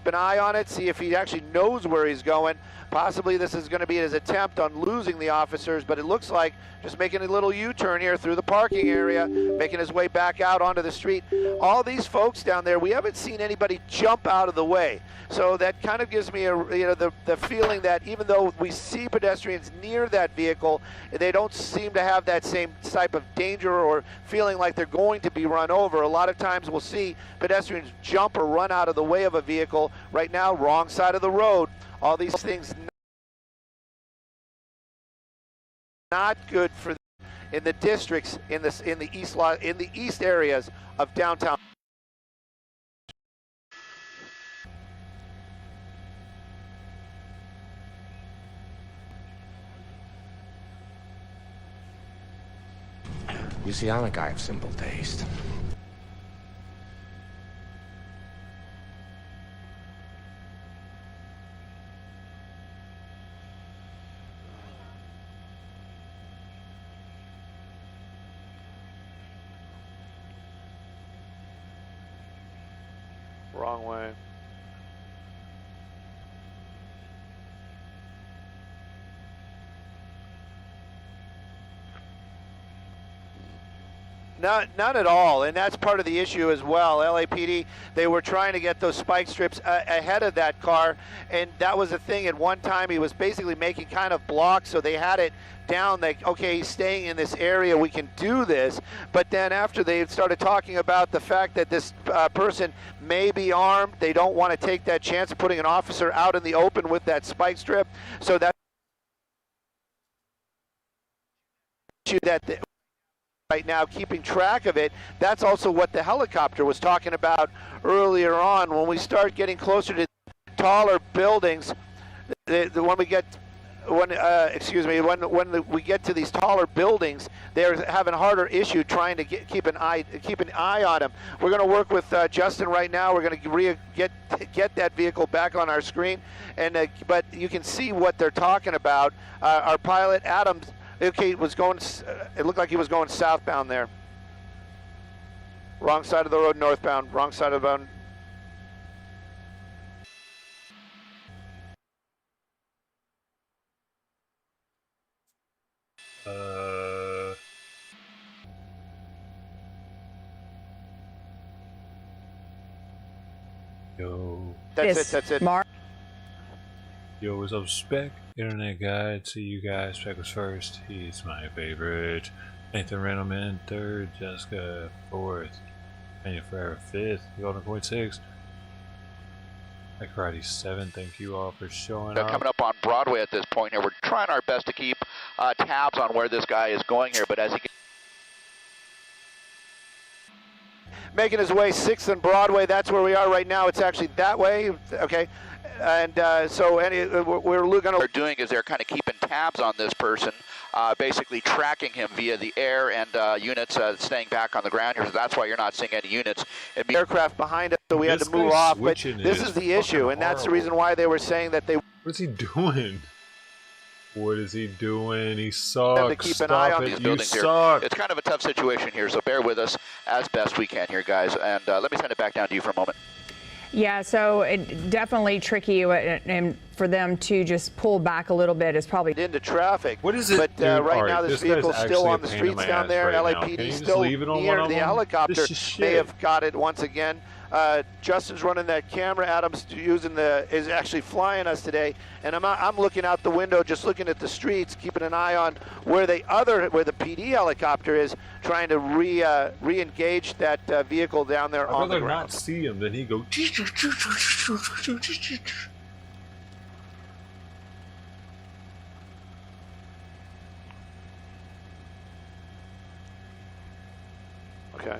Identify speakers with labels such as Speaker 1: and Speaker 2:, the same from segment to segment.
Speaker 1: an eye on it, see if he actually knows where he's going. Possibly this is going to be his attempt on losing the officers, but it looks like just making a little U-turn here through the parking area, making his way back out onto the street. All these folks down there, we haven't seen anybody jump out of the way. So that kind of gives me the feeling that even though we see pedestrians near that vehicle, they don't seem to have that same type of danger or feeling like they're going to be run over. A lot of times we'll see pedestrians jump or run out of the way of a vehicle. Right now, wrong side of the road. All these things not good for in the districts in the east areas of downtown.
Speaker 2: You see, I'm a guy of simple taste.
Speaker 1: Wrong way. None at all, and that's part of the issue as well. LAPD, they were trying to get those spike strips ahead of that car, and that was the thing. At one time, he was basically making kind of blocks, so they had it down like, okay, he's staying in this area, we can do this. But then after they started talking about the fact that this person may be armed, they don't want to take that chance of putting an officer out in the open with that spike strip. So that issue that right now, keeping track of it. That's also what the helicopter was talking about earlier on. When we start getting closer to taller buildings, when we get to these taller buildings, they're having a harder issue trying to keep an eye on them. We're going to work with Justin right now. We're going to get that vehicle back on our screen, and but you can see what they're talking about. Our pilot Adams. Okay, it looked like he was going southbound there. Wrong side of the road, northbound. Wrong side of the road.
Speaker 3: Yo.
Speaker 1: That's it.
Speaker 4: Mark.
Speaker 3: Yo, what's up, Spec? Internet guide. See you guys. Spec was first. He's my favorite. Nathan Randleman, third. Jessica, fourth. Daniel Ferrer, fifth. Golden Point, sixth. Mike Karate, seventh. Thank you all for showing up.
Speaker 5: Coming up on Broadway at this point here. We're trying our best to keep tabs on where this guy is going here, but as he
Speaker 1: making his way 6th and Broadway, that's where we are right now. It's actually that way, okay? And we're going to...
Speaker 5: What they're doing is they're kind of keeping tabs on this person, basically tracking him via the air and units staying back on the ground here. So that's why you're not seeing any units.
Speaker 1: Aircraft behind us, so we had to move off. But this is the issue, and that's the reason why they were saying that they...
Speaker 3: What is he doing? What is he doing? He sucks.
Speaker 1: To keep an eye on
Speaker 5: these
Speaker 3: You
Speaker 5: buildings
Speaker 3: suck.
Speaker 5: here. It's kind of a tough situation here, so bear with us as best we can here, guys. And let me send it back down to you for a moment.
Speaker 4: Yeah, so it definitely tricky, and for them to just pull back a little bit is probably
Speaker 1: into traffic.
Speaker 3: What is it?
Speaker 1: But
Speaker 3: Dude,
Speaker 1: right now, this vehicle's still on the streets down there. LAPD still near the helicopter. They have got it once again. Justin's running that camera. Adam's is actually flying us today, and I'm looking out the window, just looking at the streets, keeping an eye on where the PD helicopter is, trying to re-engage that vehicle down there on the ground.
Speaker 3: I'd rather not see him than he go.
Speaker 1: Okay.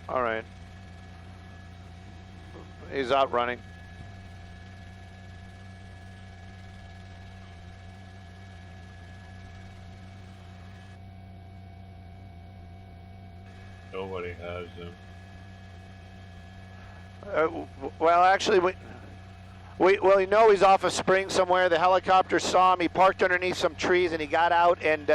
Speaker 1: All right. He's out running.
Speaker 3: Nobody has him.
Speaker 1: Well, actually, We know he's off a spring somewhere. The helicopter saw him. He parked underneath some trees, and he got out and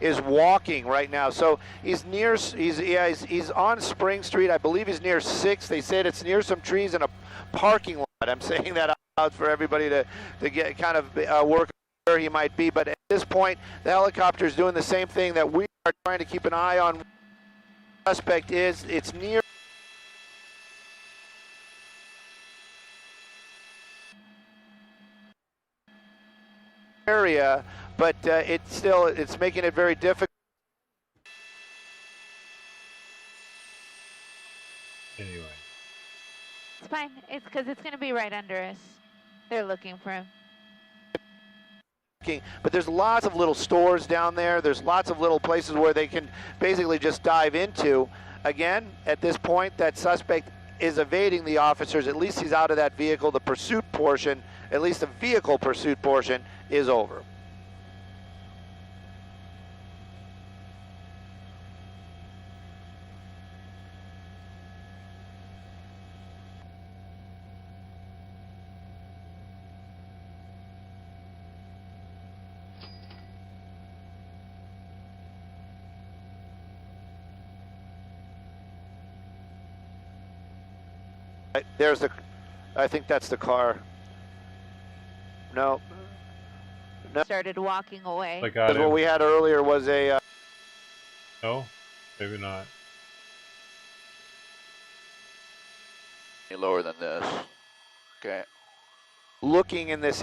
Speaker 1: is walking right now. So he's near. He's on Spring Street. I believe he's near 6th. They said it's near some trees in a parking lot. I'm saying that out for everybody to get kind of work where he might be. But at this point, the helicopter is doing the same thing that we are trying to keep an eye on. The suspect is. It's near. Area, but it's making it very difficult.
Speaker 3: Anyway.
Speaker 6: It's fine. It's because it's going to be right under us. They're looking for him.
Speaker 1: But there's lots of little stores down there. There's lots of little places where they can basically just dive into. Again, at this point, that suspect is evading the officers. At least he's out of that vehicle. The pursuit portion, at least the vehicle pursuit portion, is over. There's the, I think that's the car. No. No.
Speaker 6: Started walking away.
Speaker 3: I got
Speaker 1: What we had earlier was a.
Speaker 3: No, maybe not.
Speaker 5: Any lower than this. Okay.
Speaker 1: Looking in this.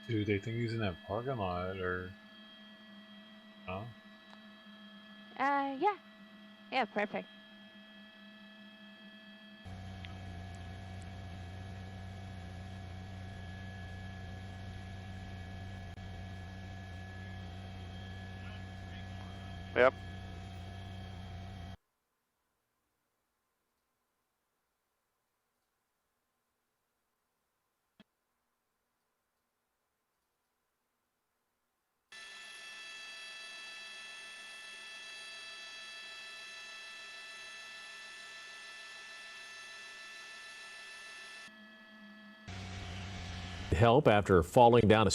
Speaker 3: Do they think he's in that parking lot or no?
Speaker 6: Yeah. Yeah, perfect.
Speaker 1: Yep.
Speaker 7: Help after falling down a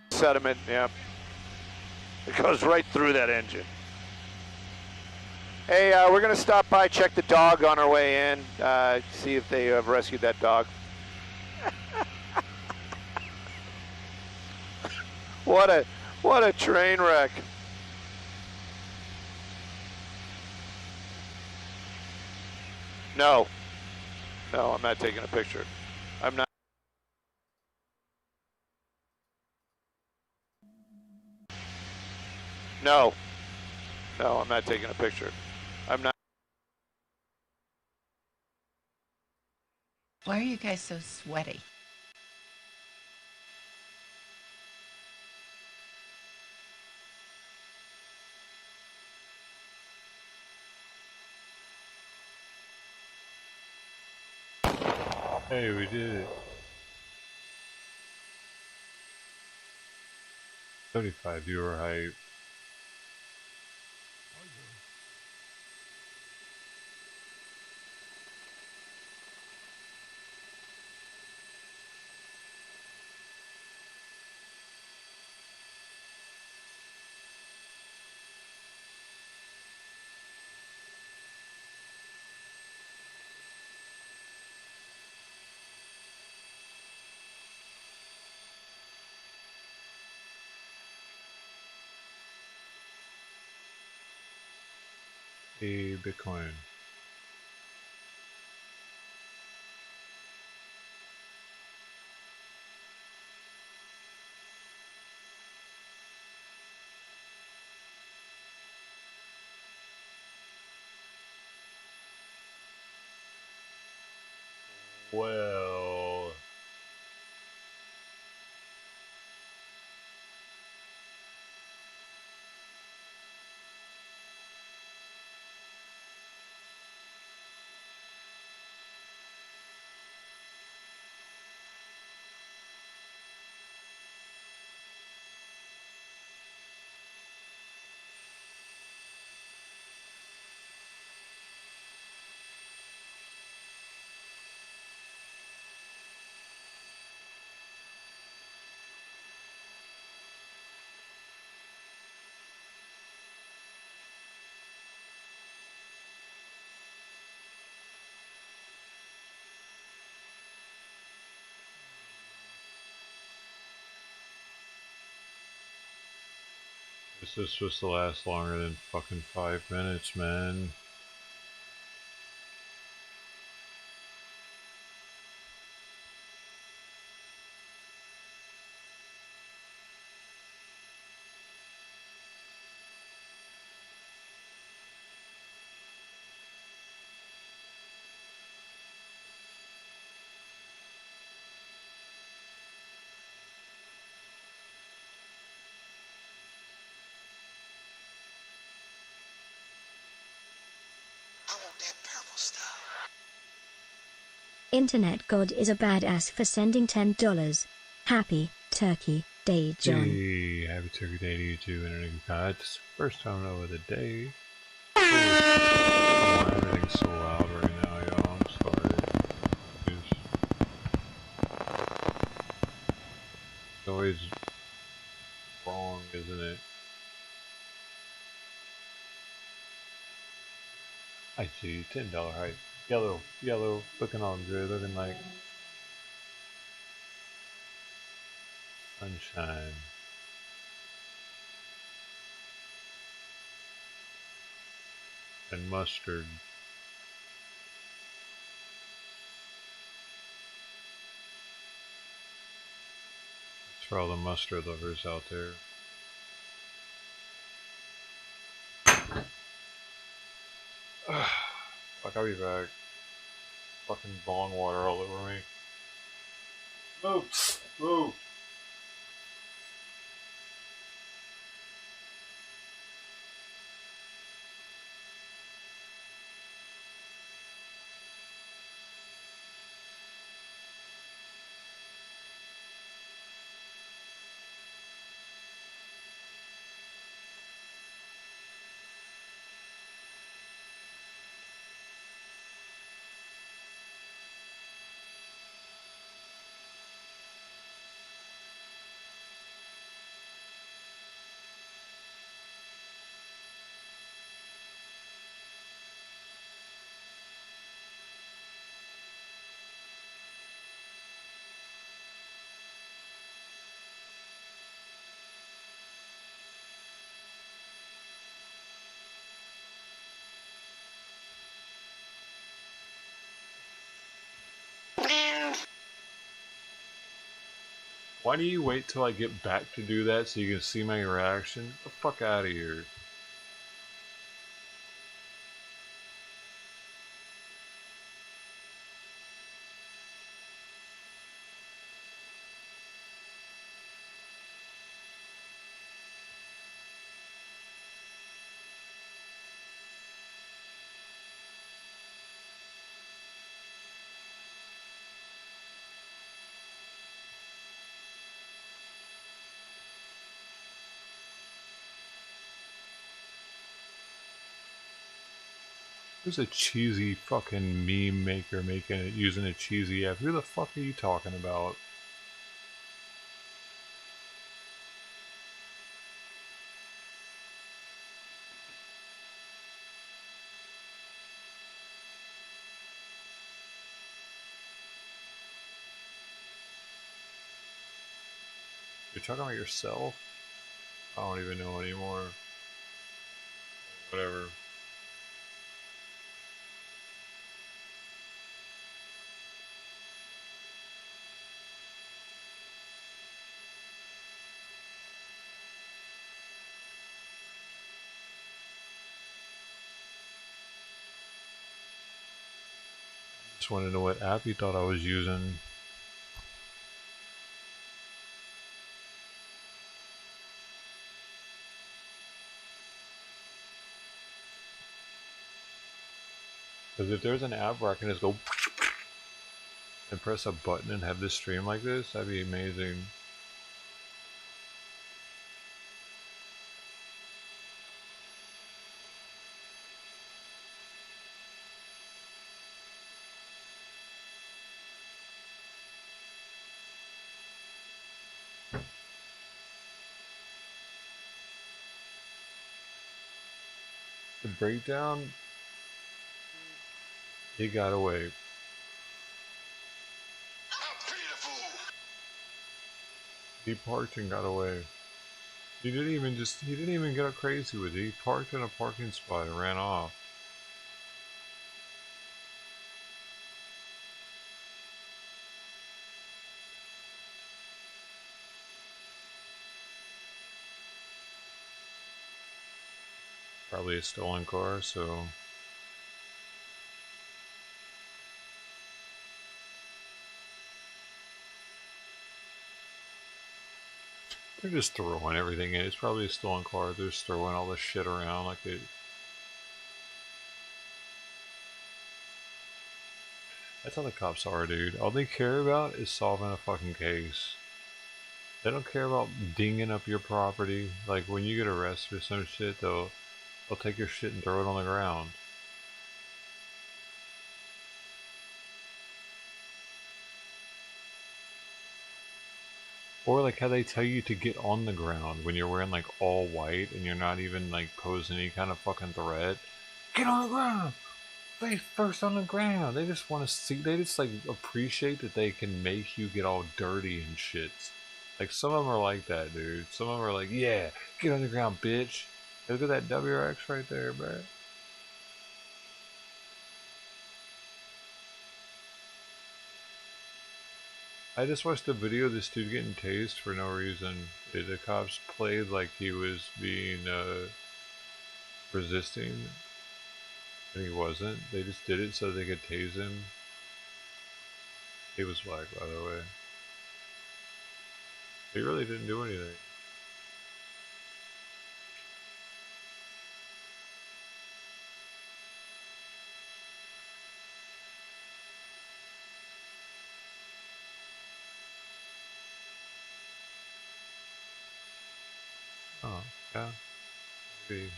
Speaker 1: sediment, yeah. It goes right through that engine. Hey, we're going to stop by, check the dog on our way in, see if they have rescued that dog. What a train wreck. No, I'm not taking a picture. I'm not. No, I'm not taking a picture. I'm not.
Speaker 8: Why are you guys so sweaty?
Speaker 3: Hey, we did it. 35 viewer hype. A Bitcoin. Well. This is supposed to last longer than fucking 5 minutes, man.
Speaker 7: Internet God is a badass for sending $10. Happy Turkey Day, John.
Speaker 3: Hey, happy Turkey Day to you too, Internet God. It's the first time of the day. Oh, everything's so loud right now, y'all. I'm sorry. It's always wrong, isn't it? I see, $10 height. Yellow, looking all good, looking like sunshine. And mustard. It's for all the mustard lovers out there. Fuck, I'll be back. Fucking bong water all over me. Move! Move! Why do you wait till I get back to do that so you can see my reaction? Get the fuck out of here. There's a cheesy fucking meme maker making it using a cheesy app. Who the fuck are you talking about? You're talking about yourself? I don't even know anymore. Whatever. Just want to know what app he thought I was using. Because if there's an app where I can just go and press a button and have this stream like this, that'd be amazing. The breakdown, he got away. He parked and got away. He didn't even get crazy with it. He parked in a parking spot and ran off. Probably a stolen car, so they're just throwing everything in. It's probably a stolen car. They're just throwing all this shit around like it. That's how the cops are, dude. All they care about is solving a fucking case. They don't care about dinging up your property. Like when you get arrested or some shit, they'll take your shit and throw it on the ground. Or like how they tell you to get on the ground when you're wearing like all white and you're not even like posing any kind of fucking threat. Get on the ground! Face first on the ground. They just want to see, they just like appreciate that they can make you get all dirty and shit. Like some of them are like that, dude. Some of them are like, yeah, get on the ground, bitch. Look at that WRX right there, bro. I just watched a video of this dude getting tased for no reason. The cops played like he was being resisting, and he wasn't. They just did it so they could tase him. He was black, by the way. He really didn't do anything. Oh, yeah. Maybe.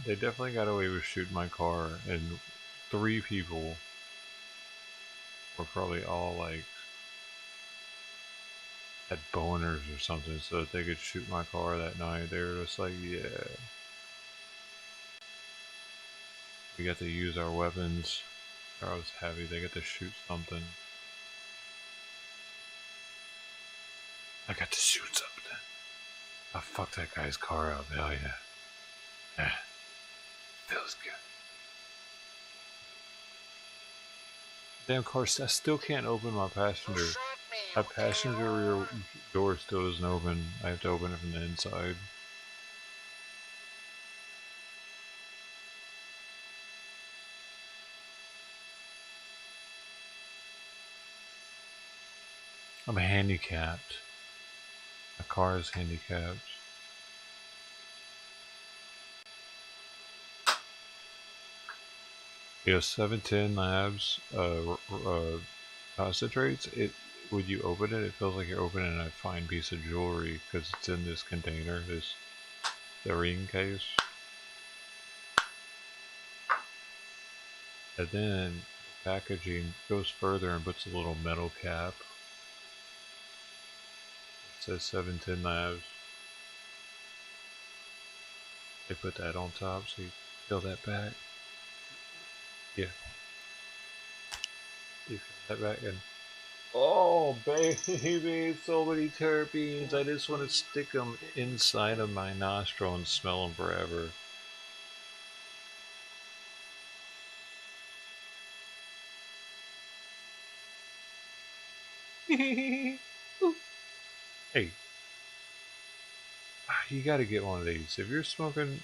Speaker 3: They definitely got away with shooting my car, and 3 people were probably all like had boners or something so that they could shoot my car that night. They were just like, yeah. We got to use our weapons. I was happy they get to shoot something. I got to shoot something. I fucked that guy's car up, hell yeah. Yeah. Feels good. Damn car, I still can't open my passenger. My passenger rear door still isn't open. I have to open it from the inside. I'm handicapped. My car is handicapped. You know, 710 Labs concentrates. It when you open it, it feels like you're opening a fine piece of jewelry because it's in this container, the ring case. And then the packaging goes further and puts a little metal cap. It says 710 Labs. They put that on top so you peel that back. Yeah. You peel that back and oh baby, so many terpenes. I just want to stick them inside of my nostril and smell them forever. Hey, you gotta get one of these. If you're smoking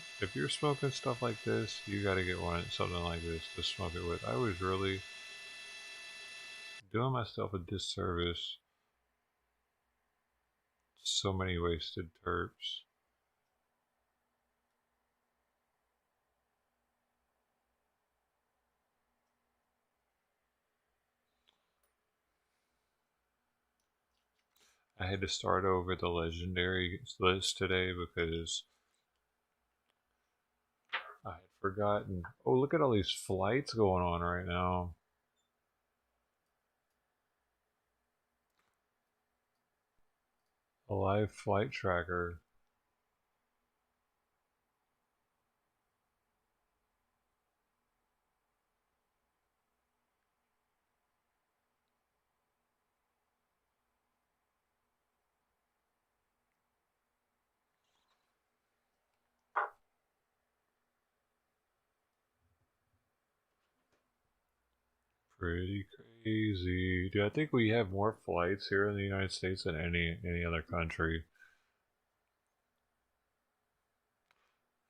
Speaker 3: stuff like this, you gotta get something like this to smoke it with. I was really doing myself a disservice. So many wasted terps. I had to start over the legendary list today because I had forgotten. Oh, look at all these flights going on right now. A live flight tracker. Pretty crazy. Dude, I think we have more flights here in the United States than any other country.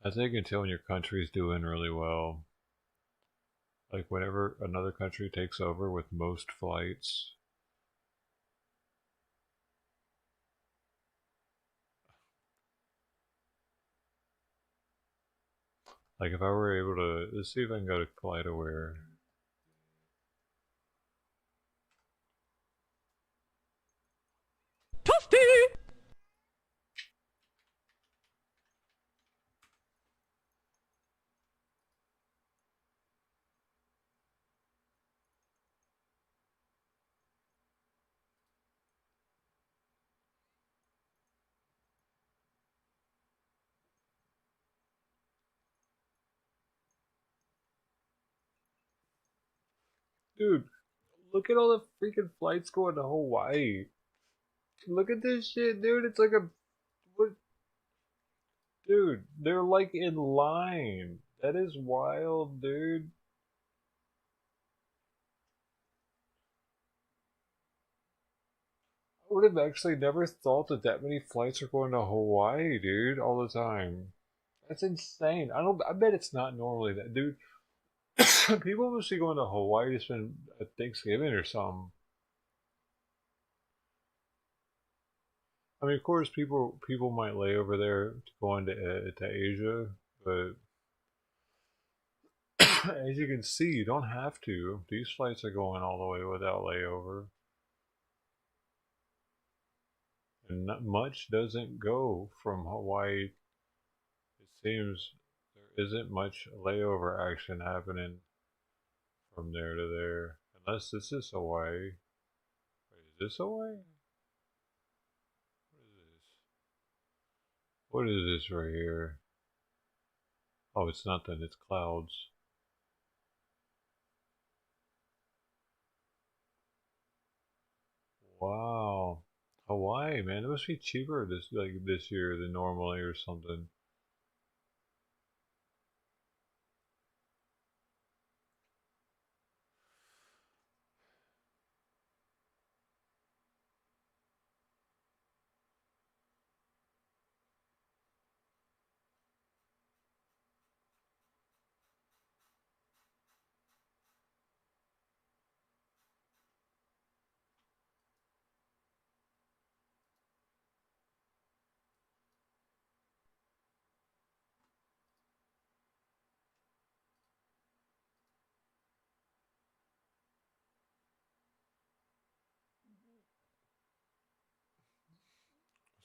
Speaker 3: I think until when your country's doing really well. Like whenever another country takes over with most flights. Like if I were able to, let's see if I can go to FlightAware. Dude, look at all the freaking flights going to Hawaii. Look at this shit, dude. It's like a... What? Dude, they're like in line. That is wild, dude. I would have actually never thought that that many flights are going to Hawaii, dude, all the time. That's insane. I bet it's not normally that, dude. People must be going to Hawaii to spend Thanksgiving or something. I mean, of course, people might lay over there to go into to Asia, but as you can see, you don't have to. These flights are going all the way without layover, and not much doesn't go from Hawaii. It seems there isn't much layover action happening from there to there, unless this is Hawaii. Wait, is this Hawaii? What is this right here? Oh, it's nothing, it's clouds. Wow. Hawaii, man, it must be cheaper this year than normally or something.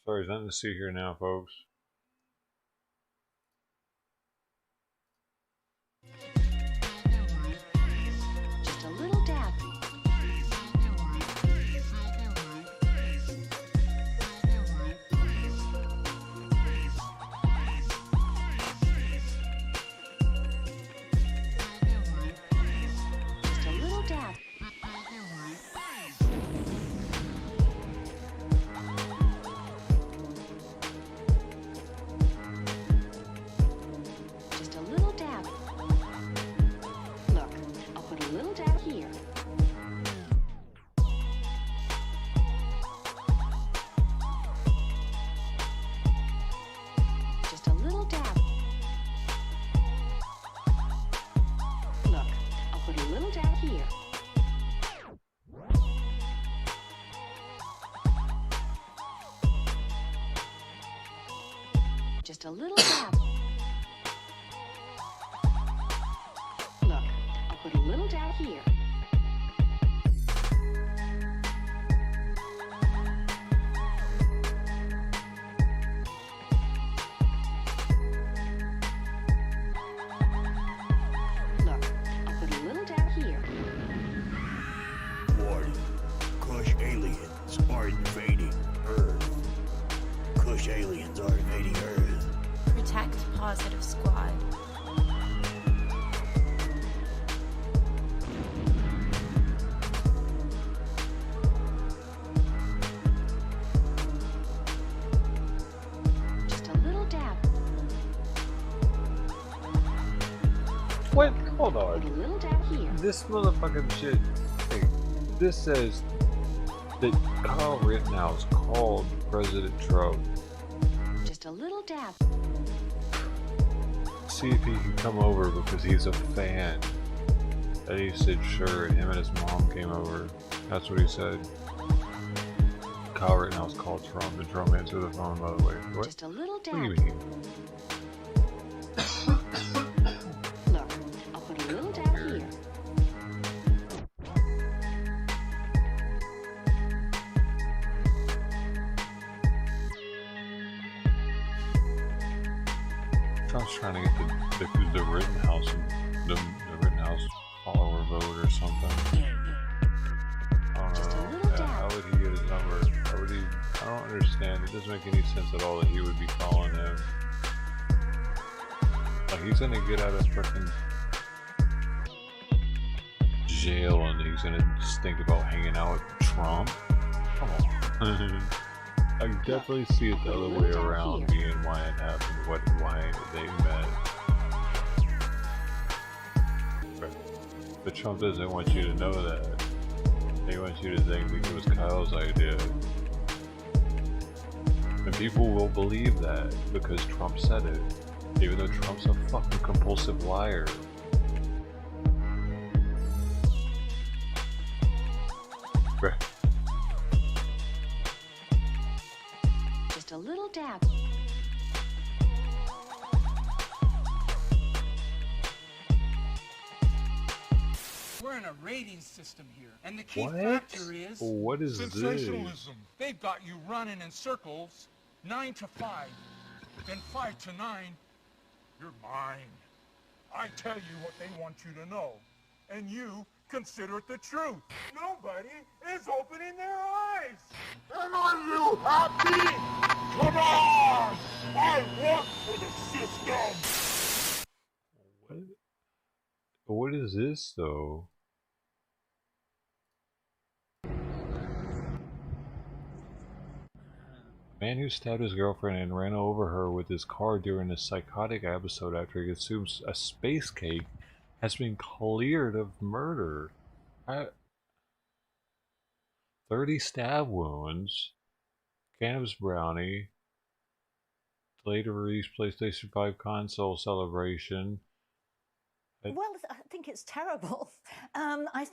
Speaker 3: Sorry, there's nothing to see here now, folks.
Speaker 8: Just a little dab. Just a little dab. Just a little dab. Look, I'll put a little dab here. Look, I'll put a little dab here.
Speaker 9: Warning. Kush aliens are invading Earth. Kush aliens are invading Earth.
Speaker 10: Protect Positive Squad.
Speaker 8: Just a little dab.
Speaker 3: What? Hold
Speaker 8: Put a
Speaker 3: on.
Speaker 8: little dab here.
Speaker 3: This motherfucking shit. Hey, this says that Kyle Rittenhouse called President Trump.
Speaker 8: Just a little dab.
Speaker 3: See if he can come over because he's a fan. And he said sure, and him and his mom came over. That's what he said. Kyle Rittenhouse called Trump, and Trump answered the phone, by the way. What?
Speaker 8: Just a little
Speaker 3: What do you
Speaker 8: dab.
Speaker 3: mean?
Speaker 8: Look, I'll put a little dab here.
Speaker 3: Trump's trying to get the Rittenhouse and the Rittenhouse follower vote or something. I
Speaker 8: Just a
Speaker 3: don't know.
Speaker 8: little
Speaker 3: Yeah,
Speaker 8: dab.
Speaker 3: how would he get his number? How would he? I don't understand. It doesn't make any sense at all that he would be calling him. Like he's gonna get out of freaking jail and he's gonna just think about hanging out with Trump. Come on. I definitely see it the other way around, being why it happened, why they met. But Trump doesn't want you to know that. He wants you to think it was Kyle's idea. And people will believe that because Trump said it, even though Trump's a fucking compulsive liar. Right.
Speaker 8: Just a little dab.
Speaker 11: We're in a rating system here, and the key
Speaker 3: What?
Speaker 11: factor is
Speaker 3: What is this?
Speaker 11: sensationalism. They've got you running in circles, 9 to 5, then 5 to 9. You're mine. I tell you what they want you to know, and you consider it the truth. Nobody is opening their eyes. And are you happy? Come on! I work for the system.
Speaker 3: What is this though? Man who stabbed his girlfriend and ran over her with his car during a psychotic episode after he consumes a space cake has been cleared of murder. 30 stab wounds, cannabis brownie, later released PlayStation 5 console celebration.
Speaker 12: Well, I think it's terrible.
Speaker 3: I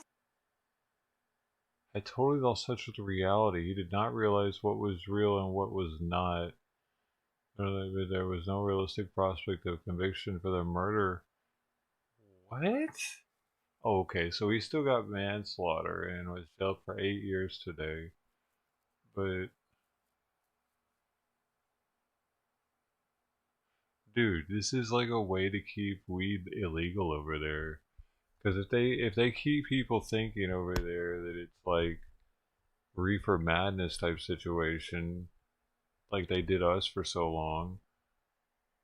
Speaker 3: totally lost touch with reality. He did not realize what was real and what was not. There was no realistic prospect of conviction for the murder. What? Oh, okay, so he still got manslaughter and was jailed for 8 years today. But dude, this is like a way to keep weed illegal over there. Because if they keep people thinking over there that it's like reefer madness type situation, like they did us for so long,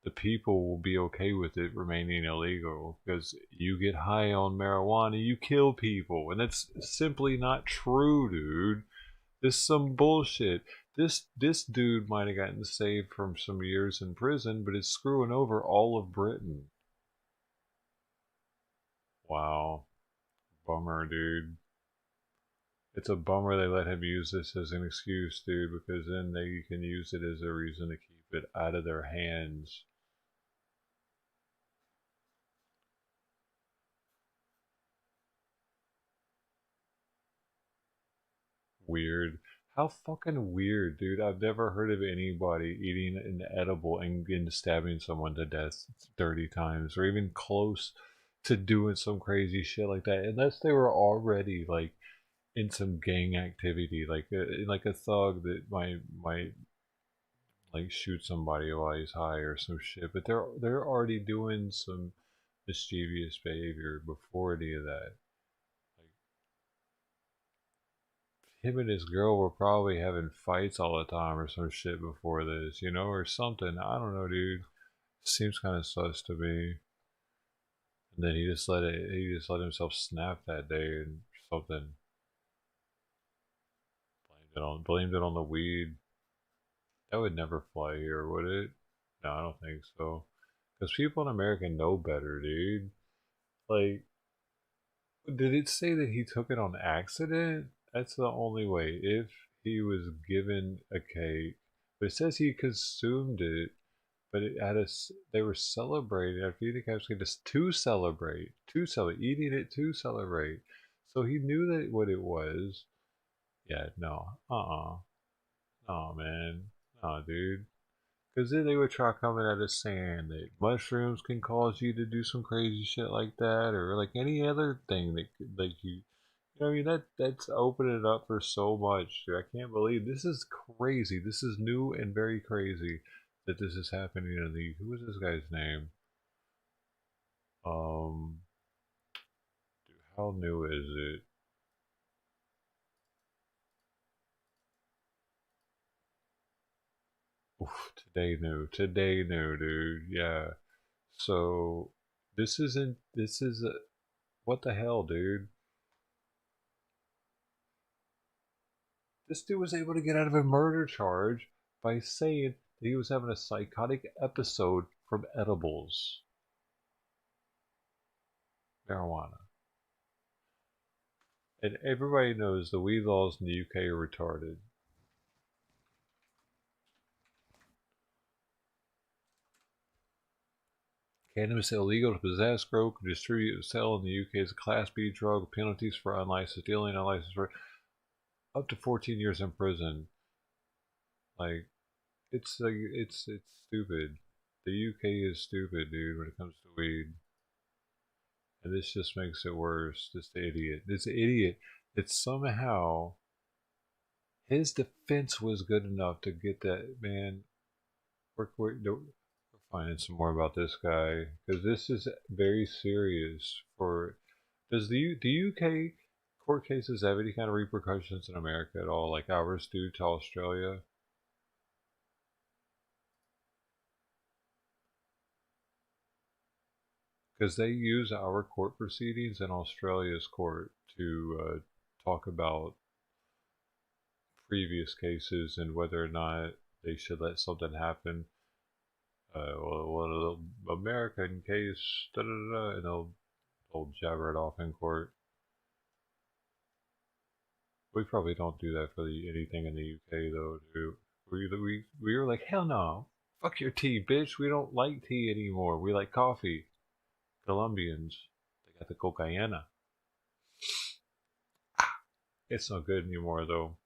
Speaker 3: the people will be okay with it remaining illegal. Because you get high on marijuana, you kill people, and that's simply not true, dude. This is some bullshit. This dude might have gotten saved from some years in prison, but it's screwing over all of Britain. Wow. Bummer, dude. It's a bummer they let him use this as an excuse, dude, because then they can use it as a reason to keep it out of their hands. Weird. How fucking weird, dude. I've never heard of anybody eating an edible and stabbing someone to death 30 times or even close to doing some crazy shit like that unless they were already like in some gang activity like a thug that might like shoot somebody while he's high or some shit, but they're already doing some mischievous behavior before any of that. Him and his girl were probably having fights all the time or some shit before this, you know, or something. I don't know, dude. Seems kind of sus to me. And then he just let himself snap that day and something. Blamed it on the weed. That would never fly here, would it? No, I don't think so. Because people in America know better, dude. Like, did it say that he took it on accident? That's the only way. If he was given a cake, but it says he consumed it, but it had they were celebrating after eating capsicum just to celebrate, eating it to celebrate. So he knew that what it was. Yeah, no, no, man, no, dude. Because then they would try coming at us saying that mushrooms can cause you to do some crazy shit like that, or like any other thing that like you know, I mean that's opening it up for so much. Dude. I can't believe this is crazy. This is new and very crazy that this is happening in the. Who is this guy's name? Dude, how new is it? Oof, today new, dude. Yeah. So this isn't. This is. What the hell, dude? This dude was able to get out of a murder charge by saying that he was having a psychotic episode from edibles. Marijuana. And everybody knows the weed laws in the UK are retarded. Cannabis is illegal to possess, grow, distribute, and sell in the UK as a Class B drug. Penalties for unlicensed dealing, unlicensed for up to 14 years in prison. Like, it's stupid. The UK is stupid, dude, when it comes to weed. And this just makes it worse. This idiot that somehow his defense was good enough to get that man. We're finding some more about this guy because this is very serious. For does the UK court cases have any kind of repercussions in America at all, like ours do to Australia? Because they use our court proceedings in Australia's court to talk about previous cases and whether or not they should let something happen. Well, the American case, da da da, and they'll jabber it off in court. We probably don't do that for anything in the UK though. Do we were like, hell no, fuck your tea, bitch. We don't like tea anymore. We like coffee. Colombians, they got the cocaína. It's not good anymore though.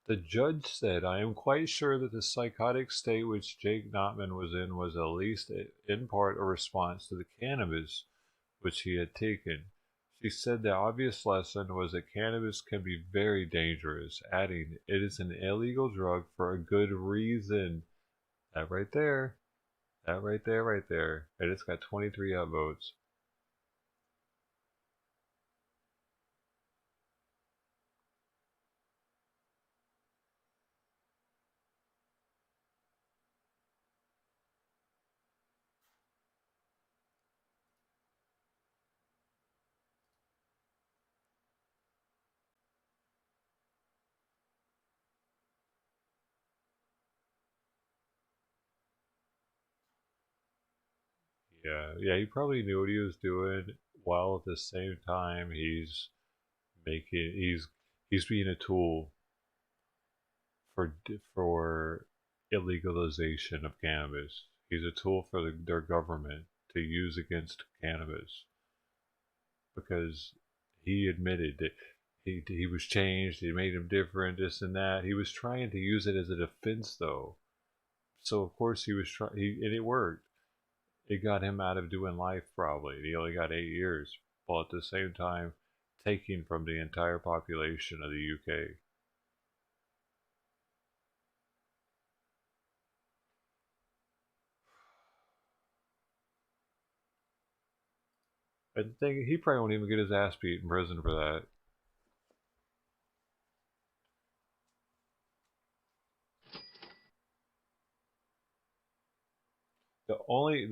Speaker 3: The judge said, I am quite sure that the psychotic state which Jake Notman was in was at least in part a response to the cannabis which he had taken. She said the obvious lesson was that cannabis can be very dangerous, adding, it is an illegal drug for a good reason. That right there. That right there, right there. And it's got 23 upvotes. Yeah, he probably knew what he was doing, while at the same time he's being a tool for illegalization of cannabis. He's a tool for their government to use against cannabis because he admitted that he was changed. It made him different, this and that. He was trying to use it as a defense, though. So of course he was trying, and it worked. It got him out of doing life probably. He only got 8 years, while at the same time taking from the entire population of the UK. I think he probably won't even get his ass beat in prison for that. The only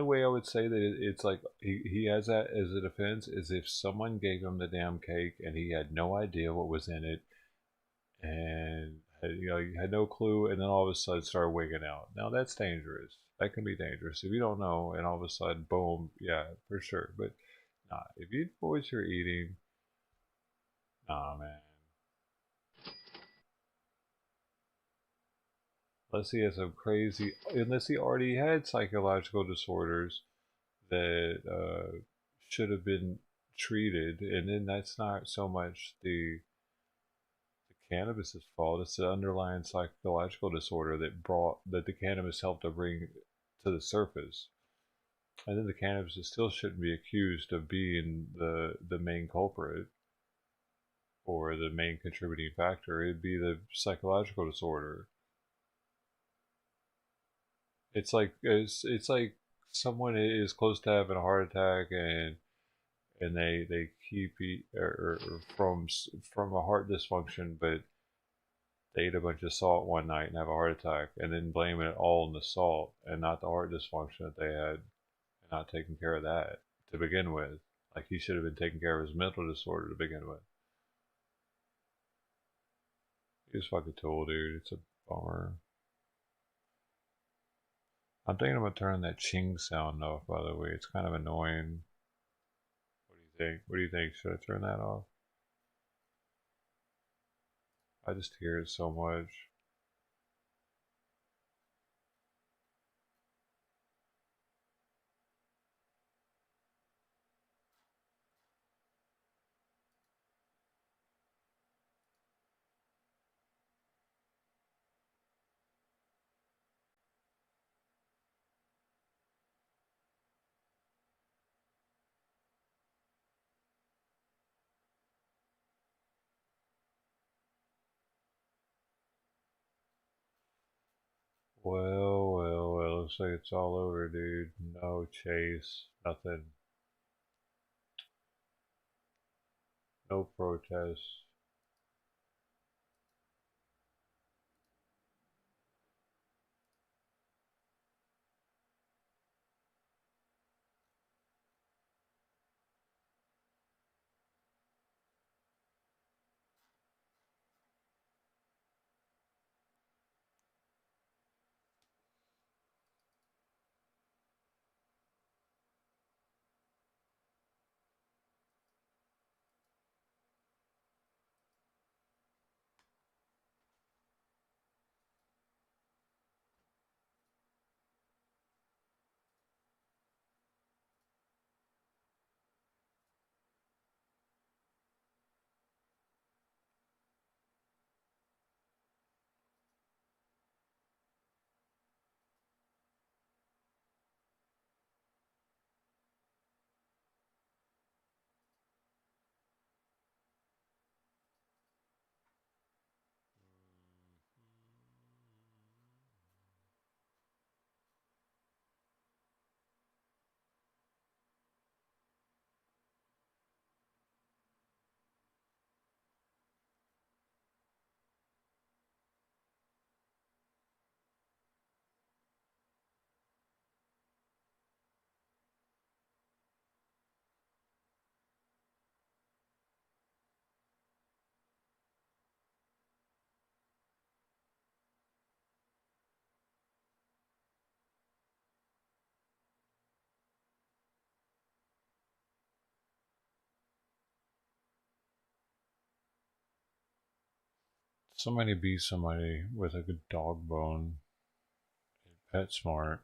Speaker 3: way I would say that it's like he has that as a defense is if someone gave him the damn cake and he had no idea what was in it, and he had no clue, and then all of a sudden started wigging out. Now that's dangerous. That can be dangerous if you don't know, and all of a sudden, boom, yeah, for sure. But nah, if you know what you're eating, nah, man. Unless he has some crazy, unless he already had psychological disorders that should have been treated, and then that's not so much the cannabis's fault. It's the underlying psychological disorder that the cannabis helped to bring to the surface. And then the cannabis still shouldn't be accused of being the main culprit or the main contributing factor. It'd be the psychological disorder. It's like someone is close to having a heart attack, and they keep or from a heart dysfunction, but they ate a bunch of salt one night and have a heart attack, and then blaming it all on the salt and not the heart dysfunction that they had, and not taking care of that to begin with. Like he should have been taking care of his mental disorder to begin with. He's fucking tool, dude. It's a bummer. I'm thinking about turning that ching sound off, by the way. It's kind of annoying. What do you think? What do you think? Should I turn that off? I just hear it so much. Well, looks like it's all over, dude. No chase, nothing. No protest. Somebody beat somebody with a good dog bone. Pet smart.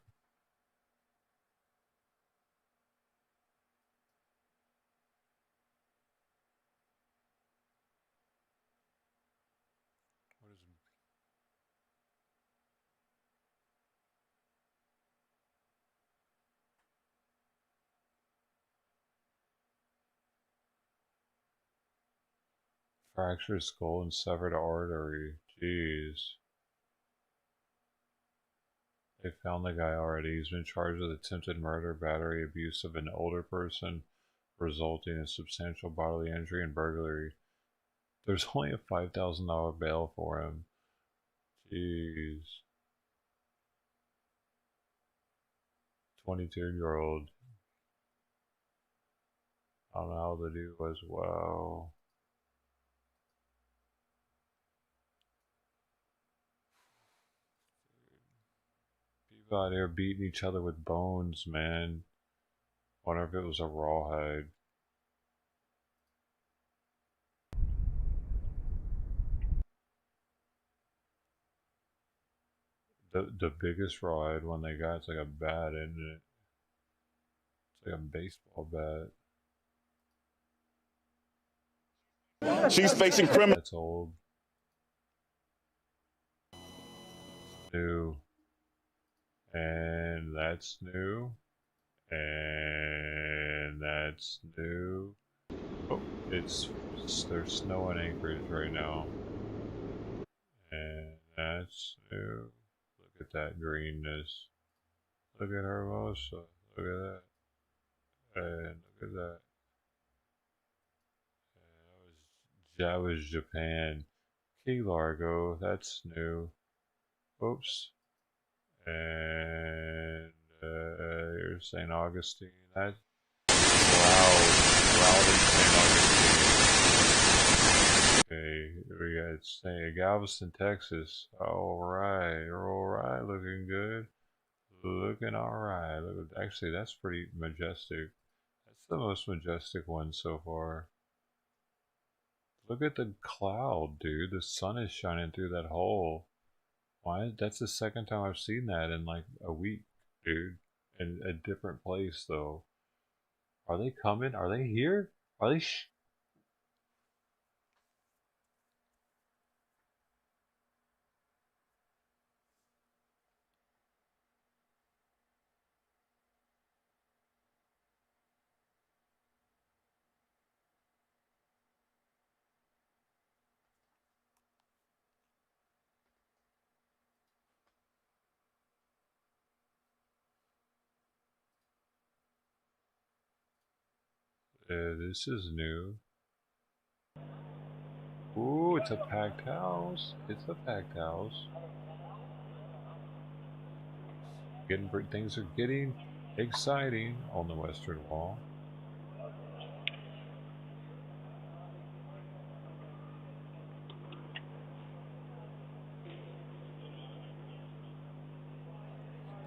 Speaker 3: Fractured skull and severed artery. Jeez. They found the guy already. He's been charged with attempted murder, battery, abuse of an older person, resulting in substantial bodily injury, and burglary. There's only a $5,000 bail for him. Jeez. 22-year-old. I don't know how the dude was. Wow. People out here beating each other with bones, man. Wonder if it was a rawhide. The biggest rawhide one they got is like a bat, isn't it? It's like a baseball bat.
Speaker 13: She's facing criminal.
Speaker 3: That's old. New. And that's new. And that's new. Oh, there's snow in Anchorage right now. And that's new. Look at that greenness. Look at Hermosa. Look at that. And look at that. And that was Japan. Key Largo, that's new. Oops. And here's St. Augustine. That Loud in St. Augustine. Okay, we got St. Galveston, Texas. Alright, looking good. Looking alright. Actually, that's pretty majestic. That's the most majestic one so far. Look at the cloud, dude. The sun is shining through that hole. Why? That's the second time I've seen that in like a week, dude. In a different place, though. Are they coming? Are they here? Are they this is new. Ooh, it's a packed house. It's a packed house. Things are getting exciting on the western wall.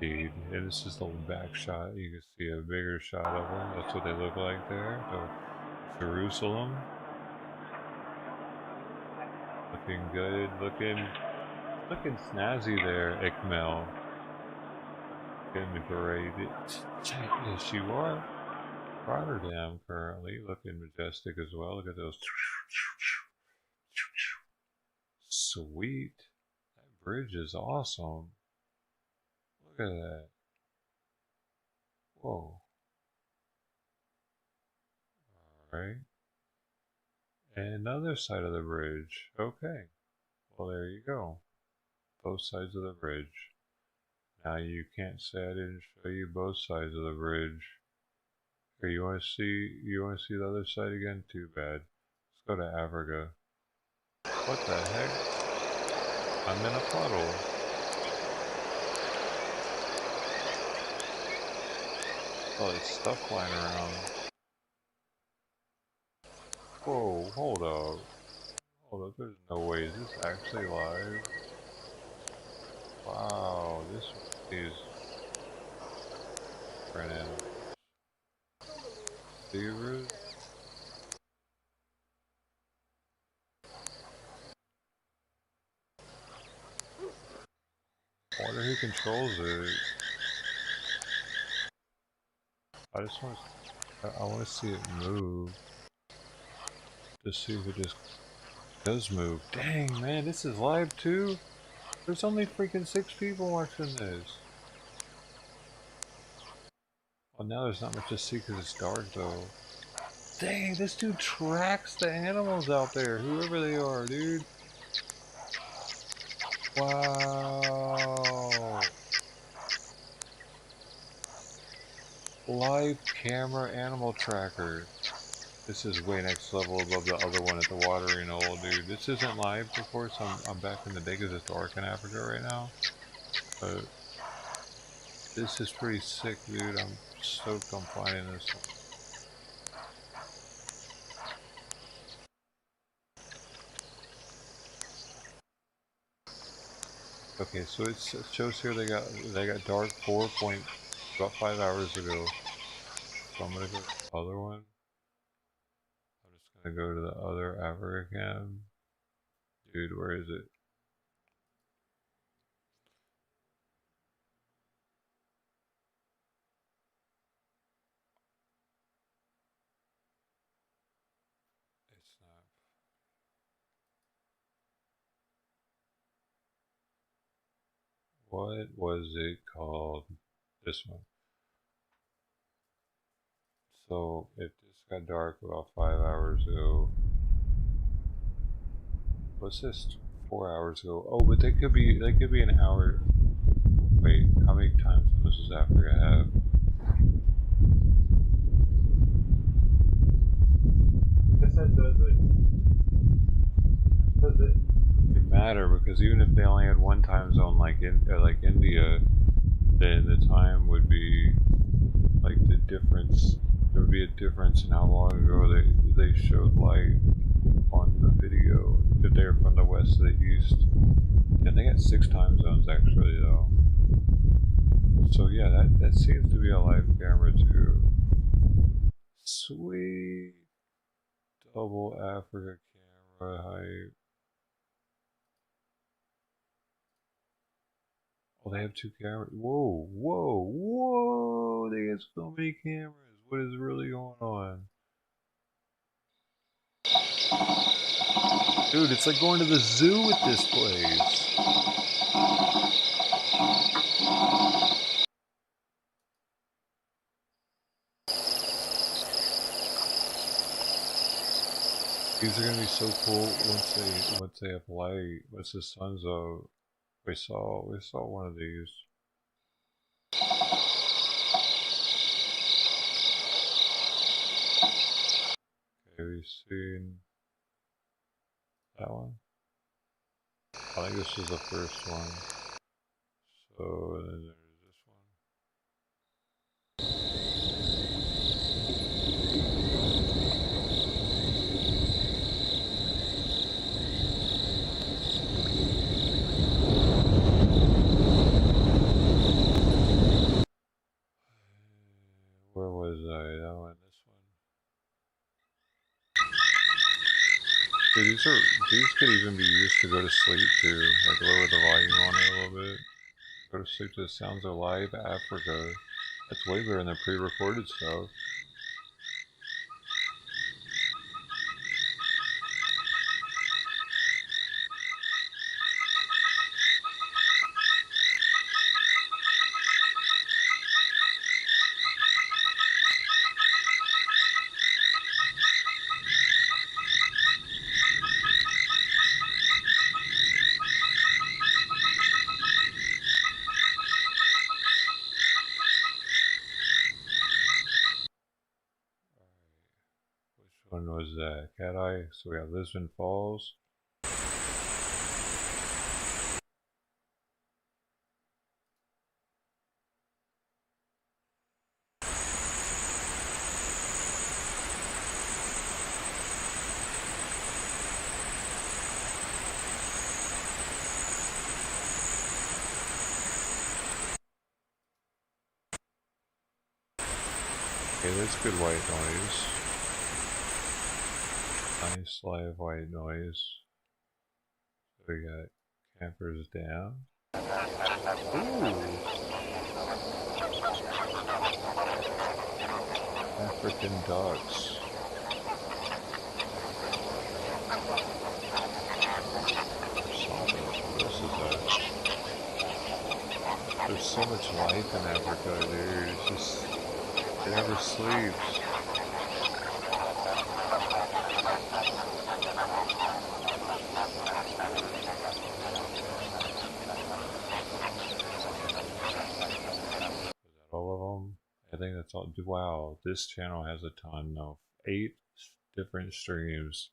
Speaker 3: Indeed, and this is the back shot. You can see a bigger shot of them. That's what they look like there. Jerusalem. Looking good. Looking snazzy there, Ikmel. Getting great. Yes, you are. Rotterdam currently looking majestic as well. Look at those. Sweet. That bridge is awesome. Look at that. Whoa. Alright. And another side of the bridge. Okay. Well, there you go. Both sides of the bridge. Now you can't say I didn't show you both sides of the bridge. Here, you want to see the other side again? Too bad. Let's go to Africa. What the heck? I'm in a puddle. All this stuff flying around. Whoa, hold up. Hold up, there's no way. Is this actually live? Wow, this is different animals. Zebras? I wonder who controls it. I want to see it move. To see if it just does move. Dang, man, this is live too? There's only freaking 6 people watching this. Well, now there's not much to see because it's dark though. Dang, this dude tracks the animals out there, whoever they are, dude. Wow. Live camera animal tracker. This is way next level above the other one at the watering hole, dude. This isn't live, of course. I'm back in the day because it's dark in Africa right now. But this is pretty sick, dude. I'm stoked on finding this one. Okay, so it shows here they got dark about 5 hours ago. So I'm gonna go to the other one. I'm just gonna go to the other Africa cam. Dude, where is it? It's not. What was it called? This one. So it just got dark about 5 hours ago. What's this? 4 hours ago. Oh, but they could be an hour. Wait, how many times does Africa have? I guess that doesn't matter, because even if they only had one time zone like India, then the time would be like the difference. There would be a difference in how long ago they showed light on the video if they're from the west to the east. And they got 6 time zones actually though. So yeah, that seems to be a live camera too. Sweet. Double Africa camera height. Oh, they have 2 cameras. Whoa, whoa, whoa! They got so many cameras. What is really going on? Dude, it's like going to the zoo with this place. These are gonna be so cool once they have light. Once the sun's out. We saw one of these. Okay, we've seen that one. I think this is the first one. So then there's this one. Where was I? That one, this one. Dude, these could even be used to go to sleep too. Like lower the volume on it a little bit. Go to sleep to the sounds of live Africa. That's way better than the pre-recorded stuff. When was that? Cat Eye. So we have Lisbon Falls. Okay, that's good white noise. Nice live white noise. So we got campers down. Ooh. African ducks. This is there's so much life in Africa, dude. It's just, it never sleeps. that's all. Wow, this channel has a ton of 8 different streams.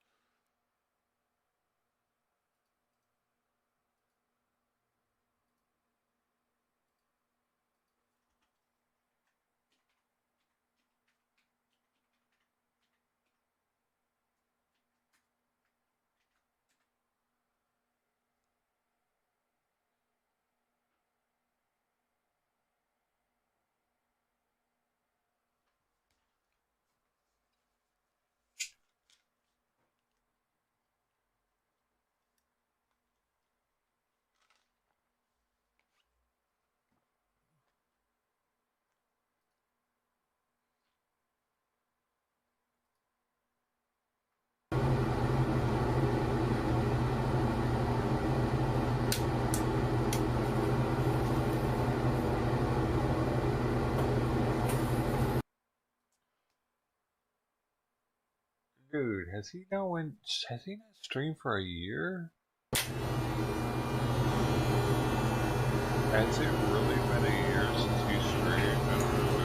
Speaker 3: Dude, has he not streamed for a year? Has it really been a year since he streamed? I don't know.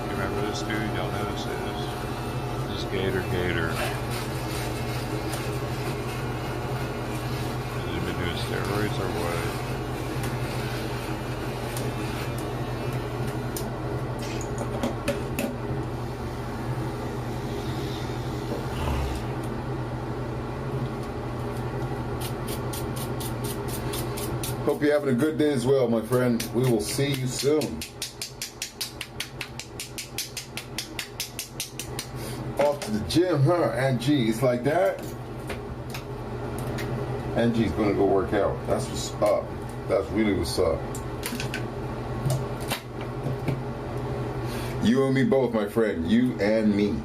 Speaker 3: You remember this dude? Y'all know this is. This is Gator. Has he been doing steroids or what?
Speaker 13: Hope you're having a good day as well, my friend. We will see you soon. Off to the gym, huh, Aunt G? It's like that? Aunt G's gonna go work out. That's what's up. That's really what's up. You and me both, my friend. You and me.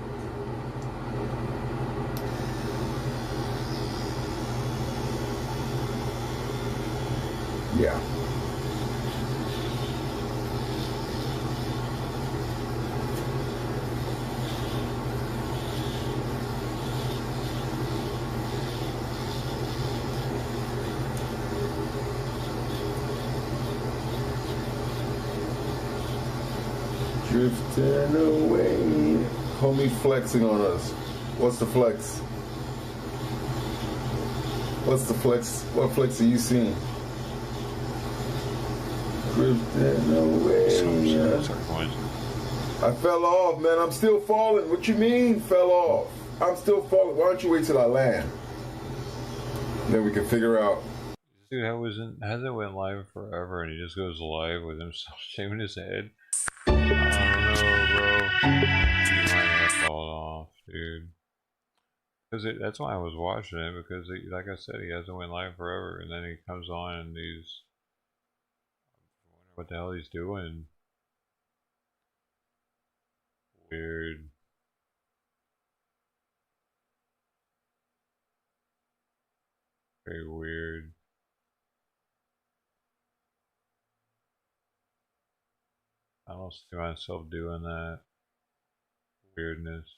Speaker 13: Yeah. Drifting away. Homie flexing on us. What's the flex? What's the flex? What flex are you seeing? Drifting away. I fell off, man. I'm still falling. What you mean, fell off? I'm still falling. Why don't you wait till I land? Then we can figure out.
Speaker 3: Dude, hasn't went live forever, and he just goes live with himself shaving his head. I don't know, bro. He might have fallen off, dude. Because that's why I was watching it, because like I said, he hasn't went live forever, and then he comes on and he's, I wonder what the hell he's doing. Weird. Very weird. I don't see myself doing that. Weirdness.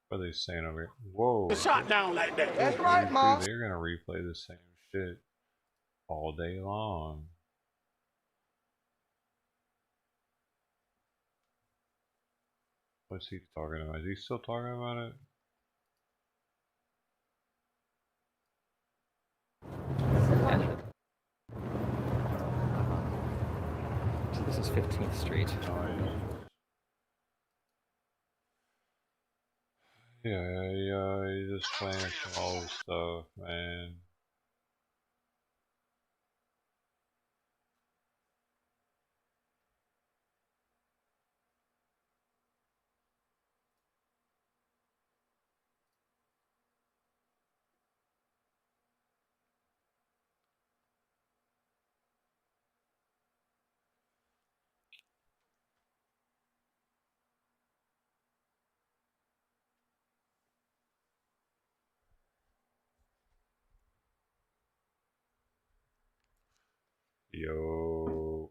Speaker 3: What are they saying over here? Whoa.
Speaker 9: Shot down like that.
Speaker 3: That's right, Mom. They're gonna replay the same shit all day long. What's he talking about? Is he still talking about it?
Speaker 14: So this is 15th Street.
Speaker 3: Yeah, he's just playing some old stuff, man. Yo.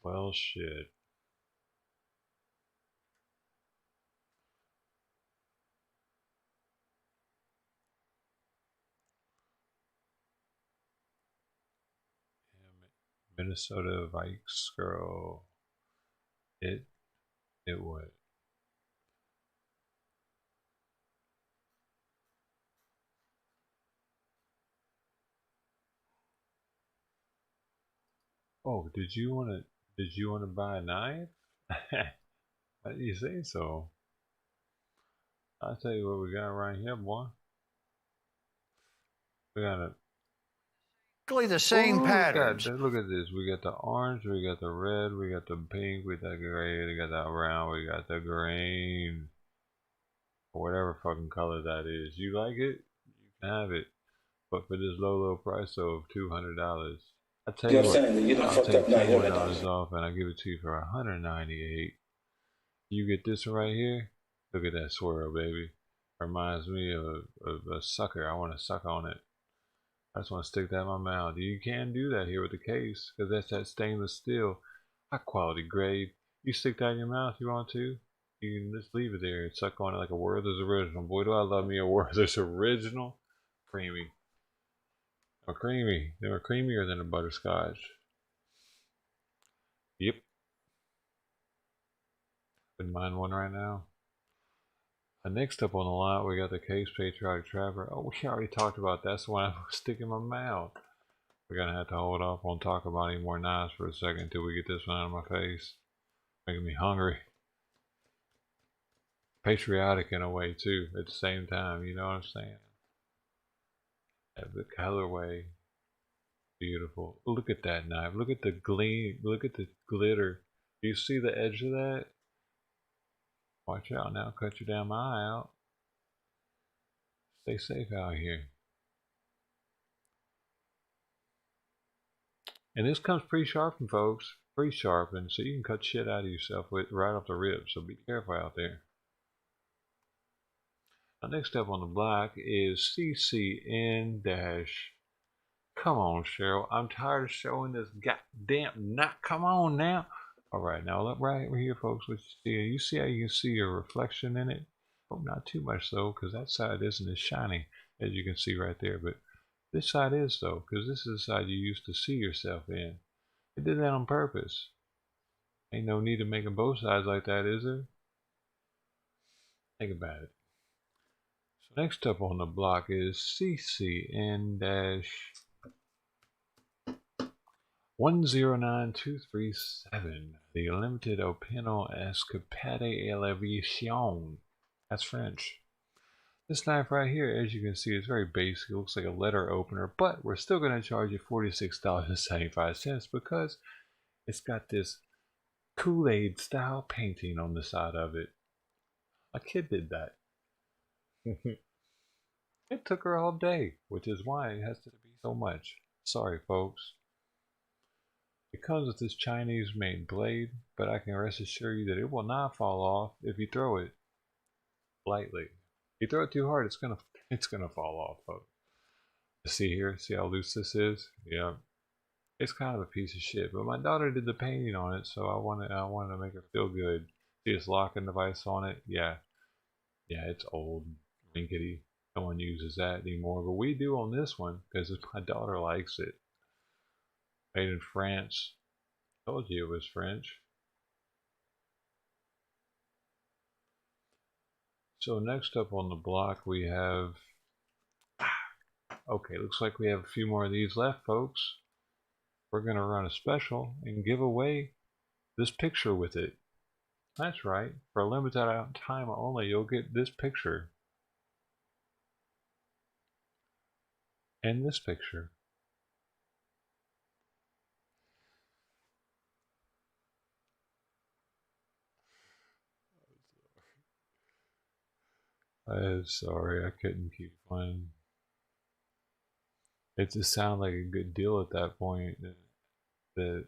Speaker 3: Well, shit. Minnesota Vikes girl. It would. Oh, did you wanna buy a knife? Why do you say so? I'll tell you what we got right here, boy. We got a
Speaker 15: The same patterns.
Speaker 3: Look at this. We got the orange, we got the red, we got the pink, we got the gray, we got the brown, we got the green. Or whatever fucking color that is. You like it? You can have it. But for this low price of $200, I tell you what, I'll take $10 off and I'll give it to you for $198. You get this one right here. Look at that swirl, baby. Reminds me of a sucker. I want to suck on it. I just want to stick that in my mouth. You can do that here with the case, because that's that stainless steel, high quality grade. You stick that in your mouth, you want to? You can just leave it there and suck on it like a Werther's Original. Boy, do I love me a Werther's Original. Creamy. Or creamy. They were creamier than a butterscotch. Yep. Wouldn't mind one right now. Next up on the lot, we got the Case Patriotic Trapper. Oh, we already talked about that. That's why I'm sticking in my mouth. We're going to have to hold off on talking about any more knives for a second until we get this one out of my face. Making me hungry. Patriotic in a way, too, at the same time. You know what I'm saying? The colorway. Beautiful. Look at that knife. Look at the gleam. Look at the glitter. Do you see the edge of that? Watch out now, cut your damn eye out. Stay safe out here. And this comes pre-sharpened, folks. Pre-sharpened, so you can cut shit out of yourself with right off the rib. So be careful out there. Now, next up on the block is CCN dash. Come on, Cheryl. I'm tired of showing this goddamn knot. Come on now. All right, now look right here, folks. What you see how you can see your reflection in it? Oh, not too much though, because that side isn't as shiny as you can see right there. But this side is though, because this is the side you used to see yourself in. It did that on purpose. Ain't no need to make them both sides like that, is there? Think about it. So next up on the block is CCN dash 109237, the Limited Opinel Escapade Elevation. That's French. This knife right here, as you can see, is very basic. It looks like a letter opener, but we're still going to charge you $46.75 because it's got this Kool-Aid style painting on the side of it. A kid did that. It took her all day, which is why it has to be so much. Sorry, folks. It comes with this Chinese-made blade, but I can rest assure you that it will not fall off if you throw it lightly. If you throw it too hard, it's gonna fall off, folks. See here? See how loose this is? Yeah. It's kind of a piece of shit, but my daughter did the painting on it, so I wanted to make her feel good. See this locking device on it? Yeah. Yeah, it's old, rinkety. No one uses that anymore, but we do on this one because my daughter likes it. Made in France. Told you it was French. So next up on the block we have... Okay, looks like we have a few more of these left, folks. We're going to run a special and give away this picture with it. That's right. For a limited time only, you'll get this picture. And this picture. I'm sorry, I couldn't keep playing. It just sounded like a good deal at that point that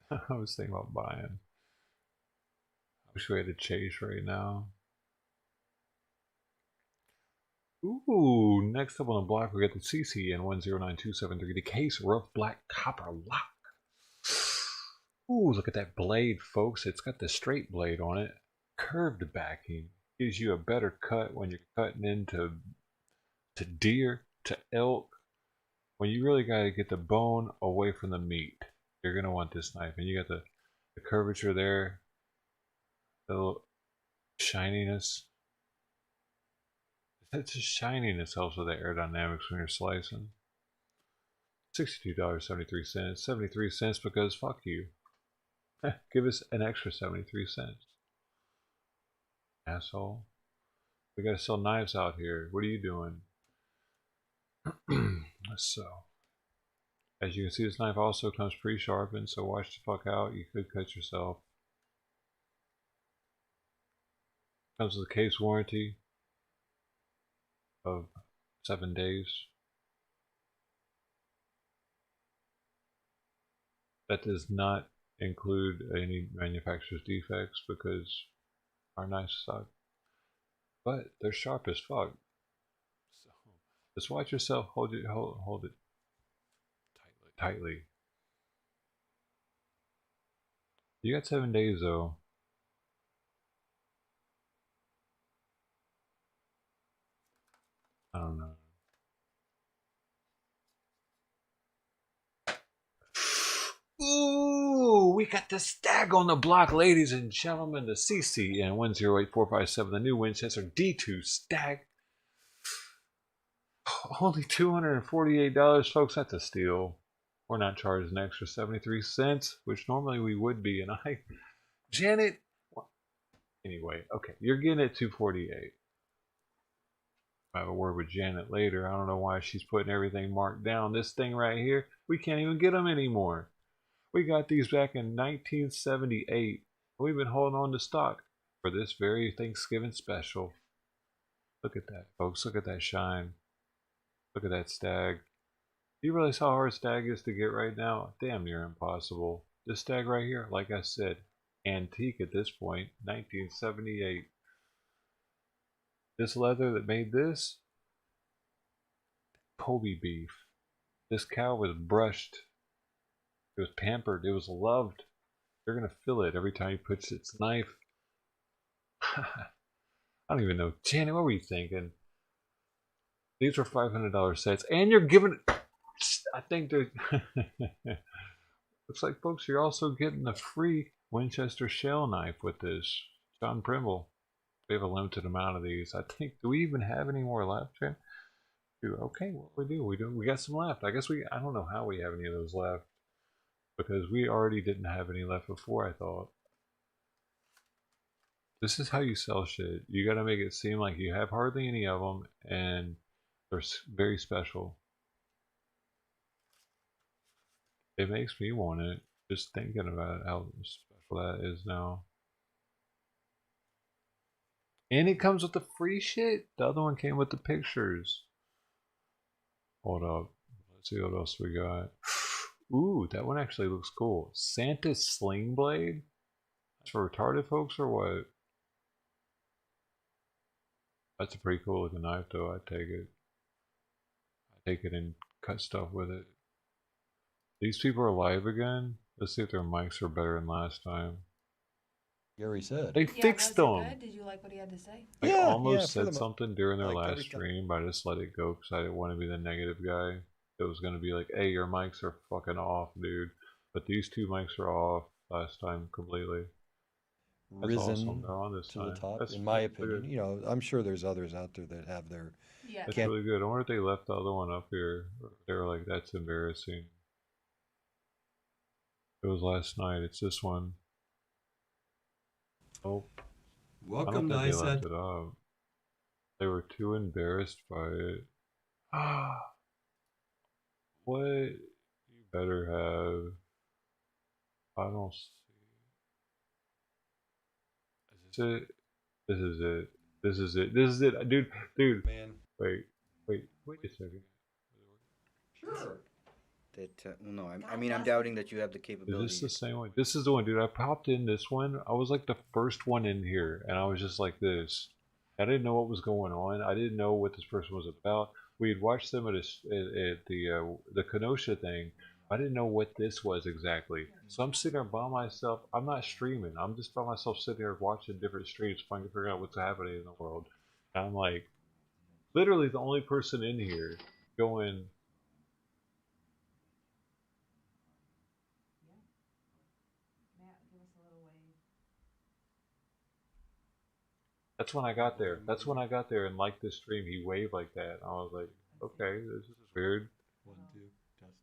Speaker 3: I was thinking about buying. I wish we had a chase right now. Ooh, next up on the block we got the CCN 109273, the case rough black copper lock. Ooh, look at that blade, folks. It's got the straight blade on it. Curved backing. Gives you a better cut when you're cutting into deer, to elk. When you really got to get the bone away from the meat, you're going to want this knife. And you got the curvature there, the little shininess. It's just shininess helps with the aerodynamics when you're slicing. $62.73. 73 cents because fuck you. Give us an extra 73 cents. Asshole. We gotta sell knives out here. What are you doing? So, as you can see, this knife also comes pre-sharpened, so watch the fuck out. You could cut yourself. Comes with a case warranty of 7 days. That does not include any manufacturer's defects because our knives suck. But they're sharp as fuck. So just watch yourself. Hold it tightly. You got 7 days though. I don't know. Ooh, we got the stag on the block, ladies and gentlemen. The CCN 108457, the new Winchester D2 stag. Only $248, folks. That's a steal. We're not charged an extra 73 cents, which normally we would be. And Janet. Anyway, okay, you're getting it $248. I have a word with Janet later. I don't know why she's putting everything marked down. This thing right here, we can't even get them anymore. We got these back in 1978. We've been holding on to stock for this very Thanksgiving special. Look at that, folks. Look at that shine. Look at that stag. Do you realize how hard stag is to get right now? Damn near impossible. This stag right here, like I said, antique at this point, 1978. This leather that made this, Kobe beef. This cow was brushed. It was pampered. It was loved. You're going to feel it every time he puts its knife. I don't even know. Janet, what were you thinking? These were $500 sets. And you're giving it... I think they're... Looks like, folks, you're also getting a free Winchester shell knife with this. John Primble. We have a limited amount of these. I think... Do we even have any more left, Jan? Okay, what do we do? We got some left. I guess I don't know how we have any of those left. Because we already didn't have any left before, I thought. This is how you sell shit. You gotta make it seem like you have hardly any of them, and they're very special. It makes me want it, just thinking about how special that is now. And it comes with the free shit. The other one came with the pictures. Hold up. Let's see what else we got. Ooh, that one actually looks cool. Santa's Sling Blade? That's for retarded folks or what? That's a pretty cool looking knife though, I take it. I take it and cut stuff with it. These people are alive again? Let's see if their mics are better than last time.
Speaker 16: Gary said.
Speaker 3: They fixed them!
Speaker 17: Good? Did you like what he had to say?
Speaker 3: I almost said something during their last stream, but I just let it go because I didn't want to be the negative guy. It was going to be like, hey, your mics are fucking off, dude. But these two mics are off last time completely. That's
Speaker 16: Risen
Speaker 3: awesome. They're on this
Speaker 16: to
Speaker 3: time.
Speaker 16: the top,
Speaker 3: That's
Speaker 16: in my
Speaker 3: good.
Speaker 16: opinion. You know, I'm sure there's others out there that have their...
Speaker 17: Yeah.
Speaker 3: That's really good. I wonder if they left the other one up here. They were like, that's embarrassing. It was last night. It's this one. Oh.
Speaker 16: Welcome,
Speaker 3: I don't think they left
Speaker 16: Nyset.
Speaker 3: it up. They were too embarrassed by it. Ah. What? You better have. I don't see. Is this it? This is it. This is it. This is it. Dude.
Speaker 16: Man.
Speaker 3: Wait a second.
Speaker 16: Sure.
Speaker 18: That, no, I mean, I'm doubting that you have the capability.
Speaker 3: Is this the same one? This is the one, dude. I popped in this one. I was like the first one in here, and I was just like this. I didn't know what was going on. I didn't know what this person was about. We had watched them at the Kenosha thing. I didn't know what this was exactly. So I'm sitting there by myself. I'm not streaming. I'm just by myself sitting there watching different streams, trying to figure out what's happening in the world. And I'm like, literally the only person in here going. That's when I got there. That's when I got there and liked this stream. He waved like that. I was like, okay, this is weird.
Speaker 16: 1, 2, test.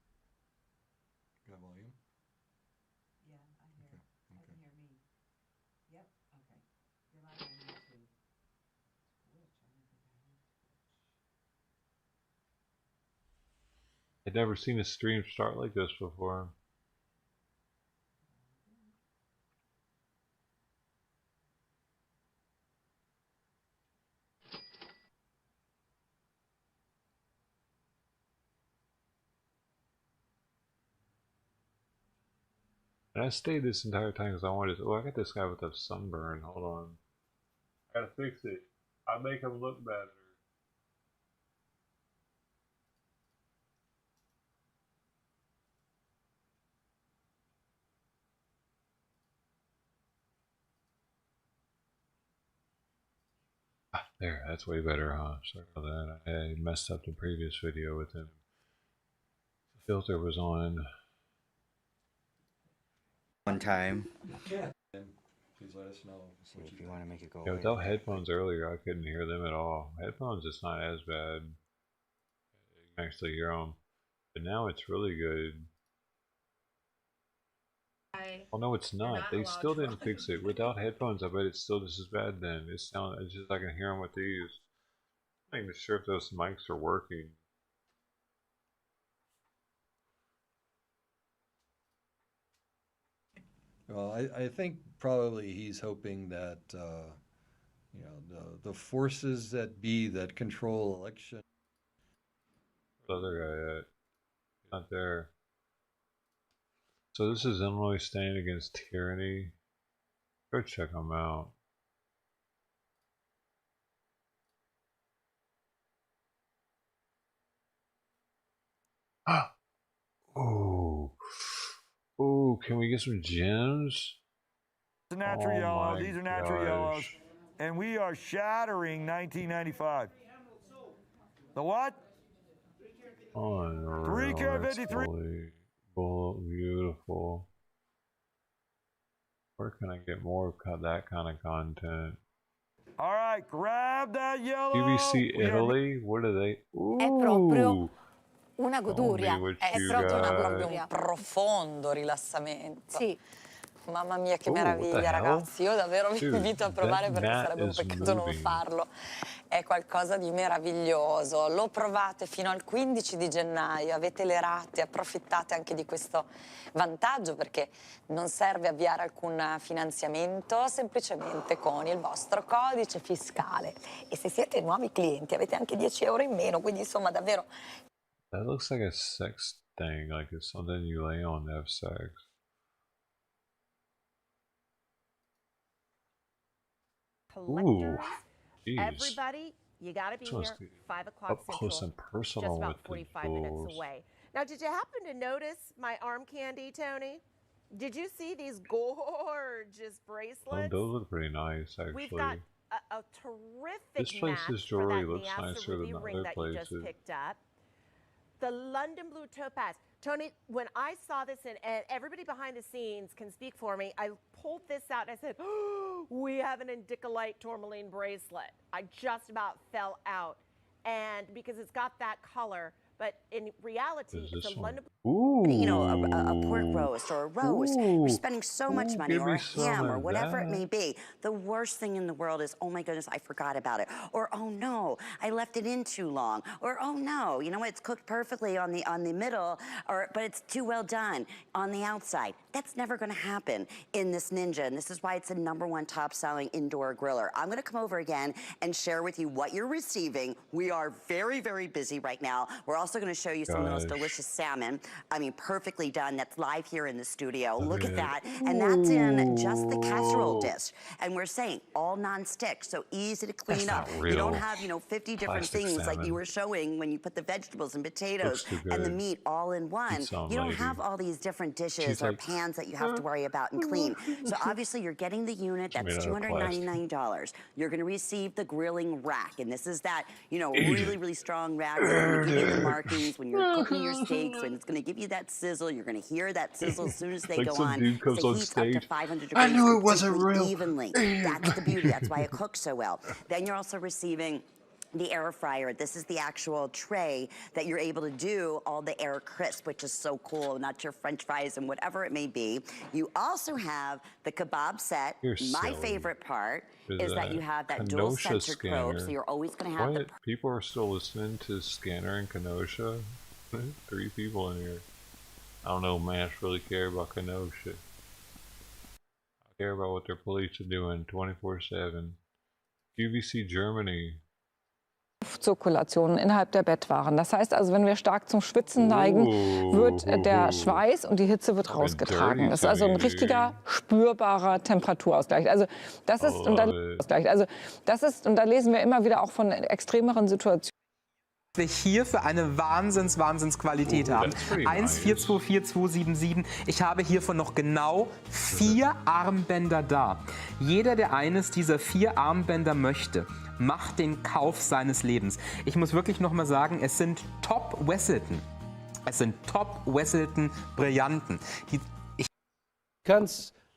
Speaker 16: Got volume?
Speaker 17: Yeah, I hear. I can hear me. Yep. Okay. You're live on YouTube. Twitch. I don't think I have Twitch.
Speaker 3: I'd never seen a stream start like this before. And I stayed this entire time because I wanted to. Oh, I got this guy with a sunburn. Hold on. I gotta fix it. I make him look better. There, that's way better, huh? Sorry about that. I messed up the previous video with him. The filter was on.
Speaker 18: One time.
Speaker 16: Yeah. Please let us know
Speaker 18: If you want to make it go
Speaker 3: Yeah,
Speaker 18: away.
Speaker 3: without headphones earlier, I couldn't hear them at all. Headphones, it's not as bad. You can actually hear them. But now it's really good. Oh no, it's not. They still didn't fix it. Without headphones, I bet it's still just as bad then. It's just I can hear them with these. I'm not even sure if those mics are working.
Speaker 16: Well, I think probably he's hoping that, you know, the forces that be that control election.
Speaker 3: The other guy at? Not there. So this is Illinois Stand Against Tyranny. Go check them out. Oh. Oh, can we get some gems?
Speaker 19: It's a natural yellow. These are natural yellows. And we are shattering 1995. The what?
Speaker 3: Unreal.
Speaker 19: 3 karat 53.
Speaker 3: Beautiful. Where can I get more of that kind of content?
Speaker 19: All right, grab that yellow.
Speaker 3: BBC Italy? What are they?
Speaker 20: È proprio
Speaker 3: Ooh.
Speaker 20: una goduria.
Speaker 3: With
Speaker 20: È
Speaker 3: you
Speaker 20: proprio una
Speaker 3: guys.
Speaker 20: goduria.
Speaker 21: Un profondo rilassamento.
Speaker 20: Sì.
Speaker 21: Mamma mia, che
Speaker 3: Oh, what the
Speaker 21: meraviglia,
Speaker 3: hell?
Speaker 21: ragazzi. Io davvero vi
Speaker 3: Dude,
Speaker 21: invito a provare
Speaker 3: that
Speaker 21: perché
Speaker 3: mat
Speaker 21: sarebbe un
Speaker 3: is
Speaker 21: peccato non
Speaker 3: moving.
Speaker 21: farlo. È qualcosa di meraviglioso. Lo provate fino al 15 di gennaio, avete le rate, approfittate anche di questo vantaggio perché non serve avviare alcun finanziamento, semplicemente con il vostro codice fiscale. E se siete nuovi clienti avete anche 10 euro in meno, quindi insomma davvero...
Speaker 3: That looks like a sex thing, like it's something you lay on to have sex. Ooh, geez.
Speaker 22: Everybody, you got to be
Speaker 3: This must
Speaker 22: here
Speaker 3: be
Speaker 22: 5 o'clock
Speaker 3: up
Speaker 22: Central.
Speaker 3: close and personal
Speaker 22: just about
Speaker 3: with
Speaker 22: 45
Speaker 3: the
Speaker 22: minutes
Speaker 3: tools.
Speaker 22: away. Now, did you happen to notice my arm candy, Tony? Did you see these gorgeous
Speaker 3: Oh,
Speaker 22: bracelets?
Speaker 3: those look pretty nice, actually.
Speaker 22: We've got a terrific
Speaker 3: This place's
Speaker 22: match
Speaker 3: jewelry
Speaker 22: for that
Speaker 3: looks
Speaker 22: Niassa
Speaker 3: nicer
Speaker 22: ruby
Speaker 3: than
Speaker 22: ring
Speaker 3: other
Speaker 22: that you just
Speaker 3: places.
Speaker 22: picked up. The London Blue Topaz. Tony, when I saw this, and everybody behind the scenes can speak for me, I pulled this out and I said, oh, we have an indicolite tourmaline bracelet. I just about fell out. And because it's got that color, but in reality, it's a London
Speaker 3: Ooh.
Speaker 23: You know, a pork roast or a roast.
Speaker 3: Ooh.
Speaker 23: We're spending so much
Speaker 3: Ooh,
Speaker 23: money,
Speaker 3: give
Speaker 23: or
Speaker 3: me
Speaker 23: a ham,
Speaker 3: some
Speaker 23: or
Speaker 3: of
Speaker 23: whatever it
Speaker 3: that.
Speaker 23: may be. The worst thing in the world is, oh my goodness, I forgot about it. Or, oh no, I left it in too long. Or, oh no, you know what, it's cooked perfectly on the middle, but it's too well done on the outside. That's never gonna happen in this Ninja, and this is why it's the #1 top-selling indoor griller. I'm gonna come over again and share with you what you're receiving. We are very, very busy right now. We're also gonna show you some of the most delicious salmon. I mean, perfectly done. That's live here in the studio. Look at that. And that's in just the casserole dish. And we're saying all non-stick, so easy to clean up. You don't have, 50 different things like you were showing when you put the vegetables and potatoes and the meat all in one. You don't have all these different dishes or pans that you have to worry about and clean. So obviously you're getting the unit. That's $299. You're going to receive the grilling rack. And this is that, really, really strong rack that's going to give you the markings when you're cooking your steaks, and it's going to give you that sizzle. You're going to hear that sizzle as soon as they go on. It heats up to 500 degrees.
Speaker 3: I knew it wasn't real.
Speaker 23: Evenly. That's the beauty. That's why it cooks so well. Then you're also receiving the air fryer. This is the actual tray that you're able to do all the air crisp, which is so cool, not your french fries and whatever it may be. You also have the kebab set. My favorite part is that you have that dual sensor probe, so you're always going to have the...
Speaker 3: People are still listening to Scanner and Kenosha? 3 people in here. I don't know, man. I really care about Kenosha. I care about what their police are doing 24/7. QVC Germany.
Speaker 2: Luftzirkulation innerhalb der Bettwaren. Das heißt also, wenn wir stark zum Schwitzen neigen, wird der Schweiß und die Hitze wird rausgetragen. Das ist also ein richtiger spürbarer Temperaturausgleich. Also das ist, und da lesen wir immer wieder auch von extremeren Situationen.
Speaker 4: Wir hier für eine Wahnsinnsqualität haben. 1424277. Ich habe hiervon noch genau 4 Armbänder da. Jeder, der eines dieser 4 Armbänder möchte, macht den Kauf seines Lebens. Ich muss wirklich noch mal sagen, es sind Top Wesselton. Es sind Top Wesselton Brillanten.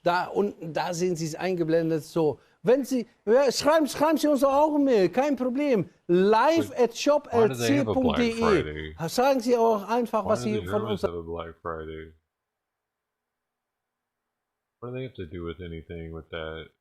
Speaker 5: Da unten, da sehen Sie es eingeblendet, so. Wenn Sie, schreiben Sie uns auch eine Mail, kein Problem. live@shoplc.de. Sagen Sie auch einfach, was Sie von uns...
Speaker 3: What do they have to do with anything with that?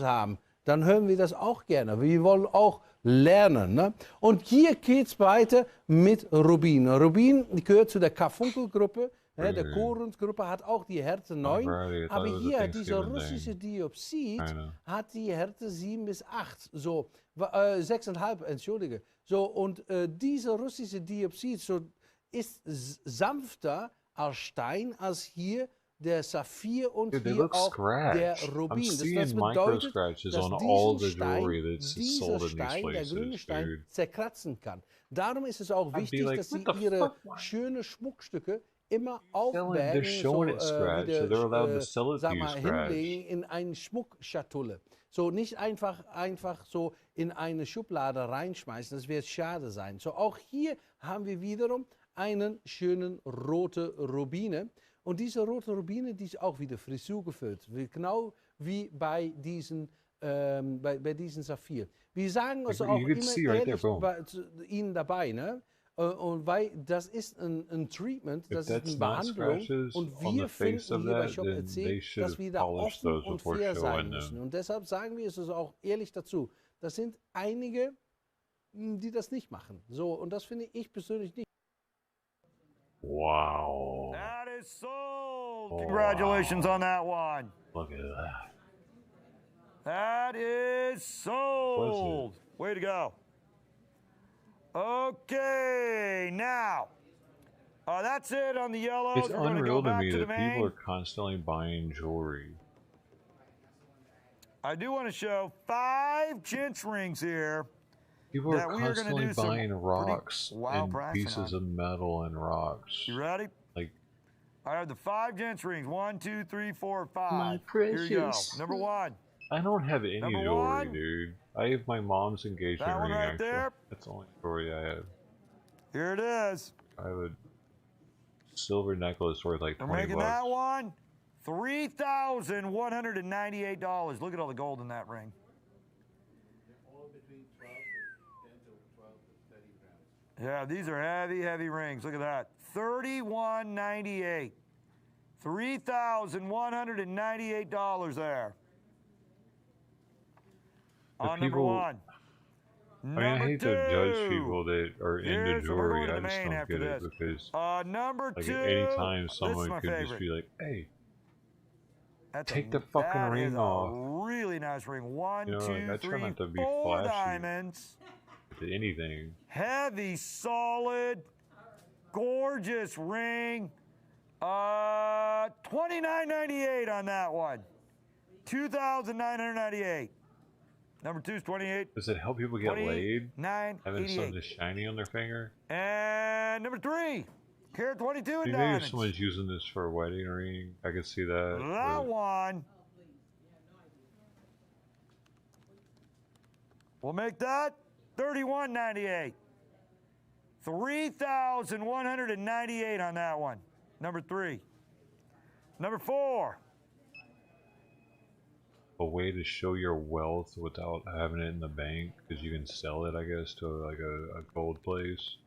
Speaker 5: haben, dann hören wir das auch gerne. Wir wollen auch lernen. Ne? Und hier geht es weiter mit Rubin. Rubin gehört zu der Karfunkelgruppe. Ja, der Korensgruppe hat auch die Härte 9, aber hier, dieser russische Diopsid hat die Härte 7 bis 8, so 6,5, entschuldige. So, und dieser russische Diopsid ist sanfter als Stein als hier der Saphir und hier auch der Rubin. Das bedeutet, dass dieser Stein, der grüne Stein, zerkratzen kann. Darum ist es auch wichtig, dass Sie Ihre schönen Schmuckstücke immer aufbergen, hinlegen in eine Schmuckschatulle. So nicht einfach so in eine Schublade reinschmeißen, das wird schade sein. So auch hier haben wir wiederum einen schönen rote Rubine. Und diese rote Rubine, die ist auch wieder Frisur gefüllt, genau wie bei diesen Saphir. Wir sagen also auch immer ehrlich Ihnen dabei, ne? Und weil das ist ein Treatment, das ist eine Behandlung und wir finden hier bei Shop LC, dass wir da offen und fair sein müssen. Und deshalb sagen wir es also auch ehrlich dazu. Das sind einige, die das nicht machen. So, und das finde ich persönlich nicht.
Speaker 3: Wow.
Speaker 19: That is sold. Congratulations on that one.
Speaker 3: Look at that.
Speaker 19: That is sold. Way to go. Okay, now, that's it on the yellow.
Speaker 3: It's unreal to me that people are constantly buying jewelry.
Speaker 19: I do want to show 5 chinch rings here.
Speaker 3: People are constantly buying rocks and pieces of metal and rocks.
Speaker 19: You ready?
Speaker 3: Like,
Speaker 19: I have the 5 gents rings. 1, 2, 3, 4, 5.
Speaker 3: My precious.
Speaker 19: Here you go. Number 1.
Speaker 3: I don't have any jewelry, dude. I have my mom's engagement ring,
Speaker 19: right
Speaker 3: actually.
Speaker 19: there.
Speaker 3: That's the only jewelry I have.
Speaker 19: Here it is.
Speaker 3: I have a silver necklace worth like $20.
Speaker 19: We're making that one $3,198. Look at all the gold in that ring. Yeah, these are heavy, heavy rings. Look at that. $31.98. $3,198 there. On number 1.
Speaker 3: I mean, I hate to judge people that are into jewelry. I just don't get it because,
Speaker 19: number 2,
Speaker 3: like, anytime someone could just be like, "Hey, take the fucking ring off."
Speaker 19: Really nice ring. 1, 2, 3, 4 diamonds.
Speaker 3: To anything.
Speaker 19: Heavy, solid. gorgeous ring. $29.98 on that one. $2,998. Number 2 is 28.
Speaker 3: Does it help people get laid? Having something
Speaker 19: 988.
Speaker 3: shiny on their finger?
Speaker 19: And number 3, carat 22 in
Speaker 3: Maybe
Speaker 19: diamonds.
Speaker 3: if someone's using this for a wedding ring, I could see that.
Speaker 19: That one. We'll make that $31.98. $3,198 on that one. Number 3. Number 4.
Speaker 3: A way to show your wealth without having it in the bank, because you can sell it, I guess, to like a gold place.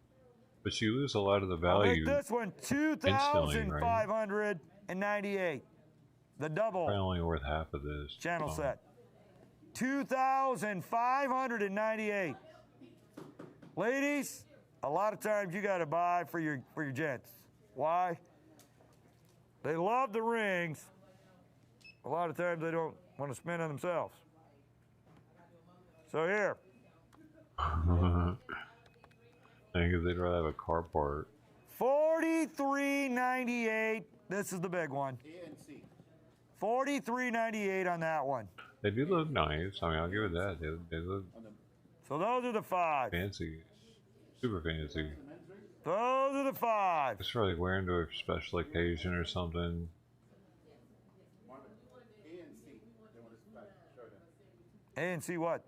Speaker 3: But you lose a lot of the
Speaker 19: I'll
Speaker 3: value.
Speaker 19: make this one $2,598. The double.
Speaker 3: Probably only worth half of this.
Speaker 19: Channel set. $2,598. Ladies, a lot of times you got to buy for your gents. Why? They love the rings. A lot of times they don't want to spend on themselves. So here.
Speaker 3: I think they'd rather have a car part.
Speaker 19: $43.98. This is the big one. $43.98 on that one.
Speaker 3: They do look nice. I mean, I'll give it that. They look
Speaker 19: So those are the 5.
Speaker 3: fancy. Super fancy.
Speaker 19: Those are the 5.
Speaker 3: It's for like wearing to a special occasion or something.
Speaker 19: A and C what?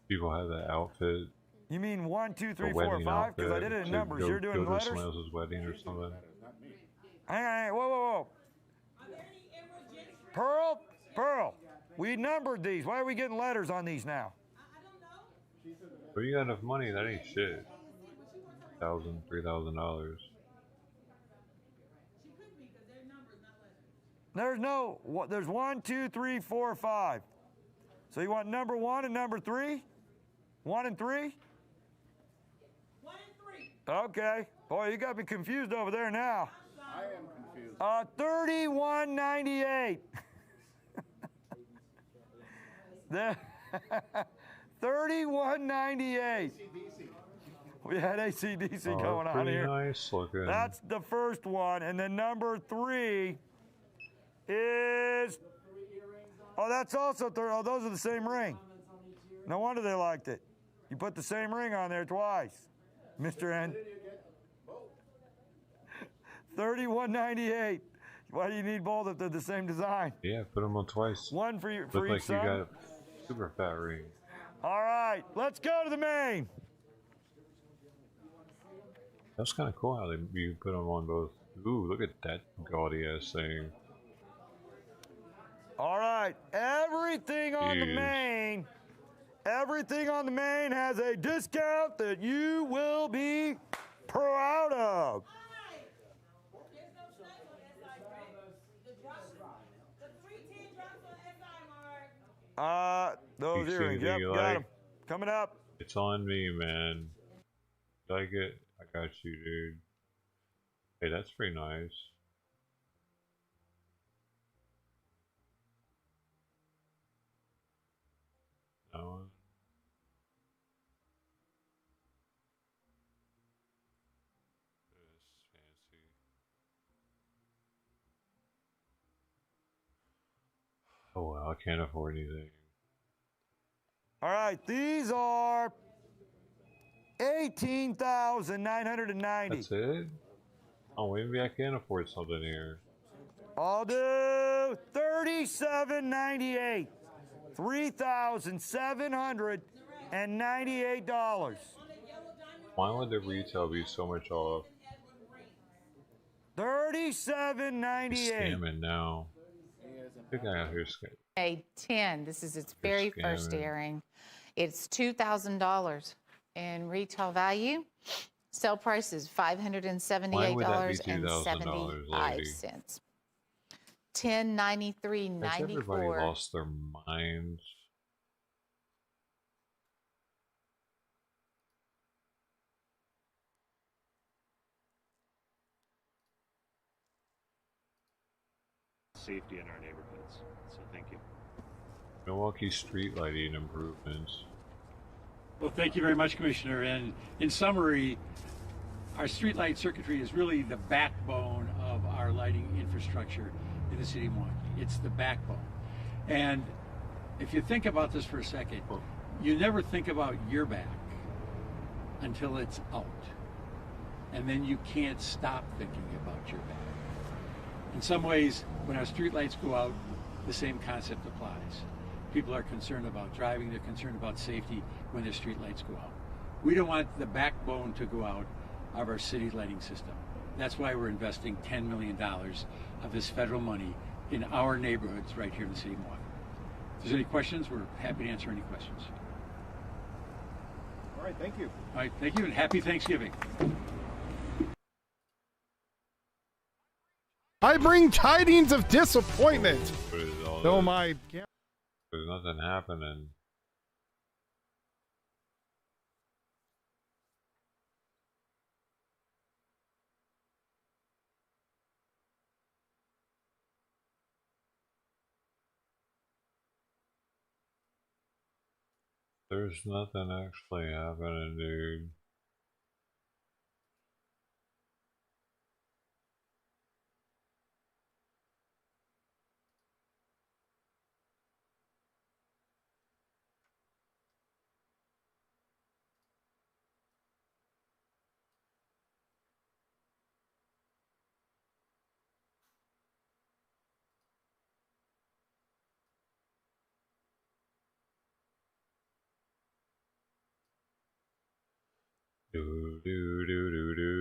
Speaker 3: People have that outfit.
Speaker 19: You mean 1, 2, 3,
Speaker 3: a
Speaker 19: 4,
Speaker 3: wedding
Speaker 19: 5? Because I did it in
Speaker 3: to
Speaker 19: numbers.
Speaker 3: go-
Speaker 19: You're doing
Speaker 3: go to
Speaker 19: letters?
Speaker 3: someone else's wedding or something.
Speaker 19: Hang on, whoa. Pearl, we numbered these. Why are we getting letters on these now?
Speaker 3: But you got enough money, that ain't shit. $1,000, $3,000.
Speaker 19: There's 1, 2, 3, 4, 5. So you want number 1 and number 3? 1 and 3?
Speaker 1: 1 and 3.
Speaker 19: Okay. Boy, you got me confused over there now.
Speaker 1: I am confused.
Speaker 19: $31.98. $31.98. We had AC/DC going on
Speaker 3: pretty
Speaker 19: here.
Speaker 3: Nice looking.
Speaker 19: That's the first one, and then number 3 is. Oh, that's also those are the same ring. No wonder they liked it. You put the same ring on there twice, Mr. N. $31.98. Why do you need both if they're the same design?
Speaker 3: Yeah, put them on twice.
Speaker 19: One for
Speaker 3: Look
Speaker 19: each
Speaker 3: like
Speaker 19: son.
Speaker 3: you got a super fat ring.
Speaker 19: All right, let's go to the main.
Speaker 3: That's kind of cool how you put them on both. Ooh, look at that gaudy ass thing.
Speaker 19: All right, everything on the
Speaker 3: Jeez.
Speaker 19: main. Everything on the main has a discount that you will be proud of. Those
Speaker 3: You see
Speaker 19: earrings,
Speaker 3: anything
Speaker 19: yep,
Speaker 3: you
Speaker 19: got
Speaker 3: like?
Speaker 19: them. Coming up.
Speaker 3: It's on me, man. Like it? I got you, dude. Hey, that's pretty nice. That one. This fancy. Oh wow, I can't afford anything.
Speaker 19: All right, these are $18,990.
Speaker 3: That's it? Oh, maybe I can afford something here.
Speaker 19: I'll do $37.98. $3,798.
Speaker 3: Why would the retail be so much off?
Speaker 19: $37.98.
Speaker 3: Scamming now. I think I got here scamming.
Speaker 6: A 10. This is its very first
Speaker 3: scamming.
Speaker 6: airing. It's $2,000 in retail value. Sale price is $578.75.
Speaker 3: Has everybody
Speaker 6: $1093.94.
Speaker 3: lost their minds?
Speaker 7: Safety in our neighborhoods. So thank you.
Speaker 3: Milwaukee street lighting improvements.
Speaker 7: Well, thank you very much, Commissioner. And in summary,
Speaker 8: our streetlight circuitry is really the backbone of our lighting infrastructure in the city of Milwaukee. It's the backbone. And if you think about this for a second, you never think about your back until it's out. And then you can't stop thinking about your back. In some ways, when our streetlights go out, the same concept applies. People are concerned about driving, they're concerned about safety when their streetlights go out. We don't want the backbone to go out of our city lighting system. That's why we're investing $10 million of this federal money in our neighborhoods right here in the city of Milwaukee. If there's any questions, we're happy to answer any questions.
Speaker 7: All right, thank you.
Speaker 8: All right, thank you, and happy Thanksgiving.
Speaker 10: I bring tidings of disappointment. Though my...
Speaker 3: There's nothing happening. There's nothing actually happening, dude. Do do do do do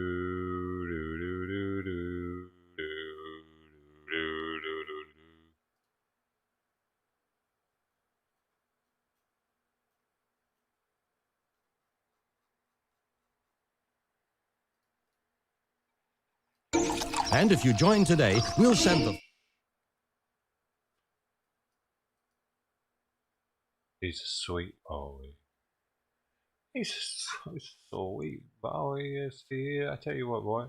Speaker 3: do do do do do do do.
Speaker 11: And if you join today, we'll send the...
Speaker 3: He's a sweet boy. He's so sweet boy. Yes, he. I tell you what, boy.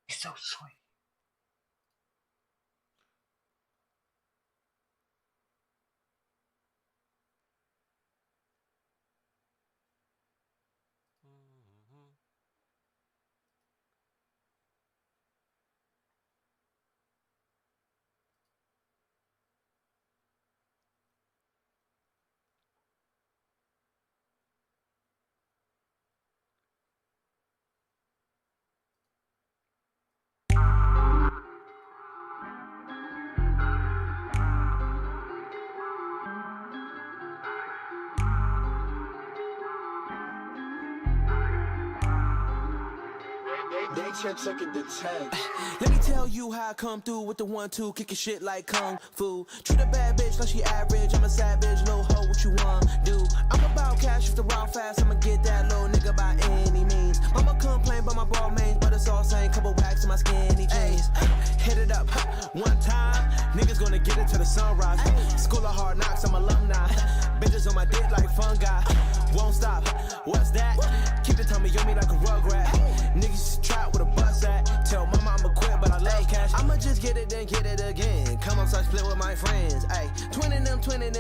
Speaker 3: He's so sweet.
Speaker 24: Let me tell you how I come through with the 1-2, kicking shit like kung fu. Treat a bad bitch like she average. I'm a savage, little hoe. What you want, do? I'm about cash if the raw fast. I'ma get that little nigga by any means. Mama complain about my ball mains, but it's all same. Couple wax in my skinny jeans. Hit it up one time. Niggas gonna get it to the sunrise. School of hard knocks, I'm alumni. Bitches on my dick like fungi. Won't stop. What's that? Keep the tummy on me like a rugrat. Niggas trap with a bus at. Tell mama I'ma quit, but I love cash. I'ma just get it, then get it again. Come on, so I split with my friends. Ayy, twin them, twins.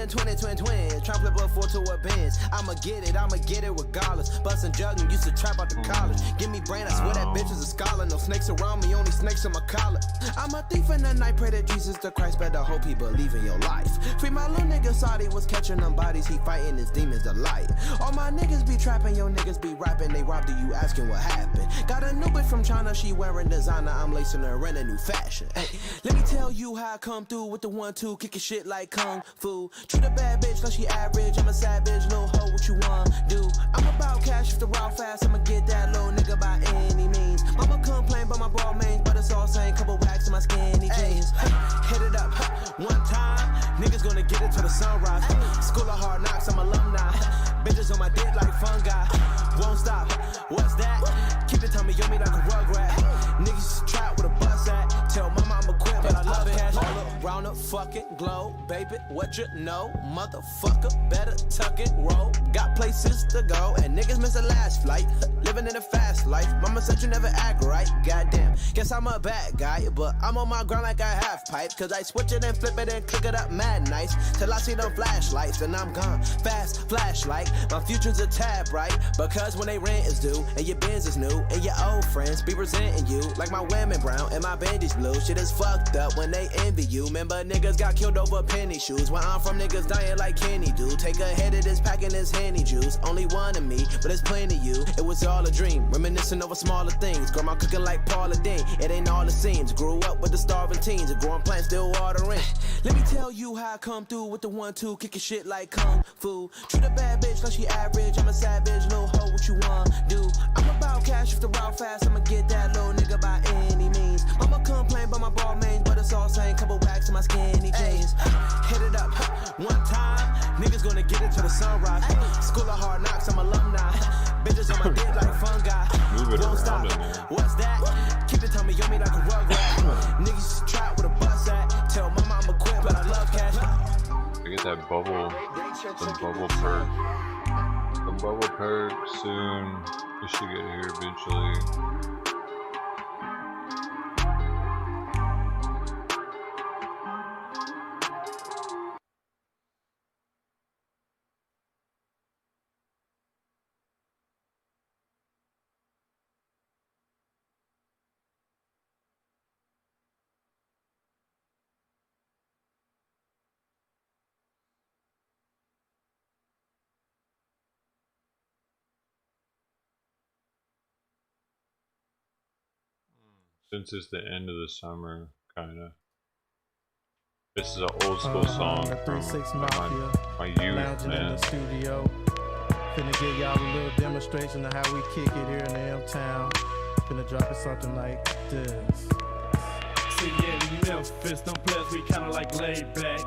Speaker 24: Try flip up 4 to a Benz. I'ma get it regardless. Bustin' jugging, used to trap out the college. Give me brain, I swear that bitch is a scholar. No snakes around me, only snakes in my collar. I'm a thief in the night, pray that Jesus the Christ better hope he believe in your life. Free my little nigga Saudi was catching them bodies, he fighting his demons to light. All my niggas be trapping, your niggas be rapping, they robbed you asking what happened. Got a new bitch from China, she wearing designer, I'm lacing her in a new fashion. Ay, let me tell you how I come through with the 1-2, kicking shit like kung fu. Treat a bad bitch like she average, I'm a savage, little hoe, what you want, do? I'm about cash if the raw fast, I'ma get that little nigga by any means. Mama complain about my ball mains, but it's all same, couple wax in my skinny jeans. Hit it up one time, niggas gonna get it to the sunrise. School of hard knocks, I'm alumni. Bitches on my dick like fungi. Won't stop. What's that? Keep the tummy on me like a rugrat. Niggas trap with a bus at. Tell mama I'ma quit, but but I love cash. All around the fucking globe, baby, what you know? Motherfucker, better tuck it, roll. Got places to go, and niggas miss the last flight. Living in a fast life, mama said you never act right. Goddamn, guess I'm a bad guy, but I'm on my grind like a half pipe. Cause I switch it and flip it and click it up mad nice. Till I see them flashlights, and I'm gone. Fast flashlight, my future's a tab, right? Because when they rent is due, and your Benz is new, and your old friends be resenting you. Like my women brown and my bandage blue. Shit is fucked up when they envy you. Remember niggas got killed over penny shoes. Where I'm from, niggas dying like Kenny do. Take a head of this packing this Henny juice. Only one of me, but it's plenty of you. It was all a dream, reminiscing over smaller things. Grandma cooking like Paula Deen. It ain't all it seems. Grew up with the starving teens. A growing plant still watering. Let me tell you how I come through with the 1-2, kicking shit like kung fu. Treat a bad bitch like she average. I'm a savage, little hoe, what you want do? I'm about cash if the route fast. I'ma get that little nigga by any means. Mama complain about my ball mains, but it's all same. Couple wax in my skinny jeans. Hit it up one time. Niggas gonna get it till the sunrise. School of hard knocks, I'm alumni. Bitches on my dick like fungi. Won't stop. What's that? Keep the tummy on me like a rug rat. Niggas trap with a bus at. Tell mama I'm equipped, but I love cash.
Speaker 3: I get that bubble, some bubble perk. Some bubble perk soon. We should get here eventually. Since it's the end of the summer, kinda. This is an old school song from my youth, man.
Speaker 9: In the studio. Finna give y'all a little demonstration of how we kick it here in the M-Town. Finna drop it something like this.
Speaker 12: See, yeah, in Memphis, them players, we kinda like laid back.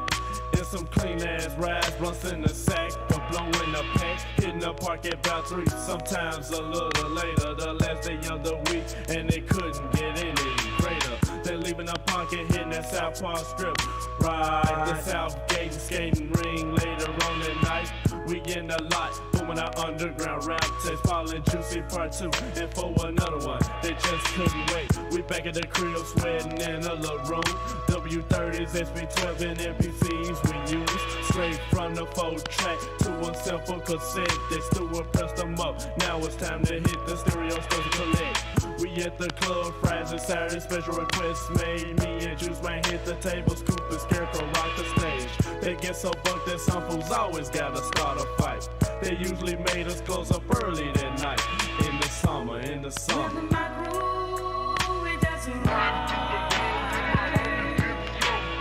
Speaker 12: And some clean ass rides, runs in the sack, but blowing the pack, hitting the park at about 3, sometimes a little later, the last day of the week, and they couldn't get any greater. They leaving the pocket, hitting that South Park strip, ride the South Gate and skating ring later on the night. We in the lot, booming our underground rap taste, falling juicy part 2, and for another one, they just couldn't wait. We back at the crib, sweating in a little room, W30s, SP12 and MPCs we use, straight from the 4-track to a simple cassette. They still pressed them up, now it's time to hit the stereo stores and collect. We at the club, Friday and Saturday, special requests made. Me and Juice man hit the table, Scoop and Scarecrow rock the stage. They get so bunked that some fools always gotta start a fight. They usually made us close up early that night. In the summer, in the summer.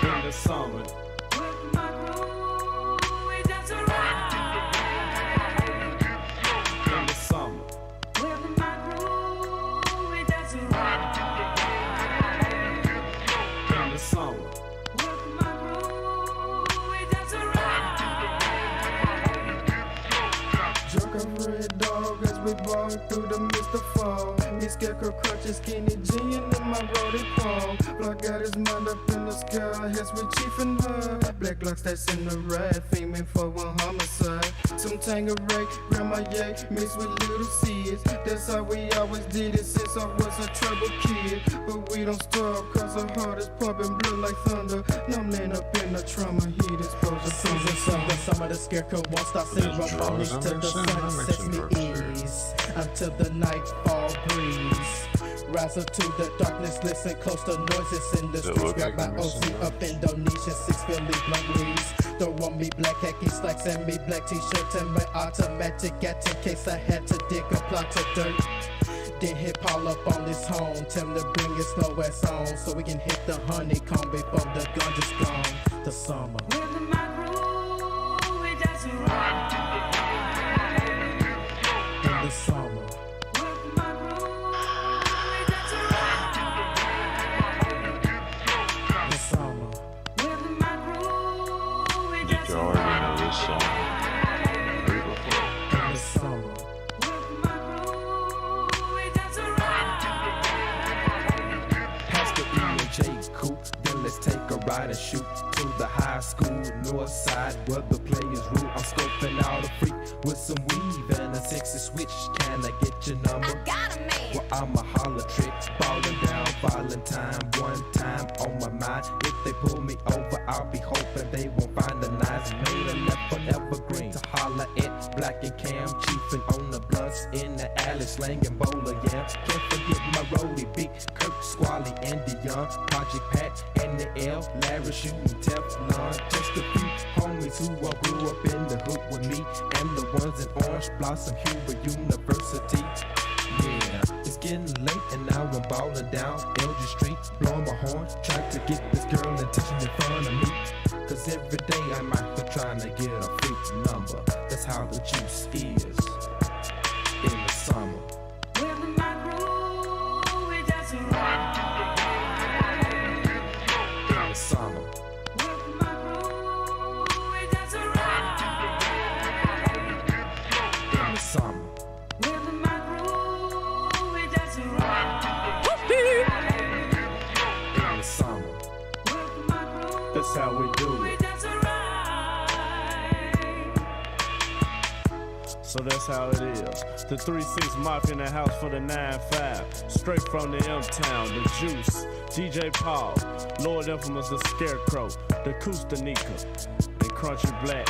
Speaker 12: In the summer.
Speaker 9: Through the mist of fall, me scarecrow crutches, skinny jean in my roadie palm. Block got his mind up in the sky, has with chief and her. Black locks that's in the ride, framing for one homicide. Some Tangeray, grandma yay, mixed with little seeds. That's how we always did it since I was a troubled kid. But we don't stop, cause our heart is pumping blood like thunder. Numbing up in the trauma heat exposure. Season summer, the scarecrow won't stop singing harmonies till the sun sets me ease. Until the nightfall breeze. Rise up to the darkness, listen close to noises in the streets. Grab my OC up Indonesia, 6 Philly blunt leaves. Throw on me black khaki slacks and me black t-shirt and my automatic at in case I had to dig a plot of dirt. Then hit Paul up on this home, tell him to bring his slow ass on so we can hit the honeycomb before the gun is gone. The summer. In the summer.
Speaker 3: You already know this song.
Speaker 9: Past the E and J coupe, then let's to the high school north side where the players rule. I'm scoping out a freak with some weave and a sexy switch. Can I get your number? I got a man. Well, I'm a holler trick, ballin' down Valentine. One time on my mind, if they pull me over, I'll be hoping they won't find the knives. Made a left for evergreen to holler at Black and Cam, chiefin' on the blunts in the alley, slanging bowler yam. Can't forget my roadie, Big Kirk, Squally, and Dion, Project Pat, and the L, Larry shooting Teflon. Just a few homies who all grew up in the hood with me, and the ones in Orange Blossom, Huber University. Yeah, it's getting late and now I'm ballin' down LG Street, blowing my horn, trying to get this girl attention in front of me. Cause every day I'm out here trying to get a freak number. That's how the juice is in the summer.
Speaker 24: With my groove, it doesn't ride.
Speaker 9: In the summer.
Speaker 24: With my groove, it doesn't ride.
Speaker 9: In the summer.
Speaker 24: With my groove, it doesn't ride.
Speaker 9: In the summer.
Speaker 12: That's how we do it. So that's how it is. The 3-6 Mafia in the house for the 9-5. Straight from the M-Town, the Juice, DJ Paul, Lord Infamous, the Scarecrow, the Kustanika, and Crunchy Black.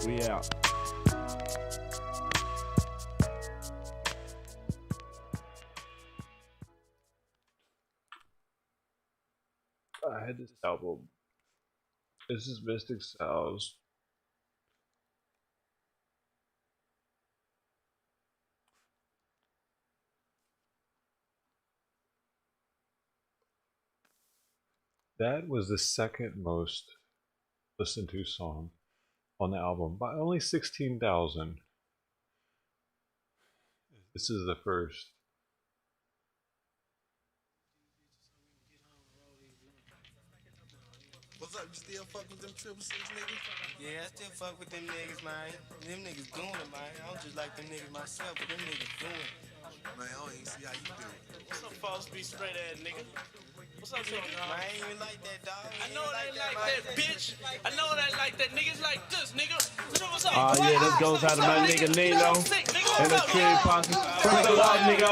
Speaker 12: We out.
Speaker 3: I had this album. This is Mystic Styles. That was the second most listened to song on the album by only 16,000. This is the first.
Speaker 13: What's up, you still fuck with them 666 niggas? Yeah, I still fuck with them niggas, man. Them niggas doing it, man. I don't just like them niggas myself, but them niggas doing it. Man, I don't even see how you do it.
Speaker 12: What's up, false be straight ass nigga? What's up, nigga?
Speaker 13: Man, I ain't even like that, dog.
Speaker 12: I know it ain't like that, bitch. I know it ain't like that. Niggas like this, nigga. What's up?
Speaker 14: Oh, yeah, this goes out to my nigga Nino and the Trinity Posse. Bring it up, nigga.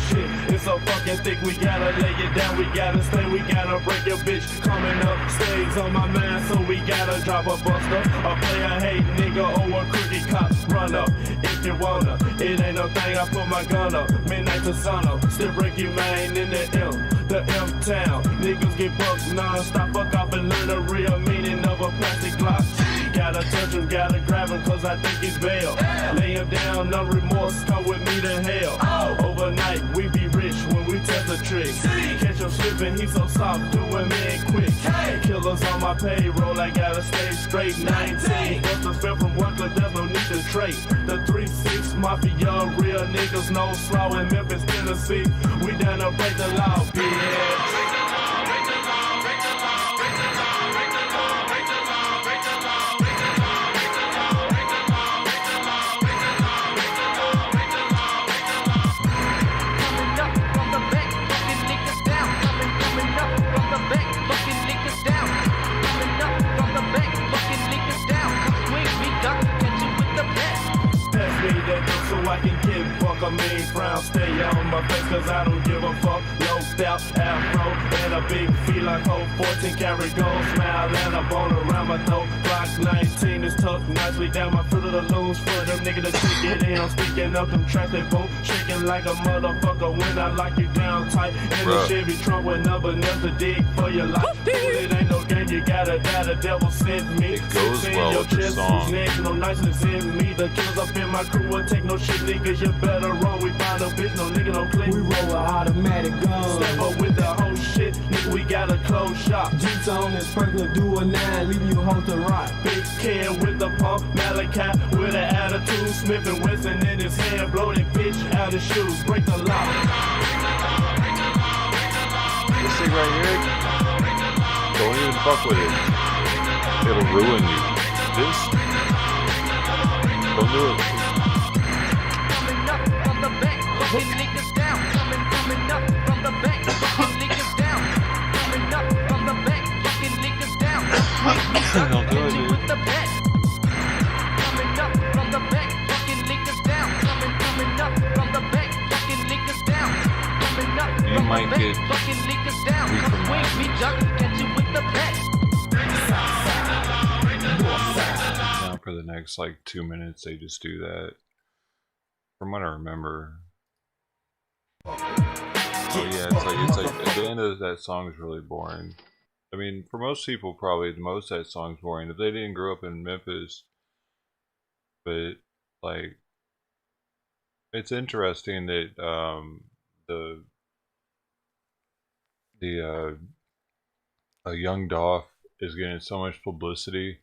Speaker 12: Shit, it's so fucking thick, we gotta lay it down, we gotta stay, we gotta break your bitch. Coming up, stays on my mind, so we gotta drop a buster, a player hate nigga, or a crooked cop runner. If you wanna, it ain't no thing, I put my gun up, midnight to sun up, still break you man in the M-Town. Niggas get bucked non-stop, fuck off and learn the real meaning of a plastic block. Gotta touch him, gotta grab him, cause I think he's bail. Lay him down, no remorse, come with me to hell. Overnight, we be rich when we test the trick. Catch him slipping, he's so soft, doing man quick. Killers on my payroll, I gotta stay straight. 19, busters fell from one clip, there's no need to trade. The 3-6 Mafia, real niggas, no slaw in Memphis, Tennessee. We down to break the law, bitch. So I can get fuck, I mean frown, stay on my face cause I don't give a fuck. Low step, afro, and a big feel like Colt 14 karat gold smile and a bone around my throat. Block 19 is tucked nicely down my foot of the loose for them nigga to kick it in. I'm speaking up them tracks, they boom, shaking like a motherfucker when I lock you down tight. In the Chevy trunk with number enough to dig for your life. It ain't no game, you gotta die, the devil sent me.
Speaker 3: It goes well with the song.
Speaker 12: Next, no niceness in me, the killers up in my crew will take no shit, niggas, you better run. We find a bitch, no nigga, no click.
Speaker 9: We roll with automatic guns.
Speaker 12: Step up with the whole shit, nigga, we got a closed shop. Beats on his personal dual 9, leaving you home to rot. Big can with the pump, Malachi with an attitude. Smith and Wesson in his hand, blow that bitch out his shoes, break the law.
Speaker 3: This thing right here, don't even fuck with it. It'll ruin you. This, don't do it.
Speaker 15: Coming up from the back, fucking niggas down. Coming up from the back, fucking niggas down. Coming up from the back, fucking niggas down.
Speaker 3: Don't do it, dude.
Speaker 15: With the bet. Coming up from the back, fucking niggas down. Coming up from the back, fucking niggas down. Coming up
Speaker 3: You
Speaker 15: from
Speaker 3: might
Speaker 15: the back,
Speaker 3: get
Speaker 15: fucking niggas down. Come wing me, duck, catch you with the bet.
Speaker 3: Now for the next like 2 minutes, they just do that. From what I remember. Oh yeah, it's like at the end of that song is really boring. I mean, for most people, probably most of that song's boring if they didn't grow up in Memphis. But like, it's interesting that a young Dolph is getting so much publicity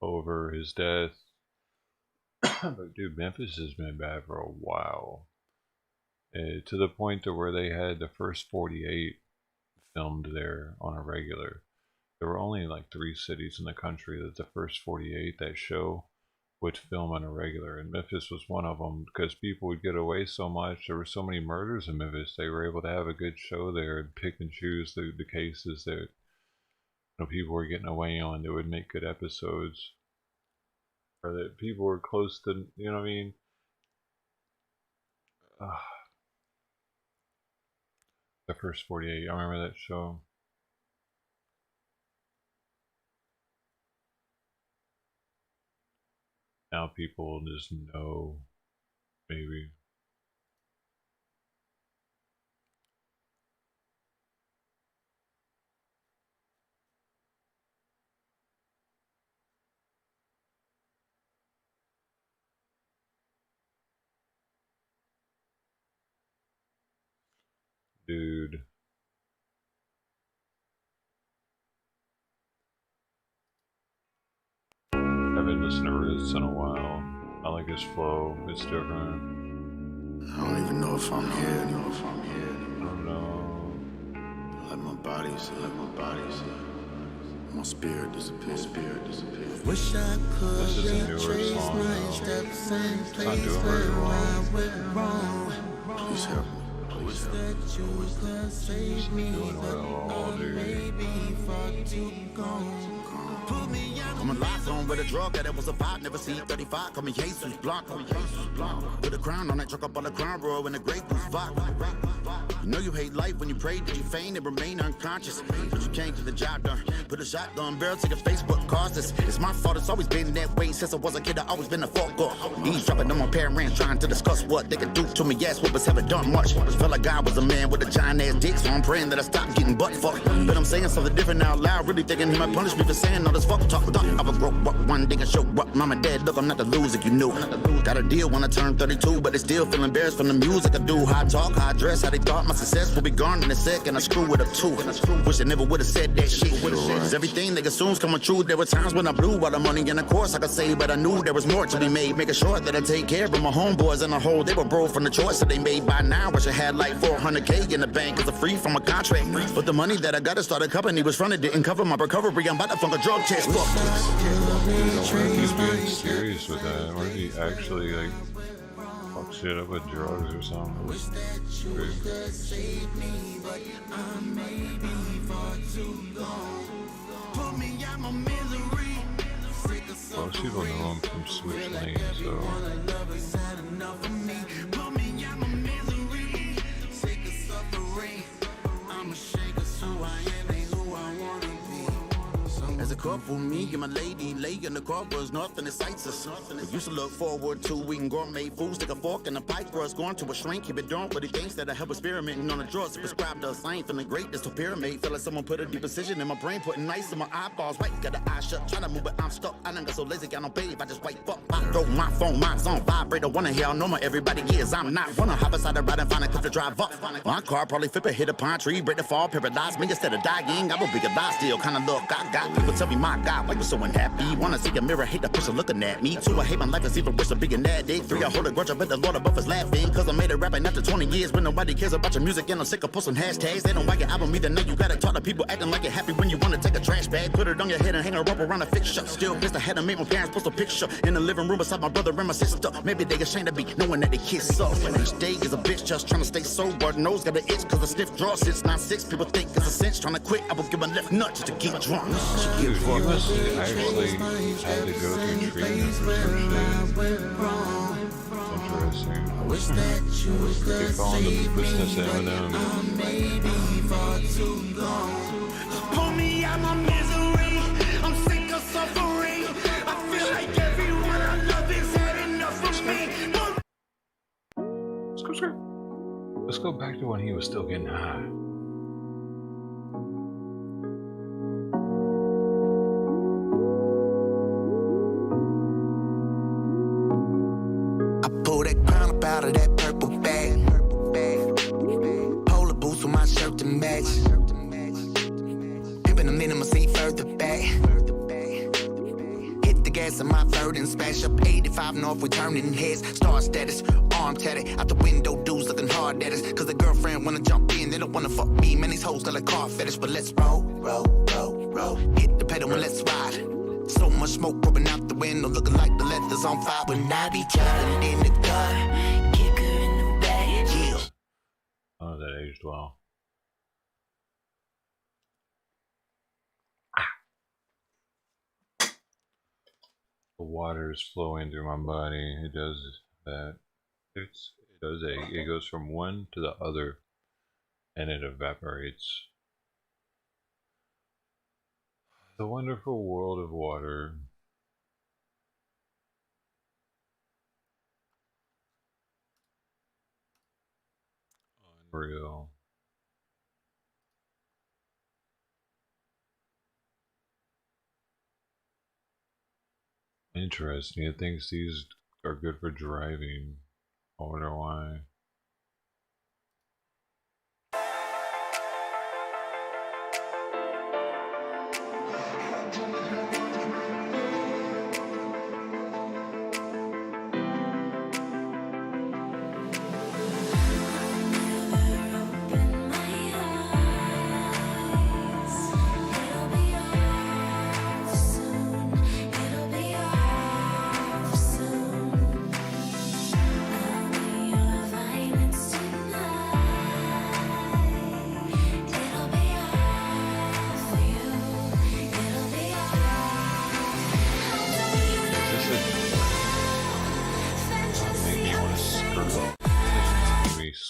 Speaker 3: over his death. But dude, Memphis has been bad for a while. To the point to where they had the first 48 filmed there on a regular. There were only like 3 cities in the country that the first 48 that show would film on a regular, and Memphis was one of them because people would get away so much. There were so many murders in Memphis. They were able to have a good show there and pick and choose the cases that people were getting away on. They would make good episodes, or that people were close to, you know what I mean? The first 48. I remember that show. Now people just know, maybe. Dude. I haven't listened to Riz in a while. I like his flow. It's different.
Speaker 16: I don't even know if I'm here.
Speaker 3: I don't know.
Speaker 16: Let my body see. My spirit disappear.
Speaker 24: Wish I could
Speaker 3: This is a newer song, though. It's not doing very well.
Speaker 16: Please help me.
Speaker 24: Wish that you could save me,
Speaker 3: doing well, dude.
Speaker 16: I'm a lifelong with a drug that was a vibe, never seen 35. Call me Jesus Blanco. With a crown on that truck up on the crown royal and a great goose vodka. You know you hate life when you pray that you faint and remain unconscious. But you can't get the job done. Put a shotgun barrel to your face, what caused this? It's my fault, it's always been that way. Since I was a kid, I always been a fucker. Eavesdropping on my parents, trying to discuss what they could do to me. Yes, what was haven't done much. Felt like I was a man with a giant ass dick, so I'm praying that I stop getting butt fucked. But I'm saying something different out loud, really thinking he might punish me for saying all this fuck talk. I would grow up one day and show up. Mom and dad, look, I'm not the loser, you knew. Got a deal when I turned 32, but they still feel embarrassed from the music I do. How I talk, how I dress, how they thought my success would be gone in a second. I screw it up too. Wish I never would have said that shit. Cause everything they assume's coming true. There were times when I blew all the money, and of course I could say, but I knew there was more to be made. Making sure that I take care of my homeboys in a whole. They were broke from the choice that they made. By now, wish I had like 400K in the bank as a free from a contract. But the money that I got to start a company was fronted, didn't cover my recovery. I'm about to funk a drug test. Fuck this.
Speaker 3: What if he's being serious with that? What if he actually like fuck shit up with drugs or something? Most people know him from Switch Lane, so.
Speaker 16: As a couple, me and my lady lay in the car, was nothing excites us. We used to look forward to eating gourmet foods, stick a fork in a pipe for us, going to a shrink, keep it doing what he thinks that I help experimenting on the drugs. Prescribed us, I ain't feeling great, this to pyramid. Feel like someone put a deep incision in my brain, putting ice in my eyeballs. Right, got the eyes shut, trying to move, but I'm stuck. I done got so lazy, got no babe, I just wipe up. I throw my phone, mine's on vibrator, wanna hear how normal everybody is. I'm not wanna hop inside the ride and find a cliff to drive up. My car probably flip it, hit a pine tree, break the fall, paralyze me instead of dying. I will be a lie still, kinda look I got. People tell me, my God, why you so unhappy? Wanna see a mirror, hate the person looking at me. 2, I hate my life, it's even worse than being that. Day 3, I hold a grudge, I bet the Lord above is laughing. Cause I made it rapping after 20 years when nobody cares about your music. And I'm sick of posting hashtags. They don't like your album either. Now you gotta talk to people acting like you're happy when you wanna take a trash bag. Put it on your head and hang a rope around a fixture. Still pissed I had to make my parents post a picture in the living room beside my brother and my sister. Maybe they ashamed of me knowing that they kiss up. Each day is a bitch just trying to stay sober. Nose got an itch cause a stiff draw since 9-6. People think it's a cinch. Trying to quit, I will give a left nut just to get drunk.
Speaker 3: Dude, you must actually had to go through treatment for some shit. Interesting. They fall into the business Eminem.
Speaker 13: Pull me out my misery. I'm sick of suffering. I feel like everyone I love has had enough of me.
Speaker 3: Let's go back to when he was still getting high.
Speaker 24: Out of that purple bag. Polar boots with my shirt to match. Pimpin' them in my seat further back. Hit the gas in my third and smash up 85 north, we turning heads. Star status, arm tatted. Out the window, dudes looking hard at us. Cause the girlfriend wanna jump in, they don't wanna fuck me. Man, these hoes got a car fetish, but let's roll, roll, roll, roll. Hit the pedal and let's ride. So much smoke pouring out the window, looking like the leather's on fire. When I be driving in the car, kick her in the back. Yeah.
Speaker 3: Oh, that aged well. The water is flowing through my body. It does that. It goes from one to the other, and it evaporates. The wonderful world of water. Unreal. Interesting. It thinks these are good for driving. I wonder why.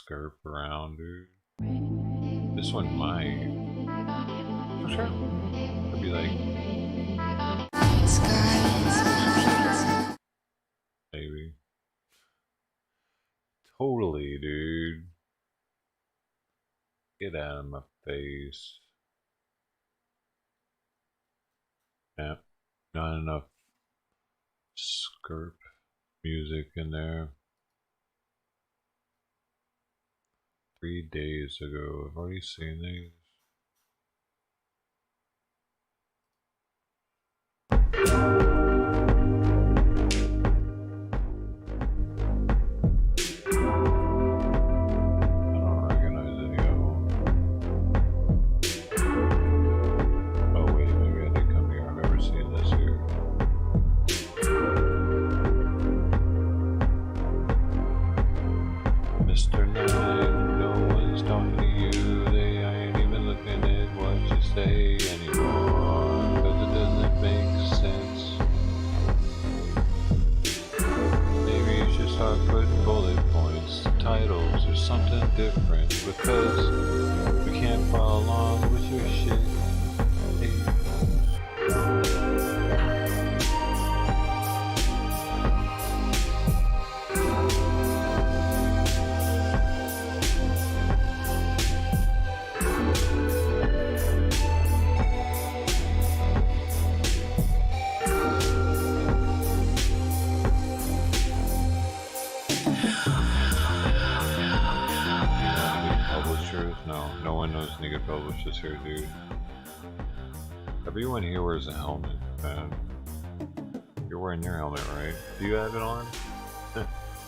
Speaker 3: Skirp around, dude. This one might. For sure. I'd be like. Maybe. Totally, dude. Get out of my face. Yeah. Not enough skirp music in there. 3 days ago. I've already seen these. Different because we can't follow along with your shit. Hey. publishers? No, no one knows any good publishers here, dude. Everyone here wears a helmet, man. You're wearing your helmet, right? Do you have it on?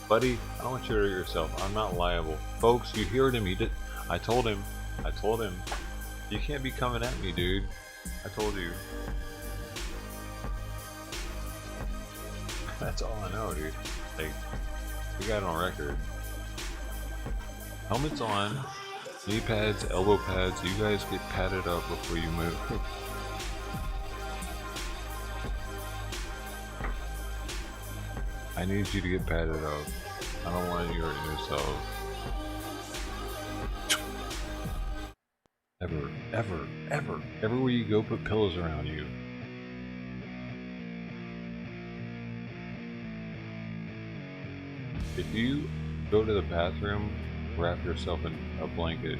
Speaker 3: Buddy, I don't want you to hurt yourself. I'm not liable. Folks, you heard him. He did. I told him. You can't be coming at me, dude. I told you. That's all I know, dude. Like, we got it on record. Helmets on, knee pads, elbow pads. You guys get padded up before you move. I need you to get padded up. I don't want you hurting yourself. Ever. Everywhere you go, put pillows around you. If you go to the bathroom, wrap yourself in a blanket.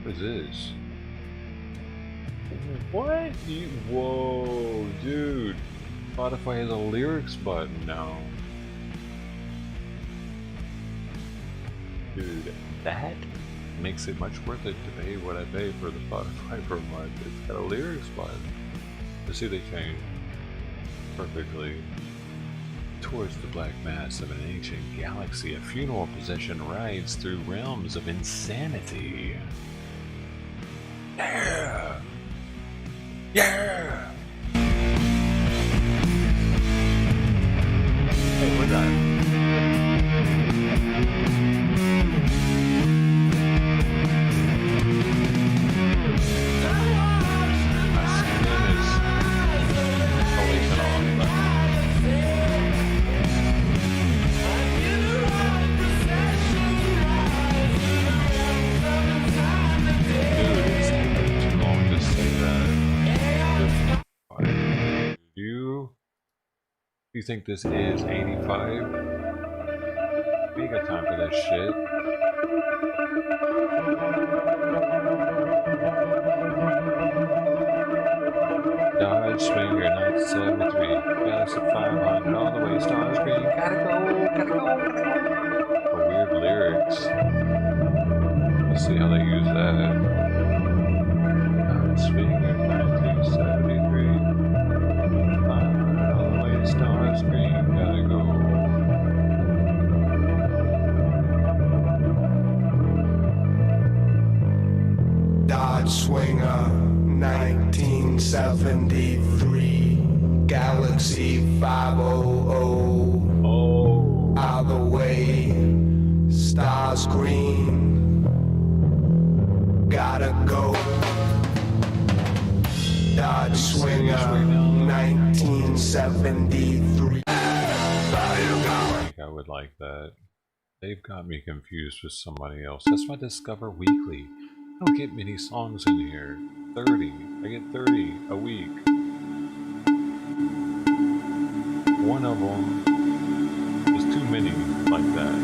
Speaker 3: What is this? What? Whoa, dude. Spotify has a lyrics button now. Dude, that makes it much worth it to pay what I pay for the Spotify per month. It's got a lyrics button. You see, they changed perfectly. Towards the black mass of an ancient galaxy, a funeral procession rides through realms of insanity. Yeah! Yeah! Hey, what's that? You think this is 85? We ain't got time for that shit. Dodge Swinger 973, Galaxy 500, all the way Stars Green. Gotta go. For weird lyrics. Let's see how they use that. Dodge Swinger 1973. Stars green, gotta go.
Speaker 9: Dodge Swinger 1973 Galaxy 500. All the way, stars green, gotta go. Dodge Swinger 1973.
Speaker 3: I think I would like that. They've got me confused with somebody else. That's my Discover Weekly. I don't get many songs in here. 30. I get 30 a week. One of them is too many like that.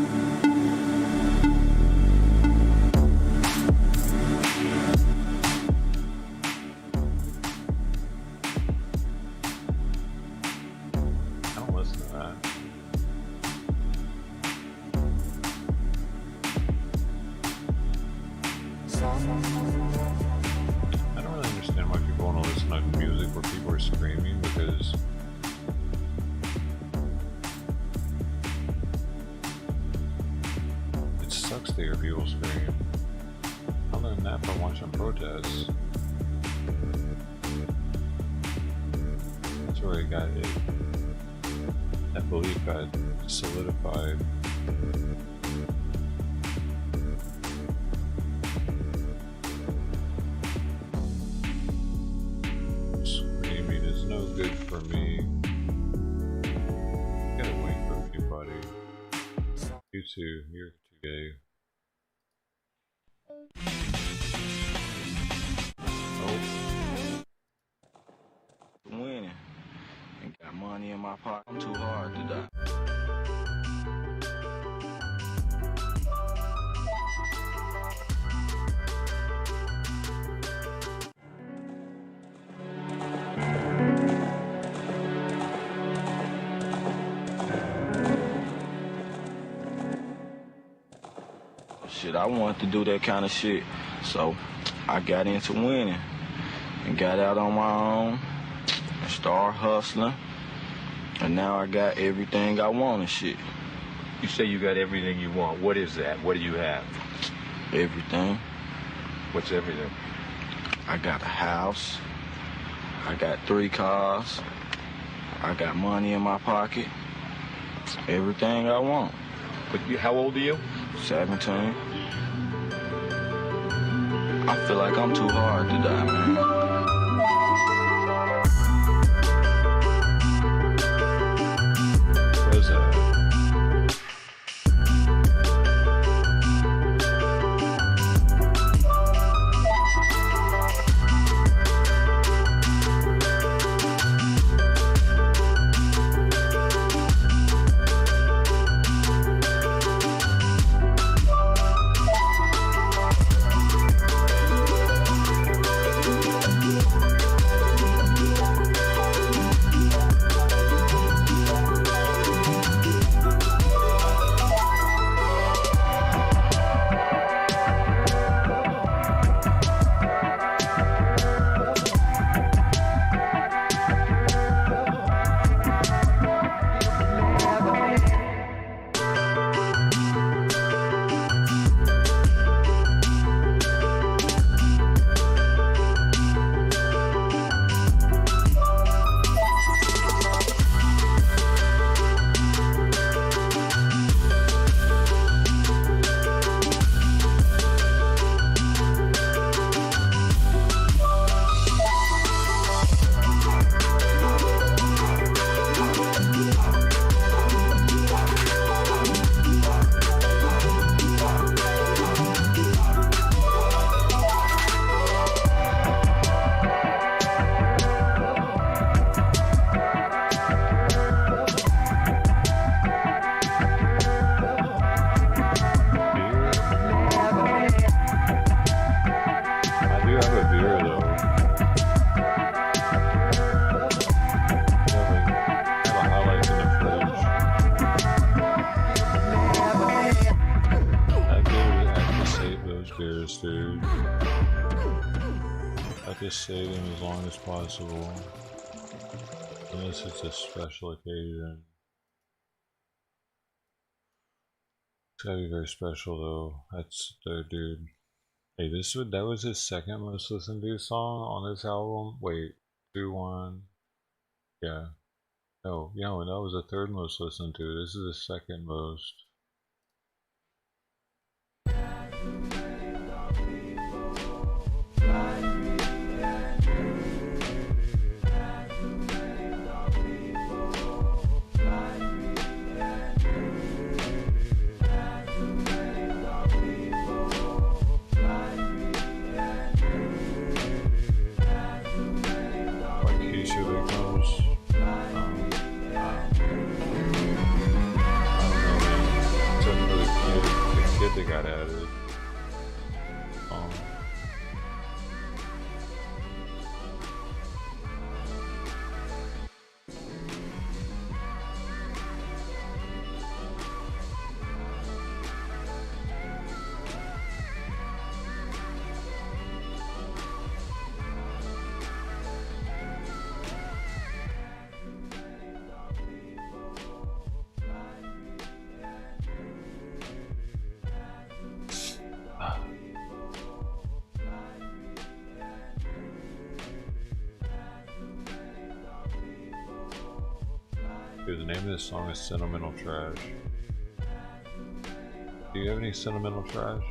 Speaker 3: I don't really understand why people want to listen to music where people are screaming, because it sucks to hear people scream. Other than that, for watching protests, that's where it got it. That belief got solidified. Good for me. Get away from me, buddy. You too. You're too gay. Nope.
Speaker 13: Winning. Ain't got money in my pocket. I'm too hard to die.
Speaker 17: Shit, I wanted to do that kind of shit. So I got into winning and got out on my own and started hustling. And now I got everything I want and shit.
Speaker 18: You say you got everything you want. What is that? What do you have?
Speaker 17: Everything.
Speaker 18: What's everything?
Speaker 17: I got a house. I got 3 cars. I got money in my pocket. Everything I want.
Speaker 18: But how old are you?
Speaker 17: 17. I feel like I'm too hard to die, man.
Speaker 3: Where's that? Dude. I just save them as long as possible. Unless it's a special occasion. It's gotta be very special though. That's their dude. Hey, that was his second most listened to song on this album. Wait, 2-1. Yeah. No, that was the third most listened to. This is the second most. They got added. The name of this song is Sentimental Trash. Do you have any sentimental trash?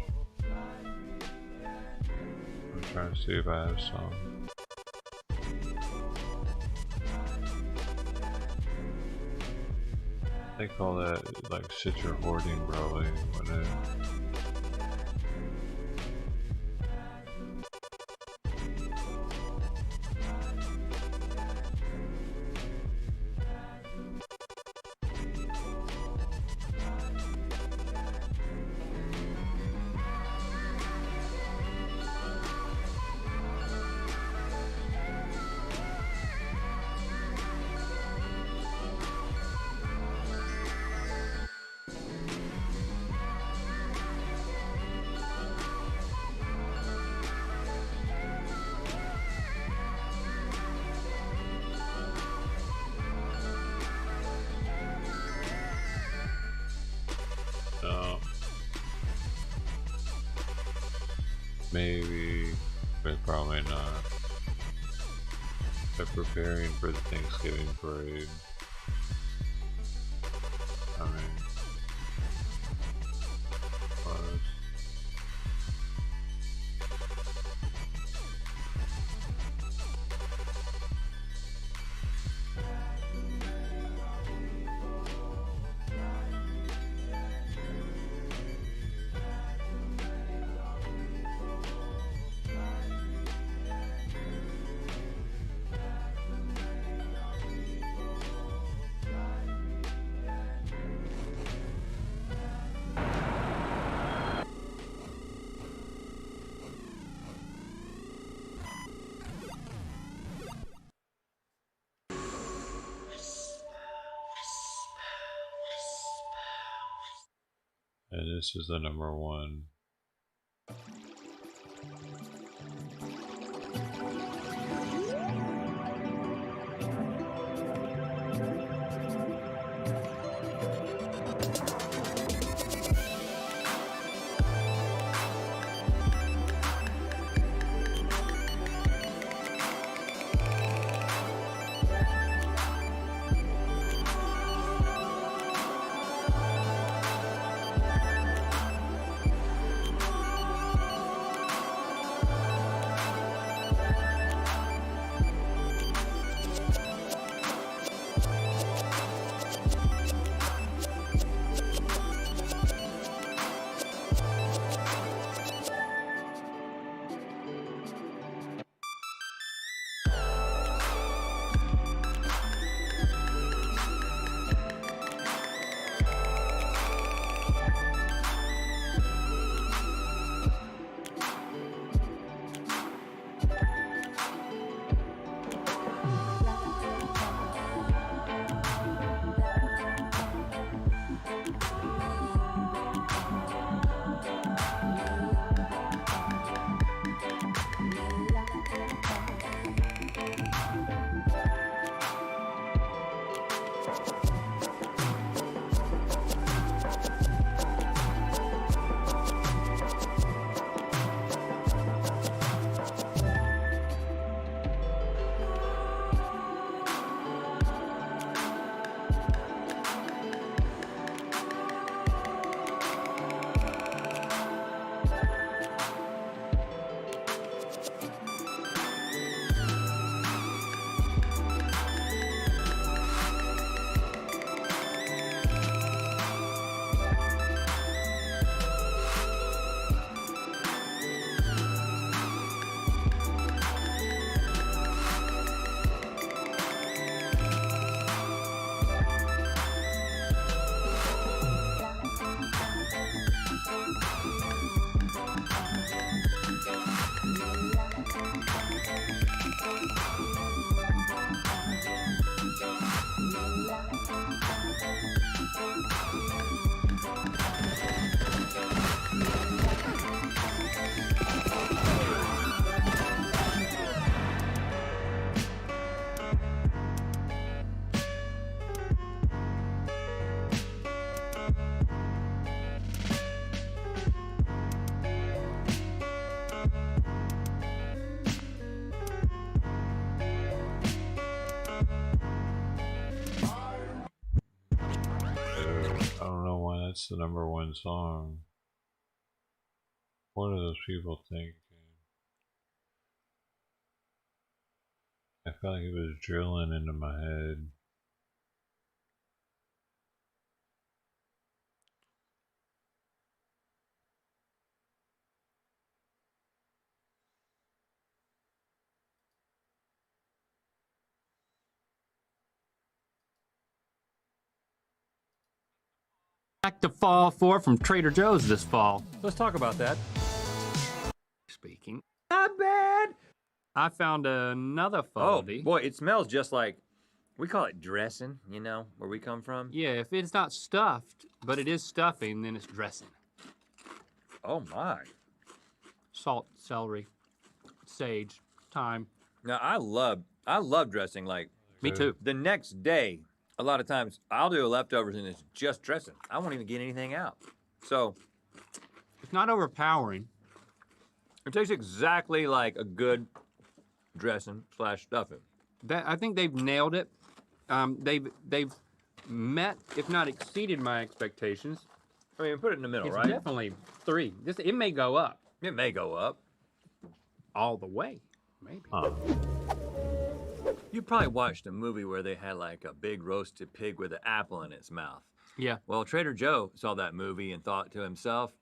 Speaker 3: I'm trying to see if I have some. They call that like shit you're hoarding, probably. Maybe, but probably not. They're preparing for the Thanksgiving parade. I mean, close. And this is the number one. That's the number one song. What are those people thinking? I felt like it was drilling into my head.
Speaker 20: Back to fall 4 from Trader Joe's this fall. Let's talk about that. Speaking. Not bad. I found another foldy.
Speaker 21: Oh, boy, it smells just like, we call it dressing, you know, where we come from.
Speaker 20: Yeah, if it's not stuffed, but it is stuffing, then it's dressing.
Speaker 21: Oh, my.
Speaker 20: Salt, celery, sage, thyme.
Speaker 21: Now, I love dressing, like...
Speaker 20: Me too.
Speaker 21: The next day, a lot of times, I'll do leftovers and it's just dressing. I won't even get anything out. So...
Speaker 20: It's not overpowering.
Speaker 21: It tastes exactly like a good dressing / stuffing.
Speaker 20: I think they've nailed it. They've met, if not exceeded, my expectations.
Speaker 21: I mean, put it in the middle,
Speaker 20: It's
Speaker 21: right?
Speaker 20: definitely 3. It may go up.
Speaker 21: It may go up.
Speaker 20: All the way, maybe.
Speaker 21: You probably watched a movie where they had like a big roasted pig with an apple in its mouth.
Speaker 20: Yeah.
Speaker 21: Well, Trader Joe saw that movie and thought to himself,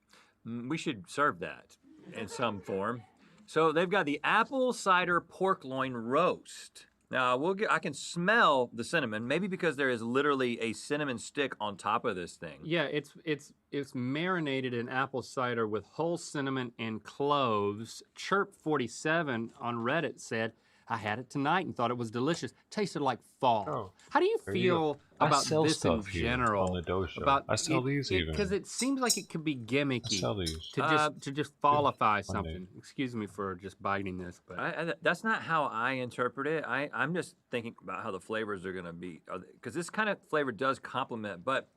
Speaker 21: we should serve that in some form. So they've got the apple cider pork loin roast. Now, I can smell the cinnamon, maybe because there is literally a cinnamon stick on top of this thing.
Speaker 20: Yeah, it's marinated in apple cider with whole cinnamon and cloves. Chirp47 on Reddit said, I had it tonight and thought it was delicious. Tasted like fall.
Speaker 3: Oh,
Speaker 20: How do you feel about this in general?
Speaker 3: On the dojo.
Speaker 20: About
Speaker 3: I sell these even.
Speaker 20: Because it seems like it could be gimmicky.
Speaker 3: I sell these.
Speaker 20: To just fallify something. Excuse me for just biting this, but
Speaker 21: That's not how I interpret it. I'm just thinking about how the flavors are going to be. Because this kind of flavor does complement, but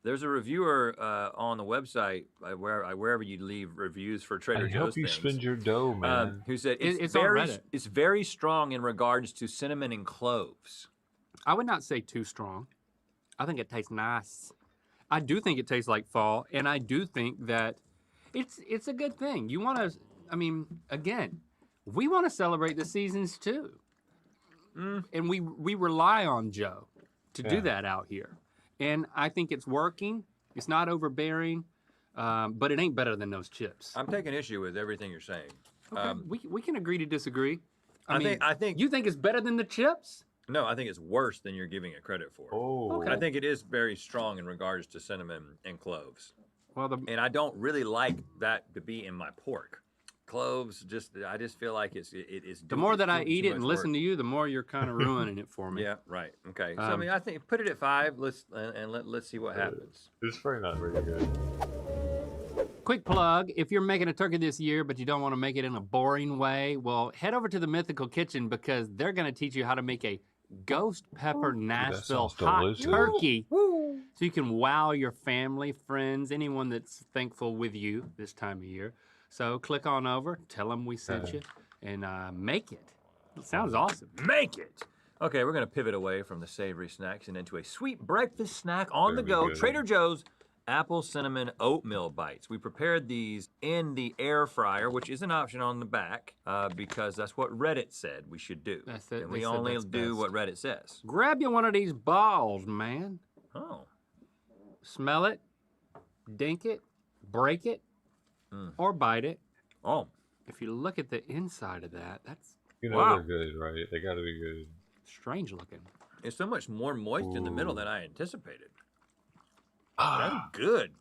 Speaker 21: there's a reviewer on the website, wherever you leave reviews for Trader Joe's
Speaker 3: help you spend your dough, man.
Speaker 21: who said
Speaker 20: It's on Reddit.
Speaker 21: it's very strong in regards to cinnamon and cloves.
Speaker 20: I would not say too strong. I think it tastes nice. I do think it tastes like fall, and I do think that it's a good thing. You want to, I mean, again, we want to celebrate the seasons too. And we rely on Joe to do that out here. And I think it's working. It's not overbearing, but it ain't better than those chips.
Speaker 21: I'm taking issue with everything you're saying.
Speaker 20: Okay, we can agree to disagree.
Speaker 21: I think
Speaker 20: you think it's better than the chips?
Speaker 21: No, I think it's worse than you're giving it credit for.
Speaker 3: Oh,
Speaker 20: okay.
Speaker 21: I think it is very strong in regards to cinnamon and cloves.
Speaker 20: Well,
Speaker 21: and I don't really like that to be in my pork. Cloves, I just feel like it is.
Speaker 20: The more that I eat it and listen to you, the more you're kind of ruining it for me.
Speaker 21: Yeah, right. Okay. So I mean, I think put it at 5. Let's see what happens.
Speaker 3: It's probably not very good.
Speaker 20: Quick plug, if you're making a turkey this year, but you don't want to make it in a boring way, well, head over to the Mythical Kitchen because they're going to teach you how to make a ghost pepper Nashville hot turkey. So you can wow your family, friends, anyone that's thankful with you this time of year. So click on over, tell them we sent you, and make it. It sounds awesome.
Speaker 21: Make it! Okay, we're going to pivot away from the savory snacks and into a sweet breakfast snack on the go. Trader Joe's Apple Cinnamon Oatmeal Bites. We prepared these in the air fryer, which is an option on the back because that's what Reddit said we should do.
Speaker 20: That's it.
Speaker 21: And we only do what Reddit says.
Speaker 20: Grab you one of these balls, man.
Speaker 21: Oh.
Speaker 20: Smell it, dink it, break it, or bite it.
Speaker 21: Oh.
Speaker 20: If you look at the inside of that, that's
Speaker 3: they're good, right? They got to be good.
Speaker 20: Strange looking.
Speaker 21: It's so much more moist in the middle than I anticipated. That's good.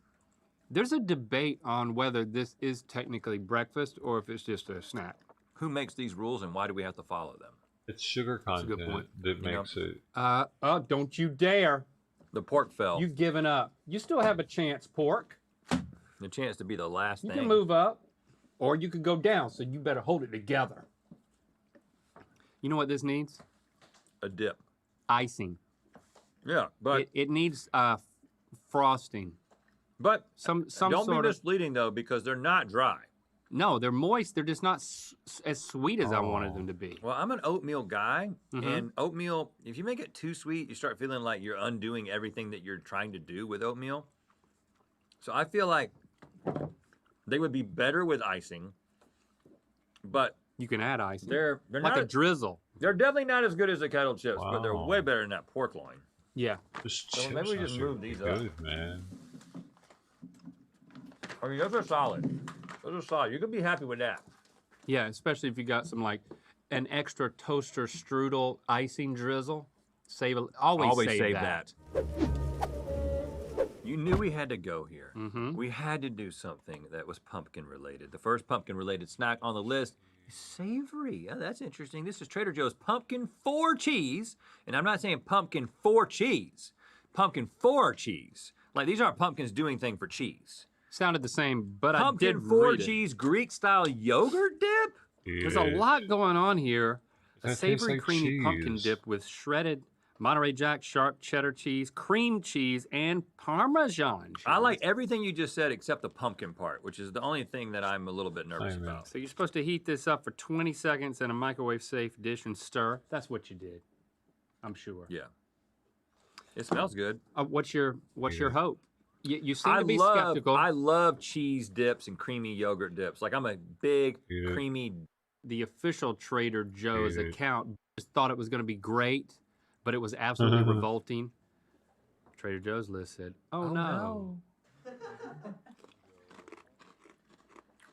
Speaker 20: There's a debate on whether this is technically breakfast or if it's just a snack.
Speaker 21: Who makes these rules and why do we have to follow them?
Speaker 3: It's sugar content that makes it.
Speaker 20: Don't you dare.
Speaker 21: The pork fell.
Speaker 20: You've given up. You still have a chance, pork.
Speaker 21: The chance to be the last thing.
Speaker 20: You can move up or you could go down, so you better hold it together. You know what this needs?
Speaker 21: A dip.
Speaker 20: Icing.
Speaker 21: Yeah, but
Speaker 20: it needs frosting.
Speaker 21: But
Speaker 20: some
Speaker 21: don't
Speaker 20: sort
Speaker 21: be misleading though, because they're not dry.
Speaker 20: No, they're moist. They're just not as sweet as I wanted them to be.
Speaker 21: Well, I'm an oatmeal guy, and oatmeal, if you make it too sweet, you start feeling like you're undoing everything that you're trying to do with oatmeal. So I feel like they would be better with icing, but
Speaker 20: you can add icing.
Speaker 21: They're
Speaker 20: like
Speaker 21: not
Speaker 20: a drizzle.
Speaker 21: They're definitely not as good as the kettle chips, but they're way better than that pork loin.
Speaker 20: Yeah.
Speaker 21: So maybe we just move these up.
Speaker 3: Good, man.
Speaker 21: I mean, those are solid. Those are solid. You can be happy with that.
Speaker 20: Yeah, especially if you got some like an extra toaster strudel icing drizzle. Always save that.
Speaker 21: You knew we had to go here. We had to do something that was pumpkin related. The first pumpkin related snack on the list is savory. Oh, that's interesting. This is Trader Joe's pumpkin 4 cheese. And I'm not saying pumpkin 4 cheese. Pumpkin 4 cheese. Like these aren't pumpkins doing thing for cheese.
Speaker 20: Sounded the same, but
Speaker 21: pumpkin
Speaker 20: I did
Speaker 21: Pumpkin 4
Speaker 20: read
Speaker 21: cheese Greek style yogurt dip?
Speaker 20: There's a lot going on here. A
Speaker 3: That tastes
Speaker 20: savory
Speaker 3: like
Speaker 20: creamy
Speaker 3: cheese.
Speaker 20: pumpkin dip with shredded Monterey Jack, sharp cheddar cheese, cream cheese, and Parmesan cheese.
Speaker 21: I like everything you just said except the pumpkin part, which is the only thing that I'm a little bit nervous about.
Speaker 20: So you're supposed to heat this up for 20 seconds in a microwave-safe dish and stir. That's what you did, I'm sure.
Speaker 21: Yeah. It smells good.
Speaker 20: What's your hope? You seem to be skeptical.
Speaker 21: I love cheese dips and creamy yogurt dips. Like I'm a big creamy.
Speaker 20: The official Trader Joe's account just thought it was going to be great, but it was absolutely revolting. Trader Joe's list said, "Oh no."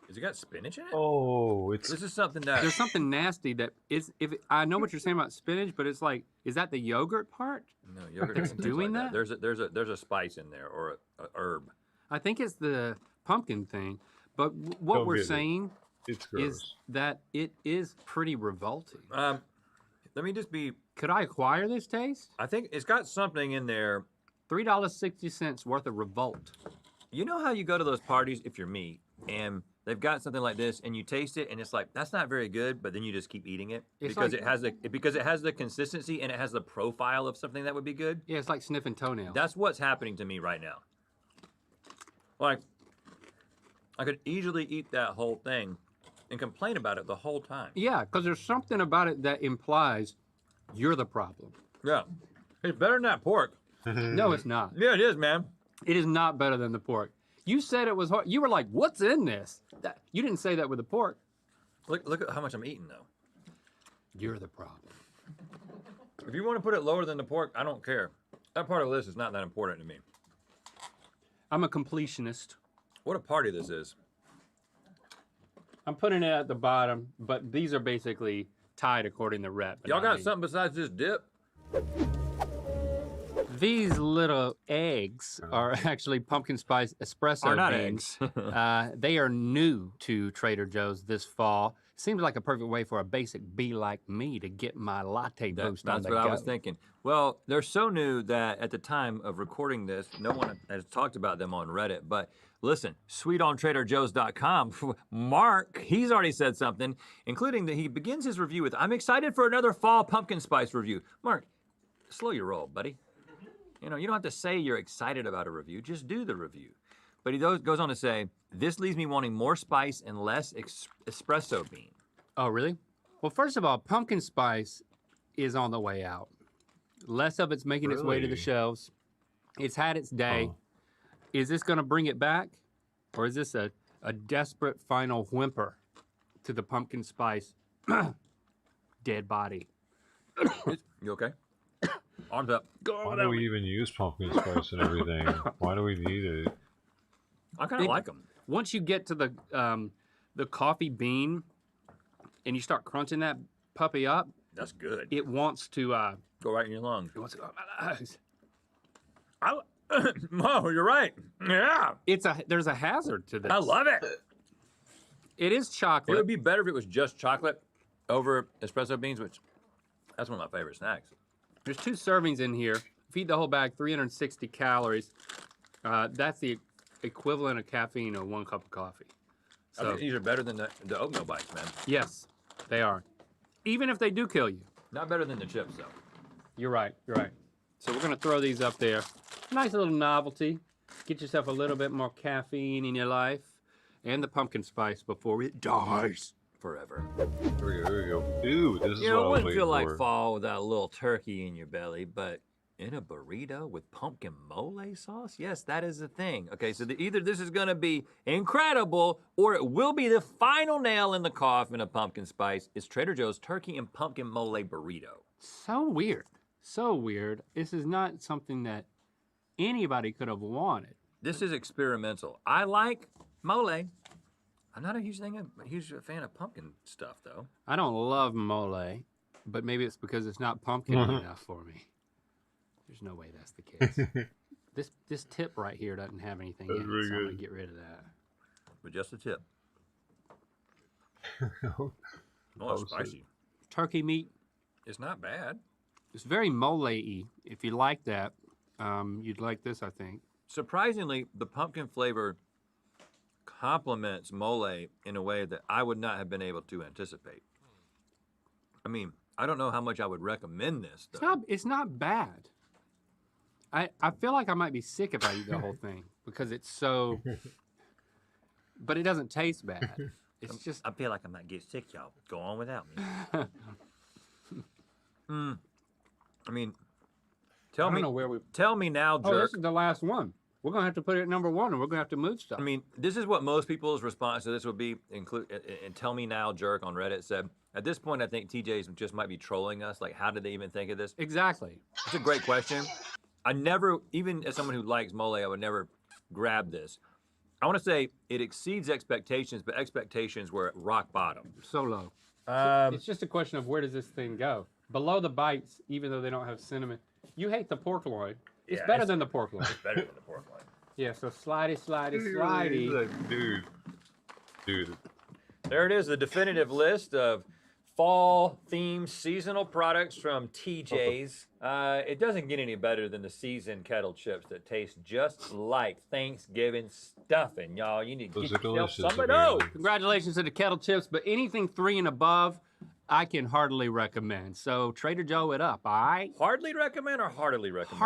Speaker 21: Has it got spinach in it?
Speaker 3: Oh,
Speaker 21: this is something that
Speaker 20: there's something nasty that is. I know what you're saying about spinach, but it's like, is that the yogurt part?
Speaker 21: No, yogurt
Speaker 20: that's
Speaker 21: isn't
Speaker 20: doing
Speaker 21: like
Speaker 20: that.
Speaker 21: There's a spice in there or a herb.
Speaker 20: I think it's the pumpkin thing, but what
Speaker 3: Don't
Speaker 20: we're
Speaker 3: get it.
Speaker 20: saying
Speaker 3: It's gross.
Speaker 20: is that it is pretty revolting.
Speaker 21: Let me just be.
Speaker 20: Could I acquire this taste?
Speaker 21: I think it's got something in there.
Speaker 20: $3.60 worth of revolt.
Speaker 21: You know how you go to those parties if you're me and they've got something like this and you taste it and it's like that's not very good, but then you just keep eating it
Speaker 20: It's
Speaker 21: because
Speaker 20: like-
Speaker 21: it has the consistency and it has the profile of something that would be good.
Speaker 20: Yeah, it's like sniffing toenails.
Speaker 21: That's what's happening to me right now. Like I could easily eat that whole thing and complain about it the whole time.
Speaker 20: Yeah, because there's something about it that implies you're the problem.
Speaker 21: Yeah, it's better than that pork.
Speaker 20: No, it's not.
Speaker 21: Yeah, it is, man.
Speaker 20: It is not better than the pork. You said it was hard. You were like, what's in this? You didn't say that with the pork.
Speaker 21: Look at how much I'm eating, though.
Speaker 20: You're the problem.
Speaker 21: If you want to put it lower than the pork, I don't care. That part of the list is not that important to me.
Speaker 20: I'm a completionist.
Speaker 21: What a party this is.
Speaker 20: I'm putting it at the bottom, but these are basically tied according to rep.
Speaker 21: Y'all got something besides this dip?
Speaker 20: These little eggs are actually pumpkin spice espresso
Speaker 21: Are not
Speaker 20: beans. They are new to Trader Joe's this fall. Seems like a perfect way for a basic bee like me to get my latte boost on
Speaker 21: That's
Speaker 20: the
Speaker 21: what
Speaker 20: go.
Speaker 21: I was thinking. Well, they're so new that at the time of recording this, no one has talked about them on Reddit. But listen, sweetontraderjoes.com, Mark, he's already said something, including that he begins his review with, "I'm excited for another fall pumpkin spice review." Mark, slow your roll, buddy. You know, you don't have to say you're excited about a review, just do the review. But he goes on to say, "This leaves me wanting more spice and less espresso bean."
Speaker 20: Oh, really? Well, first of all, pumpkin spice is on the way out. Less of it's making its way to the
Speaker 3: Really?
Speaker 20: shelves. It's had its day. Is this going to bring it back? Or is this a desperate final whimper to the pumpkin spice dead body?
Speaker 21: You okay? Arms up.
Speaker 3: Why do we even use pumpkin spice and everything? Why do we need it?
Speaker 21: I kind of like them.
Speaker 20: Once you get to the coffee bean and you start crunching that puppy up,
Speaker 21: that's good.
Speaker 20: It wants to
Speaker 21: go right in your lungs.
Speaker 20: It wants to go in my lungs.
Speaker 21: Mo, you're right. Yeah.
Speaker 20: There's a hazard to this.
Speaker 21: I love it.
Speaker 20: It is chocolate.
Speaker 21: It would be better if it was just chocolate over espresso beans, which that's one of my favorite snacks.
Speaker 20: There's 2 servings in here. Feed the whole bag, 360 calories. That's the equivalent of caffeine of 1 cup of coffee.
Speaker 21: I think these are better than the oatmeal bites, man.
Speaker 20: Yes, they are. Even if they do kill you.
Speaker 21: Not better than the chips, though.
Speaker 20: You're right. You're right. So we're going to throw these up there. Nice little novelty. Get yourself a little bit more caffeine in your life. And the pumpkin spice before it dies forever.
Speaker 3: Here we go. Ooh, this is
Speaker 21: You know, it
Speaker 3: what I was
Speaker 21: wouldn't
Speaker 3: waiting
Speaker 21: feel like
Speaker 3: for.
Speaker 21: fall without a little turkey in your belly, but in a burrito with pumpkin mole sauce? Yes, that is the thing. Okay, so either this is gonna be incredible or it will be the final nail in the coffin of pumpkin spice. It's Trader Joe's turkey and pumpkin mole burrito.
Speaker 20: So weird. So weird. This is not something that anybody could have wanted.
Speaker 21: This is experimental. I like mole. I'm not a huge fan of pumpkin stuff, though.
Speaker 20: I don't love mole, but maybe it's because it's not pumpkin enough for me. There's no way that's the case. This tip right here doesn't have anything in it, so I'm gonna get rid of that.
Speaker 21: But just a tip.
Speaker 3: Oh,
Speaker 21: it's spicy.
Speaker 20: Turkey meat.
Speaker 21: It's not bad.
Speaker 20: It's very mole-y. If you like that, you'd like this, I think.
Speaker 21: Surprisingly, the pumpkin flavor complements mole in a way that I would not have been able to anticipate. I mean, I don't know how much I would recommend this, though.
Speaker 20: It's not bad. I feel like I might be sick if I eat the whole thing because it's so. But it doesn't taste bad. It's just.
Speaker 21: I feel like I might get sick, y'all. Go on without me. I mean, tell me now, jerk.
Speaker 20: Oh, this is the last one. We're gonna have to put it at number 1, and we're gonna have to move stuff.
Speaker 21: I mean, this is what most people's response to this would be. And tell me now, jerk on Reddit said. At this point, I think TJ's just might be trolling us. Like, how did they even think of this?
Speaker 20: Exactly.
Speaker 21: It's a great question. I never, even as someone who likes mole, I would never grab this. I want to say it exceeds expectations, but expectations were at rock bottom.
Speaker 20: So low. It's just a question of where does this thing go? Below the bites, even though they don't have cinnamon. You hate the pork loin. It's better than the pork loin.
Speaker 21: It's better than the pork loin.
Speaker 20: Yeah, so slidey.
Speaker 21: Dude. There it is, the definitive list of fall-themed seasonal products from TJ's. It doesn't get any better than the seasoned kettle chips that taste just like Thanksgiving stuffing, y'all. You need to get yourself some of those.
Speaker 20: Congratulations to the kettle chips, but anything 3 and above, I can heartily recommend. So Trader Joe it up, all right?
Speaker 21: Hardly recommend or heartily recommend?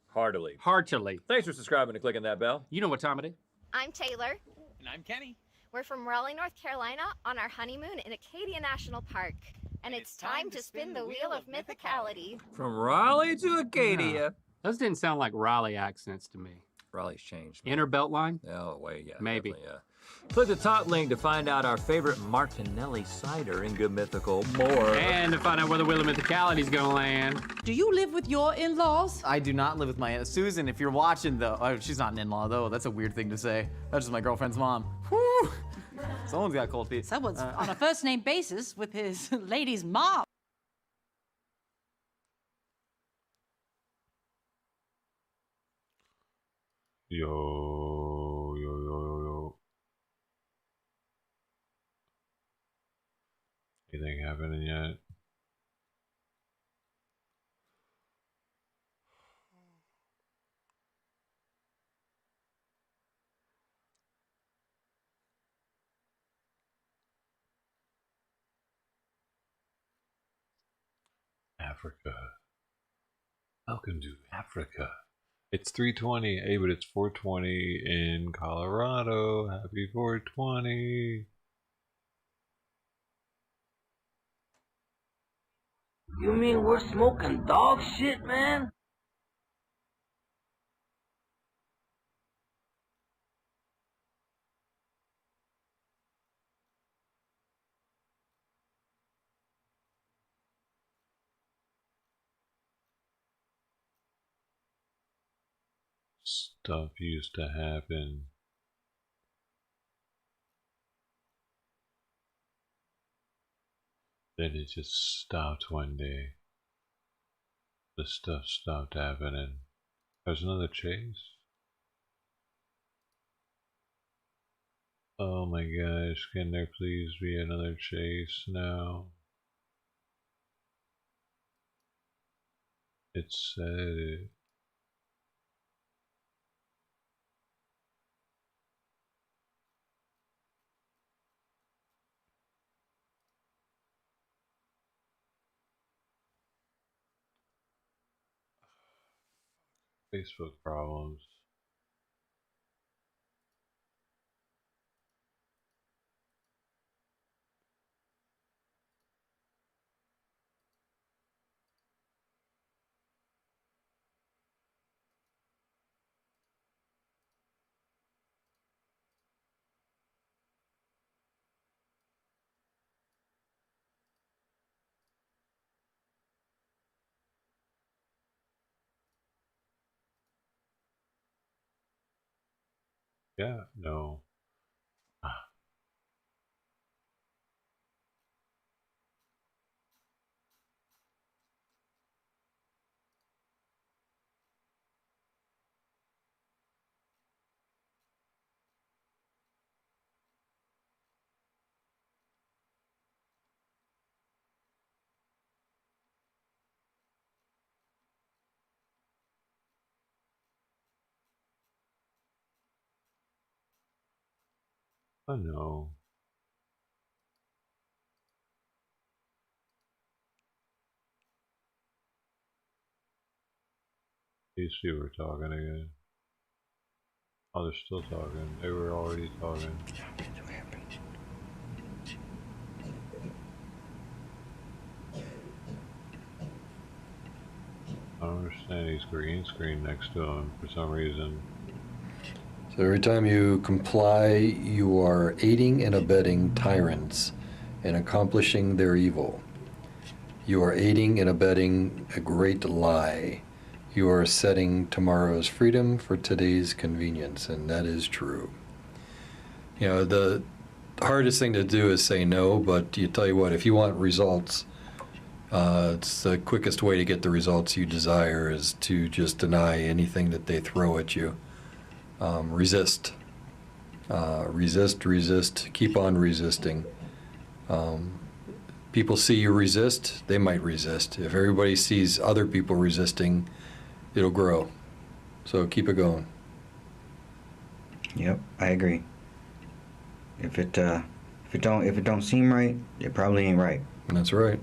Speaker 20: Heartily.
Speaker 21: Thanks for subscribing and clicking that bell.
Speaker 20: You know what time it is.
Speaker 2: I'm Taylor.
Speaker 4: And I'm Kenny.
Speaker 2: We're from Raleigh, North Carolina on our honeymoon in Acadia National Park. And it's time to spin the wheel of mythicality.
Speaker 21: From Raleigh to Acadia.
Speaker 20: Those didn't sound like Raleigh accents to me.
Speaker 21: Raleigh's changed.
Speaker 20: Inner Beltline?
Speaker 21: Oh, wait, yeah.
Speaker 20: Maybe.
Speaker 21: Yeah. Click the top link to find out our favorite Martinelli cider in Good Mythical more.
Speaker 20: And to find out where the wheel of mythicality is going to land.
Speaker 22: Do you live with your in-laws?
Speaker 4: I do not live with my Aunt Susan. If you're watching, though, oh, she's not an in-law, though. That's a weird thing to say. That's just my girlfriend's mom. Whew. Someone's got cold feet.
Speaker 22: Someone's on a first-name basis with his lady's mom.
Speaker 3: Yo. Anything happening yet? Africa. Welcome to Africa. It's 3:20. Hey, but it's 4:20 in Colorado. Happy 420.
Speaker 23: You mean we're smoking dog shit, man?
Speaker 3: Stuff used to happen. Then it just stopped one day. The stuff stopped happening. There's another chase. Oh my gosh, can there please be another chase now? It said it. Facebook problems. Yeah, no. Oh no. These two were talking again. Oh, they're still talking. They were already talking. I don't understand. He's green screen next to him for some reason.
Speaker 1: So every time you comply, you are aiding and abetting tyrants and accomplishing their evil. You are aiding and abetting a great lie. You are setting tomorrow's freedom for today's convenience, and that is true. You know, the hardest thing to do is say no, but you tell you what, if you want results, it's the quickest way to get the results you desire is to just deny anything that they throw at you. Resist. Resist, keep on resisting. People see you resist, they might resist. If everybody sees other people resisting, it'll grow. So keep it going.
Speaker 5: Yep, I agree. If it don't seem right, it probably ain't right.
Speaker 1: That's right.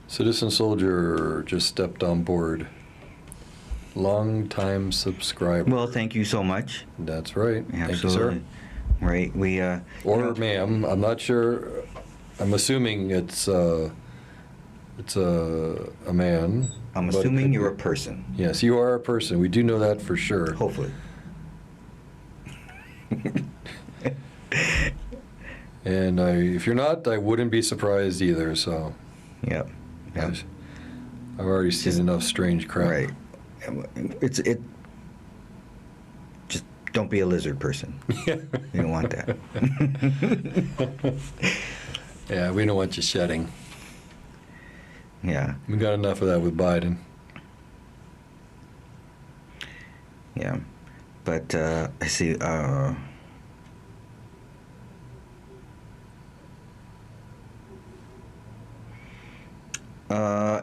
Speaker 1: Citizen Soldier just stepped on board. Long-time subscriber.
Speaker 5: Well, thank you so much.
Speaker 1: That's right.
Speaker 5: Absolutely.
Speaker 1: Thank you, sir.
Speaker 5: Right, we
Speaker 1: or ma'am. I'm not sure. I'm assuming it's a man.
Speaker 5: I'm assuming you're a person.
Speaker 1: Yes, you are a person. We do know that for sure.
Speaker 5: Hopefully.
Speaker 1: And if you're not, I wouldn't be surprised either. So.
Speaker 5: Yep.
Speaker 1: I've already seen enough strange crap.
Speaker 5: Right. Just don't be a lizard person. You don't want that.
Speaker 1: Yeah, we don't want you shedding.
Speaker 5: Yeah.
Speaker 1: We got enough of that with Biden.
Speaker 5: Yeah. But I see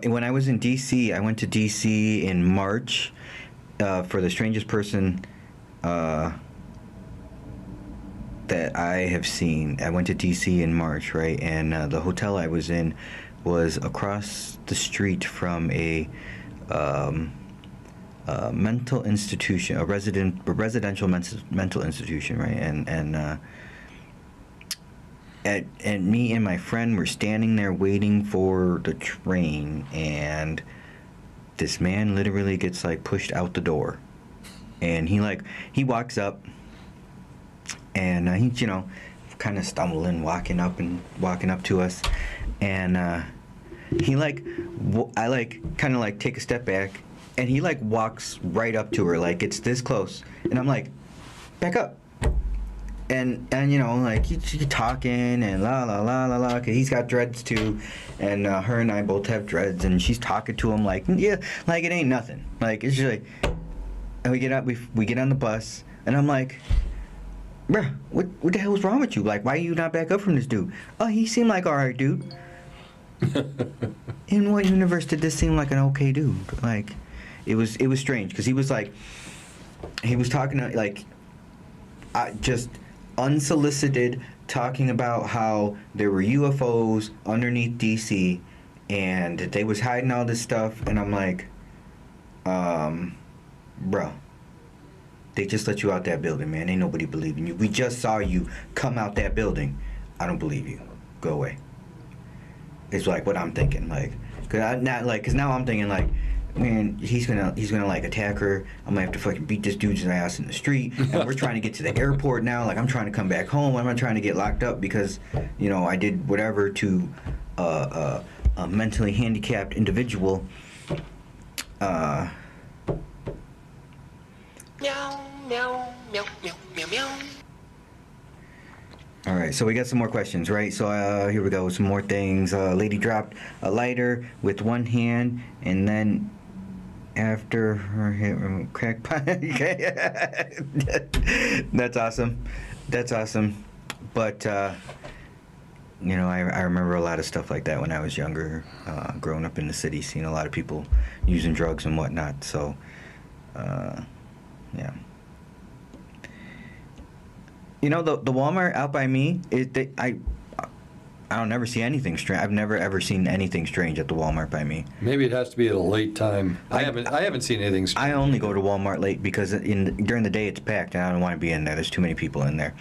Speaker 5: when I was in D.C., I went to D.C. in March for the strangest person that I have seen. I went to D.C. in March, right? And the hotel I was in was across the street from a mental institution, a residential mental institution, right? And me and my friend were standing there waiting for the train, and this man literally gets like pushed out the door, and he walks up, and he's kind of stumbling, walking up to us, and I kind of take a step back, and he walks right up to her, like it's this close, and I'm like, back up. And he's talking and la la la la la. Cause he's got dreads too, and her and I both have dreads. And she's talking to him like, yeah, like it ain't nothing. Like it's just like, and we get on the bus, and I'm like, bruh, what the hell was wrong with you? Like, why are you not back up from this dude? Oh, he seemed like alright dude. In what universe did this seem like an okay dude? Like, it was strange because he was talking to just unsolicited, talking about how there were UFOs underneath DC and they was hiding all this stuff, and I'm like, bro, they just let you out that building, man. Ain't nobody believing you. We just saw you come out that building. I don't believe you. Go away. It's like what I'm thinking, cause now I'm thinking man, he's gonna attack her. I'm gonna have to fucking beat this dude's ass in the street, and we're trying to get to the airport now. Like I'm trying to come back home. I'm not trying to get locked up because, I did whatever to a mentally handicapped individual.
Speaker 15: Meow, meow, meow, meow, meow, meow.
Speaker 5: All right, so we got some more questions, right? So here we go, some more things. Lady dropped a lighter with one hand, and then after her hit crack pipe. That's awesome. But I remember a lot of stuff like that when I was younger, growing up in the city, seeing a lot of people using drugs and whatnot. So Yeah. You know, the Walmart out by me, I don't never see anything strange. I've never ever seen anything strange at the Walmart by me.
Speaker 1: Maybe it has to be at a late time. I haven't seen anything strange.
Speaker 5: I only go to Walmart late because during the day it's packed and I don't want to be in there. There's too many people in there.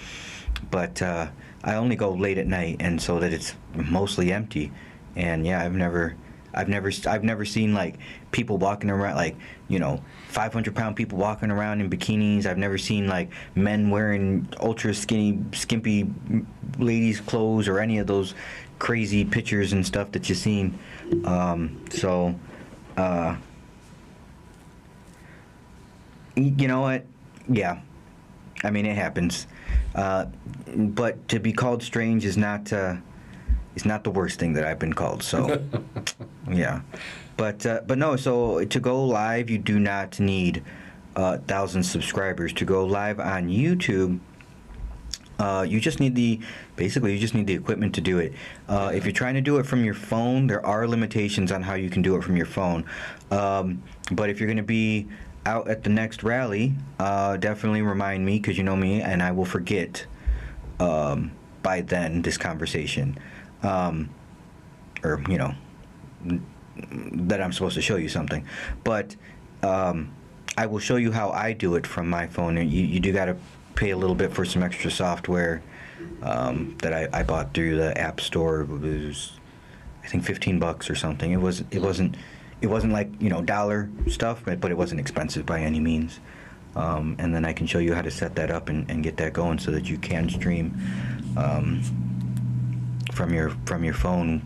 Speaker 5: But I only go late at night, and so that it's mostly empty. And yeah, I've never seen like people walking around, like, you know, 500-pound people walking around in bikinis. I've never seen like men wearing ultra skinny, skimpy ladies' clothes or any of those crazy pictures and stuff that you've seen. You know what? Yeah, I mean, it happens. But to be called strange is not the worst thing that I've been called. So, yeah. But no. So to go live, you do not need 1,000 subscribers. To go live on YouTube, you just need the equipment to do it. If you're trying to do it from your phone, there are limitations on how you can do it from your phone. But if you're going to be out at the next rally, definitely remind me, because you know me, and I will forget by then this conversation, or you know, that I'm supposed to show you something. But I will show you how I do it from my phone. And you do got to pay a little bit for some extra software that I bought through the App Store. It was, I think, $15 or something. It wasn't like, you know, dollar stuff, but it wasn't expensive by any means. And then I can show you how to set that up and get that going so that you can stream from your phone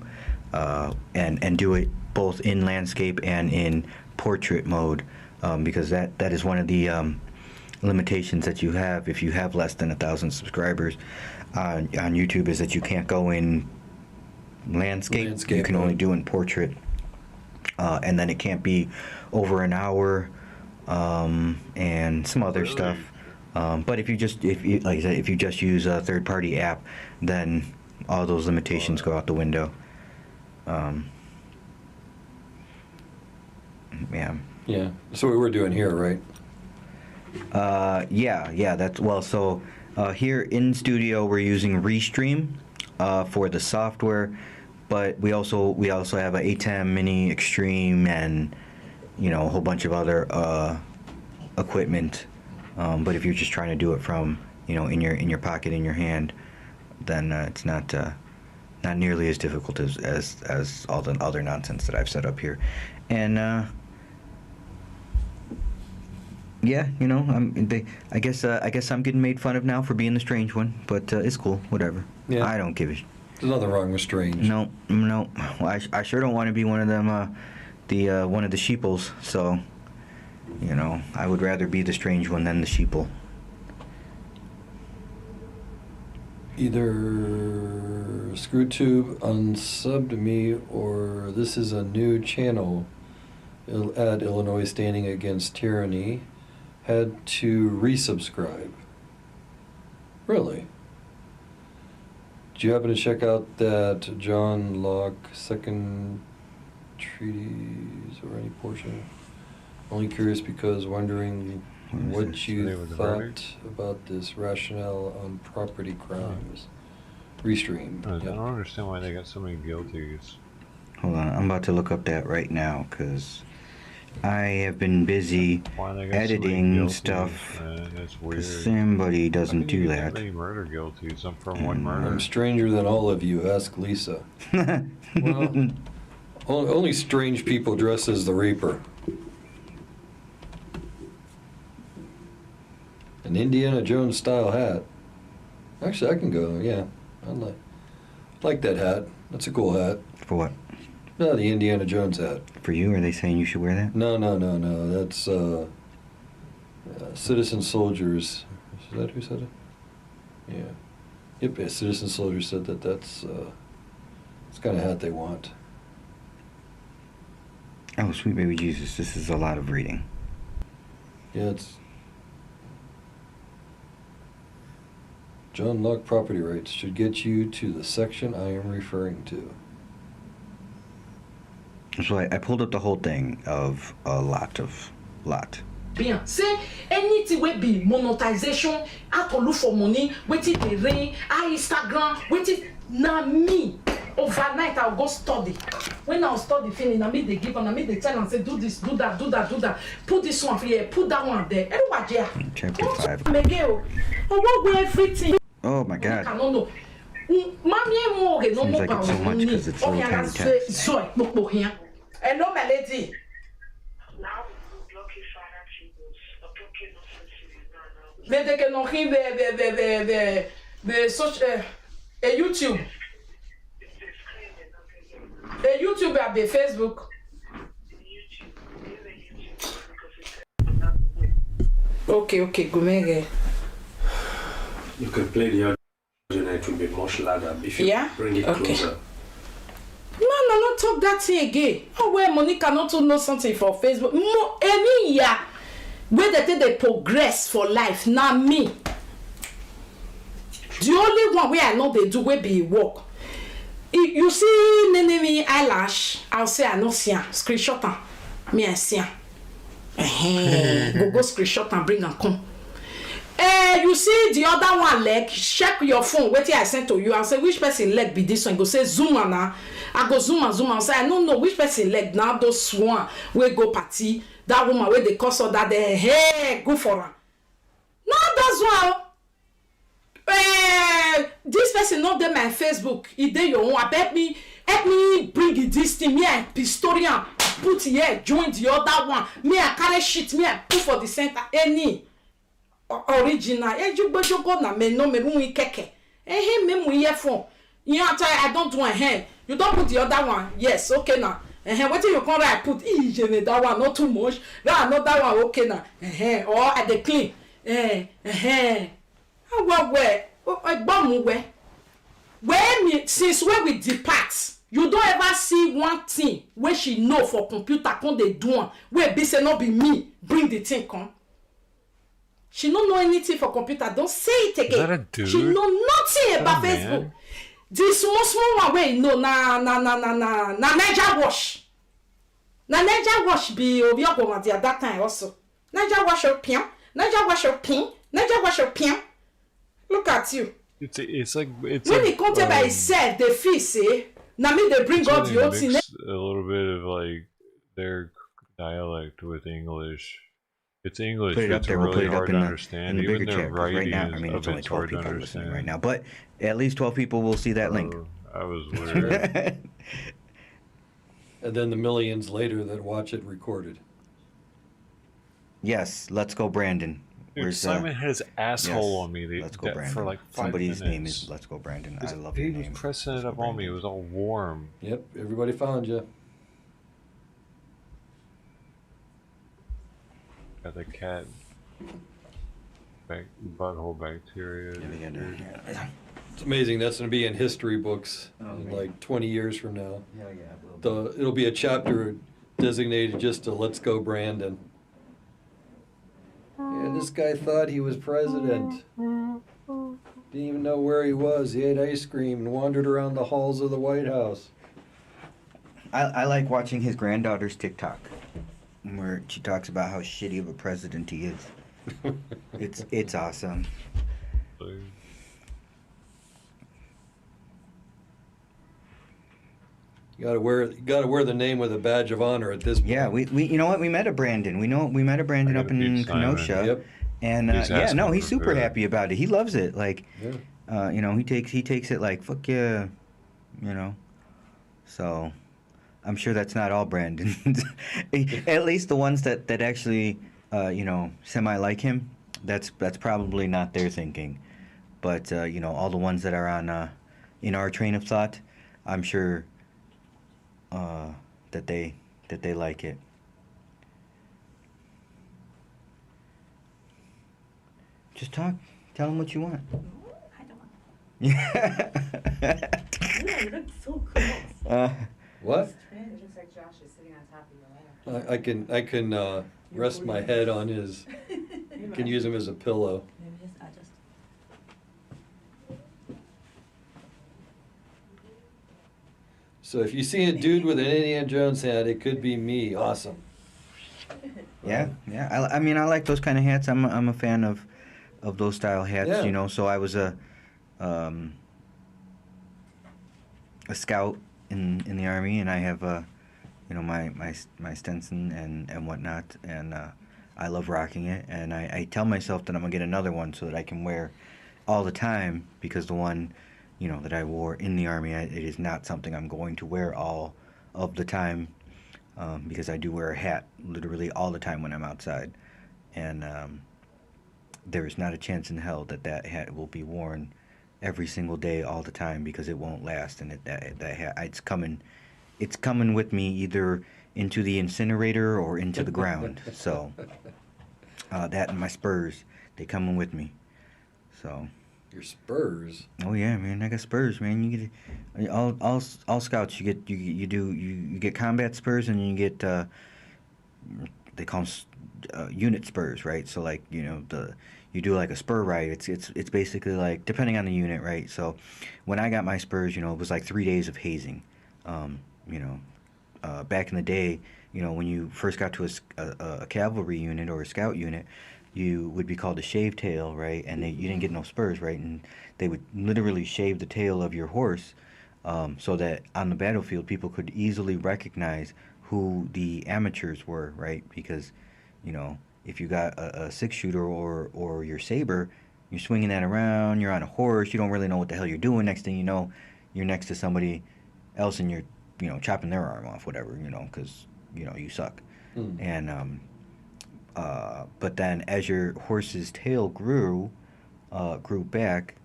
Speaker 5: and do it both in landscape and in portrait mode, because that is one of the limitations that you have if you have less than 1,000 subscribers on YouTube, is that you can't go in landscape. You can only do in portrait. And then it can't be over an hour, and some other stuff. But if you just use a third-party app, then all those limitations go out the window. Yeah.
Speaker 1: Yeah. That's what we're doing here, right?
Speaker 5: Yeah. That's well. So here in studio, we're using Restream for the software. But we also have a ATEM Mini Extreme and, you know, a whole bunch of other equipment. But if you're just trying to do it from, you know, in your pocket, in your hand, then it's not nearly as difficult as all the other nonsense that I've set up here. And yeah, you know, I guess I'm getting made fun of now for being the strange one, but it's cool, whatever. Yeah. I don't give a.
Speaker 1: There's nothing wrong with strange.
Speaker 5: No. Well, I sure don't want to be one of them, one of the sheeples. So, you know, I would rather be the strange one than the sheeple.
Speaker 1: Either ScrewTube unsubbed me, or this is a new channel at Illinois Standing Against Tyranny. Had to resubscribe. Really? Did you happen to check out that John Locke second treatise or any portion? Only curious because wondering what you thought about this rationale on property crimes. Restream.
Speaker 3: I don't understand why they got so many guilties.
Speaker 5: Hold on, I'm about to look up that right now because I have been busy editing stuff.
Speaker 3: That's weird.
Speaker 5: Somebody doesn't do that.
Speaker 3: Many murder guilties. I'm from one murder.
Speaker 1: I'm stranger than all of you. Ask Lisa. Well, only strange people dress as the Reaper. An Indiana Jones style hat. Actually, I can go. Yeah, I like that hat. That's a cool hat.
Speaker 5: For what?
Speaker 1: No, the Indiana Jones hat.
Speaker 5: For you? Are they saying you should wear that?
Speaker 1: No. That's Citizen Soldiers. Is that who said it? Yeah. Yep, Citizen Soldiers said that's the kind of hat they want.
Speaker 5: Oh, sweet baby Jesus, this is a lot of reading.
Speaker 1: Yeah, it's John Locke property rights should get you to the section I am referring to.
Speaker 5: So I pulled up the whole thing of a lot.
Speaker 6: Bien. Say anything will be monetization, how to look for money, waiting the rain, Instagram, waiting. Now me, overnight I'll go study. When I'll study finish, I mean they give and I mean they tell and say do this, do that, do that, do that. Put this one here, put that one there. Everybody here.
Speaker 5: Chapter 5.
Speaker 6: Miguel, I want everything.
Speaker 5: Oh my God.
Speaker 6: I don't know.
Speaker 5: Seems like it's so much because it's little tiny text.
Speaker 6: Hello, my lady. They can know him the social YouTube. A YouTube at the Facebook. Okay, go make.
Speaker 7: You can play the audio and it will be much louder if you bring it closer.
Speaker 6: No, not talk that thing again. Oh, where Monica not to know something for Facebook. Any year, where they progress for life, not me. The only one where I know they do will be work. You see, Nenemi eyelash, I'll say I know see screenshot me I see. Go screenshot and bring and come. You see the other one leg, check your phone, wait till I sent to you. I'll say which person leg be this one. Go say zoom on now. I go zoom and say I don't know which person leg now. Those one we go party. That woman where they cause all that they hey go for her. No, that's one. This person not there my Facebook. He dey your own. I bet me help me bring this thing. Me I historian put here join the other one. Me I carry shit. Me I put for the center any. Original. You go na me no me run keke. Me mu earphone. You know I don't want hand. You don't put the other one. Yes, okay now. What you can write put that one not too much. That another one okay now. Or at the clean. Where me since when we depart, you don't ever see one thing where she know for computer come they do one. Where be say not be me bring the thing come. She don't know anything for computer. Don't say it again.
Speaker 3: Is that a dude?
Speaker 6: She know nothing about Facebook.
Speaker 3: Man.
Speaker 6: This small one way you know na Niger wash. Na Niger wash be Obiago at that time also. Niger wash your pin. Niger wash your pin. Niger wash your pin. Look at you.
Speaker 3: It's like it's
Speaker 6: when
Speaker 3: like,
Speaker 6: it comes by itself, the feel say. Now me they bring out the old thing.
Speaker 3: A little bit of like their dialect with English. It's English.
Speaker 5: Put it up
Speaker 3: It's
Speaker 5: there.
Speaker 3: really
Speaker 5: We'll put it
Speaker 3: hard
Speaker 5: up
Speaker 3: to
Speaker 5: in
Speaker 3: understand.
Speaker 5: the
Speaker 3: Even
Speaker 5: bigger
Speaker 3: their
Speaker 5: chat. Right now, I mean, it's only 12 people listening right now, but at least 12 people will see that link.
Speaker 3: I was weird.
Speaker 1: And then the millions later that watch it recorded.
Speaker 5: Yes, let's go, Brandon.
Speaker 3: Dude, Simon had his asshole on me.
Speaker 5: Let's go, Brandon.
Speaker 3: For like 5
Speaker 5: Somebody's
Speaker 3: minutes.
Speaker 5: name is Let's Go, Brandon. I love your name.
Speaker 3: He was pressing it up on me. It was all warm.
Speaker 1: Yep, everybody found you.
Speaker 3: Got the cat butthole bacteria.
Speaker 1: It's amazing. That's going to be in history books in like 20 years from now. It'll be a chapter designated just to Let's Go Brandon. Yeah, this guy thought he was president. Didn't even know where he was. He ate ice cream and wandered around the halls of the White House.
Speaker 5: I like watching his granddaughter's TikTok, where she talks about how shitty of a president he is. It's awesome.
Speaker 1: You gotta wear the name with a badge of honor at this point.
Speaker 5: Yeah, we you know what, we met a Brandon. We met a Brandon up in Kenosha.
Speaker 1: Yep.
Speaker 5: And he's super happy about it. He loves it. Like, he takes it like fuck yeah, So, I'm sure that's not all Brandons. At least the ones that actually semi like him. That's probably not their thinking. But all the ones that are on in our train of thought, I'm sure that they like it. Just talk. Tell them what you want.
Speaker 22: I don't want.
Speaker 5: Yeah.
Speaker 22: You look so cool.
Speaker 1: What?
Speaker 22: It looks like Josh is sitting on top of your lap.
Speaker 1: I can rest my head on his. I can use him as a pillow.
Speaker 22: Maybe just adjust.
Speaker 1: So if you see a dude with an Indiana Jones hat, it could be me. Awesome.
Speaker 5: Yeah, yeah. I mean, I like those kind of hats. I'm a fan of those style hats.
Speaker 1: Yeah.
Speaker 5: You know, so I was a scout in the Army, and I have you know, my Stetson and whatnot, and I love rocking it. And I tell myself that I'm gonna get another one so that I can wear all the time, because the one, you know, that I wore in the Army, it is not something I'm going to wear all of the time, because I do wear a hat literally all the time when I'm outside, and there is not a chance in hell that hat will be worn every single day all the time, because it won't last. And that hat, it's coming with me either into the incinerator or into the ground. So that and my Spurs, they coming with me. So
Speaker 1: Your Spurs?
Speaker 5: Oh yeah, man, I got Spurs, man. You get all scouts. You get combat Spurs, and you get they call them unit Spurs, right? So like, you know, you do like a spur ride. It's basically like, depending on the unit, right? So when I got my Spurs, you know, it was like 3 days of hazing. You know, back in the day, you know, when you first got to a cavalry unit or a scout unit, you would be called a shave tail, right? And you didn't get no spurs, right? And they would literally shave the tail of your horse, so that on the battlefield people could easily recognize who the amateurs were, right? Because, you know, if you got a six-shooter or your saber, you're swinging that around, you're on a horse, you don't really know what the hell you're doing. Next thing you know, you're next to somebody else and you're, you know, chopping their arm off, whatever, you know, because, you know, you suck. And but then as your horse's tail grew back,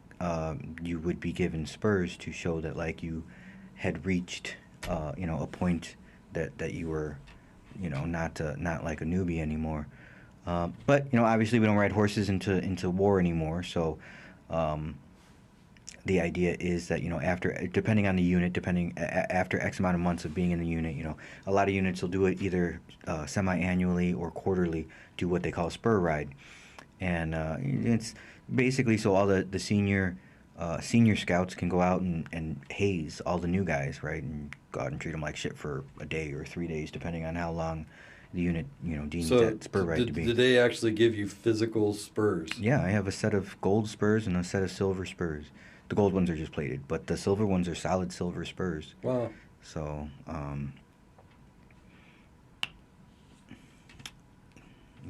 Speaker 5: you would be given spurs to show that, like, you had reached, you know, a point that you were, you know, not like a newbie anymore. But, you know, obviously we don't ride horses into war anymore, so the idea is that, you know, depending on the unit, after X amount of months of being in the unit, you know, a lot of units will do it either semi-annually or quarterly, do what they call a spur ride. And it's basically so all the senior scouts can go out and haze all the new guys, right? And go out and treat them like shit for a day or 3 days, depending on how long the unit, you know, deems that spur ride to be.
Speaker 1: Did they actually give you physical spurs?
Speaker 5: Yeah, I have a set of gold spurs and a set of silver spurs. The gold ones are just plated, but the silver ones are solid silver spurs.
Speaker 1: Wow.
Speaker 5: So,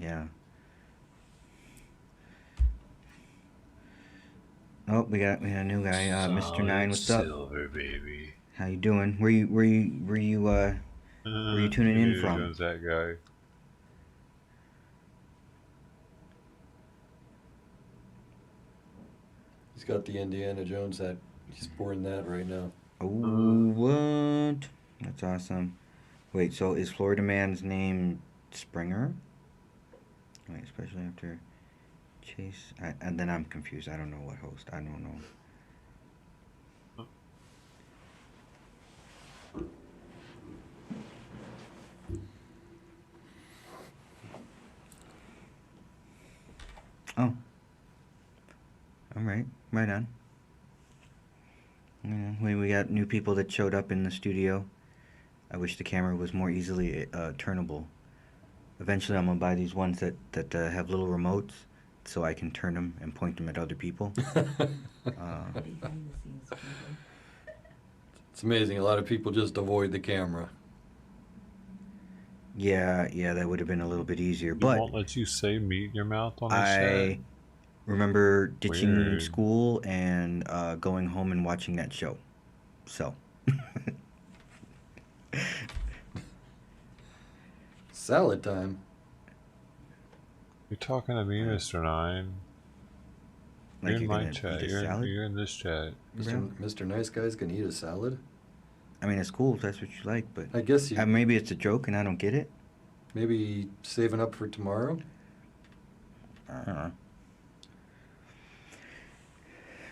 Speaker 5: yeah. Oh, we got a new guy, Mr. Nine. What's up?
Speaker 3: Silver, baby.
Speaker 5: How you doing? Where you tuning in from?
Speaker 3: Who's that guy?
Speaker 1: He's got the Indiana Jones hat. He's sporting that right now.
Speaker 5: Oh, what? That's awesome. Wait, so is Florida Man's name Springer? Wait, especially after Chase. And then I'm confused. I don't know what host. I don't know. Oh. All right. Right on. Yeah, we got new people that showed up in the studio. I wish the camera was more easily turnable. Eventually, I'm gonna buy these ones that have little remotes, so I can turn them and point them at other people.
Speaker 1: It's amazing. A lot of people just avoid the camera.
Speaker 5: Yeah, that would have been a little bit easier.
Speaker 3: It
Speaker 5: But
Speaker 3: won't let you say meat in your mouth on this
Speaker 5: I
Speaker 3: set.
Speaker 5: remember ditching
Speaker 3: Weird.
Speaker 5: school and going home and watching that show. So.
Speaker 1: Salad time.
Speaker 3: You're talking to me, Mr. Nine.
Speaker 5: Like
Speaker 3: You're in
Speaker 5: you're
Speaker 3: my
Speaker 5: gonna
Speaker 3: chat.
Speaker 5: eat a salad?
Speaker 3: You're in this chat.
Speaker 1: Mr. Nice Guy's gonna eat a salad?
Speaker 5: I mean, it's cool if that's what you like, but
Speaker 1: I guess you...
Speaker 5: maybe it's a joke and I don't get it.
Speaker 1: Maybe saving up for tomorrow?
Speaker 5: I don't know.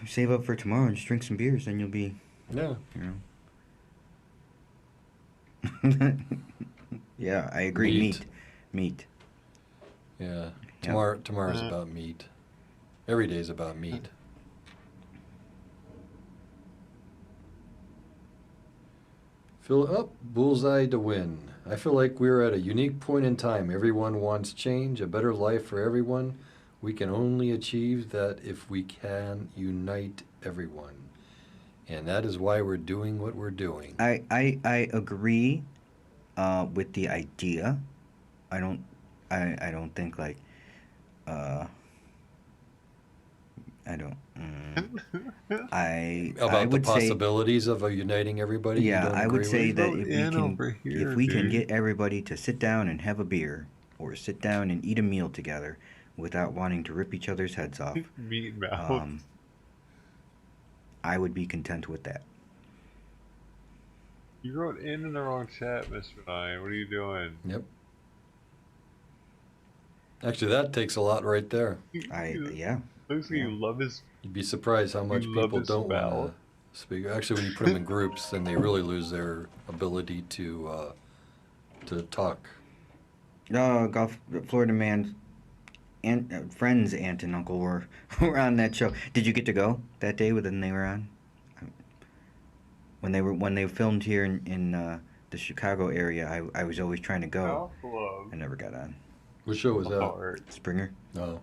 Speaker 5: Save up for tomorrow and just drink some beers, then you'll be...
Speaker 1: Yeah.
Speaker 5: You know. Yeah, I agree. Meat.
Speaker 1: Yeah.
Speaker 5: Yep.
Speaker 1: Tomorrow's about meat. Every day's about meat. Fill up, bullseye to win. I feel like we're at a unique point in time. Everyone wants change, a better life for everyone. We can only achieve that if we can unite everyone. And that is why we're doing what we're doing.
Speaker 5: I agree with the idea. I don't think like I don't.
Speaker 1: About the
Speaker 5: would say,
Speaker 1: possibilities of uniting everybody.
Speaker 5: yeah,
Speaker 1: you don't
Speaker 5: I would
Speaker 1: agree
Speaker 5: say
Speaker 1: with?
Speaker 5: that if we can get everybody to sit down and have a beer, or sit down and eat a meal together, without wanting to rip each other's heads off,
Speaker 3: Meat mouth.
Speaker 5: I would be content with that.
Speaker 3: You wrote in the wrong chat, Mr. Nine. What are you doing?
Speaker 1: Yep. Actually, that takes a lot right there.
Speaker 5: Yeah.
Speaker 3: Looks like you love his.
Speaker 1: You'd be surprised how much
Speaker 3: love
Speaker 1: people
Speaker 3: his
Speaker 1: don't want
Speaker 3: spout.
Speaker 1: to speak. Actually, when you put them in groups, then they really lose their ability to talk.
Speaker 5: Gulf Florida man, friends, aunt and uncle were on that show. Did you get to go that day when they were on? When they filmed here in the Chicago area, I was always trying to go. I never got on.
Speaker 1: What show was that?
Speaker 5: Springer.
Speaker 1: Oh.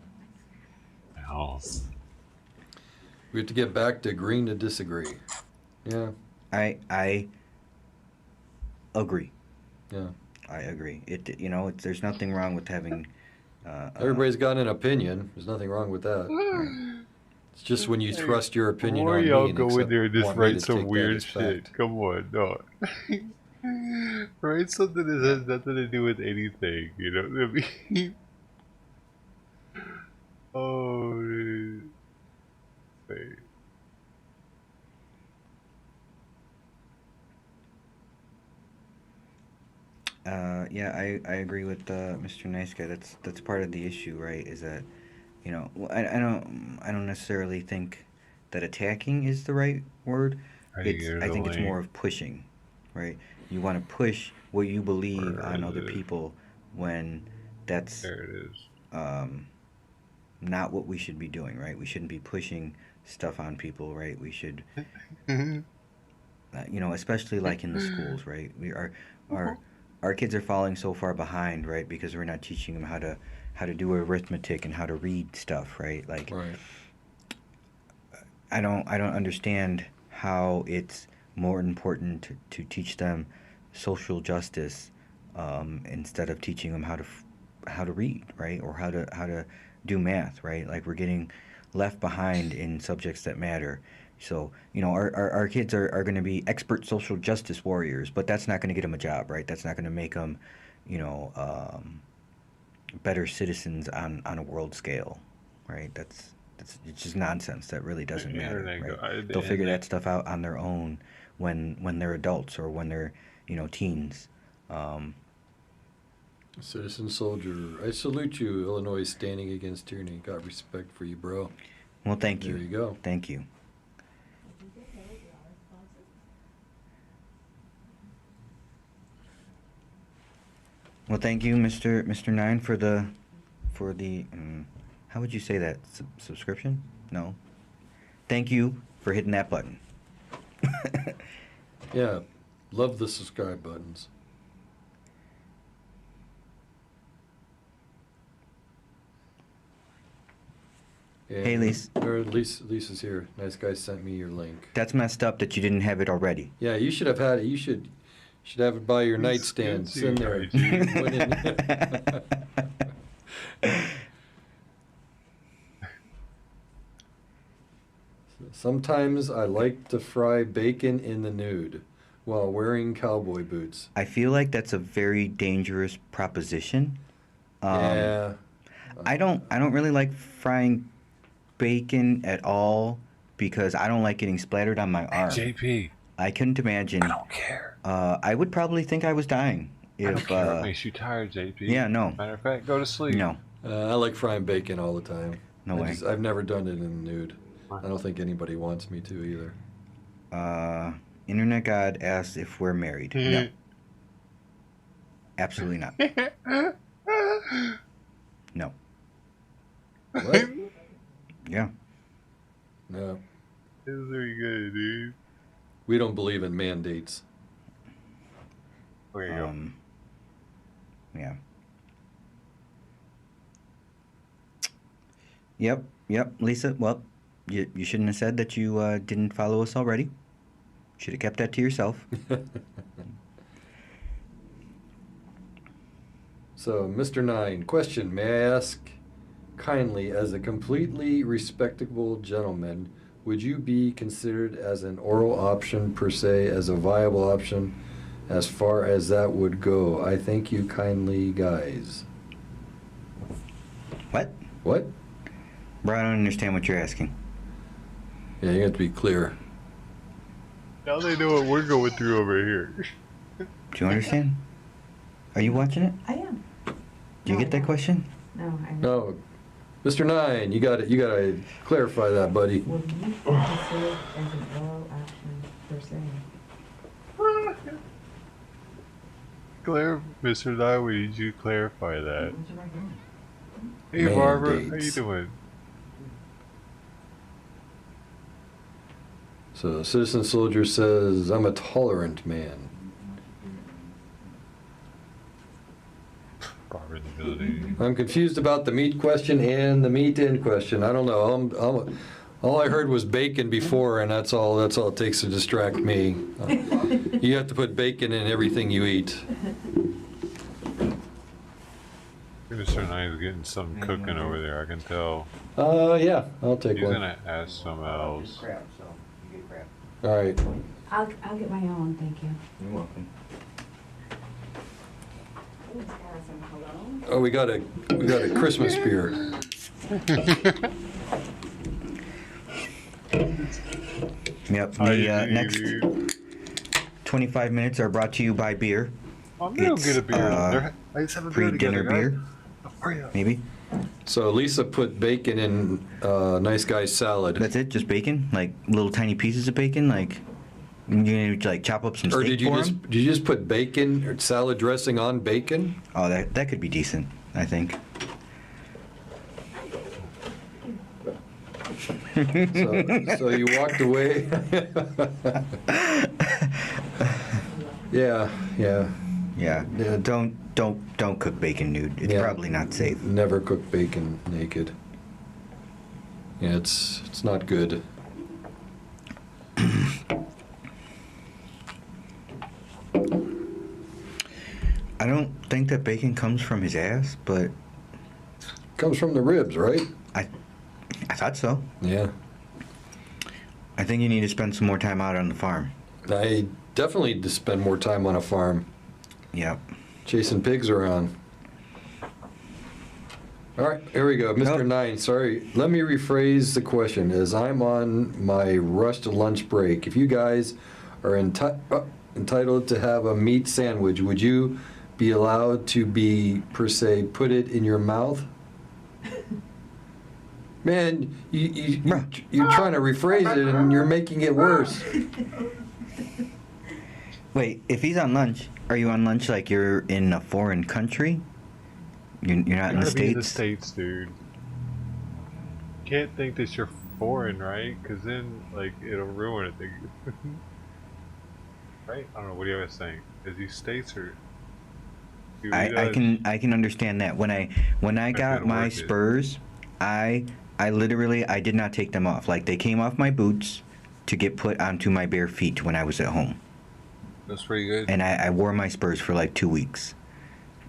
Speaker 3: House.
Speaker 1: We have to get back to agreeing to disagree. Yeah.
Speaker 5: I agree.
Speaker 1: Yeah.
Speaker 5: I agree. There's nothing wrong with having.
Speaker 1: Everybody's got an opinion. There's nothing wrong with that. It's just when you thrust your opinion
Speaker 3: Before
Speaker 1: on me
Speaker 3: y'all
Speaker 1: and
Speaker 3: go in there and just
Speaker 1: want me
Speaker 3: write
Speaker 1: to
Speaker 3: some
Speaker 1: take that
Speaker 3: weird
Speaker 1: as
Speaker 3: shit.
Speaker 1: fact.
Speaker 3: Come on, no. Write something that has nothing to do with anything, you know what I mean? Oh, dude. Wait.
Speaker 5: Yeah, I agree with Mr. Nice Guy. That's part of the issue, right? Is that, I don't necessarily think that attacking is the right word. I think it's more of pushing, right? You want to push what you believe on other people when that's not what we should be doing, right? We shouldn't be pushing stuff on people, right? We should, especially like in the schools, right? Our kids are falling so far behind, right? Because we're not teaching them how to do arithmetic and how to read stuff, right? Like, I don't understand how it's more important to teach them social justice instead of teaching them how to read, right? Or how to do math, right? Like, we're getting left behind in subjects that matter. So, our kids are going to be expert social justice warriors, but that's not going to get them a job, right? That's not going to make them, better citizens on a world scale, right? It's just nonsense. That really doesn't matter, right? They'll figure that stuff out on their own when they're adults or when they're, teens.
Speaker 1: Citizen soldier, I salute you, Illinois, standing against tyranny. Got respect for you, bro.
Speaker 5: Well, thank you.
Speaker 1: There you go.
Speaker 5: Thank you. Well, thank you, Mr. Nine, for the how would you say that? Subscription? No. Thank you for hitting that button.
Speaker 1: Yeah, love the subscribe buttons. And
Speaker 5: Hey, Lise.
Speaker 1: Lisa's here. Nice guy sent me your link.
Speaker 5: That's messed up that you didn't have it already.
Speaker 1: Yeah, you should have had it. You should have it by your nightstand. It's in there. Went in. Sometimes I like to fry bacon in the nude while wearing cowboy boots.
Speaker 5: I feel like that's a very dangerous proposition.
Speaker 1: Yeah.
Speaker 5: I don't really like frying bacon at all because I don't like getting splattered on my arm.
Speaker 3: JP.
Speaker 5: I couldn't imagine.
Speaker 3: I don't care.
Speaker 5: I would probably think I was dying if.
Speaker 3: I don't care. It makes you tired, JP.
Speaker 5: Yeah, no.
Speaker 3: Matter of fact, go to sleep.
Speaker 5: No.
Speaker 1: I like frying bacon all the time.
Speaker 5: No way.
Speaker 1: I've never done it in the nude. I don't think anybody wants me to either.
Speaker 5: Internet God asks if we're married. No. Absolutely not. No.
Speaker 1: What?
Speaker 5: Yeah.
Speaker 1: No.
Speaker 3: This is very good, dude.
Speaker 1: We don't believe in mandates.
Speaker 3: There you go.
Speaker 5: Yeah. Yep, Lisa. Well, you shouldn't have said that you didn't follow us already. Should have kept that to yourself.
Speaker 1: So, Mr. 9, question, may I ask kindly, as a completely respectable gentleman, would you be considered as an oral option per se, as a viable option, as far as that would go? I thank you kindly, guys.
Speaker 5: What?
Speaker 1: What?
Speaker 5: Bro, I don't understand what you're asking.
Speaker 1: Yeah, you have to be clear.
Speaker 3: Now they know what we're going through over here.
Speaker 5: Do you understand? Are you watching it?
Speaker 8: I am.
Speaker 5: Do you get that question?
Speaker 8: No, I'm
Speaker 1: No. Mr. 9, you got to clarify that, buddy.
Speaker 8: Would you be considered as an oral option per se?
Speaker 3: Mr. 9, we need you to clarify that. Hey,
Speaker 1: Man,
Speaker 3: Barbara, how you
Speaker 1: dates.
Speaker 3: doing?
Speaker 1: So, Citizen Soldier says, I'm a tolerant man.
Speaker 3: Barbara in the building.
Speaker 1: I'm confused about the meat question and the meat in question. I don't know. All I heard was bacon before, and that's all it takes to distract me. You have to put bacon in everything you eat.
Speaker 3: Mr. 9 is getting something cooking over there, I can tell.
Speaker 1: Yeah, I'll take
Speaker 3: He's
Speaker 1: one.
Speaker 3: gonna ask some else.
Speaker 1: All right.
Speaker 8: I'll get my own, thank you.
Speaker 5: You're welcome.
Speaker 1: Oh, we got a Christmas beer.
Speaker 5: Yep. The next 25 minutes are brought to you by beer.
Speaker 3: I'm gonna get a beer. I just have a beer
Speaker 5: Pre-dinner
Speaker 3: together,
Speaker 5: beer,
Speaker 3: Hurry up.
Speaker 5: maybe.
Speaker 1: So Lisa put bacon in Nice Guy's salad.
Speaker 5: That's it? Just bacon? Like little tiny pieces of bacon? Like you gonna like chop up some
Speaker 1: Or
Speaker 5: steak
Speaker 1: did you
Speaker 5: for
Speaker 1: just
Speaker 5: 'em?
Speaker 1: did you just put bacon or salad dressing on bacon?
Speaker 5: Oh, that could be decent, I think.
Speaker 1: So you walked away. Yeah.
Speaker 5: Yeah. Don't cook bacon nude. It's probably not safe.
Speaker 1: Never cook bacon naked. Yeah, it's not good.
Speaker 5: I don't think that bacon comes from his ass, but
Speaker 1: comes from the ribs, right?
Speaker 5: I thought so.
Speaker 1: Yeah.
Speaker 5: I think you need to spend some more time out on the farm.
Speaker 1: I definitely need to spend more time on a farm.
Speaker 5: Yep.
Speaker 1: Chasing pigs around. All right, here we go. Mr. 9, sorry. Let me rephrase the question. As I'm on my rushed lunch break, if you guys are entitled to have a meat sandwich, would you be allowed to be, per se, put it in your mouth? Man, you're trying to rephrase it and you're making it worse.
Speaker 5: Wait, if he's on lunch, are you on lunch like you're in a foreign country? You're not in the
Speaker 3: Gotta be in the
Speaker 5: States?
Speaker 3: States, dude. Can't think that you're foreign, right? Because then, like, it'll ruin it. Right? I don't know. What do you guys think? Is he States or?
Speaker 5: I can understand that. When I got my Spurs, I literally did not take them off. Like they came off my boots to get put onto my bare feet when I was at home.
Speaker 3: That's pretty good.
Speaker 5: And I wore my Spurs for like 2 weeks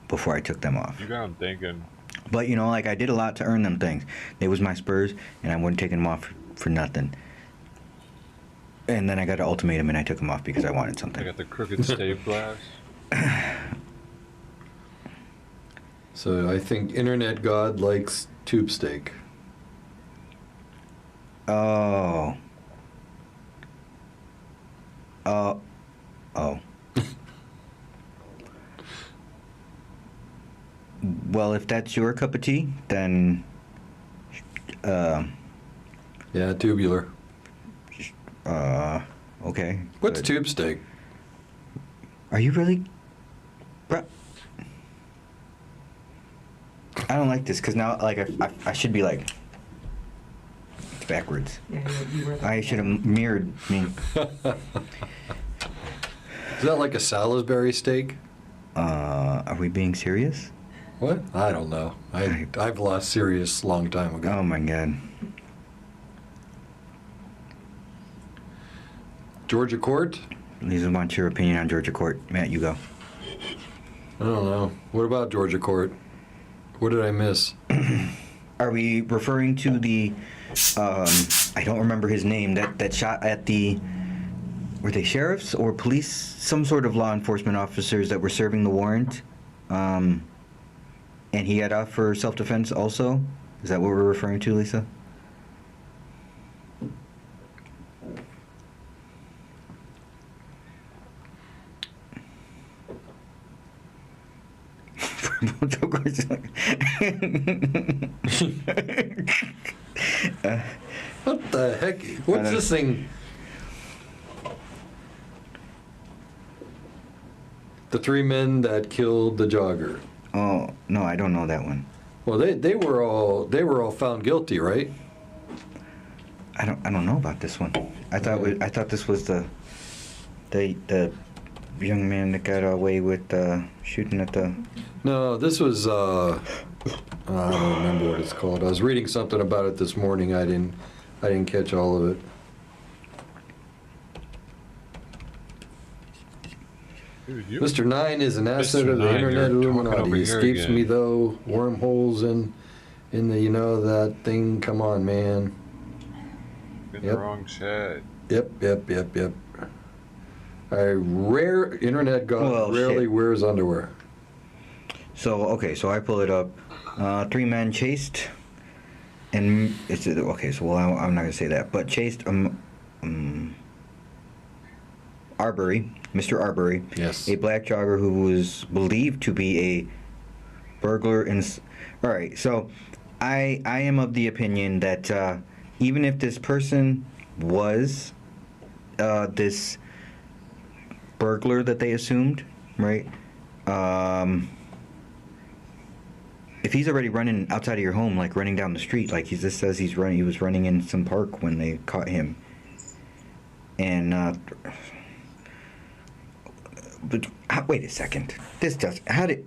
Speaker 5: before I took them off.
Speaker 3: You got him thinking.
Speaker 5: But you know, like I did a lot to earn them things. They was my Spurs, and I wouldn't take them off for nothing. And then I got an ultimatum, and I took them off because I wanted something.
Speaker 3: I got the crooked stave glass.
Speaker 1: So I think Internet God likes tube steak.
Speaker 5: Oh. Well, if that's your cup of tea, then
Speaker 1: yeah, tubular.
Speaker 5: Okay.
Speaker 1: What's
Speaker 5: good.
Speaker 1: tube steak?
Speaker 5: Are you really? Bruh. I don't like this because now, like, I should be like, it's backwards.
Speaker 8: Yeah, you were
Speaker 5: I should have mirrored me.
Speaker 1: Is that like a Salisbury steak?
Speaker 5: Are we being serious?
Speaker 1: What? I don't know. I've lost Sirius a long time ago.
Speaker 5: Oh my God.
Speaker 1: Georgia Court?
Speaker 5: Lisa wants your opinion on Georgia Court. Matt, you go.
Speaker 1: I don't know. What about Georgia Court? What did I miss?
Speaker 5: Are we referring to the, I don't remember his name, that shot at the, were they sheriffs or police? Some sort of law enforcement officers that were serving the warrant. And he got off for self-defense also? Is that what we're referring to, Lisa?
Speaker 1: What the heck? What's this thing? The 3 men that killed the jogger.
Speaker 5: Oh no, I don't know that one.
Speaker 1: Well, they were all found guilty, right?
Speaker 5: I don't know about this one. I thought this was the young man that got away with shooting at the.
Speaker 1: No, this was I don't remember what it's called. I was reading something about it this morning. I didn't catch all of it.
Speaker 3: Dude,
Speaker 1: Mr. Nine is an asset
Speaker 3: Mr.
Speaker 1: of the
Speaker 3: Nine,
Speaker 1: internet
Speaker 3: you're talking
Speaker 1: Illuminati.
Speaker 3: over
Speaker 1: He
Speaker 3: here
Speaker 1: escapes
Speaker 3: again.
Speaker 1: me though. Wormholes in the that thing. Come on, man.
Speaker 3: In the wrong chat.
Speaker 1: Yep. A rare internet god rarely wears underwear.
Speaker 5: So okay, so I pull it up. 3 men chased, and it's okay. So I'm not gonna say that, but chased Arbery, Mr. Arbery,
Speaker 1: yes,
Speaker 5: a black jogger who was believed to be a burglar. All right, so I am of the opinion that even if this person was this burglar that they assumed, right? If he's already running outside of your home, like running down the street, like he just says he was running in some park when they caught him. And but wait a second, how did?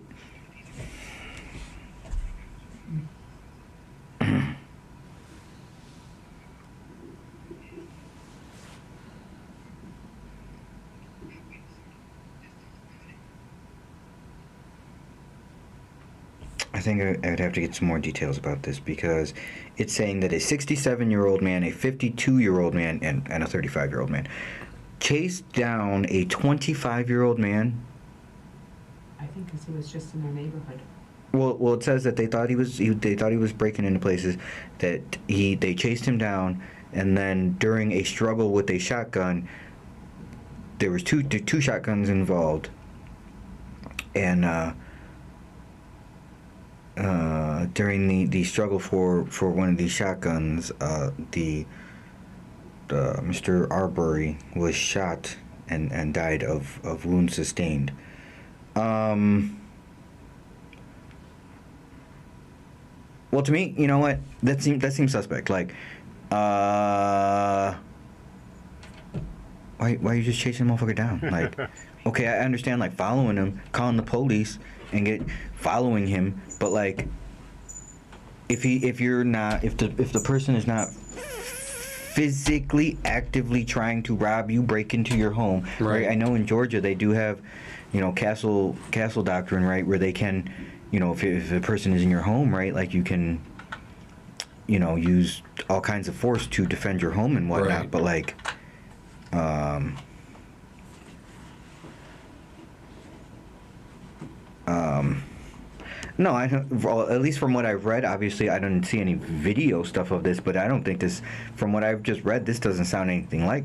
Speaker 5: I think I'd have to get some more details about this because it's saying that a 67-year-old man, a 52-year-old man, and a 35-year-old man chased down a 25-year-old man.
Speaker 8: I think because he was just in their neighborhood.
Speaker 5: Well, it says that they thought he was breaking into places, that they chased him down, and then during a struggle with a shotgun, there was two shotguns involved, and during the struggle for one of these shotguns, Mr. Arbery was shot and died of wounds sustained. Well, to me, you know what? That seems suspect. Like, why are you just chasing the motherfucker down? Like, okay, I understand like following him, calling the police, and following him, but like, if the person is not physically actively trying to rob you, break into your home, right? I know in Georgia they do have, castle doctrine, right, where they can, if a person is in your home, right, like you can, use all kinds of force to defend your home and whatnot,
Speaker 1: Right.
Speaker 5: but like, no, I don't. Well, at least from what I've read, obviously I didn't see any video stuff of this, but I don't think this. From what I've just read, this doesn't sound anything like.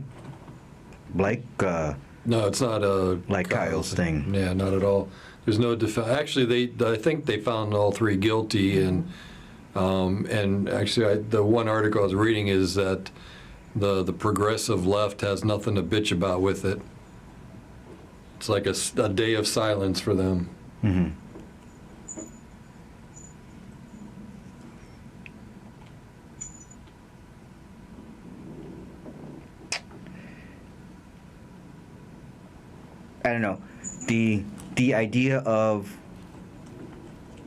Speaker 1: No, it's not
Speaker 5: like Kyle's thing.
Speaker 1: Yeah, not at all. There's no Actually, I think they found all 3 guilty, and actually, the one article I was reading is that the progressive left has nothing to bitch about with it. It's like a day of silence for them.
Speaker 5: Mm-hmm. I don't know. The the idea of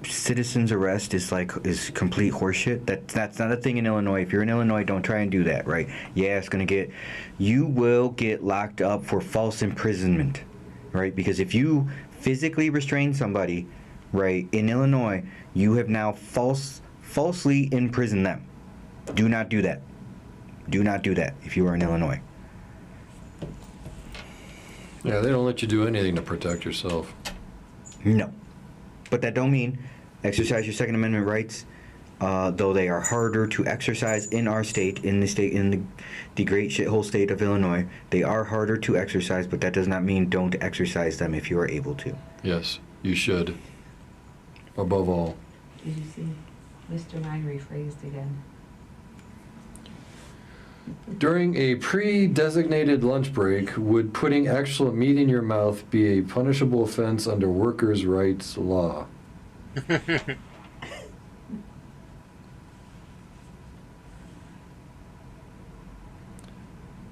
Speaker 5: citizen's arrest is complete horseshit. That's not a thing in Illinois. If you're in Illinois, don't try and do that, right? Yeah, you will get locked up for false imprisonment, right? Because if you physically restrain somebody, right, in Illinois, you have now falsely imprisoned them. Do not do that. Do not do that if you are in Illinois.
Speaker 1: Yeah, they don't let you do anything to protect yourself.
Speaker 5: No. But that don't mean exercise your Second Amendment rights, though they are harder to exercise in our state, in the great shithole state of Illinois. They are harder to exercise, but that does not mean don't exercise them if you are able to.
Speaker 1: Yes, you should. Above all.
Speaker 8: Did you see Mr. 9 rephrased again?
Speaker 1: During a pre-designated lunch break, would putting actual meat in your mouth be a punishable offense under workers' rights law?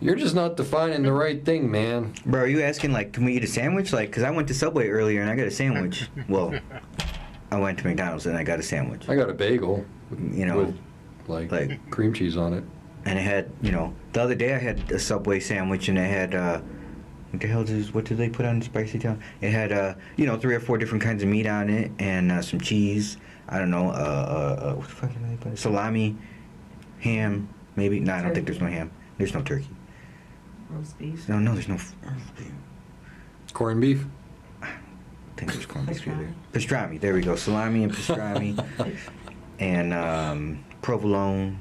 Speaker 1: You're just not defining the right thing, man.
Speaker 5: Bro, are you asking, can we eat a sandwich? Because I went to Subway earlier and I got a sandwich. Well, I went to McDonald's and I got a sandwich.
Speaker 1: I got a bagel. With cream cheese on it.
Speaker 5: And it had, the other day I had a Subway sandwich and it had, what did they put on Spicy Town? It had, 3 or 4 different kinds of meat on it and some cheese. I don't know, what the fuck did they put? Salami, ham, maybe. No, I don't think there's no ham. There's no turkey.
Speaker 8: Roast beef?
Speaker 5: No, there's no roast beef.
Speaker 1: Corned beef?
Speaker 5: I think there's corned beef either. Pastrami, there we go. Salami and pastrami. And provolone.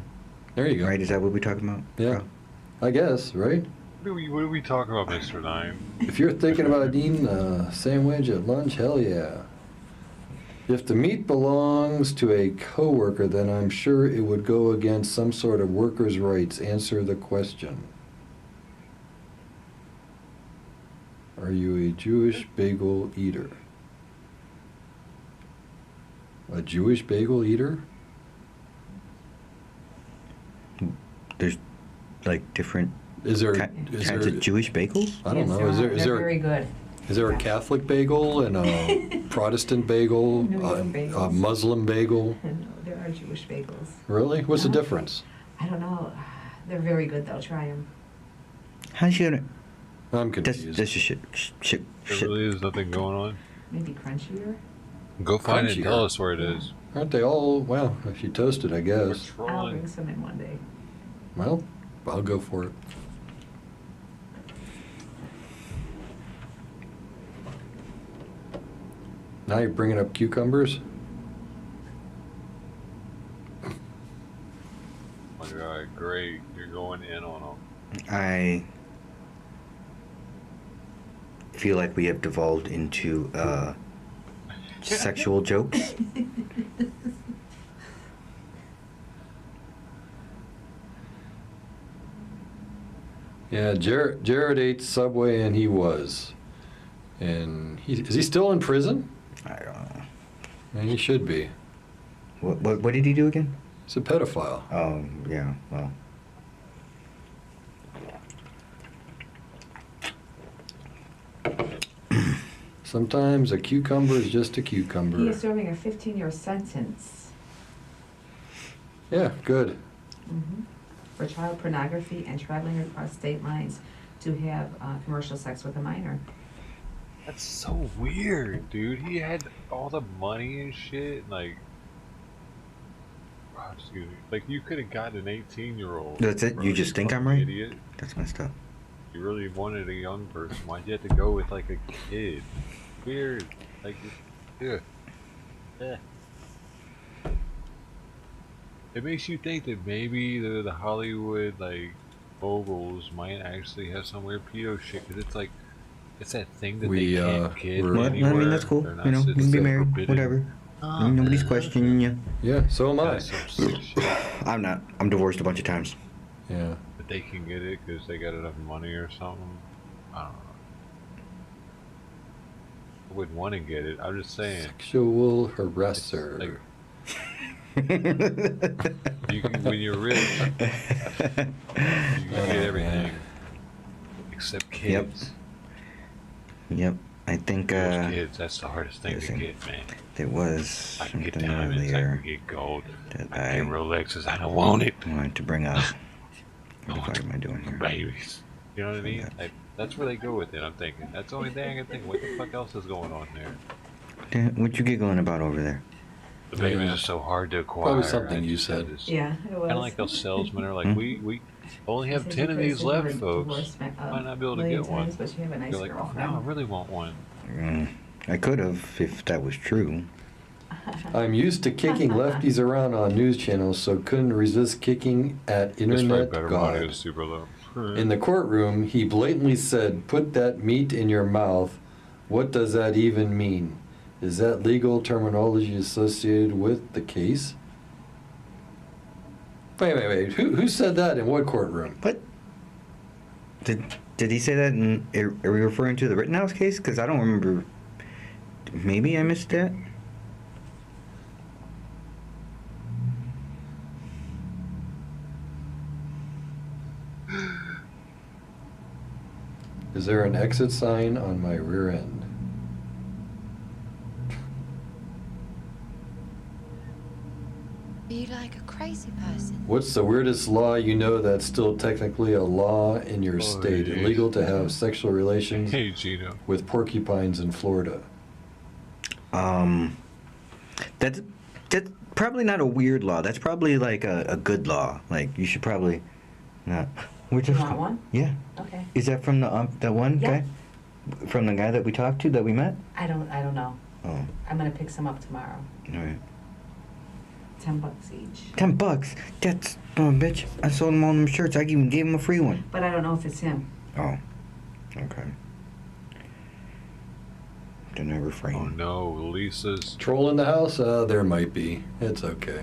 Speaker 1: There you go.
Speaker 5: Right, is that what we're talking about?
Speaker 1: Yeah. I guess, right?
Speaker 3: What are we talking about, Mr. Nine?
Speaker 1: If you're thinking about eating a sandwich at lunch, hell yeah. If the meat belongs to a coworker, then I'm sure it would go against some sort of workers' rights. Answer the question. Are you a Jewish bagel eater? A Jewish bagel eater?
Speaker 5: There's different
Speaker 1: kinds
Speaker 5: of Jewish bagels?
Speaker 1: I don't know. Is there
Speaker 8: very good.
Speaker 1: Is there a Catholic bagel and a Protestant bagel, a Muslim bagel?
Speaker 8: No, there are Jewish bagels.
Speaker 1: Really? What's the difference?
Speaker 8: I don't know. They're very good though. Try them.
Speaker 5: How's she gonna?
Speaker 1: I'm confused.
Speaker 5: That's just shit.
Speaker 3: There really is nothing going on.
Speaker 8: Maybe crunchier.
Speaker 3: Go find it and
Speaker 1: Crunchier.
Speaker 3: tell us where it is.
Speaker 1: Aren't they all, well, if you toast it, I guess.
Speaker 8: I'll bring some in one day.
Speaker 1: Well, I'll go for it. Now you're bringing up cucumbers?
Speaker 3: Oh my God, great. You're going in on them.
Speaker 5: I feel like we have devolved into sexual jokes.
Speaker 1: Yeah, Jared ate Subway and he was. And is he still in prison?
Speaker 5: I don't know.
Speaker 1: And he should be.
Speaker 5: What did he do again?
Speaker 1: He's a pedophile.
Speaker 5: Oh, yeah, well.
Speaker 1: Sometimes a cucumber is just a cucumber.
Speaker 8: He is serving a 15-year sentence.
Speaker 1: Yeah, good.
Speaker 8: Mm-hmm. For child pornography and traveling across state lines to have commercial sex with a minor.
Speaker 3: That's so weird, dude. He had all the money and shit. Excuse me. You could have got an 18-year-old.
Speaker 5: That's it? You just think I'm right?
Speaker 3: Idiot.
Speaker 5: That's messed up.
Speaker 3: You really wanted a young person. Why'd you have to go with a kid? Weird. Yeah. It makes you think that maybe the Hollywood moguls might actually have some weird pedo shit, because it's that thing that they can't get anywhere.
Speaker 5: I mean, that's cool. You can be married,
Speaker 3: forbidden.
Speaker 5: whatever. Nobody's questioning you.
Speaker 1: Yeah, so am I.
Speaker 5: I'm not. I'm divorced a bunch of times.
Speaker 1: Yeah.
Speaker 3: But they can get it because they got enough money or something. I don't know. I wouldn't want to get it. I'm just saying.
Speaker 1: Sexual harasser.
Speaker 3: When you're rich, you can get everything except kids.
Speaker 5: Yep. I think
Speaker 3: Those kids, that's the hardest thing to get, man.
Speaker 5: there was
Speaker 3: I can get
Speaker 5: something
Speaker 3: diamonds, I
Speaker 5: earlier
Speaker 3: can get gold,
Speaker 5: that
Speaker 3: I can get Rolexes, I don't want it.
Speaker 5: wanted to bring up. What the fuck am I doing here?
Speaker 3: Babies. You know what I mean? Like, that's where they go with it, I'm thinking. That's the only thing I can think. What the fuck else is going on there?
Speaker 5: What you giggling about over there?
Speaker 3: The babies are so hard to acquire.
Speaker 1: Probably something you said.
Speaker 8: Yeah, it was.
Speaker 3: Kind of like those salesmen are like, we only have 10 of these left, folks. Might not be able to get one.
Speaker 8: But you have a nice
Speaker 3: You're like, oh,
Speaker 8: girlfriend.
Speaker 3: no, I really want one.
Speaker 5: I could have if that was true.
Speaker 1: I'm used to kicking lefties around on news channels, so couldn't resist kicking at internet God.
Speaker 3: Super low.
Speaker 1: In the courtroom, he blatantly said, "Put that meat in your mouth." What does that even mean? Is that legal terminology associated with the case? Wait. Who said that in what courtroom?
Speaker 5: What? Did he say that in, are we referring to the Rittenhouse case? Because I don't remember. Maybe I missed that.
Speaker 1: Is there an exit sign on my rear end?
Speaker 10: Are you like a crazy person?
Speaker 1: What's the weirdest law you know that's still technically a law in your state?
Speaker 3: geez.
Speaker 1: Illegal to have sexual relations
Speaker 3: Hey, Gino.
Speaker 1: with porcupines in Florida.
Speaker 5: That's probably not a weird law. That's probably like a good law. Like you should probably not. Which
Speaker 8: You
Speaker 5: is
Speaker 8: want one?
Speaker 5: Yeah.
Speaker 8: Okay.
Speaker 5: Is that from the one
Speaker 8: Yeah.
Speaker 5: guy? From the guy that we talked to that we met?
Speaker 8: I don't know.
Speaker 5: Oh,
Speaker 8: I'm gonna pick some up tomorrow.
Speaker 5: all right.
Speaker 8: $10 each.
Speaker 5: $10. That's bitch. I sold him all them shirts. I even gave him a free one.
Speaker 8: But I don't know if it's him.
Speaker 5: Oh. Okay. Then I refrain.
Speaker 3: Oh no, Lisa's.
Speaker 1: Troll in the house? There might be. It's okay.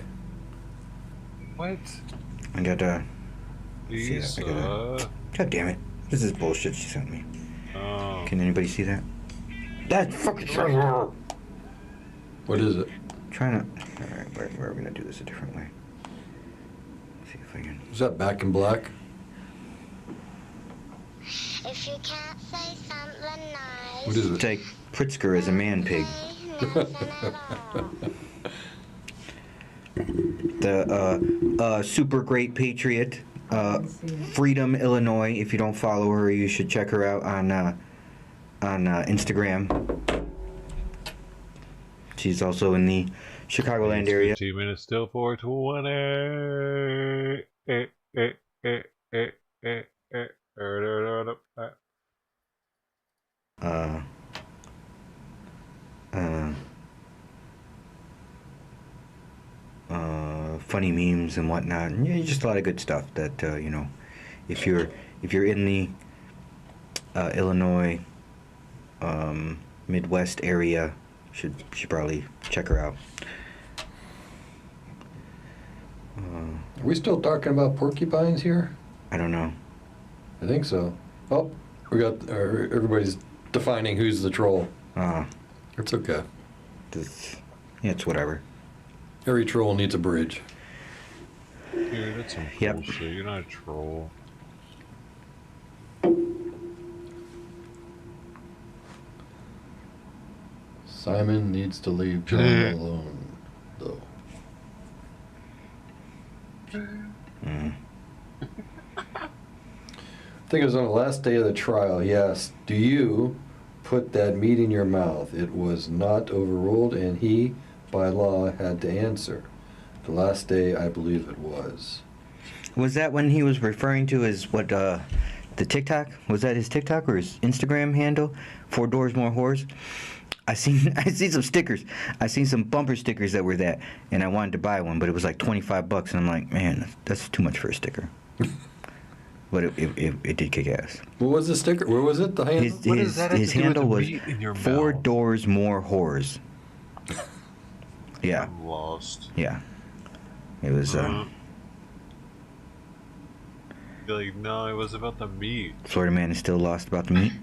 Speaker 3: What?
Speaker 5: I gotta.
Speaker 3: Lisa.
Speaker 5: God damn it. This is bullshit she sent me.
Speaker 3: Oh.
Speaker 5: Can anybody see that? That's fucking.
Speaker 1: What is it?
Speaker 5: Trying to. Alright, we're gonna do this a different way. Let's see if I can.
Speaker 1: Is that Back in Black?
Speaker 11: If you can't say something nice.
Speaker 1: What is it?
Speaker 5: It's like Pritzker as a man pig. The super great patriot, Freedom, Illinois. If you don't follow her, you should check her out on Instagram. She's also in the Chicagoland area.
Speaker 3: 15 minutes still, 420.
Speaker 5: Funny memes and whatnot. And, yeah, just a lot of good stuff that you know, if you're in the Illinois Midwest area, should probably check her out.
Speaker 1: Are we still talking about porcupines here?
Speaker 5: I don't know.
Speaker 1: I think so. Oh, we got everybody's defining who's the troll. It's okay.
Speaker 5: Yeah, it's whatever.
Speaker 1: Every troll needs a bridge.
Speaker 3: Dude, that's some bullshit. You're not a troll.
Speaker 1: Simon needs to leave John alone, though. I think it was on the last day of the trial. He asked, "Do you put that meat in your mouth?" It was not overruled, and he, by law, had to answer. The last day, I believe it was.
Speaker 5: Was that when he was referring to his the TikTok? Was that his TikTok or his Instagram handle? 4 doors more whores. I seen some stickers. I seen some bumper stickers that were that, and I wanted to buy one, but it was like $25, and I'm like, man, that's too much for a sticker. But it did kick ass.
Speaker 1: What was the sticker? Where was it? The handle?
Speaker 5: His handle was 4 doors more whores. Yeah.
Speaker 3: I'm lost.
Speaker 5: Yeah. It was.
Speaker 3: You're like, no, it was about the meat.
Speaker 5: Florida man is still lost about the meat.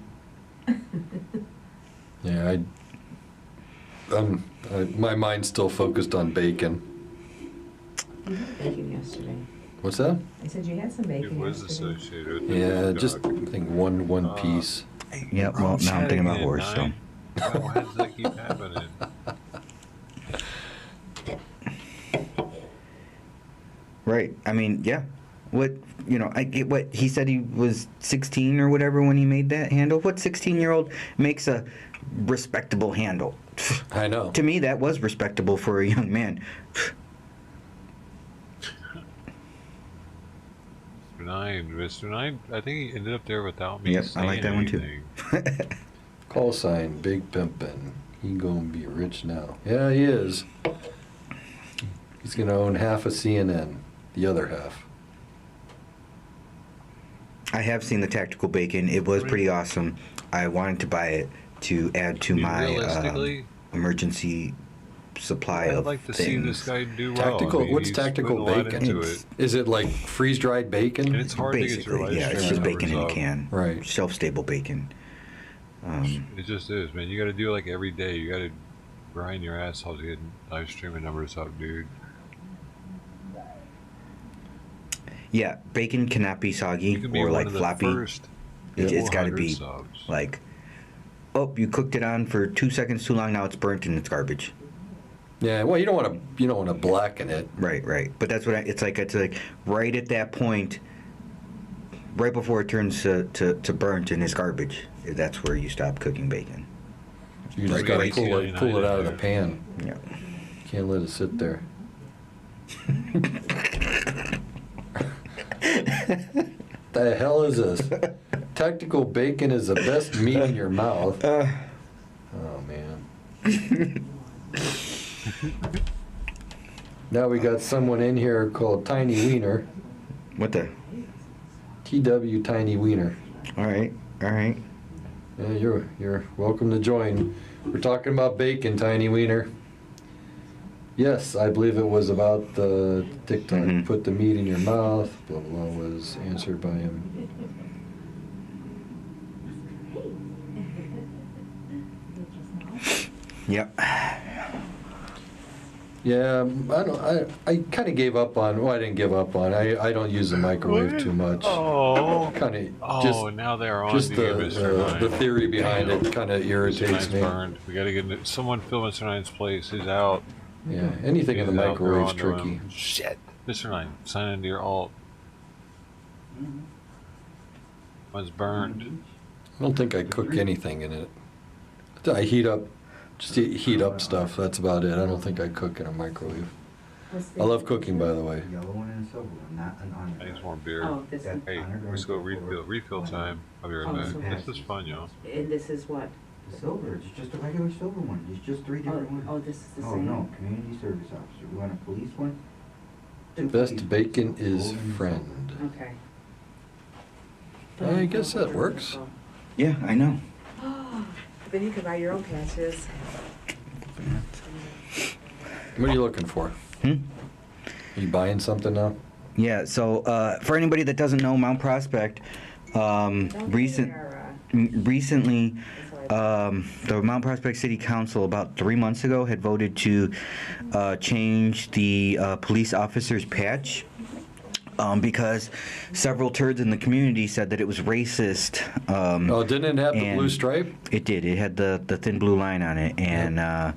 Speaker 1: Yeah, my mind's still focused on bacon.
Speaker 8: You had bacon yesterday.
Speaker 1: What's that?
Speaker 8: I said you had some bacon
Speaker 3: It was
Speaker 8: yesterday.
Speaker 3: associated with
Speaker 1: Yeah,
Speaker 3: the
Speaker 1: just I think one piece.
Speaker 5: Yeah, well, now I'm thinking about horse, so.
Speaker 3: Why does that keep happening?
Speaker 5: Right. I mean, yeah. What, you know, what he said he was 16 or whatever when he made that handle. What 16-year-old makes a respectable handle?
Speaker 1: I know.
Speaker 5: To me, that was respectable for a young man.
Speaker 3: Mr. Nine, I think he ended up there without me
Speaker 5: Yep, I
Speaker 3: saying
Speaker 5: like that
Speaker 3: anything.
Speaker 5: one too.
Speaker 1: Call sign, Big Pimpin'. He gonna be rich now. Yeah, he is. He's gonna own half of CNN, the other half.
Speaker 5: I have seen the tactical bacon. It was pretty awesome. I wanted to buy it to add to my emergency supply
Speaker 3: I'd
Speaker 5: of
Speaker 3: like to
Speaker 5: things.
Speaker 3: see this guy do well.
Speaker 1: Tactical.
Speaker 3: I mean,
Speaker 1: What's
Speaker 3: he's
Speaker 1: tactical
Speaker 3: putting a lot
Speaker 1: bacon?
Speaker 3: into it.
Speaker 1: Is it like freeze-dried bacon?
Speaker 3: And it's hard to get your
Speaker 5: Basically, yeah,
Speaker 3: life
Speaker 5: it's just bacon in a can.
Speaker 1: Right.
Speaker 5: Shelf-stable bacon.
Speaker 3: It just is, man. You got to do it like every day. You got to grind your ass off to get live streaming numbers up, dude.
Speaker 5: Yeah, bacon cannot be soggy
Speaker 3: can be
Speaker 5: or
Speaker 3: one
Speaker 5: like
Speaker 3: of the
Speaker 5: first
Speaker 3: first
Speaker 5: It's got to
Speaker 3: 400
Speaker 5: be
Speaker 3: subs.
Speaker 5: like, oh, you cooked it on for 2 seconds too long. Now it's burnt and it's garbage.
Speaker 1: Yeah, well, you don't want to blacken it.
Speaker 5: Right. But that's what it's like right at that point, right before it turns to burnt and is garbage. That's where you stop cooking bacon.
Speaker 1: You just gotta pull it out of the pan.
Speaker 5: Yeah.
Speaker 1: Can't let it sit there. The hell is this? Tactical bacon is the best meat in your mouth. Oh man. Now we got someone in here called Tiny Wiener.
Speaker 5: What the?
Speaker 1: TW Tiny Wiener.
Speaker 5: All right.
Speaker 1: Yeah, you're welcome to join. We're talking about bacon, Tiny Wiener. Yes, I believe it was about the TikTok. Put the meat in your mouth. Blah blah was answered by him.
Speaker 5: Yep.
Speaker 1: Yeah, I kind of gave up on. Well, I didn't give up on. I don't use the microwave too much.
Speaker 3: Oh.
Speaker 1: Kind of. Just,
Speaker 3: now they're on
Speaker 1: just
Speaker 3: to you, Mr. Nine.
Speaker 1: the theory behind it kind of
Speaker 3: Mr.
Speaker 1: irritates
Speaker 3: Nine's
Speaker 1: me.
Speaker 3: burned. We got to get someone fill Mr. Nine's place. He's out.
Speaker 1: Yeah, anything in the
Speaker 3: He's out.
Speaker 1: microwave's
Speaker 3: They're onto
Speaker 1: tricky.
Speaker 3: him. Shit. Mr. Nine, sign into your alt. Mine's burned.
Speaker 1: I don't think I cook anything in it. I heat up stuff. That's about it. I don't think I cook in a microwave. I love cooking, by the way.
Speaker 5: Yellow one and a silver one, not an honor.
Speaker 3: I just want beer.
Speaker 8: Oh, this is-
Speaker 3: Hey, let's go refill time. I'll be right back. This is fun, y'all.
Speaker 8: And this is what?
Speaker 5: The silver, it's just a regular silver one. There's just 3 different ones.
Speaker 8: Oh, this is the
Speaker 5: Oh
Speaker 8: same?
Speaker 5: no, community service officer. You want a police one?
Speaker 1: Best bacon is friend.
Speaker 8: Okay.
Speaker 1: I guess that works.
Speaker 5: Yeah, I know.
Speaker 8: Then you can buy your own patches.
Speaker 1: What are you looking for? Are you buying something now?
Speaker 5: Yeah, so for anybody that doesn't know, Mount Prospect, recently, the Mount Prospect City Council about 3 months ago had voted to change the police officer's patch. Because several turds in the community said that it was racist.
Speaker 1: Didn't it have the blue stripe?
Speaker 5: It did. It had the thin blue line on it, and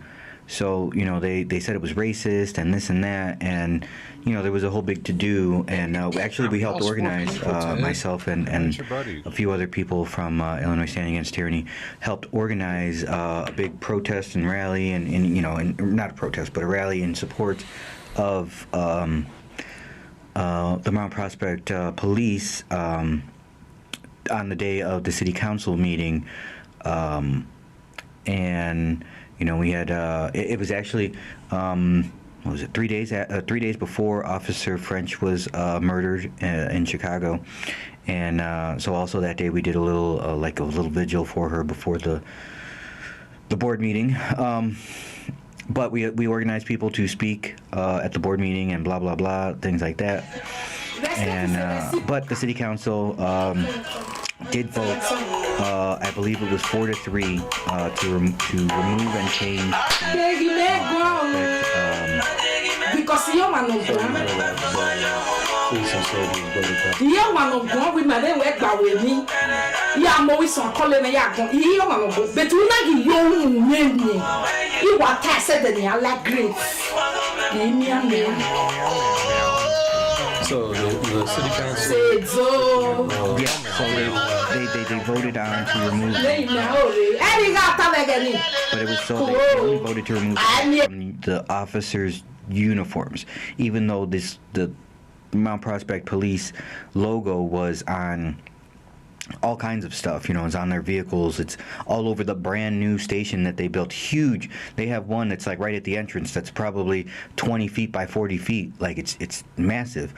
Speaker 5: so they said it was racist and this and that, and there was a whole big to-do, and actually we helped organize, myself and a few other people from Illinois Standing Against Tyranny helped organize a big protest and rally, and not a protest but a rally in support of the Mount Prospect Police on the day of the City Council meeting, and we had it was actually what was it 3 days 3 days before Officer French was murdered in Chicago, and so also that day we did a little like a little vigil for her before the board meeting. But we organized people to speak at the board meeting and blah blah blah, things like that. And but the city council did vote. I believe it was 4-3 to remove and change.
Speaker 6: Because you're one of them. You're one of them. We might work with me. Ya mo wi son kole na ya gon. Yi yo ma go. But you na gi yo me. Yi wa ta said that you like great. Gi mi am me.
Speaker 1: So the city council.
Speaker 6: Say so.
Speaker 5: Yeah, so they voted on to remove. But it was so they only voted to remove from the officers' uniforms, even though the Mount Prospect Police logo was on all kinds of stuff. You know, it's on their vehicles. It's all over the brand new station that they built. Huge. They have one that's like right at the entrance. That's probably 20 feet by 40 feet. Like it's massive.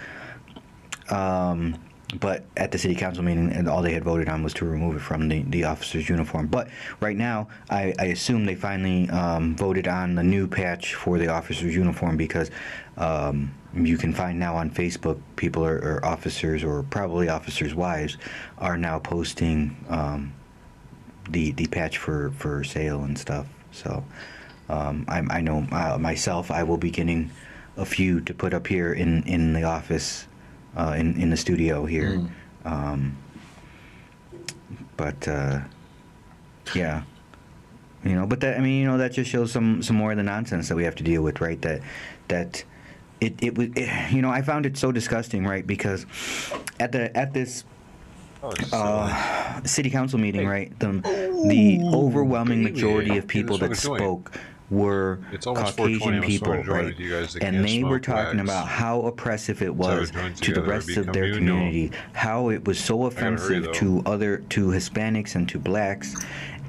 Speaker 5: But at the city council meeting, and all they had voted on was to remove it from the officer's uniform. But right now, I assume they finally voted on the new patch for the officer's uniform, because you can find now on Facebook, people or officers, or probably officers' wives, are now posting the patch for sale and stuff. So I know myself, I will be getting a few to put up here in the office. In the studio here, but yeah, you know. But that, I mean, you know, that just shows some more of the nonsense that we have to deal with, right? That it was, you know, I found it so disgusting, right? Because at this city council meeting, right, the overwhelming majority of people that spoke were Caucasian people, right? And they were talking about how oppressive it was to the rest of their community, how it was so offensive to Hispanics and to blacks,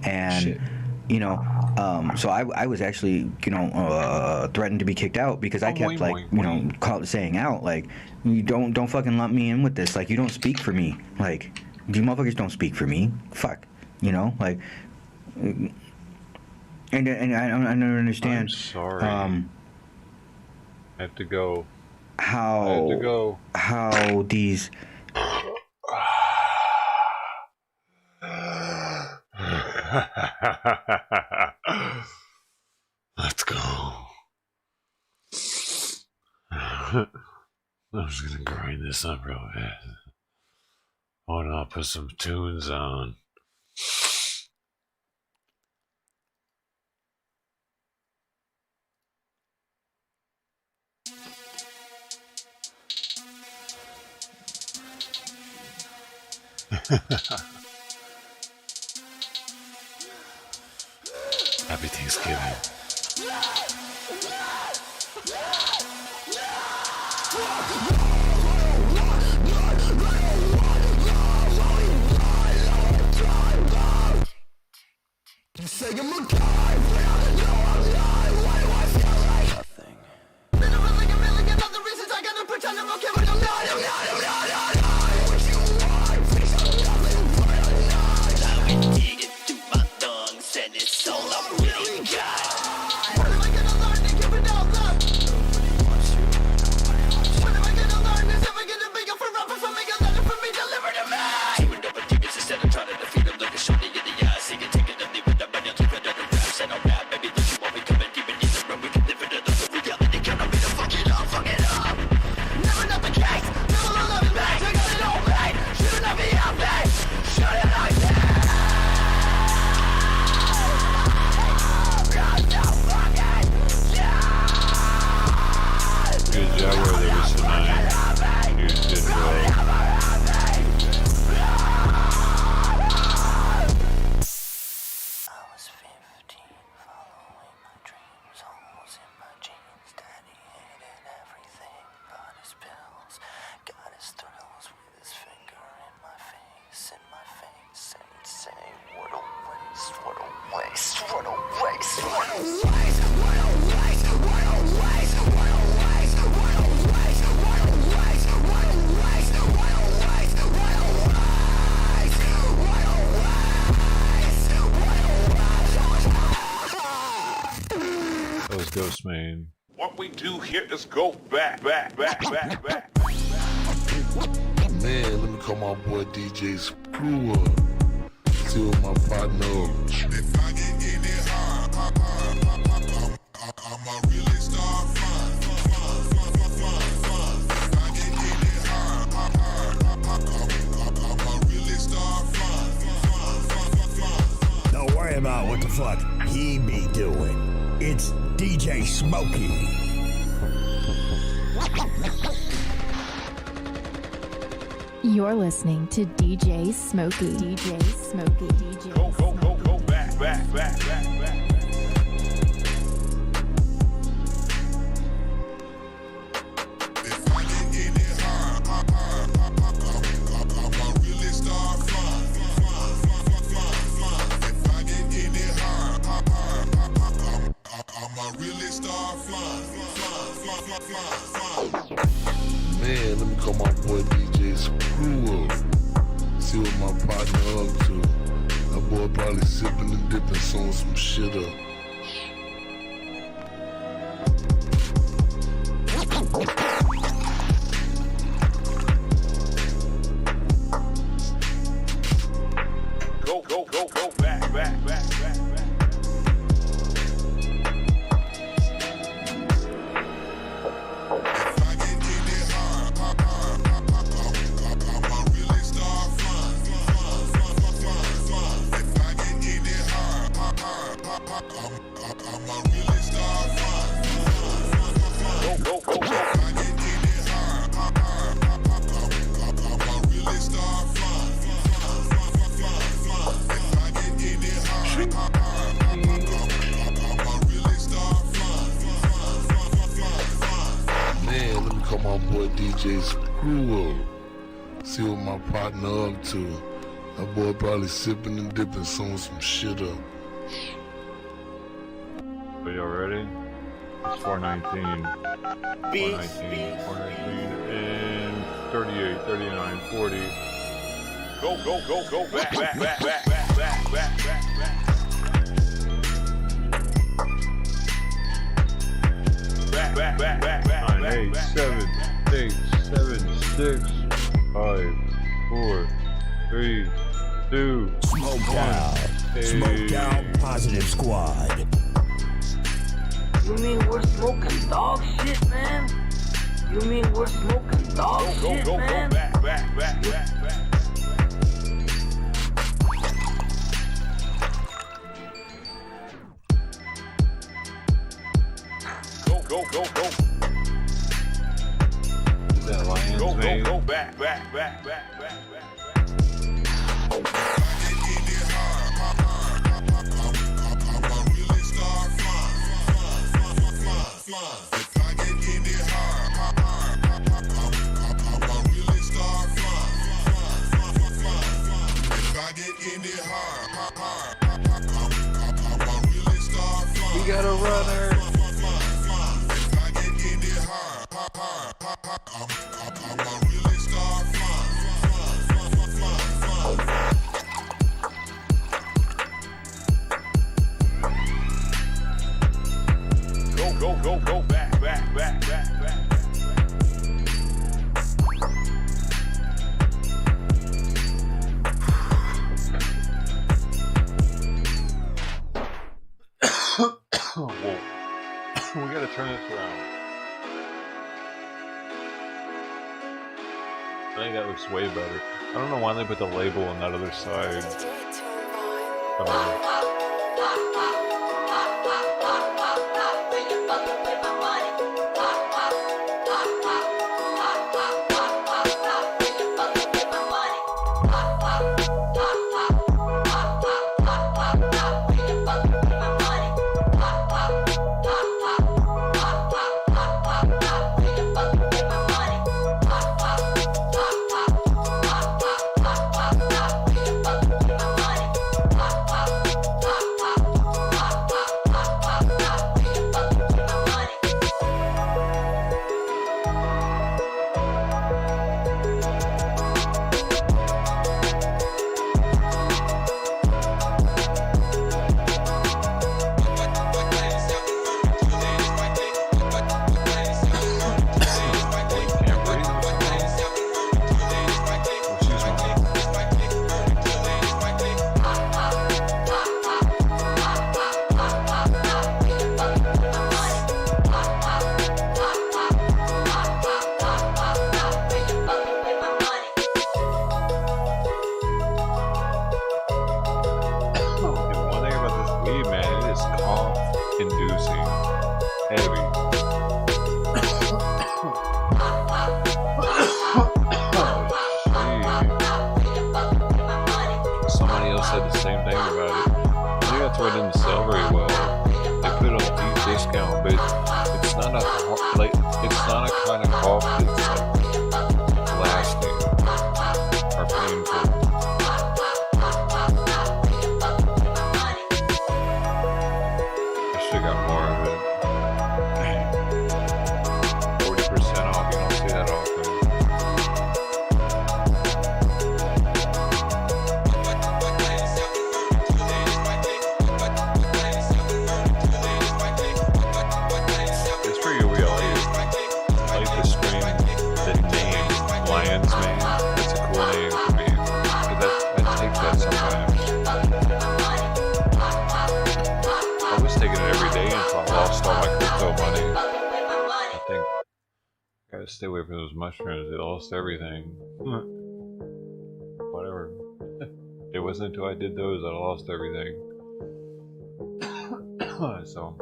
Speaker 5: and you know, so I was actually, you know, threatened to be kicked out because I kept saying out like, you don't fucking lump me in with this, like you don't speak for me, like you motherfuckers don't speak for me, fuck, you know, like. And I don't understand.
Speaker 3: I'm sorry. I have to go.
Speaker 5: How these.
Speaker 3: Let's go. I'm just gonna grind this up real fast. Hold on, I'll put some tunes on. Happy Thanksgiving.
Speaker 12: What we do here is go back.
Speaker 14: Man, let me call my boy DJ Screw up. See what my partner. If I get in it hard, I'm a really star fun. If I get in it hard, I'm a really star fun.
Speaker 9: him out what the fuck he be doing. It's DJ Smokey.
Speaker 16: You're listening to DJ Smokey. DJ Smokey. DJ Smokey.
Speaker 12: Go back.
Speaker 14: Man, let me call my boy DJ Screw Up. See what my partner up to. That boy probably sipping and dipping, sewing some shit up.
Speaker 12: Go back.
Speaker 14: Man, let me call my boy DJ Screw Up. See what my partner up to. That boy probably sipping and dipping, sewing some shit up.
Speaker 3: Are y'all ready? It's 419. 419, and 38, 39, 40.
Speaker 12: Go back.
Speaker 3: 9, 8, 7, 6, 5, 4, 3, 2,
Speaker 9: Smoke out. Smoke out Positive Squad.
Speaker 23: You mean we're smoking dog shit, man? You mean we're smoking dog shit, man?
Speaker 12: Go back. Go.
Speaker 3: Is that Lion's Mane?
Speaker 12: Go back.
Speaker 3: We got a runner. Go back. Whoa. We gotta turn this around. I think that looks way better. I don't know why they put the label on that other side. me, man, it is cough-inducing. Heavy. Somebody else said the same thing about it. I think that's why it didn't sell very well. They put it on deep discount, but it's not a it's not a kind of cough that's like lasting or painful. I should have got more of it. 40% off. You don't see that often. Gotta stay away from those mushrooms. They lost everything. Whatever. It wasn't until I did those that I lost everything. So.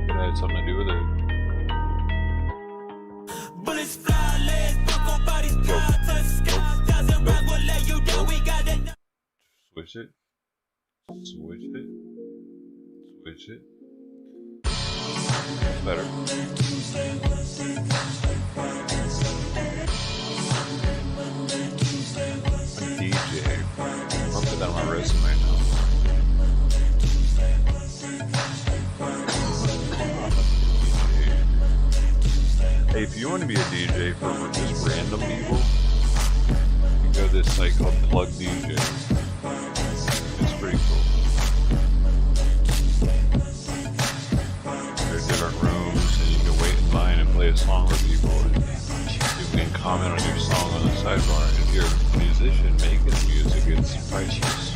Speaker 3: It had something to do with it. Bullets fly, legs, buckle, bodies fly, touch sky. Switch it. Switch it. Switch it. That's better. I'm a DJ. I'll put that on my resume now. Hey, if you want to be a DJ for just random people, you go to this site called Plug DJ. It's pretty cool. There's different rooms, and you can wait in line and play a song for people. And you can comment on your song on the sidebar. If you're a musician making music, it's priceless.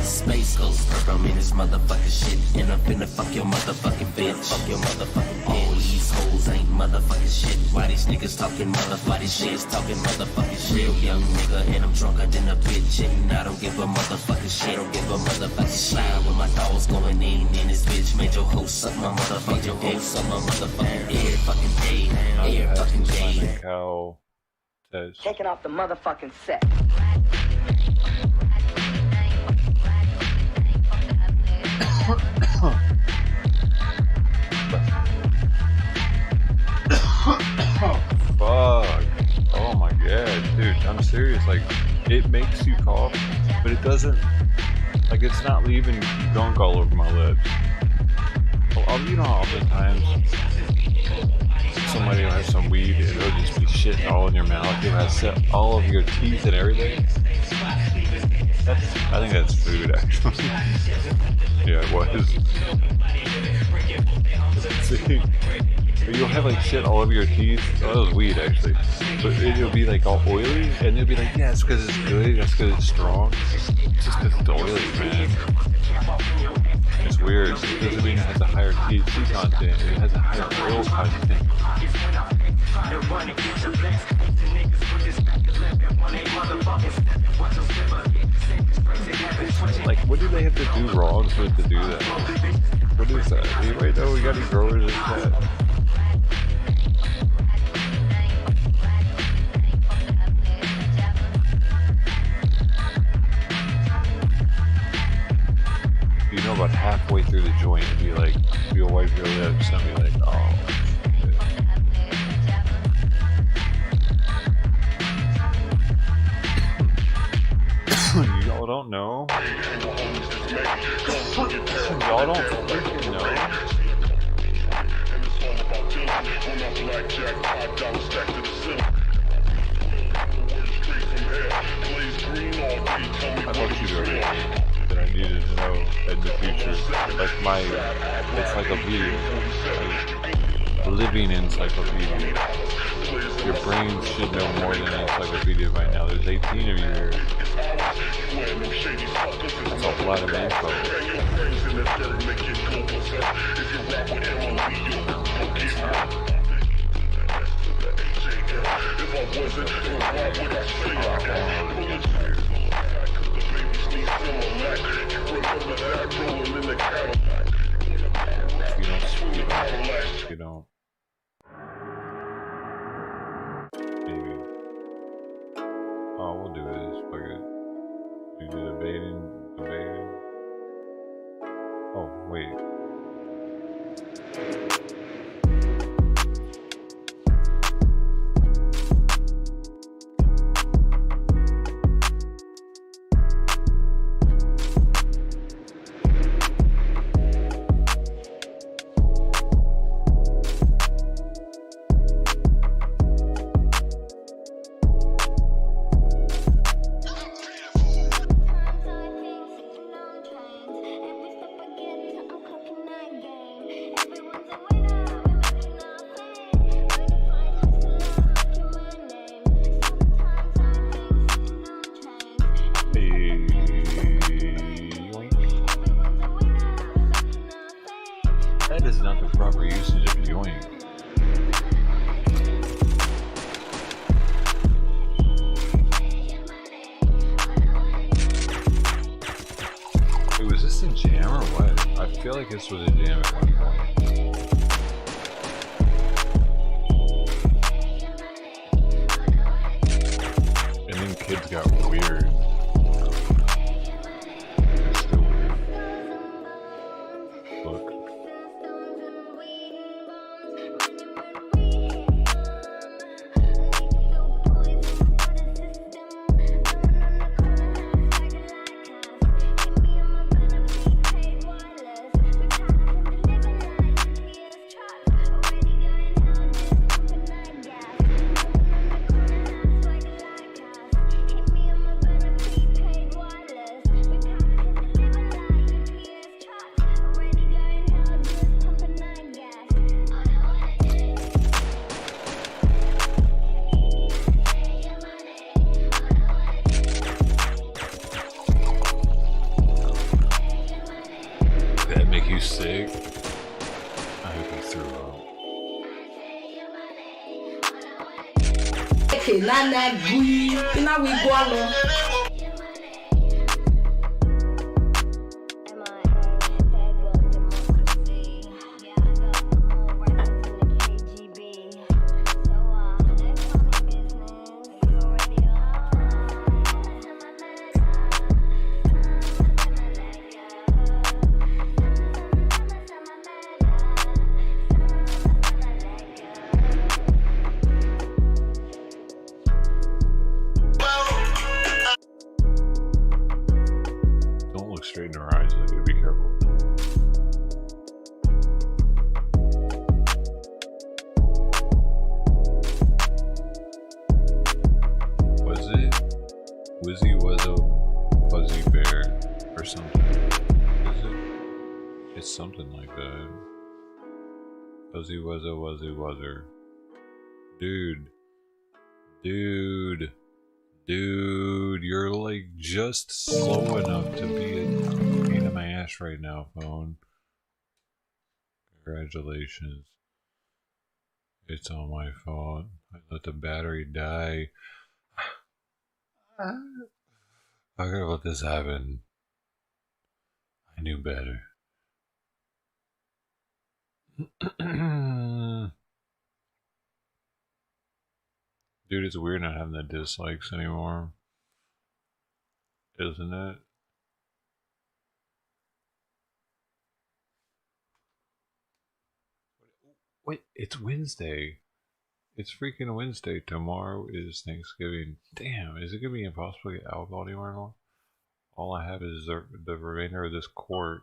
Speaker 13: Space Ghost, I'm in this motherfucking shit, and I'm finna fuck your motherfucking bitch. Fuck your motherfucking bitch. All these hoes ain't motherfucking shit. Why these niggas talking motherfucking shit? Talking motherfucking shit. Real young nigga, and I'm drunker than a bitch, and I don't give a motherfucking shit. I don't give a motherfucking slide with my dogs going in this bitch. Made your hoe suck my motherfucking dick, suck my motherfucking every fucking day, every fucking day.
Speaker 3: Cow test.
Speaker 23: Taking off the motherfucking set.
Speaker 3: Fuck. Oh my god, dude, I'm serious. Like, it makes you cough, but it doesn't, like, it's not leaving gunk all over my lips. Well, you know, oftentimes somebody will have some weed and it'll just be shitting all in your mouth. It has set all of your teeth and everything. I think that's food, actually. Yeah, it was. See, you'll have like shit all over your teeth. Oh, that was weed, actually. But it'll be like all oily, and they'll be like, yeah, it's because it's good, that's because it's strong. It's just because it's oily, man. It's weird. It doesn't mean it has a higher THC content, it has a higher oil content. Like, what do they have to do wrong for it to do that? What is that? Anyway, no, we got any growers in that. You know, about halfway through the joint, it'd be like, you'll wipe your lips and be like, oh. Y'all don't know. Y'all don't freaking know. I thought you already that I needed to know in the future. Like my encyclopedia. Like living encyclopedia. Your brain should know more than an encyclopedia by now. There's 18 of you here. That's a lot of info. they don't. Maybe. Oh, we'll do this. Fuck it. You do the baiting. Oh, wait. That is not the proper usage of yoink. Wait, was this a jam or what? I feel like this was a jam at one point. And then kids got weird. It's still weird. Look. That make you sick? I hope you threw up.
Speaker 6: Okay, Nana, now we go along.
Speaker 3: Don't look straight in her eyes, lady. Be careful. Was it? Wizzy was a fuzzy bear or something. Is it? It's something like that. Fuzzy was a wuzzy wuzzer. Dude. Dude, you're like just slow enough to be a pain in my ass right now, phone. Congratulations. It's all my fault. I let the battery die. I could have let this happen. I knew better. Dude, it's weird not having the dislikes anymore. Isn't it? Wait, it's Wednesday. It's freaking Wednesday. Tomorrow is Thanksgiving. Damn, is it gonna be impossible to get alcohol anymore? All I have is the remainder of this quart.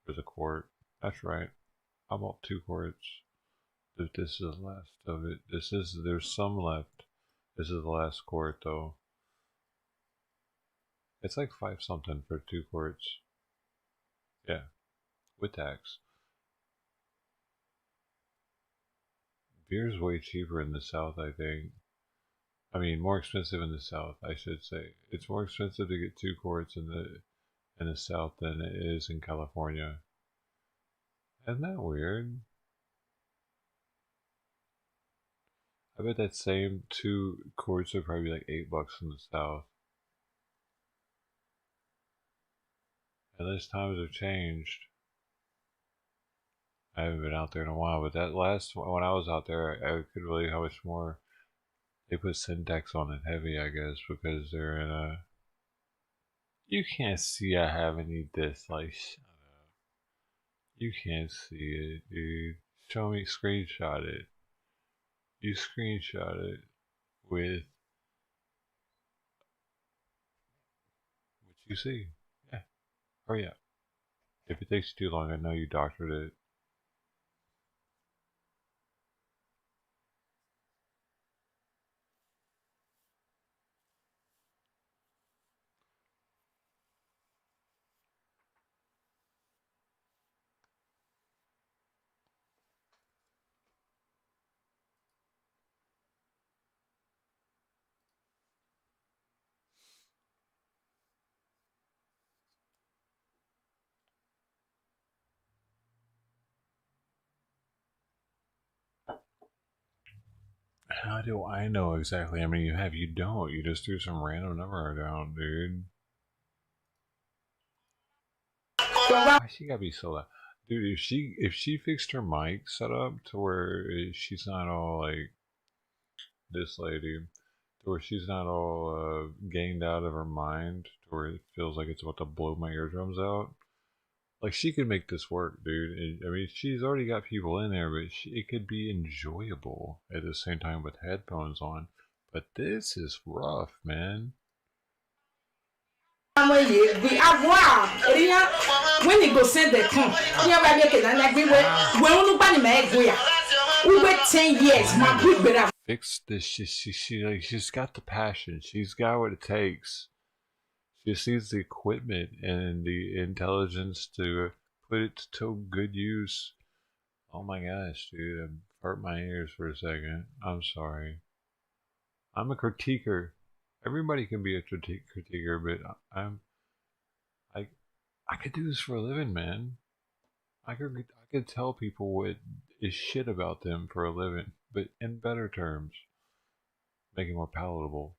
Speaker 3: There's a quart. That's right. I bought 2 quarts. If this is the last of it. There's some left. This is the last quart though. It's like 5 something for 2 quarts. Yeah. With tax. Beer's way cheaper in the South, I think. I mean, more expensive in the South, I should say. It's more expensive to get 2 quarts in the South than it is in California. Isn't that weird? I bet that same 2 quarts are probably like $8 in the South. And those times have changed. I haven't been out there in a while, but that last when I was out there, I could believe how much more they put syntax on it heavy, I guess, because they're in a. You can't see I have any dislikes. Shut up. You can't see it, dude. Show me, screenshot it. You screenshot it with what you see. Yeah. Hurry up. If it takes too long, I know you doctored it. How do I know exactly how many you have? You don't. You just threw some random number down, dude. Why she gotta be so loud? Dude, if she fixed her mic setup to where she's not all like this lady, to where she's not all gained out of her mind, to where it feels like it's about to blow my eardrums out. Like she could make this work, dude. I mean, she's already got people in there, but it could be enjoyable at the same time with headphones on. But this is rough, man.
Speaker 6: When you go send the come, yeah, I make it and agree with nobody make we wait 10 years, my good better.
Speaker 3: Fix this. She's got the passion. She's got what it takes. She just needs the equipment and the intelligence to put it to good use. Oh my gosh, dude, I hurt my ears for a second. I'm sorry. I'm a critiquer. Everybody can be a critiquer, but I could do this for a living, man. I could tell people what is shit about them for a living, but in better terms, make it more palatable.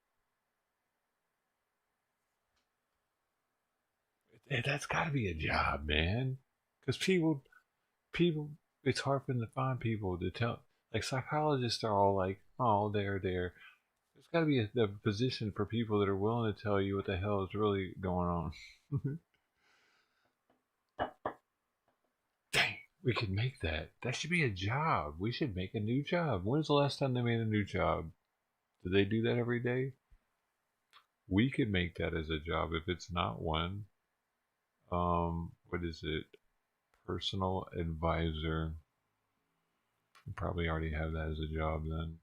Speaker 3: That's got to be a job, man. Because people, it's hard for them to find people to tell. Like psychologists are all like, oh, there. There's got to be a position for people that are willing to tell you what the hell is really going on. Dang, we could make that. That should be a job. We should make a new job. When's the last time they made a new job? Do they do that every day? We could make that as a job if it's not one. What is it? Personal advisor. You probably already have that as a job then.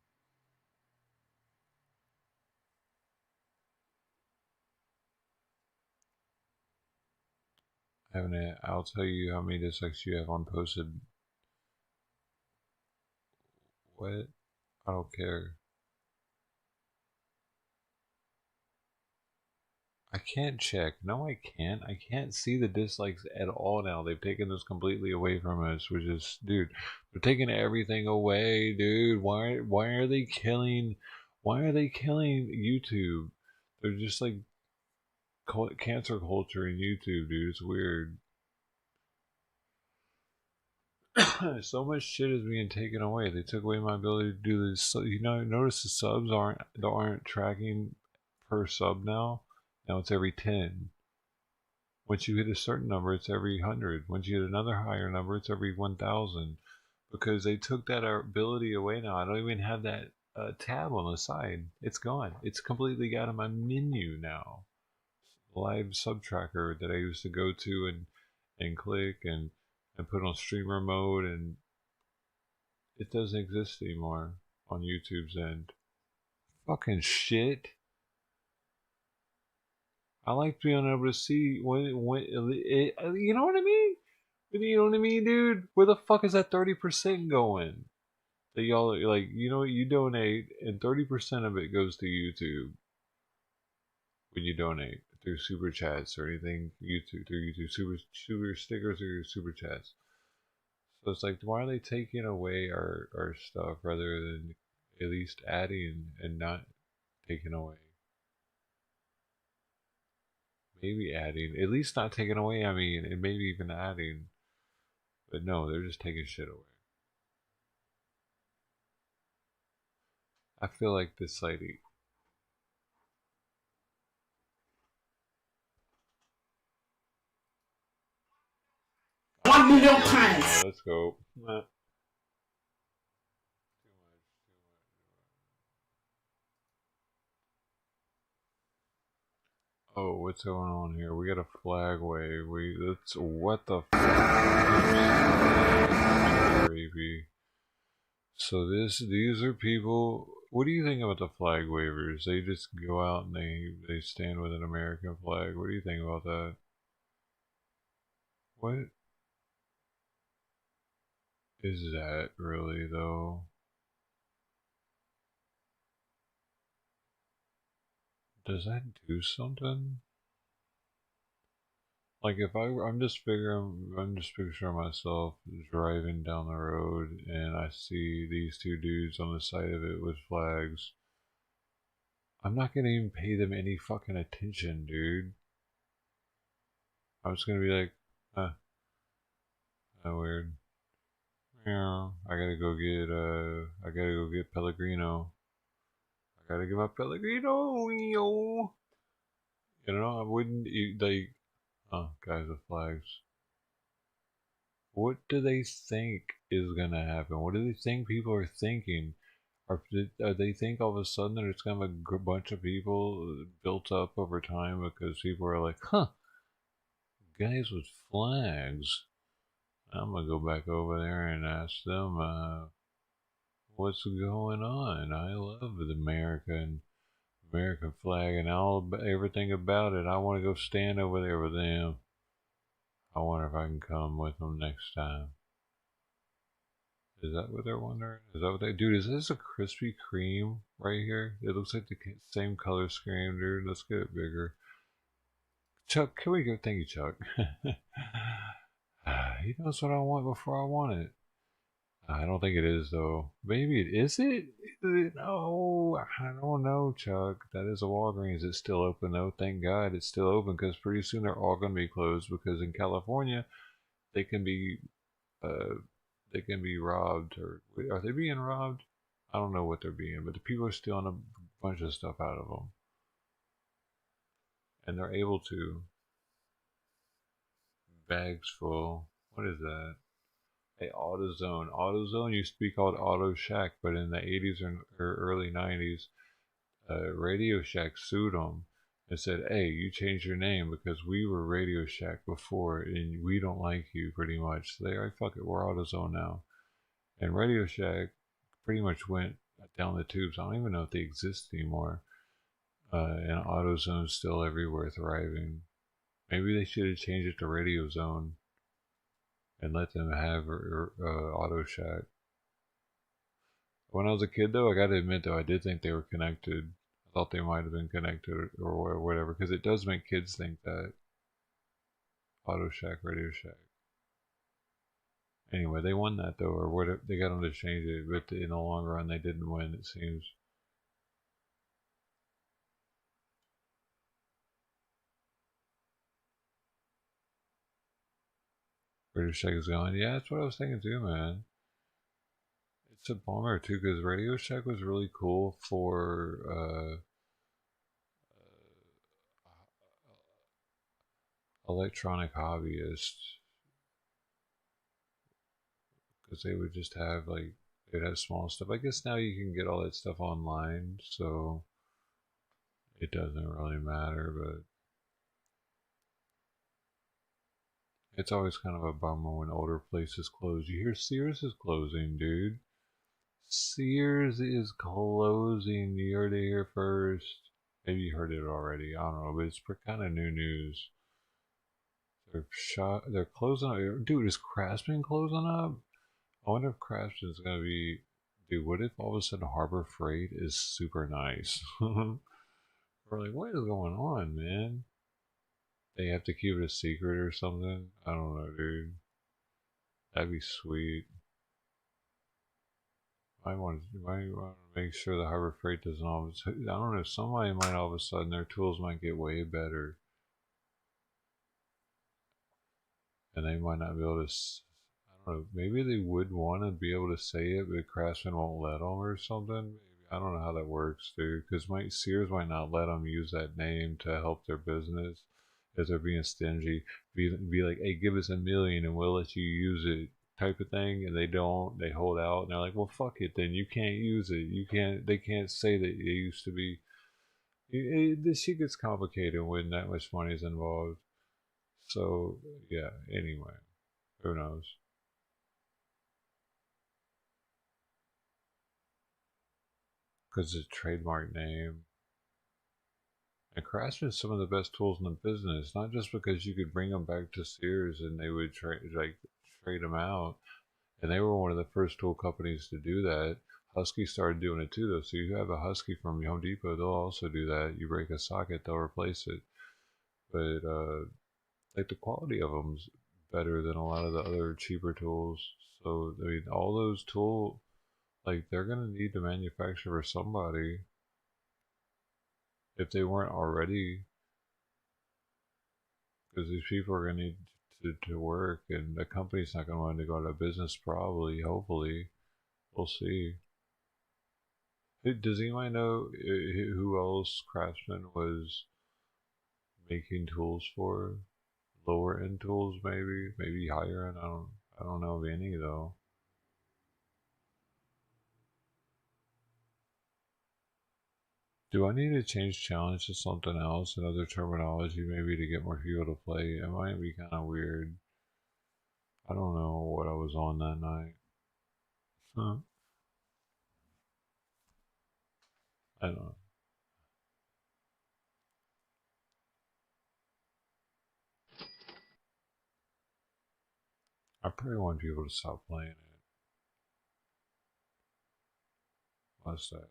Speaker 3: I'll tell you how many dislikes you have on posted. What? I don't care. I can't check. No, I can't. I can't see the dislikes at all now. They've taken this completely away from us, which is, dude, they're taking everything away, dude. Why are they killing YouTube? They're just like cancer culture in YouTube, dude. It's weird. So much shit is being taken away. They took away my ability to do this. So, notice the subs aren't tracking per sub now. Now it's every 10. Once you hit a certain number, it's every 100. Once you hit another higher number, it's every 1,000. Because they took that ability away now. I don't even have that tab on the side. It's gone. It's completely out of my menu now. Live sub tracker that I used to go to and click and put on streamer mode, and it doesn't exist anymore on YouTube's end. Fucking shit. I like being able to see when you know what I mean? You know what I mean, dude? Where the fuck is that 30% going? That y'all like, you donate and 30% of it goes to YouTube. When you donate through super chats or anything, through YouTube super stickers or super chats. So it's like, why are they taking away our stuff rather than at least adding and not taking away? Maybe adding, at least not taking away, I mean, and maybe even adding. But no, they're just taking shit away. I feel like this lady.
Speaker 6: 1,000,000 times.
Speaker 3: Let's go. Oh, what's going on here? We got a flag wave. That's what the fuck? Creepy. So these are people. What do you think about the flag wavers? They just go out and they stand with an American flag. What do you think about that? What is that really though? Does that do something? Like if I'm just picturing myself driving down the road and I see these two dudes on the side of it with flags. I'm not gonna even pay them any fucking attention, dude. I'm just gonna be like, weird. Yeah, I gotta go get Pellegrino. I gotta get my Pellegrino. You know, I wouldn't like. Oh, guys with flags. What do they think is gonna happen? What do they think people are thinking? Are they think all of a sudden that it's gonna be a bunch of people built up over time because people are like, huh, guys with flags. I'm gonna go back over there and ask them what's going on. I love the American flag and everything about it. I want to go stand over there with them. I wonder if I can come with them next time. Is that what they're wondering? Is that what they... Dude, is this a Krispy Kreme right here? It looks like the same color scheme, dude. Let's get it bigger. Chuck, can we go... Thank you, Chuck. He knows what I want before I want it. I don't think it is, though. Maybe it is it? No, I don't know, Chuck. That is a Walgreens. It's still open, though. Thank God it's still open, because pretty soon they're all going to be closed, because in California, they can be robbed, or are they being robbed? I don't know what they're being, but the people are stealing a bunch of stuff out of them. And they're able to. Bags full. What is that? Hey, AutoZone. AutoZone used to be called Auto Shack, but in the 80s or early 90s, Radio Shack sued them and said, hey, you changed your name because we were Radio Shack before and we don't like you, pretty much. So they're like, fuck it, we're AutoZone now. And Radio Shack pretty much went down the tubes. I don't even know if they exist anymore. And AutoZone's still everywhere, thriving. Maybe they should have changed it to Radio Zone and let them have Auto Shack. When I was a kid, though, I gotta admit, though, I did think they were connected. I thought they might have been connected or whatever, because it does make kids think that. Auto Shack, Radio Shack. Anyway, they won that, though, or whatever. They got them to change it, but in the long run, they didn't win, it seems. Radio Shack is gone. Yeah, that's what I was thinking too, man. It's a bummer too, because Radio Shack was really cool for electronic hobbyists, because they would just have they'd have small stuff. I guess now you can get all that stuff online, so it doesn't really matter, but it's always kind of a bummer when older places close. You hear Sears is closing, dude. Sears is closing. You heard it here first. Maybe you heard it already. I don't know, but it's kind of new news. They're closing up. Dude, is Craftsman closing up? I wonder if Craftsman's gonna be. Dude, what if all of a sudden Harbor Freight is super nice? We're like, what is going on, man? They have to keep it a secret or something? I don't know, dude. That'd be sweet. I want to make sure the Harbor Freight doesn't always. I don't know. Somebody might all of a sudden their tools might get way better, and they might not be able to. I maybe they would want to be able to say it, but Craftsman won't let them or something. Maybe. I don't know how that works, dude. Because Sears might not let them use that name to help their business if they're being stingy. Be like, hey, give us $1 million and we'll let you use it, type of thing. And they don't. They hold out and they're like, well, fuck it, then you can't use it. You can't. They can't say that it used to be. This shit gets complicated when that much money is involved. So yeah. Anyway, who knows? Because it's a trademark name. And Craftsman is some of the best tools in the business, not just because you could bring them back to Sears and they would trade them out. And they were one of the first tool companies to do that. Husky started doing it too, though. So you have a Husky from Home Depot, they'll also do that. You break a socket, they'll replace it. But like the quality of them's better than a lot of the other cheaper tools. So I mean, all those tools, like they're gonna need to manufacture for somebody. If they weren't already, because these people are going to need to work, and the company's not going to want to go out of business probably, hopefully. We'll see. Does anybody know who else Craftsman was making tools for? Lower end tools, maybe higher end. I don't know of any though. Do I need to change challenge to something else, another terminology maybe to get more people to play? It might be kind of weird. I don't know what I was on that night. Huh. I don't know. I probably want people to stop playing it. Must have.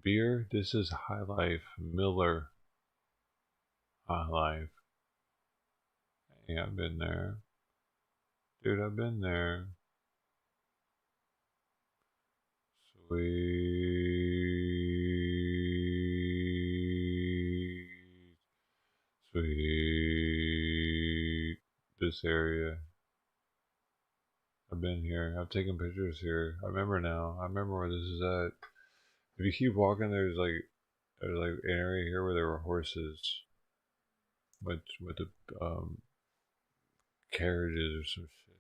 Speaker 3: Beer. This is High Life. Miller. High Life. Hey, I've been there. Dude, I've been there. Sweet. This area. I've been here. I've taken pictures here. I remember now. I remember where this is at. If you keep walking, there's like an area here where there were horses with the carriages or some shit.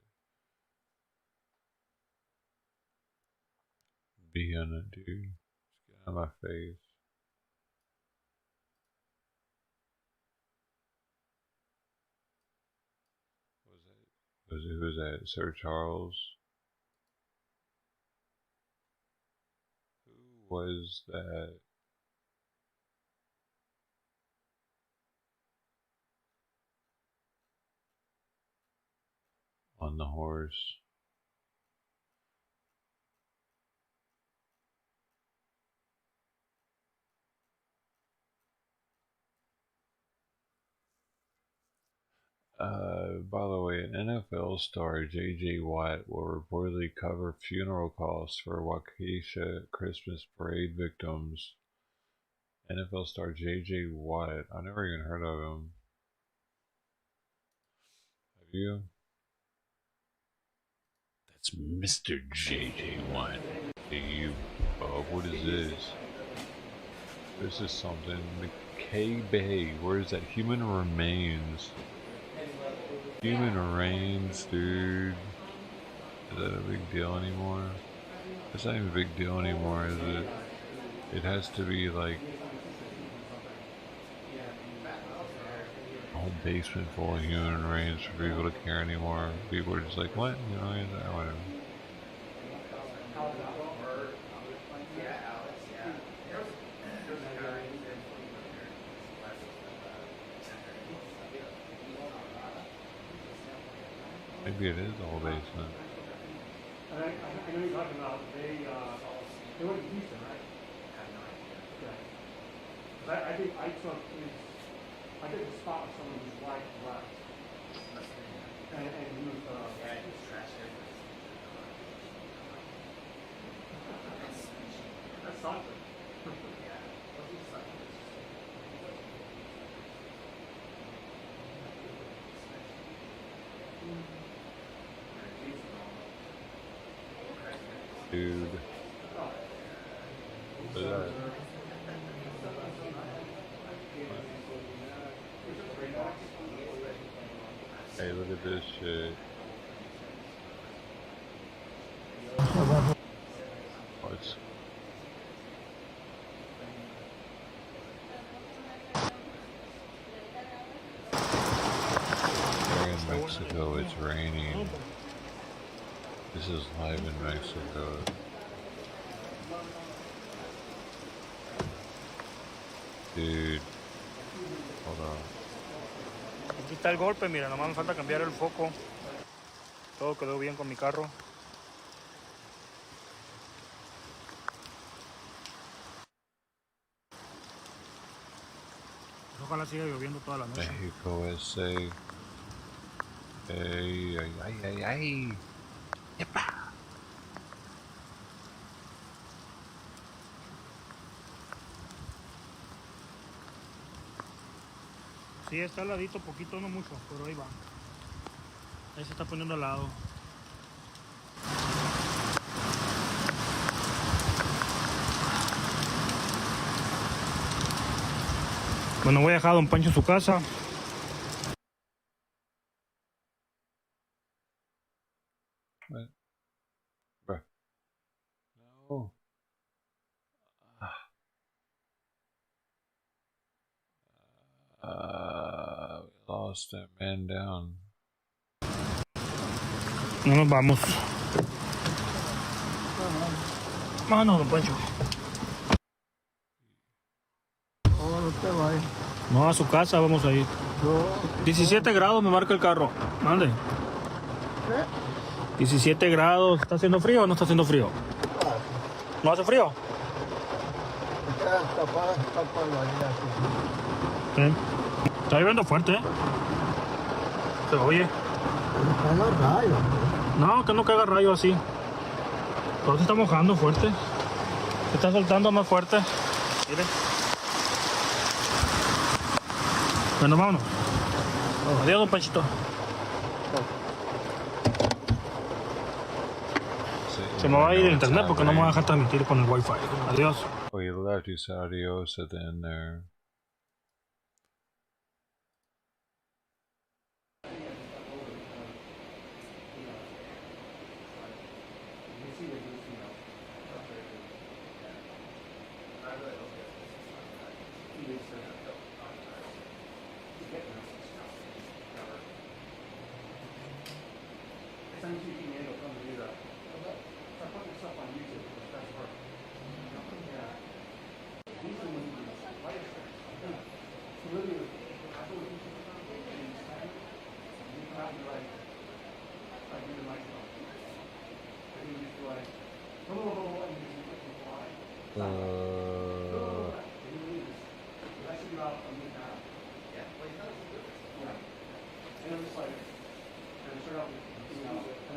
Speaker 3: Be on it, dude. Just get out of my face. Who was that? Sir Charles? Who was that? On the horse. By the way, an NFL star, J.J. Watt, will reportedly cover funeral costs for Waukesha Christmas parade victims. NFL star J.J. Watt. I never even heard of him. Have you? That's Mr. J.J. Watt. Hey, you, Bob, what is this? This is something. McKay Bay. Where is that? Human remains. Human remains, dude. Is that a big deal anymore? It's not even a big deal anymore, is it? It has to be like a whole basement full of human remains for people to care anymore. People are just like, what? You know, whatever. Maybe it is the whole basement.
Speaker 17: I know you're talking about they went to Houston, right? Yeah. I think I took the spot of someone whose wife left, and he was trash. That's something.
Speaker 3: dude. Look at that. Hey, look at this shit. What's We're in Mexico, it's raining. This is live in Mexico. Dude, hold on.
Speaker 17: Aquí está el golpe, mira, nomás me falta cambiar el foco. Todo quedó bien con mi carro. Ojalá siga lloviendo toda la noche.
Speaker 3: Mexico SA. Ay, ay, ay, ay, ay. Yepa.
Speaker 17: Sí, está heladito, poquito, no mucho, pero ahí va. Ahí se está poniendo helado. Bueno, voy a dejar a Don Pancho en su casa.
Speaker 3: Bruh. No. We lost that man down.
Speaker 17: No nos vamos. Vámonos, Don Pancho. No, a su casa vamos a ir. 17 grados me marca el carro. Mande. 17 grados. ¿Está haciendo frío o no está haciendo frío? ¿No hace frío? Sí. Está lloviendo fuerte, ¿eh? Se oye. No, que no caiga rayo así. Pero se está mojando fuerte. Se está soltando más fuerte. Mire. Bueno, vámonos. Adiós, Don Panchito. Se me va a ir el internet porque no me va a dejar transmitir con el wifi. Adiós.
Speaker 3: Oh, you left you said adios at the end there.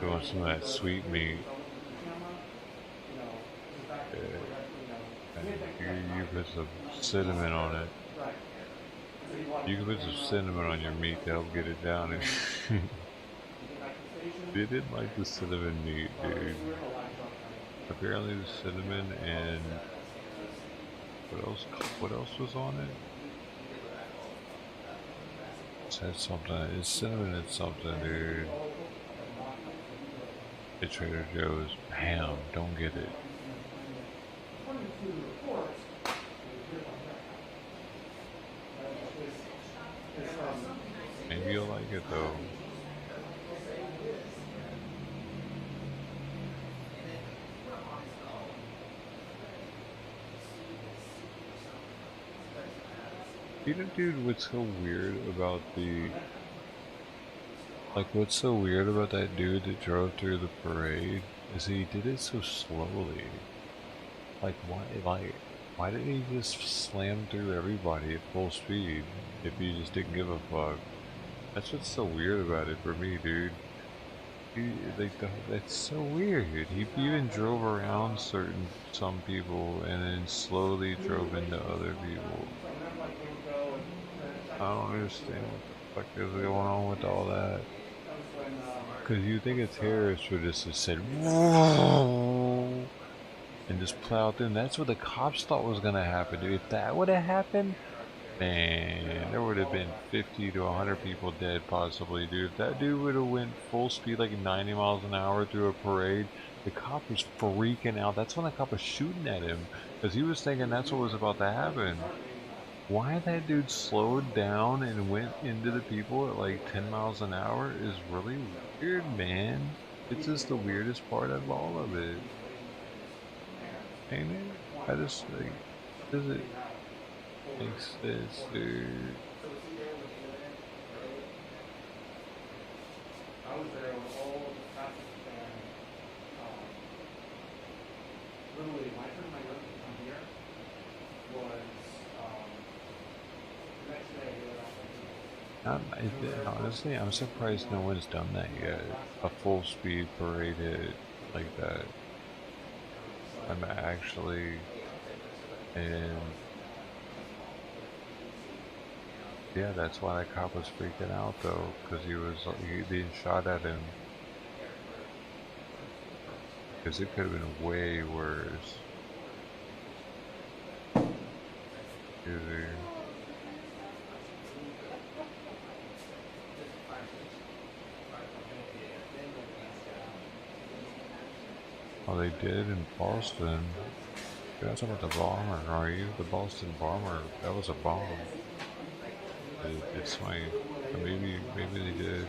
Speaker 3: You want some of that sweet meat? You put some cinnamon on it. You can put some cinnamon on your meat to help get it down. They didn't like the cinnamon meat, dude. Apparently the cinnamon and what else was on it? It said something. It's cinnamon and something, dude. At Trader Joe's. Bam, don't get it. Maybe you'll like it though. You know, dude, what's so weird about what's so weird about that dude that drove through the parade is he did it so slowly. Why didn't he just slam through everybody at full speed if he just didn't give a fuck? That's what's so weird about it for me, dude. That's so weird. He even drove around some people and then slowly drove into other people. I don't understand what the fuck is going on with all that. Because you think a terrorist would just have said, whoa, and just plow through. And that's what the cops thought was going to happen, dude. If that would have happened, man, there would have been 50 to 100 people dead, possibly, dude. If that dude would have went full speed, like 90 miles an hour through a parade, the cop was freaking out. That's when the cop was shooting at him, because he was thinking that's what was about to happen. Why that dude slowed down and went into the people at like 10 miles an hour is really weird, man. It's just the weirdest part of all of it. Ain't it? I just like, does it make sense, dude?
Speaker 17: I was there when all the traffic and literally my turn my road to come here was the next day
Speaker 3: Honestly, I'm surprised no one's done that yet. A full speed parade hit like that. I'm actually, and yeah, that's why that cop was freaking out though, because he being shot at him. Because it could have been way worse. Easy. Oh, they did in Boston. You're not talking about the bomber, are you? The Boston bomber. That was a bomb. It's funny. Maybe they did.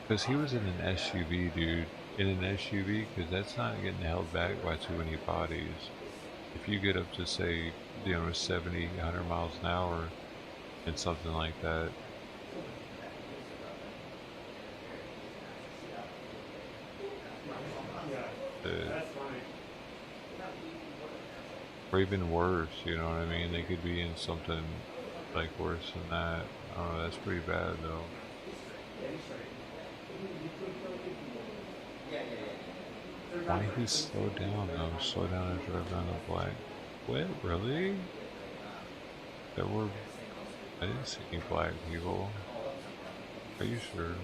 Speaker 3: Because he was in an SUV, dude. In an SUV, because that's not getting held back by too many bodies. If you get up to, say, 70, 100 miles an hour and something like that, or even worse, you know what I mean? They could be in something like worse than that. I don't know, that's pretty bad though. Why did he slow down though? Slow down and drive down the black. What? Really? I didn't see any black people. Are you sure?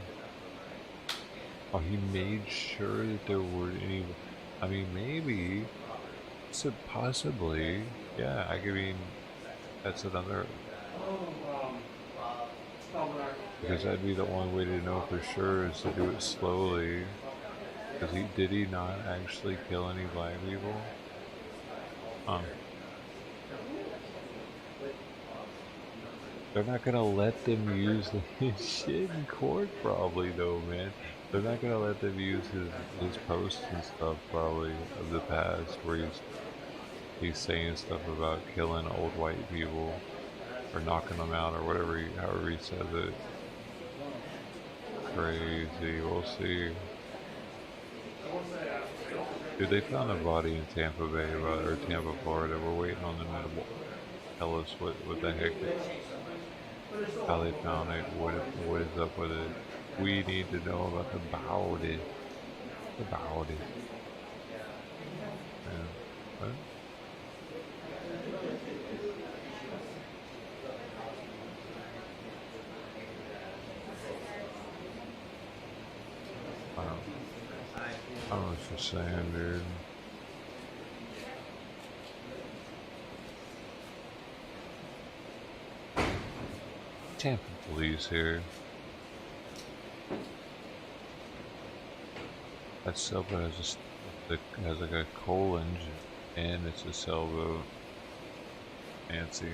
Speaker 3: Oh, he made sure that there weren't any. I mean, maybe. So possibly. Yeah, I mean, that's another. Because that'd be the only way to know for sure is to do it slowly. Because did he not actually kill any black people? They're not gonna let them use his shit in court, probably, though, man. They're not gonna let them use his posts and stuff, probably, of the past, where he's saying stuff about killing old white people, or knocking them out, or whatever, however he says it. Crazy, we'll see. Dude, they found a body in Tampa Bay, or Tampa, Florida. We're waiting on them to tell us what the heck how they found it, what is up with it. We need to know about it. About it. Yeah. What? I don't know what you're saying, dude. Tampa police here. That sailboat has like a coal engine, and it's a sailboat. Fancy.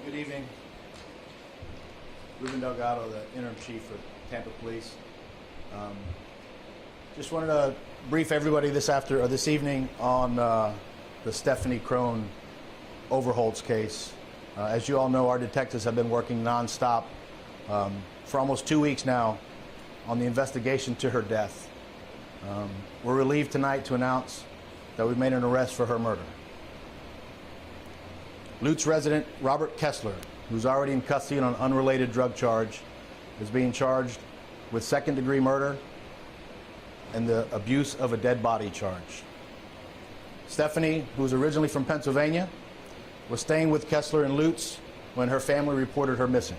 Speaker 2: Good evening. Ruben Delgado, the interim chief for Tampa Police. Just wanted to brief everybody this evening on the Stephanie Crone Overholtz case. As you all know, our detectives have been working nonstop for almost 2 weeks now on the investigation to her death. We're relieved tonight to announce that we've made an arrest for her murder. Lutz resident Robert Kessler who's already in custody on an unrelated drug charge, is being charged with second-degree murder and the abuse of a dead body charge. Stephanie, who's originally from Pennsylvania, was staying with Kessler in Lutz when her family reported her missing.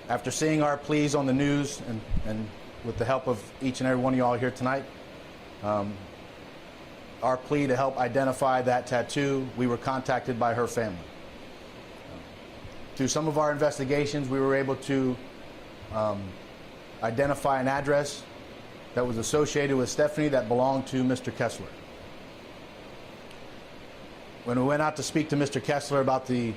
Speaker 2: After seeing our pleas on the news and with the help of each and every one of y'all here tonight, our plea to help identify that tattoo, we were contacted by her family. Through some of our investigations, we were able to identify an address that was associated with Stephanie that belonged to Mr. Kessler. When we went out to speak to Mr. Kessler about the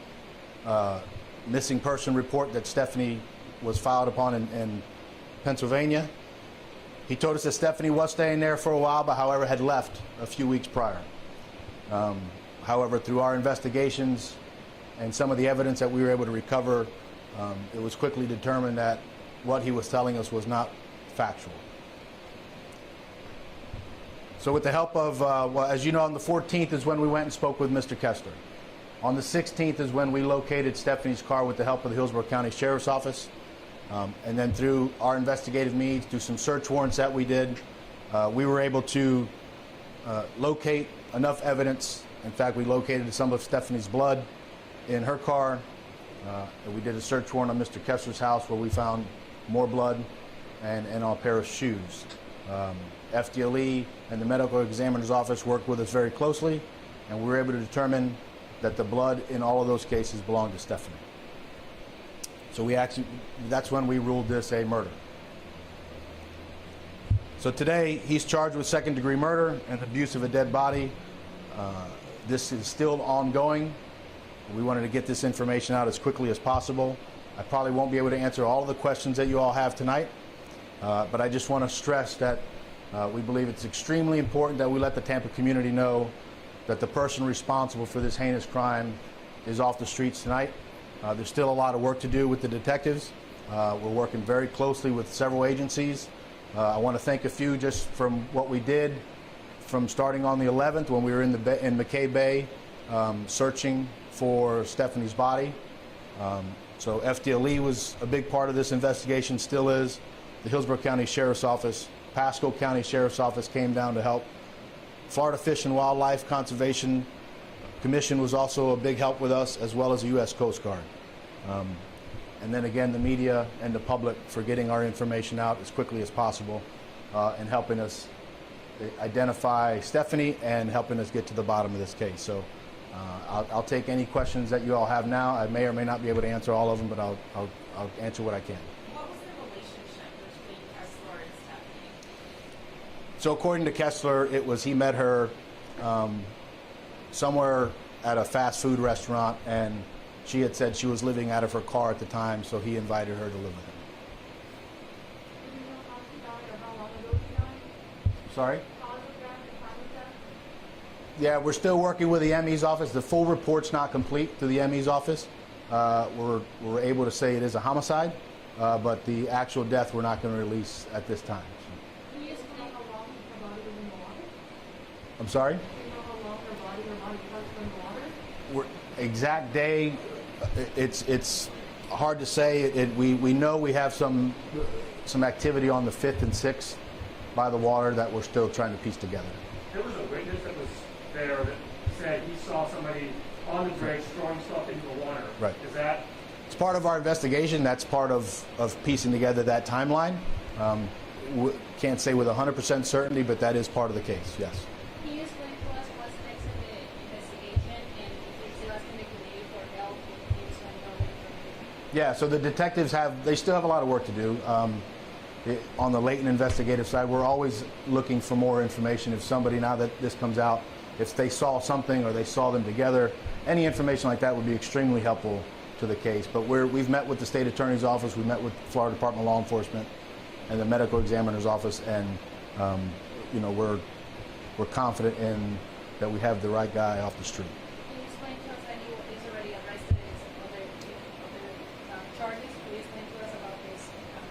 Speaker 2: missing person report that Stephanie was filed upon in Pennsylvania, he told us that Stephanie was staying there for a while, but however had left a few weeks prior. However, through our investigations and some of the evidence that we were able to recover, it was quickly determined that what he was telling us was not factual. So with the help of, well, as you know, on the 14th is when we went and spoke with Mr. Kessler. On the 16th is when we located Stephanie's car with the help of the Hillsborough County Sheriff's Office. And then through our investigative means, through some search warrants that we did, we were able to locate enough evidence. In fact, we located some of Stephanie's blood in her car. And we did a search warrant on Mr. Kessler's house where we found more blood and on a pair of shoes. FDLE and the medical examiner's office worked with us very closely, and we were able to determine that the blood in all of those cases belonged to Stephanie. So that's when we ruled this a murder. So today, he's charged with second-degree murder and abuse of a dead body. This is still ongoing. We wanted to get this information out as quickly as possible. I probably won't be able to answer all of the questions that you all have tonight, but I just want to stress that we believe it's extremely important that we let the Tampa community know that the person responsible for this heinous crime is off the streets tonight. There's still a lot of work to do with the detectives. We're working very closely with several agencies. I want to thank a few just from what we did from starting on the 11th when we were in McKay Bay searching for Stephanie's body. So FDLE was a big part of this investigation, still is. The Hillsborough County Sheriff's Office, Pasco County Sheriff's Office came down to help. Florida Fish and Wildlife Conservation Commission was also a big help with us, as well as the U.S. Coast Guard. And then again, the media and the public for getting our information out as quickly as possible and helping us identify Stephanie and helping us get to the bottom of this case. So I'll take any questions that you all have now. I may or may not be able to answer all of them, but I'll answer what I can.
Speaker 6: What was the relationship between Kessler and Stephanie?
Speaker 2: So according to Kessler, it was he met her somewhere at a fast food restaurant, and she had said she was living out of her car at the time, so he invited her to live with him.
Speaker 6: Do you know how she died or how long ago she died?
Speaker 2: Sorry?
Speaker 6: Cause of death and time of death?
Speaker 2: Yeah, we're still working with the ME's office. The full report's not complete through the ME's office. We're able to say it is a homicide, but the actual death we're not going to release at this time.
Speaker 6: Can you explain how long her body was in the water?
Speaker 2: I'm sorry?
Speaker 6: Do you know how long her body parts were in the water?
Speaker 2: Exact day, it's hard to say. We know we have some activity on the 5th and 6th by the water that we're still trying to piece together.
Speaker 17: There was a witness that was there that said he saw somebody on the dredge throwing stuff into the water.
Speaker 2: Right.
Speaker 17: Is that?
Speaker 2: It's part of our investigation. That's part of piecing together that timeline. Can't say with 100% certainty, but that is part of the case, yes.
Speaker 6: Can you explain to us what's next in the investigation, and if you're still asking the community for help, can you explain all the information?
Speaker 2: Yeah, so the detectives they still have a lot of work to do. On the latent investigative side, we're always looking for more information. If somebody, now that this comes out, if they saw something or they saw them together, any information like that would be extremely helpful to the case. But we've met with the state attorney's office, we met with the Florida Department of Law Enforcement and the medical examiner's office, and you know, we're confident in that we have the right guy off the street.
Speaker 6: Can you explain to us that he is already arrested in other charges? Can you explain to us about his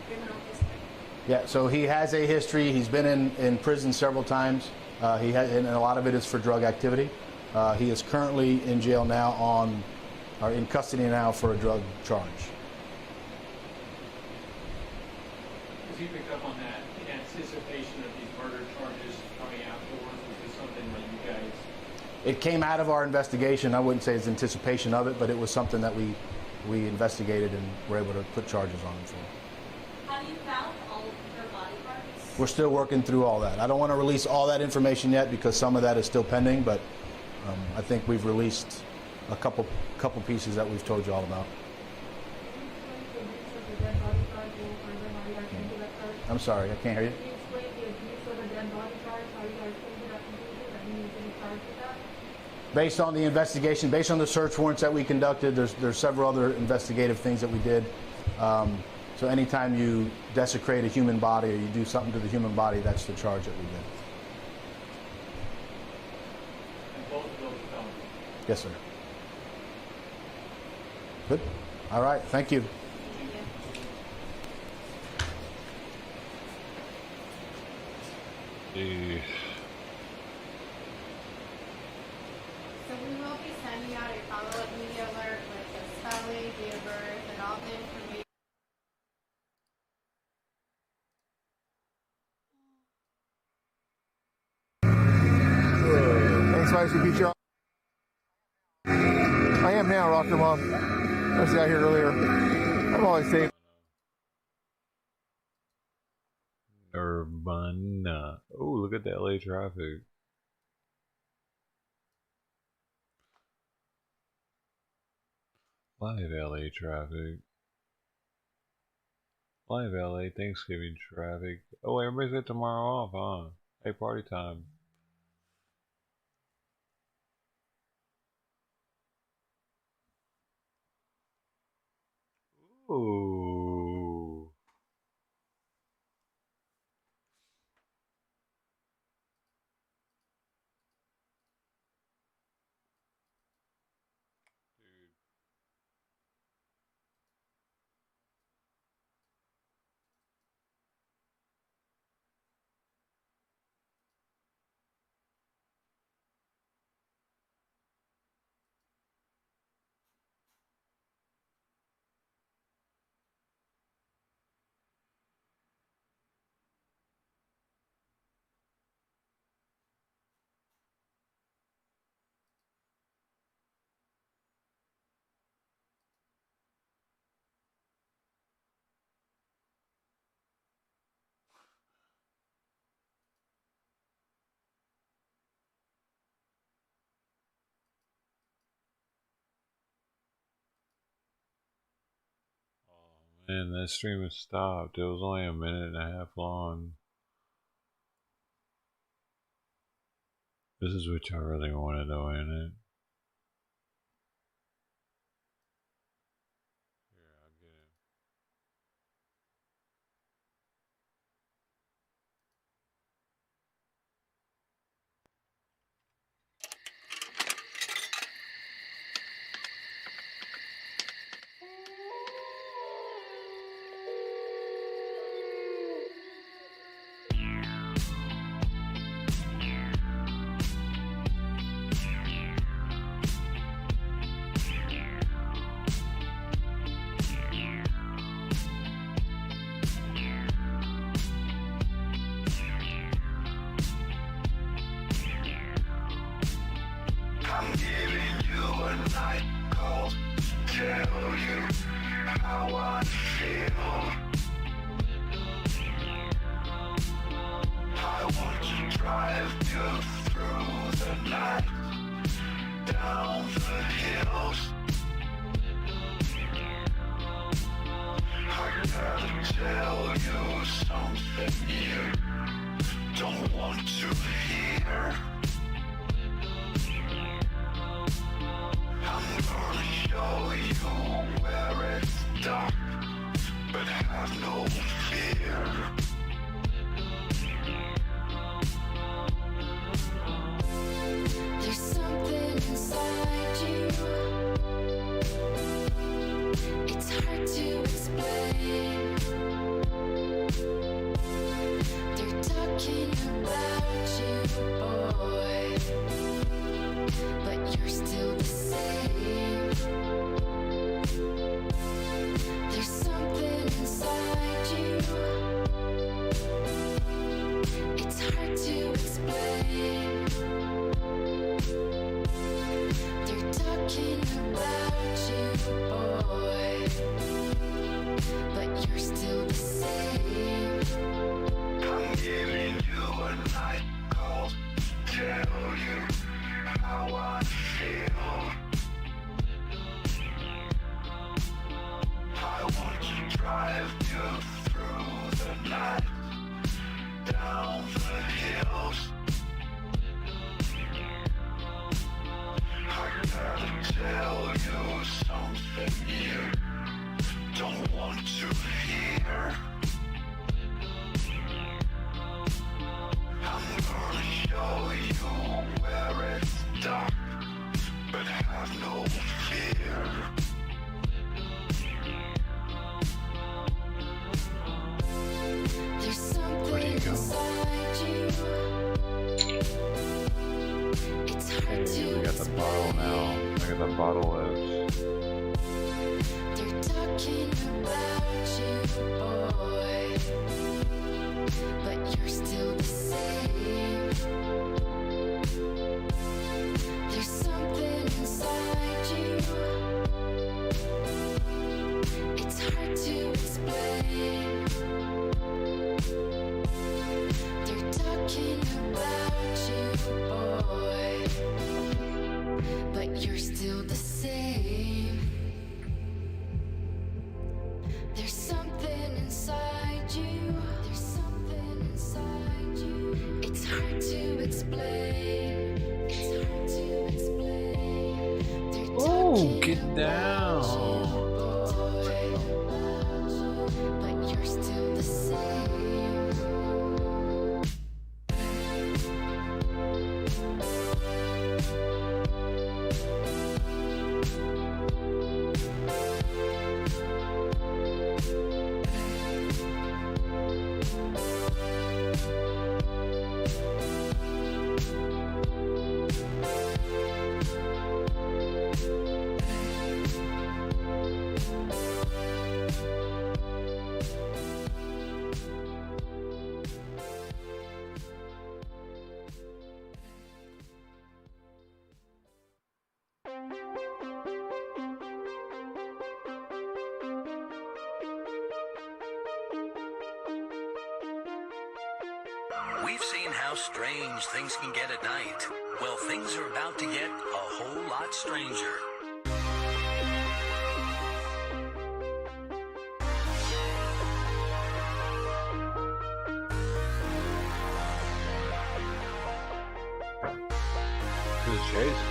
Speaker 6: criminal history?
Speaker 2: Yeah, so he has a history. He's been in prison several times. And a lot of it is for drug activity. He is currently in jail now on are in custody now for a drug charge.
Speaker 17: Because you picked up on that in anticipation of these murder charges coming afterwards, which is something that you guys...
Speaker 2: It came out of our investigation. I wouldn't say it's anticipation of it, but it was something that we investigated and were able to put charges on him for.
Speaker 18: Have you found all of their body parts?
Speaker 2: We're still working through all that. I don't want to release all that information yet because some of that is still pending, but I think we've released a couple pieces that we've told you all about. I'm sorry, I can't hear you. Based on the investigation, based on the search warrants that we conducted, there's several other investigative things that we did. So anytime you desecrate a human body or you do something to the human body, that's the charge that we did.
Speaker 17: And both of those are felonies?
Speaker 2: Yes, sir. Good. All right. Thank you.
Speaker 3: Jeez.
Speaker 18: So we will be sending out a follow-up media alert with the spelling, date of birth, and all the information.
Speaker 19: Thanks, Spicy Pizza. I am now, Rocker Mom. I was out here earlier. I'm always saying.
Speaker 3: Urbana. Oh, look at the LA traffic. Live LA traffic. Live LA Thanksgiving traffic. Oh, everybody's got tomorrow off, huh? Hey, party time. Ooh. Man, that stream has stopped. It was only a minute and a half long. This is what y'all really want to know, ain't it?
Speaker 21: I'm giving you a night call to tell you how I feel. I want to drive you through the night, down the hills. I gotta tell you something you don't want to hear. I'm gonna show you where it's dark, but have no fear.
Speaker 24: There's something inside you. It's hard to explain. They're talking about you, boy, but you're still the same.
Speaker 21: tell you something you don't want to hear. I'm gonna show you where it's dark, but have no fear.
Speaker 24: There's something inside you. It's hard to
Speaker 3: We got the bottle now. Look at the bottle lips.
Speaker 24: They're talking about you, boy, but you're still the same. There's something inside you. It's hard to explain. They're talking about you, boy, but you're still the same. There's something inside you. There's something inside you. It's hard to explain. It's hard to explain. They're
Speaker 3: Oh, get down.
Speaker 24: but you're still the same.
Speaker 4: We've seen how strange things can get at night. Well, things are about to get a whole lot stranger.
Speaker 3: Who's Chase?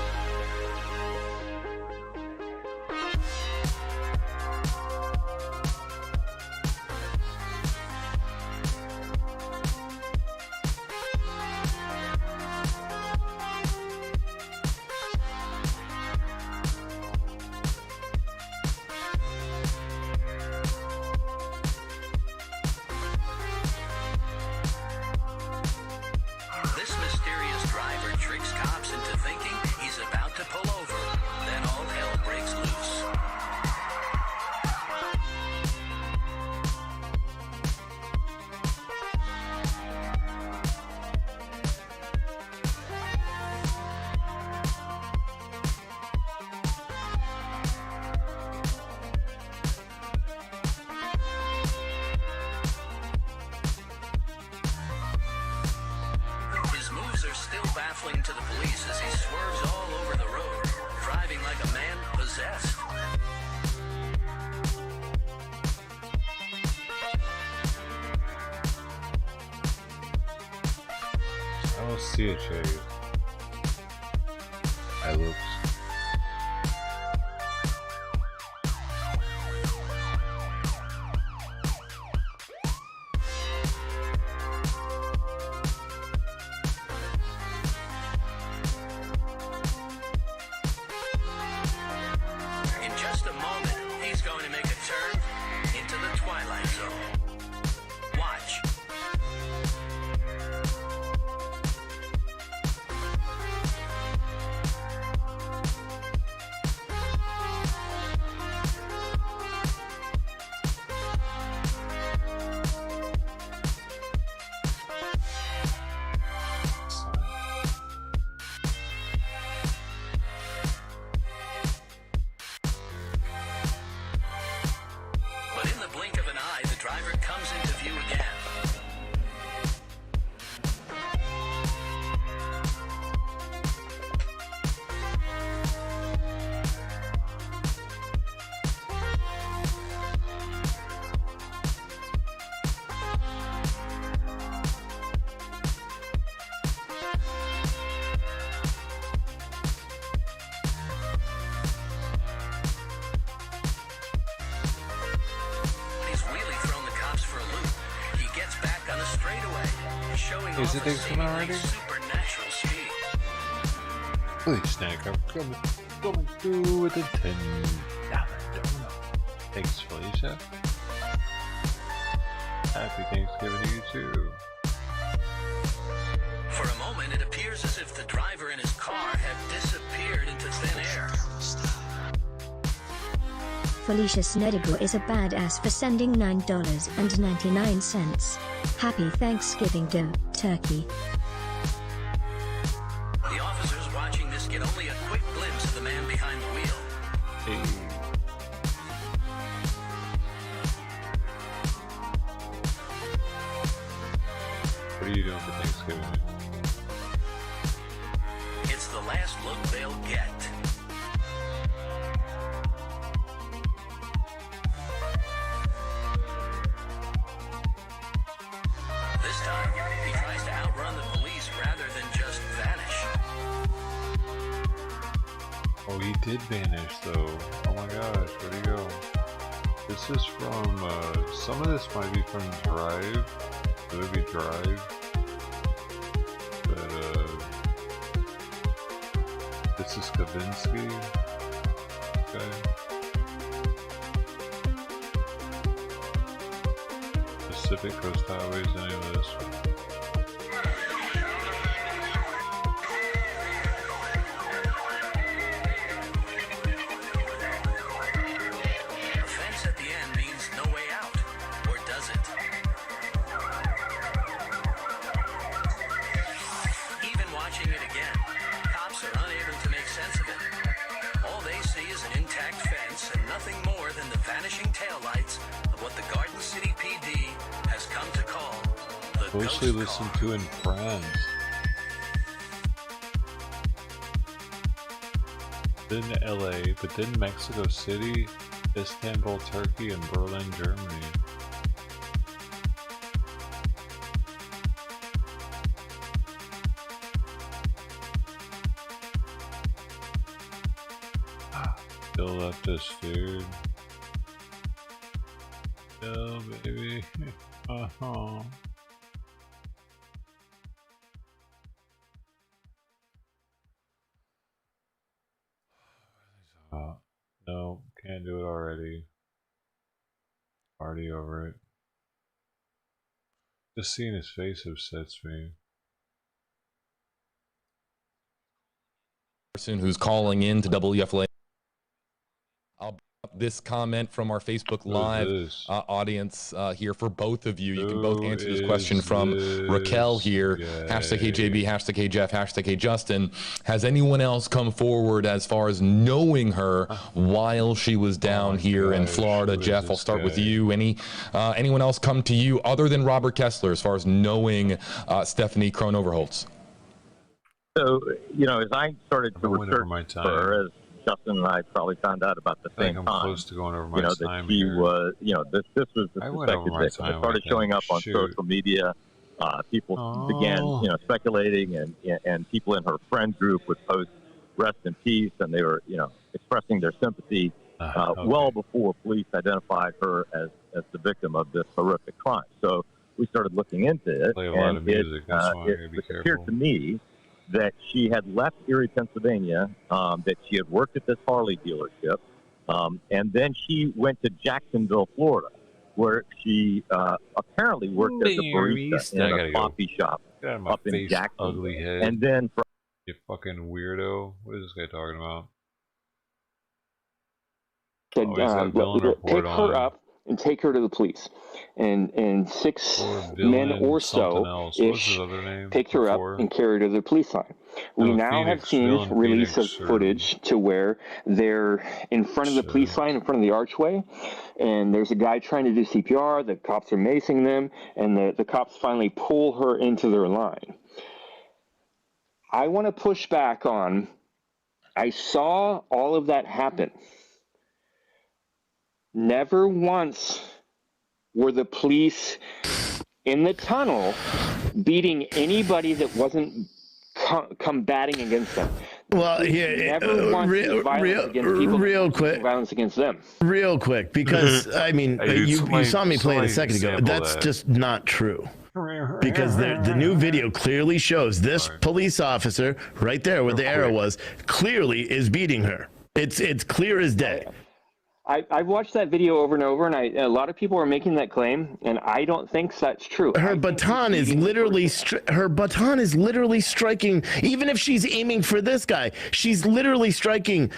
Speaker 4: This mysterious driver tricks cops into thinking he's about to pull over. Then all hell breaks loose. His moves are still baffling to the police as he swerves all over the road, driving like a man possessed.
Speaker 3: I don't see it, Chase. I looks.
Speaker 4: In just a moment, he's going to make a turn into the Twilight Zone. Watch.
Speaker 3: Is it coming already?
Speaker 4: Supernatural speed.
Speaker 3: Please, Snack, I'm coming through with a $10 donut. Thanks, Felicia. Happy Thanksgiving to you too.
Speaker 4: For a moment, it appears as if the driver and his car have disappeared into thin air.
Speaker 7: Felicia Snedigo is a badass for sending $9.99. Happy Thanksgiving, Turkey.
Speaker 4: The officers watching this get only a quick glimpse of the man behind the wheel.
Speaker 3: Hey. What are you doing for Thanksgiving?
Speaker 4: It's the last look they'll get. This time, he tries to outrun the police rather than just vanish.
Speaker 3: Oh, he did vanish though. Oh my gosh, where'd he go? This is from, some of this might be from Drive. The movie Drive. But, this is Kavinsky. Okay. Pacific Coast Highway's the name of this one.
Speaker 4: A fence at the end means no way out. Or does it? Even watching it again, cops are unable to make sense of it. All they see is an intact fence and nothing more than the vanishing taillights of what the Garden City PD has come to call the
Speaker 3: Mostly
Speaker 4: ghost
Speaker 3: listen
Speaker 4: car.
Speaker 3: to in France. Then LA, but then Mexico City, Istanbul, Turkey, and Berlin, Germany. Still left us, dude. Oh, baby. Uh-huh. No, can't do it already. Already over it. Just seeing his face upsets me.
Speaker 15: Person who's calling in to WFLA. I'll bring up this comment from our Facebook Live audience here for both of you. You can both answer this question from Raquel here. Hashtag HJB, hashtag HJF, hashtag HJustin. Has anyone else come forward as far as knowing her while she was down here in Florida? Jeff, I'll start with you. Anyone else come to you other than Robert Kessler as far as knowing Stephanie Krohn-Overholtz?
Speaker 20: So, you know, as I started to research her, as Justin and I probably found out about the same time,
Speaker 3: close to going over my
Speaker 20: that
Speaker 3: time
Speaker 20: she
Speaker 3: here.
Speaker 20: was, this was the suspected victim. It started showing up on social media. People began, speculating, and people in her friend group would post "rest in peace," and they were, expressing their sympathy well before police identified her as the victim of this horrific crime. So we started looking into it, and it appeared to me that she had left Erie, Pennsylvania, that she had worked at this Harley dealership, and then she went to Jacksonville, Florida, where she apparently worked as a barista in a coffee shop up in Jacksonville.
Speaker 3: Ugly head.
Speaker 20: And then,
Speaker 3: you fucking weirdo. What is this guy talking about?
Speaker 22: Said, pick her up and take her to the police. And 6 men or so ish picked her up and carried her to the police line. We now have seen release of footage to where they're in front of the police line, in front of the archway, and there's a guy trying to do CPR. The cops are macing them, and the cops finally pull her into their line. I want to push back on, I saw all of that happen. Never once were the police in the tunnel beating anybody that wasn't combating against them.
Speaker 25: Well, here, real quick,
Speaker 22: violence against them.
Speaker 25: Real quick, because I mean, you saw me play it a second ago. That's just not true.
Speaker 1: because the new video clearly shows this police officer right there where the arrow was clearly is beating her. It's clear as day.
Speaker 22: I've watched that video over and over, and a lot of people are making that claim, and I don't think that's true.
Speaker 1: Her baton is literally striking. Even if she's aiming for this guy, she's literally striking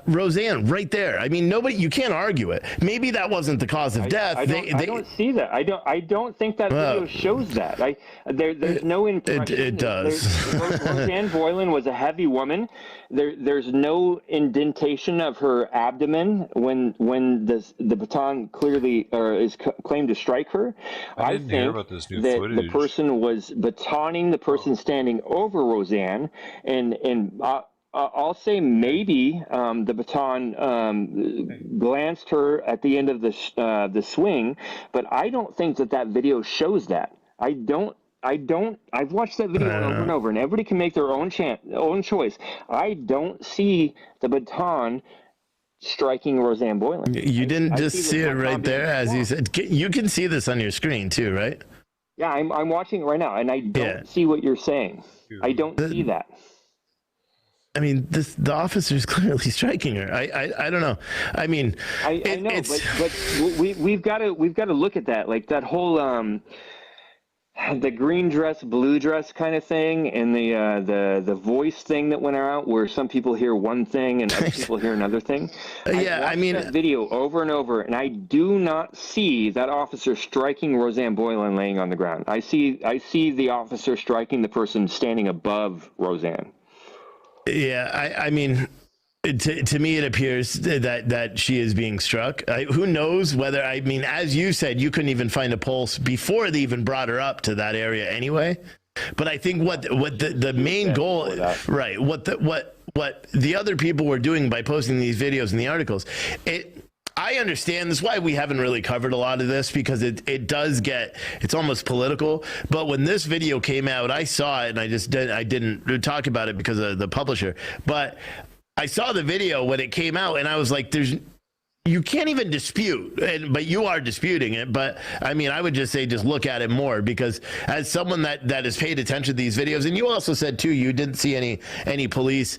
Speaker 1: Roseanne right there. I mean, you can't argue it. Maybe that wasn't the cause of death.
Speaker 22: I don't see that. I don't think that video shows that. There's no impression.
Speaker 1: It does.
Speaker 22: Roseanne Boylan was a heavy woman. There's no indentation of her abdomen when the baton clearly is claimed to strike her.
Speaker 3: I didn't hear about this new footage.
Speaker 22: The person was batoning the person standing over Roseanne, and I'll say maybe the baton glanced her at the end of the swing, but I don't think that video shows that. I've watched that video over and over, and everybody can make their own choice. I don't see the baton striking Roseanne Boylan.
Speaker 1: You didn't just see it right there, as you said. You can see this on your screen too, right?
Speaker 22: Yeah, I'm watching it right now, and I don't see what you're saying. I don't see that.
Speaker 1: I mean, the officer's clearly striking her. I don't know. I mean,
Speaker 22: I know, but we've got to look at that, like that whole the green dress, blue dress kind of thing, and the voice thing that went out, where some people hear one thing and other people hear another thing. I mean, that video over and over, and I do not see that officer striking Roseanne Boylan laying on the ground. I see the officer striking the person standing above Roseanne.
Speaker 1: Yeah, I mean, to me, it appears that she is being struck. Who knows whether, I mean, as you said, you couldn't even find a pulse before they even brought her up to that area anyway. But I think what the main goal, right, what the other people were doing by posting these videos and the articles, I understand. That's why we haven't really covered a lot of this, because it does get, it's almost political. But when this video came out, I saw it, and I didn't talk about it because of the publisher. But I saw the video when it came out, and I was like, you can't even dispute, but you are disputing it. But I mean, I would just say, just look at it more, because as someone that has paid attention to these videos, and you also said too, you didn't see any police,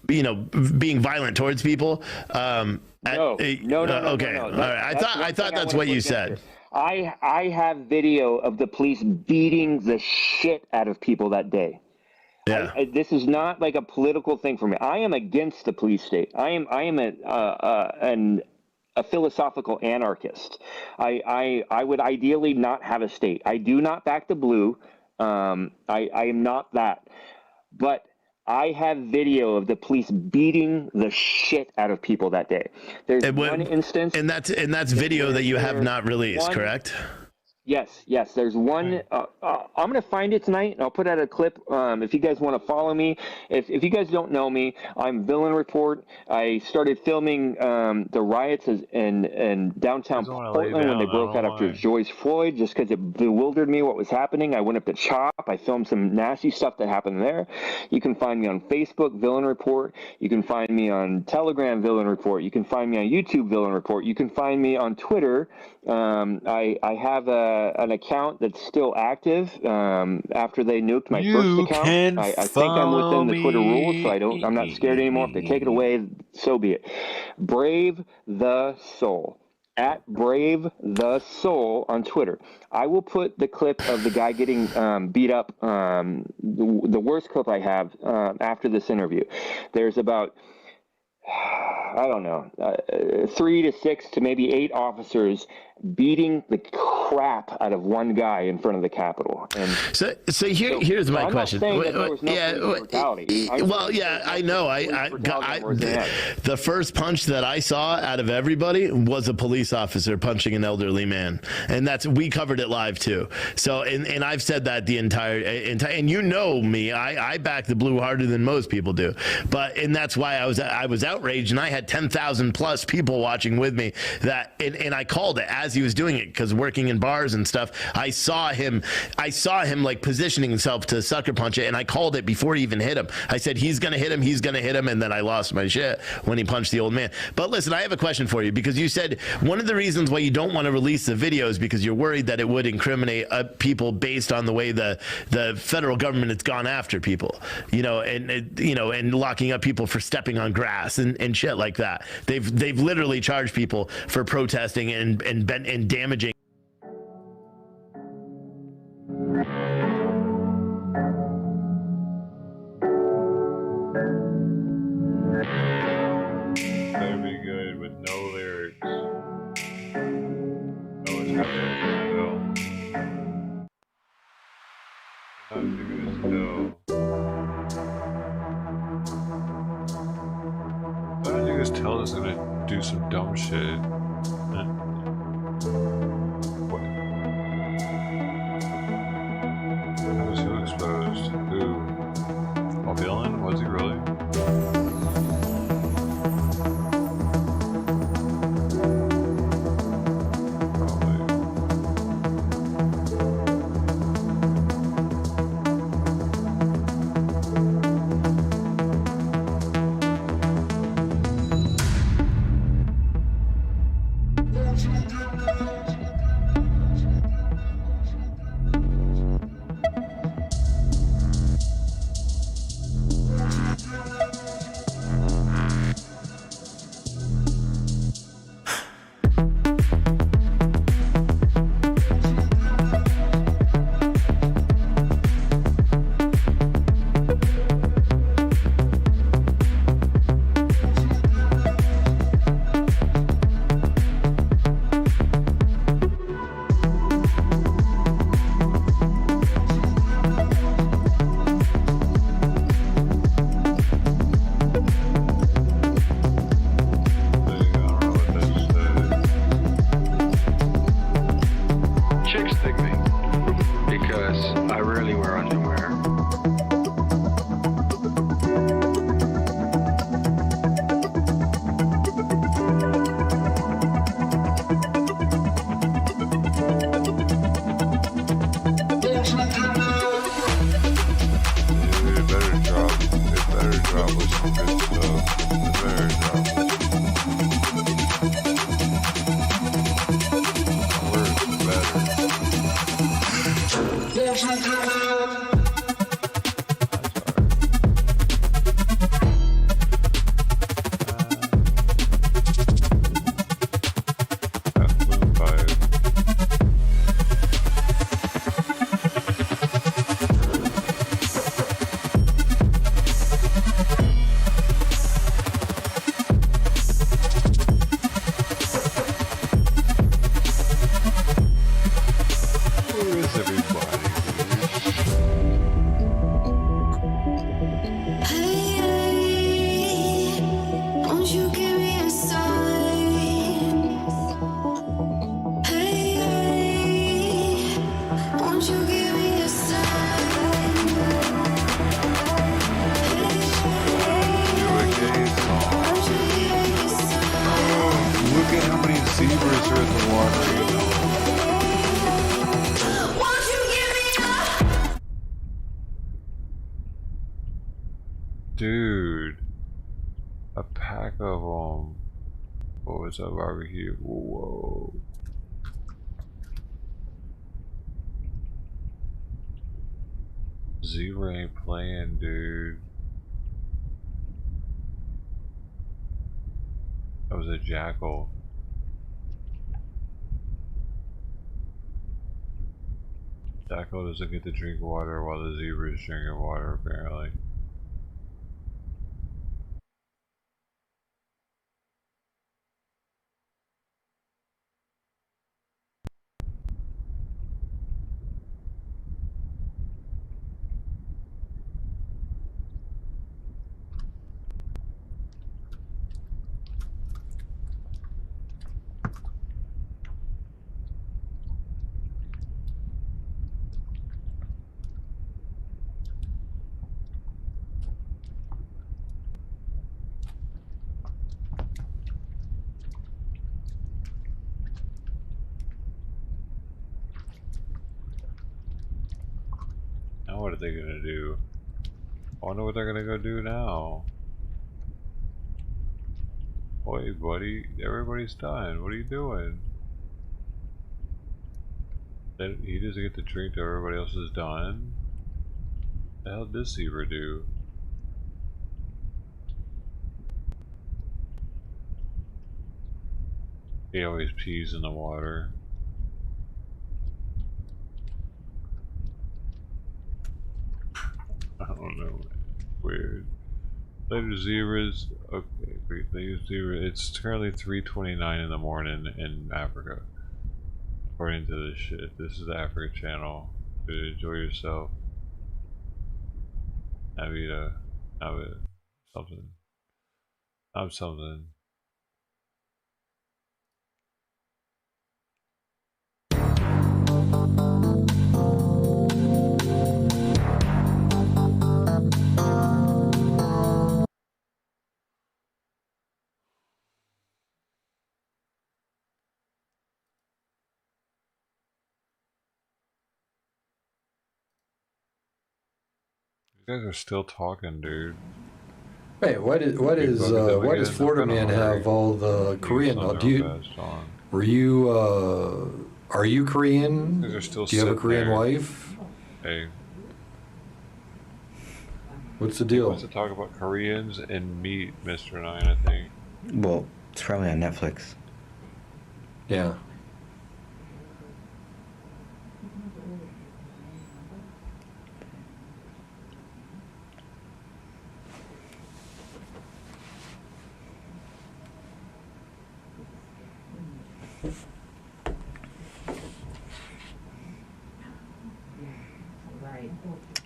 Speaker 1: being violent towards people. No. Okay. All right. I thought that's what you said.
Speaker 22: I have video of the police beating the shit out of people that day.
Speaker 1: Yeah.
Speaker 22: This is not like a political thing for me. I am against the police state. I am a philosophical anarchist. I would ideally not have a state. I do not back the blue. I am not that. But I have video of the police beating the shit out of people that day. There's one instance,
Speaker 1: and that's video that you have not released, correct?
Speaker 22: Yes. There's one. I'm going to find it tonight, and I'll put out a clip. If you guys want to follow me, if you guys don't know me, I'm Villain Report. I started filming the riots in downtown Portland when they broke out after George Floyd, just because it bewildered me what was happening. I went up to CHOP. I filmed some nasty stuff that happened there. You can find me on Facebook, Villain Report. You can find me on Telegram, Villain Report. You can find me on YouTube, Villain Report. You can find me on Twitter. I have an account that's still active after they nuked my first account. I think I'm within the Twitter rules, so I'm not scared anymore. If they take it away, so be it. Brave the Soul. At Brave the Soul on Twitter. I will put the clip of the guy getting beat up, the worst clip I have after this interview. There's about, I don't know, 3 to 6 to maybe 8 officers beating the crap out of one guy in front of the Capitol. And
Speaker 1: so here's my question.
Speaker 22: I'm not saying that there was no brutality.
Speaker 1: I know. The first punch that I saw out of everybody was a police officer punching an elderly man, and we covered it live too. So and I've said that the entire and you know me, I back the blue harder than most people do. And that's why I was outraged, and I had 10,000 plus people watching with me and I called it as he was doing it, because working in bars and stuff, I saw him like positioning himself to sucker punch it, and I called it before he even hit him. I said, he's gonna hit him, and then I lost my shit when he punched the old man. But listen, I have a question for you, because you said one of the reasons why you don't want to release the videos because you're worried that it would incriminate people based on the way the federal government has gone after people, and locking up people for stepping on grass and shit like that. They've literally charged people for protesting and damaging.
Speaker 3: Better be good with no lyrics. No, it's not Bill. Not doing this Bill. That niggas tell us gonna do some dumb shit. What? How was who exposed? Who? A villain? Was he really? Dude, a pack of them. What was that barbecue? Whoa. Zebra ain't playing, dude. That was a jackal. Jackal doesn't get to drink water while the zebra is drinking water, apparently. are they gonna do? I wonder what they're gonna go do now. Wait, buddy, everybody's done. What are you doing? He doesn't get to drink till everybody else is done? What the hell did Zebra do? He always pees in the water. I don't know. Weird. Later zebras. Okay, they use zebra. It's currently 3:29 in the morning in Africa. According to this shit. This is the Africa channel. Dude, enjoy yourself. Have it something. Have something. You guys are still talking, dude.
Speaker 5: Hey, why does Florida Man have all the Korean? Are you Korean? Do you have a Korean wife?
Speaker 3: Hey.
Speaker 5: What's the deal?
Speaker 3: Wants to talk about Koreans and meat, Mr. Nine, I think.
Speaker 8: Well, it's probably on Netflix.
Speaker 5: Yeah.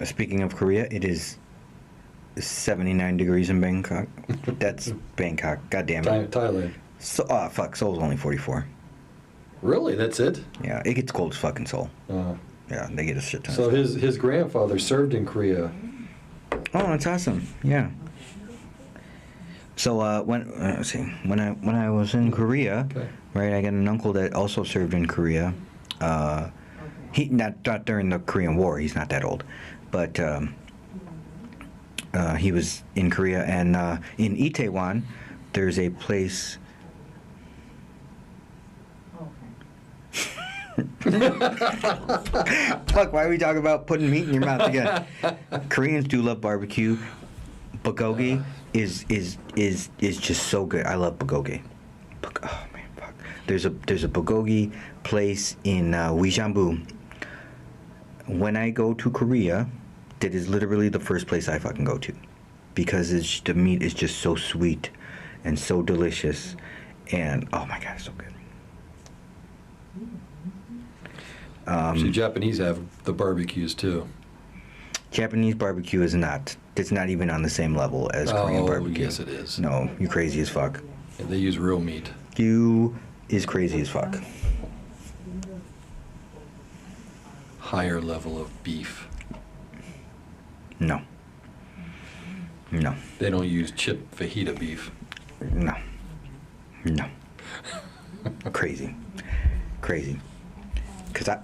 Speaker 8: Speaking of Korea, it is 79 degrees in Bangkok. That's Bangkok. God damn it.
Speaker 5: Thailand.
Speaker 8: So, fuck. Seoul's only 44.
Speaker 5: Really? That's it?
Speaker 8: Yeah, it gets cold as fucking Seoul. Yeah, they get a shit ton.
Speaker 5: So his grandfather served in Korea.
Speaker 8: Oh, that's awesome. Yeah. So when I was in Korea, right, I got an uncle that also served in Korea. He not during the Korean War. He's not that old, but he was in Korea, and in Itaewon, there's a place. Fuck! Why are we talking about putting meat in your mouth again? Koreans do love barbecue. Bulgogi is just so good. I love bulgogi. Oh man, fuck! There's a bulgogi place in Uijeonbu. When I go to Korea, that is literally the first place I fucking go to, because the meat is just so sweet and so delicious, and oh my god, it's so good.
Speaker 5: See, Japanese have the barbecues too.
Speaker 8: Japanese barbecue is not. It's not even on the same level as Korean barbecue.
Speaker 5: Yes, it is.
Speaker 8: No, you crazy as fuck.
Speaker 5: And they use real meat.
Speaker 8: You is crazy as fuck.
Speaker 5: Higher level of beef.
Speaker 8: No. No.
Speaker 5: They don't use chip fajita beef.
Speaker 8: No. No. Crazy. Because I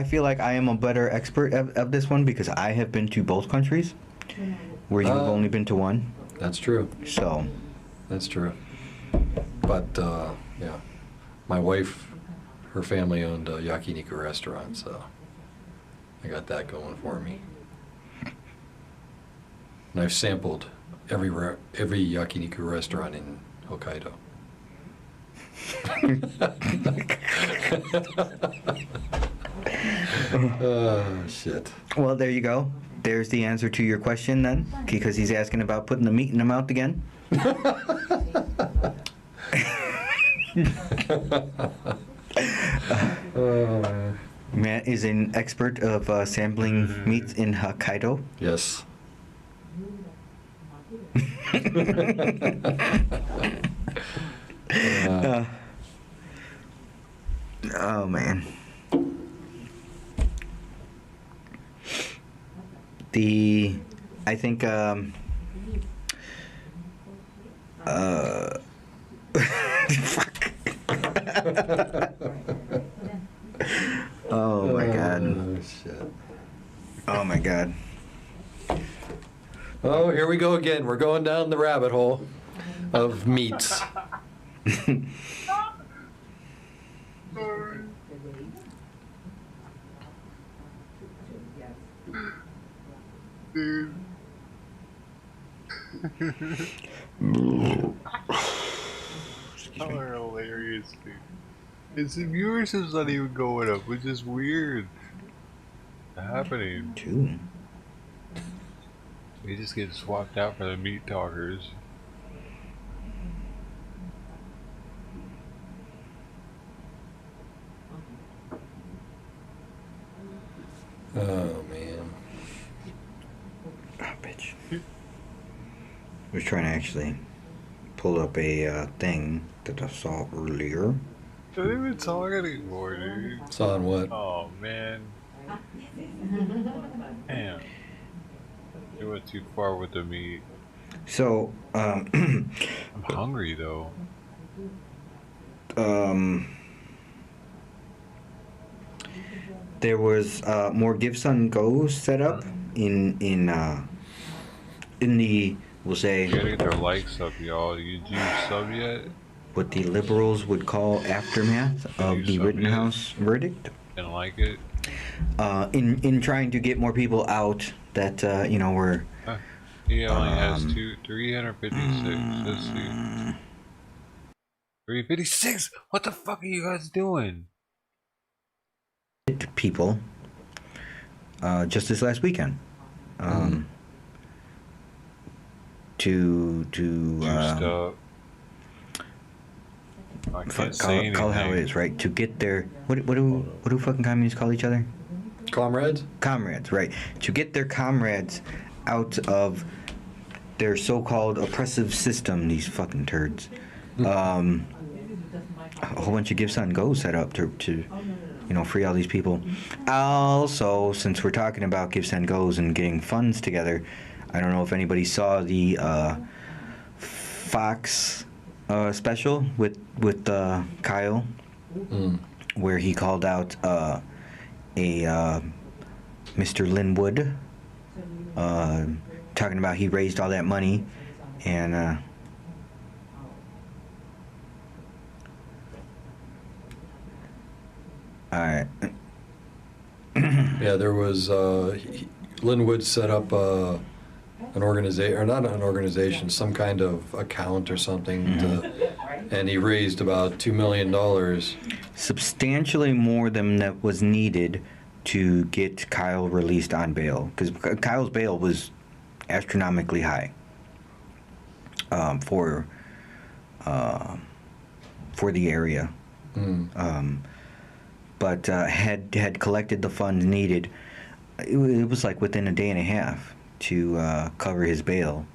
Speaker 8: feel like I am a better expert of this one because I have been to both countries, where you've only been to one.
Speaker 5: That's true.
Speaker 8: So.
Speaker 5: That's true. But yeah, my wife, her family owned a yakiniku restaurant, so I got that going for me. And I've sampled every yakiniku restaurant in Hokkaido. Oh, shit.
Speaker 8: Well, there you go. There's the answer to your question then, because he's asking about putting the meat in the mouth again. Matt is an expert of sampling meats in Hokkaido.
Speaker 5: Yes.
Speaker 8: Oh man. I think fuck. Oh my god.
Speaker 5: Oh shit.
Speaker 8: Oh my God.
Speaker 5: Oh, here we go again. We're going down the rabbit hole of meats.
Speaker 3: Dude. Y'all are hilarious, dude. His viewership's not even going up, which is weird. What's happening?
Speaker 8: Two.
Speaker 3: He just gets swapped out for the meat talkers.
Speaker 5: Oh man.
Speaker 8: Oh, bitch. I was trying to actually pull up a thing that I saw earlier.
Speaker 3: Don't even talk anymore, dude.
Speaker 5: It's on what?
Speaker 3: Oh man. Damn. You went too far with the meat.
Speaker 8: So,
Speaker 3: I'm hungry though.
Speaker 8: There was more Give Son Go set up in the, we'll say,
Speaker 3: You gotta get their likes up, y'all. Did you sub yet?
Speaker 8: what the liberals would call aftermath of the Rittenhouse verdict.
Speaker 3: Didn't like it?
Speaker 8: In trying to get more people out that were.
Speaker 3: He only has 356. Let's see. 356. What the fuck are you guys doing?
Speaker 8: People. Just this last weekend. To
Speaker 3: I can't say anything.
Speaker 8: Call it how it is, right? To get their what do fucking communists call each other?
Speaker 5: Comrades?
Speaker 8: Comrades, right. To get their comrades out of their so-called oppressive system, these fucking turds. A whole bunch of Give Son Go set up to free all these people. Also, since we're talking about Give Son Goes and getting funds together, I don't know if anybody saw the Fox special with Kyle, where he called out a Mr. Linwood, talking about he raised all that money, and all right.
Speaker 5: Yeah, there was Linwood set up an organization, or not an organization, some kind of account or something, and he raised about $2 million.
Speaker 8: Substantially more than that was needed to get Kyle released on bail, because Kyle's bail was astronomically high for the area. But had collected the funds needed. It was like within a day and a half to cover his bail,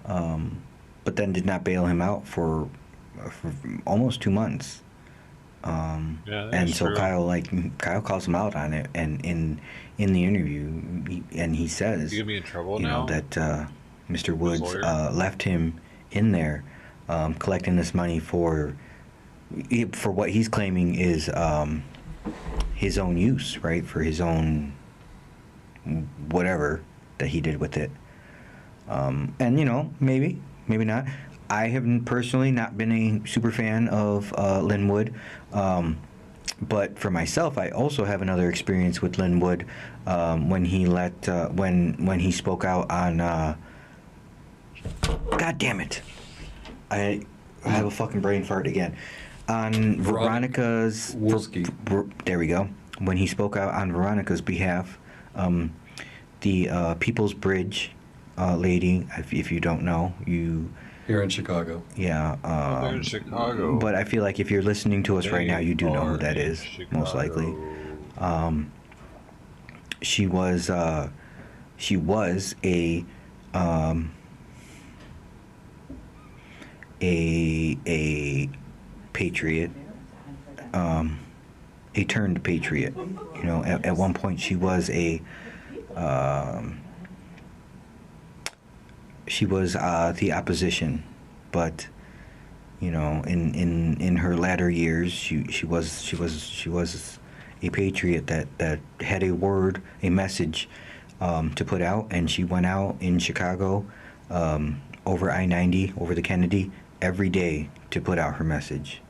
Speaker 8: but then did not bail him out for almost 2 months. And so
Speaker 3: true.
Speaker 8: Kyle calls him out on it, and in the interview, he says,
Speaker 3: You get me in trouble
Speaker 8: you
Speaker 3: now?
Speaker 8: know, that Mr. Woods left him in there collecting this money for what he's claiming is his own use, right? For his own whatever that he did with it. And maybe not. I have personally not been a super fan of Linwood, but for myself, I also have another experience with Linwood when he when he spoke out on. God damn it! I have a fucking brain fart again. On Veronica's. There we go. When he spoke out on Veronica's behalf, the People's Bridge lady, if you don't know, you.
Speaker 5: Here in Chicago.
Speaker 8: Yeah.
Speaker 3: They're in Chicago.
Speaker 8: But I feel like if you're listening to us right now, you do know who that is, most likely. She was a patriot, a turned patriot. At one point she was the opposition, but in her latter years she was a patriot that had a word, a message to put out, and she went out in Chicago over I-90, over the Kennedy, every day to put out her message.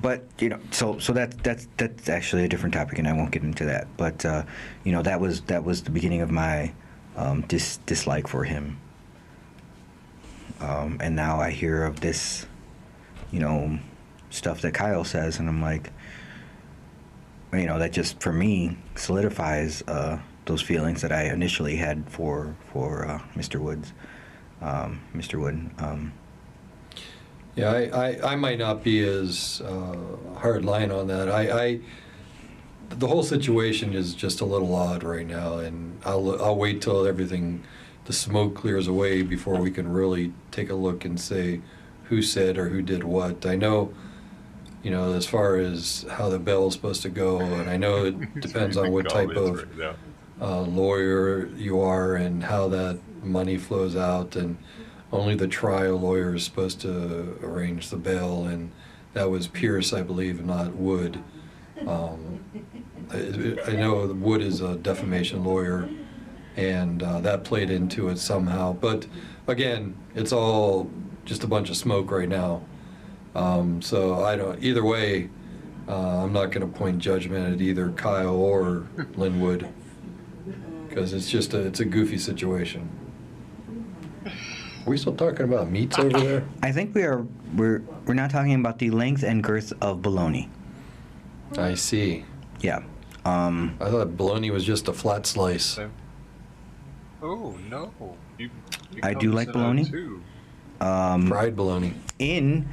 Speaker 8: But so that's actually a different topic, and I won't get into that. But that was the beginning of my dislike for him. And now I hear of this, stuff that Kyle says, and I'm like, that just for me solidifies those feelings that I initially had for Mr. Woods, Mr. Wood.
Speaker 5: Yeah, I might not be as hard line on that. The whole situation is just a little odd right now, and I'll wait till the smoke clears away before we can really take a look and say who said or who did what. I know, as far as how the bail is supposed to go, and I know it depends on what type of lawyer you are and how that money flows out, and only the trial lawyer is supposed to arrange the bail, and that was Pierce, I believe, not Wood. I know Wood is a defamation lawyer, and that played into it somehow. But again, it's all just a bunch of smoke right now. So either way, I'm not going to point judgment at either Kyle or Linwood, because it's a goofy situation. Are we still talking about meats over there?
Speaker 8: I think we're not talking about the length and girth of bologna.
Speaker 5: I see.
Speaker 8: Yeah.
Speaker 5: I thought bologna was just a flat slice.
Speaker 3: Oh no!
Speaker 8: I do like bologna.
Speaker 5: Fried bologna.
Speaker 8: In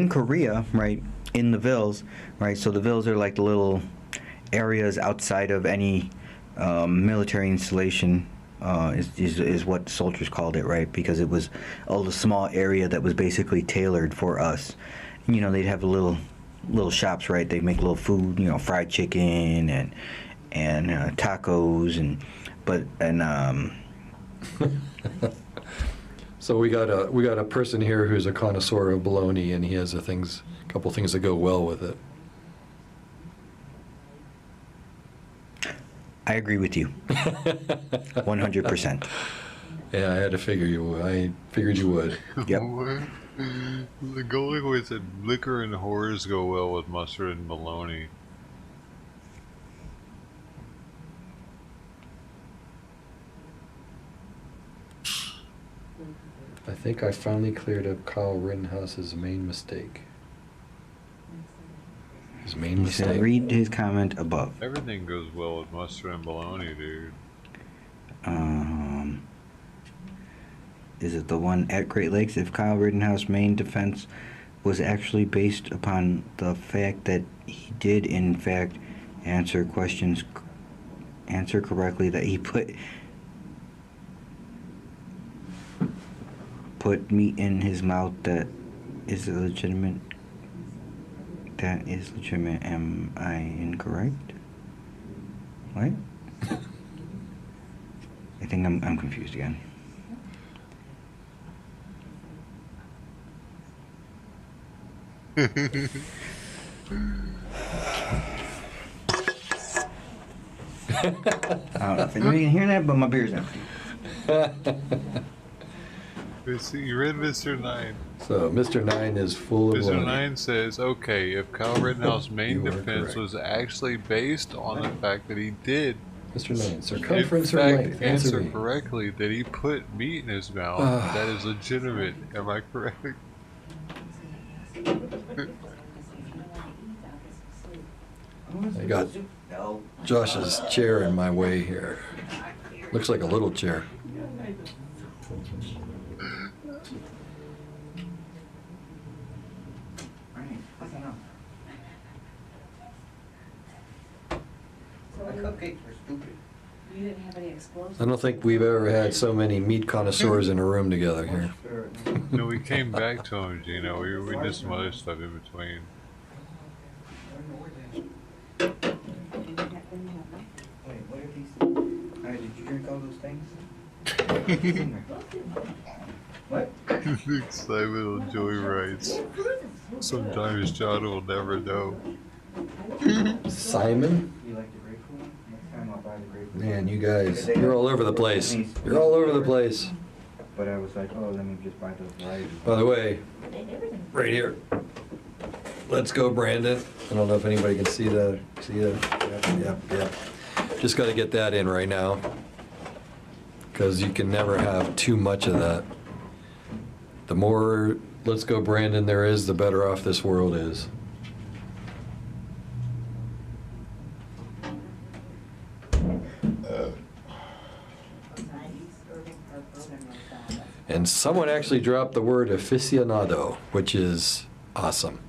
Speaker 8: Korea, right? In the villas, right? So the villas are like the little areas outside of any military installation. Is what soldiers called it, right? Because it was a small area that was basically tailored for us. They'd have little shops, right? They make little food, fried chicken and tacos and
Speaker 5: So we got a person here who's a connoisseur of bologna, and he has a couple things that go well with it.
Speaker 8: I agree with you. 100%.
Speaker 5: Yeah, I had to figure you would. I figured you would.
Speaker 8: Yep.
Speaker 3: Going with it, liquor and whores go well with mustard and bologna.
Speaker 5: I think I finally cleared up Kyle Rittenhouse's main mistake. His main mistake.
Speaker 8: Read his comment above.
Speaker 3: Everything goes well with mustard and bologna, dude.
Speaker 8: Is it the one at Great Lakes? If Kyle Rittenhouse's main defense was actually based upon the fact that he did, in fact, answer correctly, that he put meat in his mouth, that is legitimate. That is legitimate. Am I incorrect? What? I think I'm confused again. I don't know if anybody can hear that, but my beer's empty.
Speaker 3: You read Mr. 9.
Speaker 5: So Mr. 9 is full of
Speaker 3: Mr.
Speaker 5: bologna.
Speaker 3: 9 says, okay, if Kyle Rittenhouse's main defense was actually based on the fact that he did,
Speaker 5: Mr. 9, circumference or
Speaker 3: in
Speaker 5: length?
Speaker 3: fact,
Speaker 5: Answer
Speaker 3: answer
Speaker 5: me.
Speaker 3: correctly that he put meat in his mouth, that is legitimate. Am I correct?
Speaker 5: I got Josh's chair in my way here. Looks like a little chair.
Speaker 8: Cupcakes are stupid.
Speaker 10: You didn't have any explosives?
Speaker 5: I don't think we've ever had so many meat connoisseurs in a room together here.
Speaker 3: No, we came back to him, Gino. We did some other stuff in between.
Speaker 8: Wait, what are these? Did you drink all those things? What?
Speaker 3: Excitement on Joey writes. Sometimes John will never know.
Speaker 5: Simon?
Speaker 8: You like the grapefruit one?
Speaker 5: Man, you guys, you're all over the place. You're all over the place.
Speaker 8: But I was like, oh, let me just buy the variety.
Speaker 5: By the way, right here. Let's go, Brandon. I don't know if anybody can see that. See that? Yep. Just got to get that in right now. Because you can never have too much of that. The more Let's Go Brandon there is, the better off this world is. And someone actually dropped the word aficionado, which is awesome.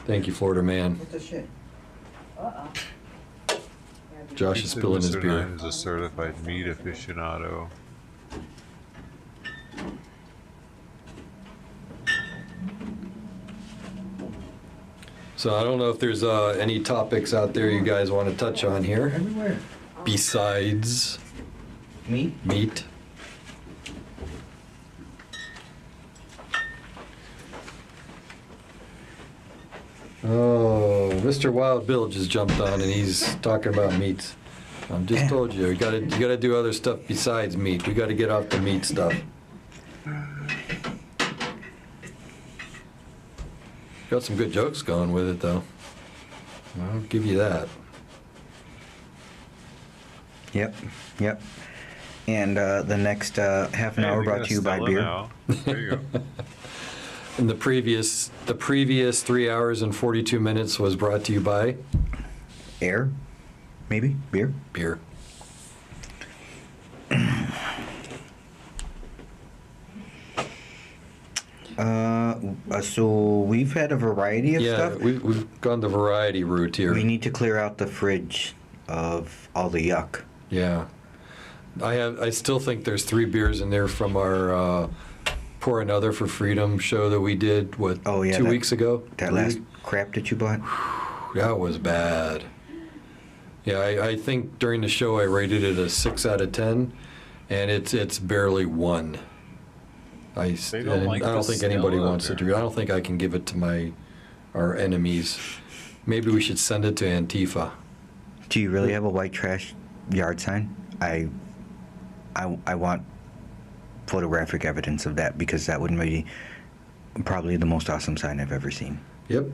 Speaker 5: Thank you, Florida man.
Speaker 8: What the shit?
Speaker 5: Josh is spilling his beer.
Speaker 3: Is a certified meat aficionado.
Speaker 5: So I don't know if there's any topics out there you guys want to touch on here.
Speaker 8: Everywhere.
Speaker 5: Besides meat. Oh, Mr. Wild Bill just jumped on and he's talking about meats. I just told you, you gotta do other stuff besides meat. We gotta get off the meat stuff. Got some good jokes going with it though. I'll give you that.
Speaker 8: Yep. And the next half an hour brought to you by beer.
Speaker 3: There you go.
Speaker 5: And the previous 3 hours and 42 minutes was brought to you by
Speaker 8: air, maybe beer. So we've had a variety of stuff.
Speaker 5: Yeah, we've gone the variety route here.
Speaker 8: We need to clear out the fridge of all the yuck.
Speaker 5: Yeah, I still think there's 3 beers in there from our Pour Another for Freedom show that we did, 2 weeks ago?
Speaker 8: That last crap that you bought?
Speaker 5: That was bad. Yeah, I think during the show I rated it a 6 out of 10, and it's barely 1. I don't think anybody wants to drink. I don't think I can give it to our enemies. Maybe we should send it to Antifa.
Speaker 8: Do you really have a white trash yard sign? I want photographic evidence of that, because that would be probably the most awesome sign I've ever seen.
Speaker 5: Yep.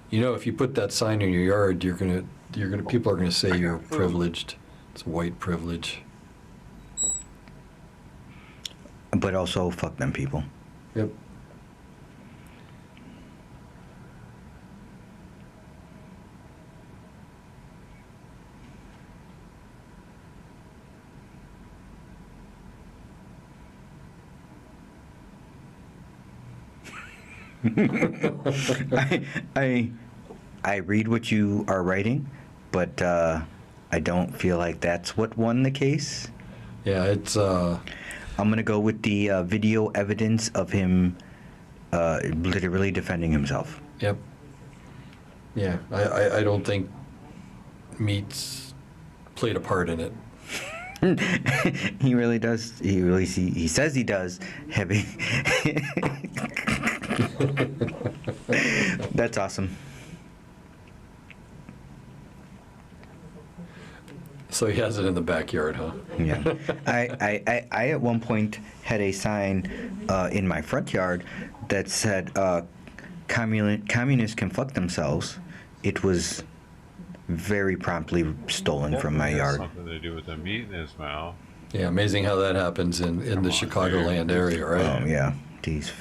Speaker 5: You know, if you put that sign in your yard, people are gonna say you're privileged. It's white privilege.
Speaker 8: But also, fuck them people.
Speaker 5: Yep.
Speaker 8: I read what you are writing, but I don't feel like that's what won the case.
Speaker 5: Yeah, it's.
Speaker 8: I'm gonna go with the video evidence of him literally defending himself.
Speaker 5: Yep. Yeah, I don't think meat's played a part in it.
Speaker 8: He really does. He says he does. Heavy. That's awesome.
Speaker 5: So he has it in the backyard, huh?
Speaker 8: Yeah. I at one point had a sign in my front yard that said, communists can fuck themselves. It was very promptly stolen from my yard.
Speaker 3: Something to do with the meat in his mouth.
Speaker 5: Yeah, amazing how that happens in the Chicagoland area, right?
Speaker 8: Oh, yeah. These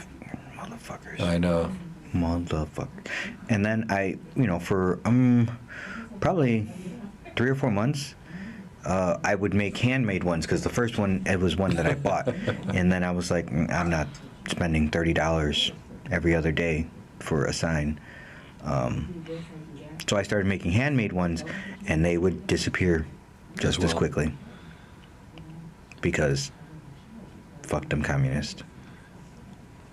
Speaker 8: motherfuckers.
Speaker 5: I know.
Speaker 8: Motherfucker. And then for probably 3 or 4 months, I would make handmade ones, because the first one, it was one that I bought. And then I was like, I'm not spending $30 every other day for a sign. So I started making handmade ones, and they would disappear just as quickly. Because fuck them communists.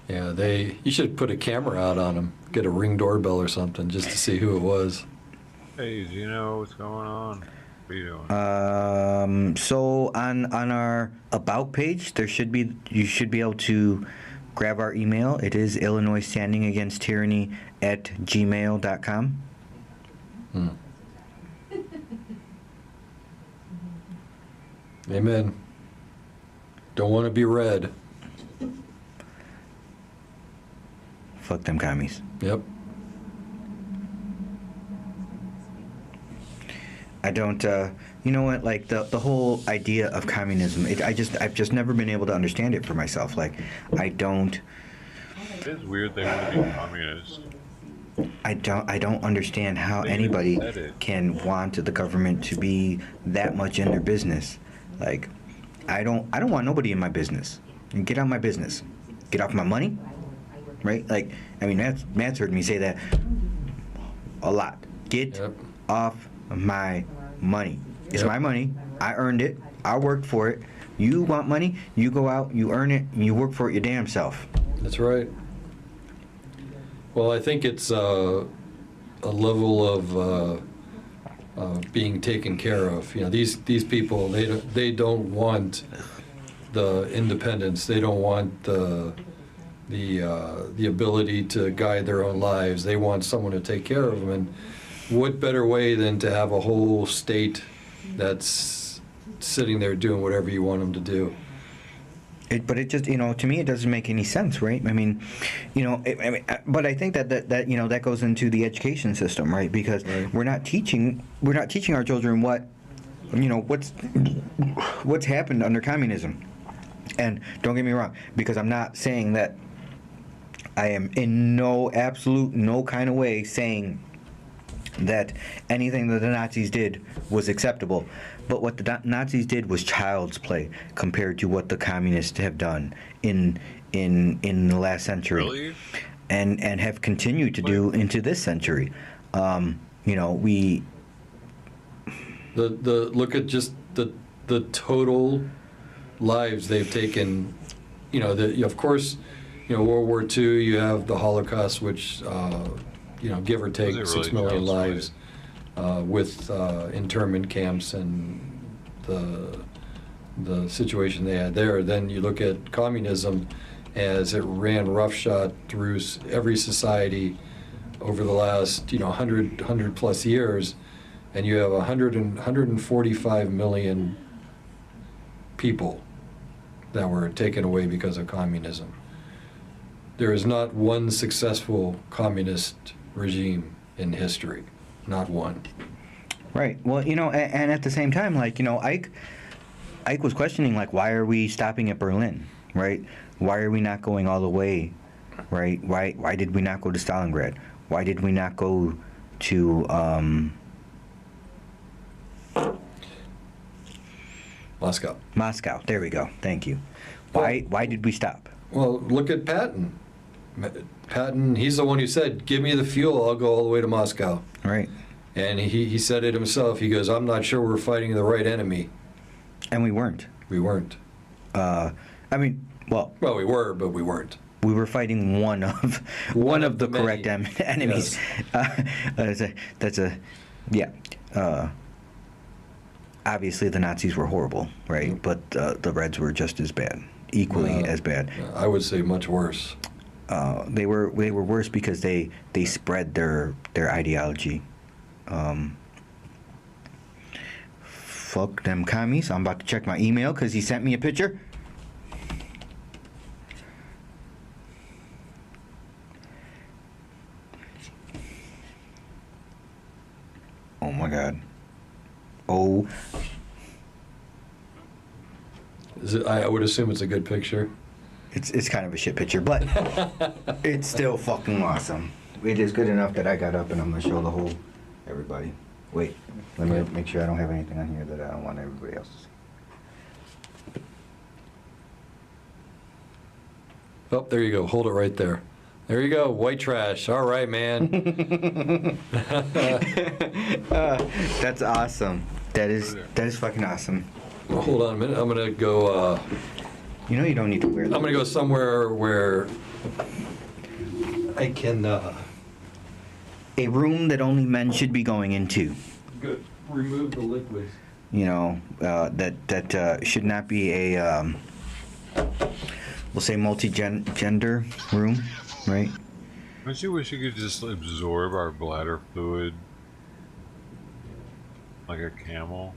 Speaker 5: Yeah, you should put a camera out on them. Get a Ring doorbell or something just to see who it was.
Speaker 3: Hey, do you know what's going on? What are you doing?
Speaker 8: So on our About page, you should be able to grab our email. It is IllinoisStandingAgainstTyranny@gmail.com.
Speaker 5: Amen. Don't want to be red.
Speaker 8: Fuck them commies.
Speaker 5: Yep.
Speaker 8: I don't, you know what, like, the whole idea of communism, I've just never been able to understand it for myself. Like, I don't...
Speaker 3: It is weird they want to be communist.
Speaker 8: I don't understand how anybody can want the government to be that much in their business. Like, I don't want nobody in my business. Get out of my business. Get off my money. Right? Like, I mean, Matt's heard me say that a lot. Get off my money. It's my money. I earned it. I worked for it. You want money? You go out, you earn it, and you work for it your damn self.
Speaker 5: That's right. Well, I think it's a level of being taken care of. You know, these people, they don't want the independence. They don't want the ability to guide their own lives. They want someone to take care of them. And what better way than to have a whole state that's sitting there doing whatever you want them to do?
Speaker 8: But it just, you know, to me, it doesn't make any sense, right? I mean, you know, but I think that you know, that goes into the education system, right? Because we're not teaching our children what, you know, what's happened under communism. And don't get me wrong, because I'm not saying that I am in no kind of way saying that anything that the Nazis did was acceptable. But what the Nazis did was child's play compared to what the communists have done in the last century, really? and have continued to do into this century. You know, we
Speaker 5: look at just the total lives they've taken. You know, of course, you know, World War II. You have the Holocaust, which you know, give or take really 6 million lives. With internment camps and the situation they had there. Then you look at communism as it ran roughshod through every society over the last, you know, 100 plus years, and you have 145 million people that were taken away because of communism. There is not one successful communist regime in history. Not one.
Speaker 8: Right. Well, you know, and at the same time, like, you know, Ike was questioning, like, why are we stopping at Berlin, right? Why are we not going all the way, right? Why did we not go to Stalingrad? Why did we not go to
Speaker 5: Moscow?
Speaker 8: Moscow. There we go. Thank you. Why did we stop?
Speaker 5: Well, look at Patton. Patton, he's the one who said, give me the fuel, I'll go all the way to Moscow.
Speaker 8: Right.
Speaker 5: And he said it himself. He goes, I'm not sure we're fighting the right enemy.
Speaker 8: And we weren't.
Speaker 5: We weren't.
Speaker 8: I mean, well,
Speaker 5: we were, but we weren't.
Speaker 8: We were fighting one of the correct enemies. Yes. Obviously, the Nazis were horrible, right? But the Reds were just as bad, equally as bad.
Speaker 5: I would say much worse.
Speaker 8: They were worse because they spread their ideology. Fuck them commies. I'm about to check my email because he sent me a picture. Oh my God. Oh.
Speaker 5: Is it, I would assume it's a good picture.
Speaker 8: It's kind of a shit picture, but it's still fucking awesome. It is good enough that I got up and I'm gonna show the whole everybody. Wait, let me make sure I don't have anything on here that I don't want everybody else to see.
Speaker 5: Oh, there you go. Hold it right there. There you go. White trash. All right, man.
Speaker 8: That's awesome. That is fucking awesome.
Speaker 5: Well, hold on a minute. I'm gonna go.
Speaker 8: You know you don't need to wear that.
Speaker 5: I'm gonna go somewhere where I can.
Speaker 8: A room that only men should be going into.
Speaker 5: Good. Remove the liquids.
Speaker 8: You know, that should not be a, we'll say multi-gender room, right?
Speaker 3: Don't you wish you could just absorb our bladder fluid Like a camel?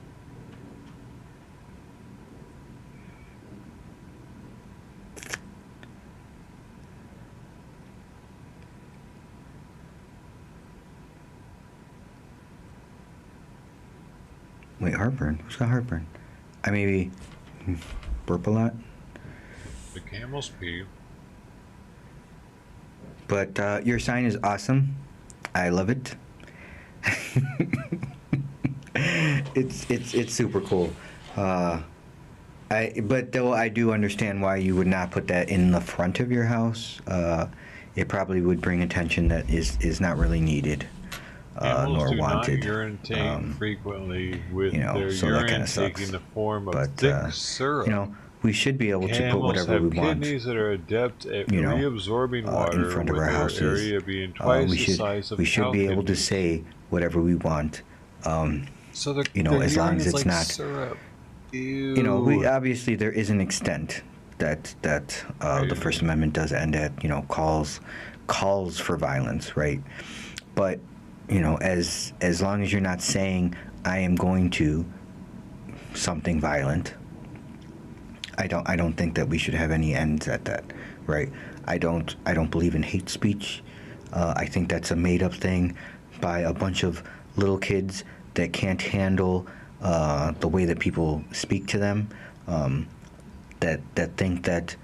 Speaker 8: Wait, heartburn? Who's got heartburn? I maybe burp a lot.
Speaker 3: The camels pee.
Speaker 8: But your sign is awesome. I love it. It's super cool. But though I do understand why you would not put that in the front of your house. It probably would bring attention that is not really needed. Nor
Speaker 3: do
Speaker 8: wanted.
Speaker 3: Not urinate frequently with their
Speaker 8: so
Speaker 3: urine
Speaker 8: that kind of
Speaker 3: taking
Speaker 8: sucks.
Speaker 3: the form of
Speaker 8: But
Speaker 3: thick syrup.
Speaker 8: We should be able to put
Speaker 3: Camels
Speaker 8: whatever
Speaker 3: have
Speaker 8: we want.
Speaker 3: kidneys that are adept at reabsorbing water,
Speaker 8: in front of
Speaker 3: with
Speaker 8: our
Speaker 3: their
Speaker 8: houses.
Speaker 3: area being twice the size of
Speaker 8: we should
Speaker 3: cow
Speaker 8: be able to
Speaker 3: kidneys.
Speaker 8: say whatever we want.
Speaker 3: So the,
Speaker 8: as long as it's
Speaker 3: like
Speaker 8: not.
Speaker 3: syrup.
Speaker 8: We obviously there is an extent that the First Amendment does end at. Calls for violence, right? But as long as you're not saying I am going to something violent, I don't think that we should have any ends at that, right? I don't believe in hate speech. I think that's a made up thing by a bunch of little kids that can't handle the way that people speak to them, that think that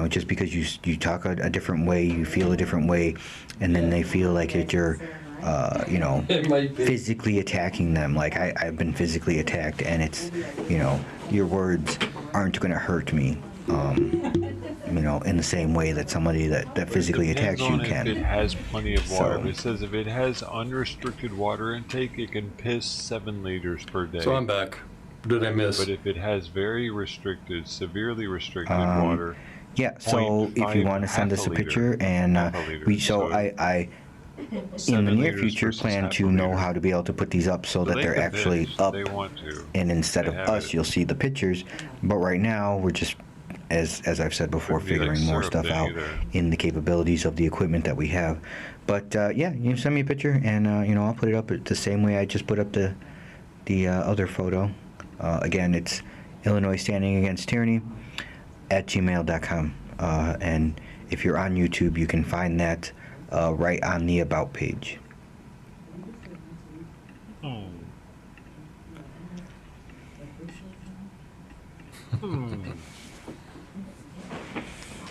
Speaker 8: just because you talk a different way, you feel a different way, and then they feel like that you're physically attacking them. Like I've been physically attacked, and it's your words aren't going to hurt me. In the same way that somebody that physically attacks you can.
Speaker 3: If it has plenty of water,
Speaker 8: So-
Speaker 3: but it says if it has unrestricted water intake, it can piss 7 liters per day.
Speaker 5: So I'm back. What did I miss?
Speaker 3: But if it has very restricted, severely restricted water,
Speaker 8: Yeah. So if you want to send us a picture, and I in the near future plan to know how to be able to put these up so that they're actually up,
Speaker 3: they want to.
Speaker 8: and instead of us, you'll see the pictures. But right now, we're just, as I've said before,
Speaker 3: Wouldn't be like
Speaker 8: figuring more
Speaker 3: syrup
Speaker 8: stuff
Speaker 3: then
Speaker 8: out
Speaker 3: either.
Speaker 8: in the capabilities of the equipment that we have. But yeah, you send me a picture, and I'll put it up the same way I just put up the other photo. Again, it's Illinois Standing Against Tyranny @gmail.com. And if you're on YouTube, you can find that right on the About page.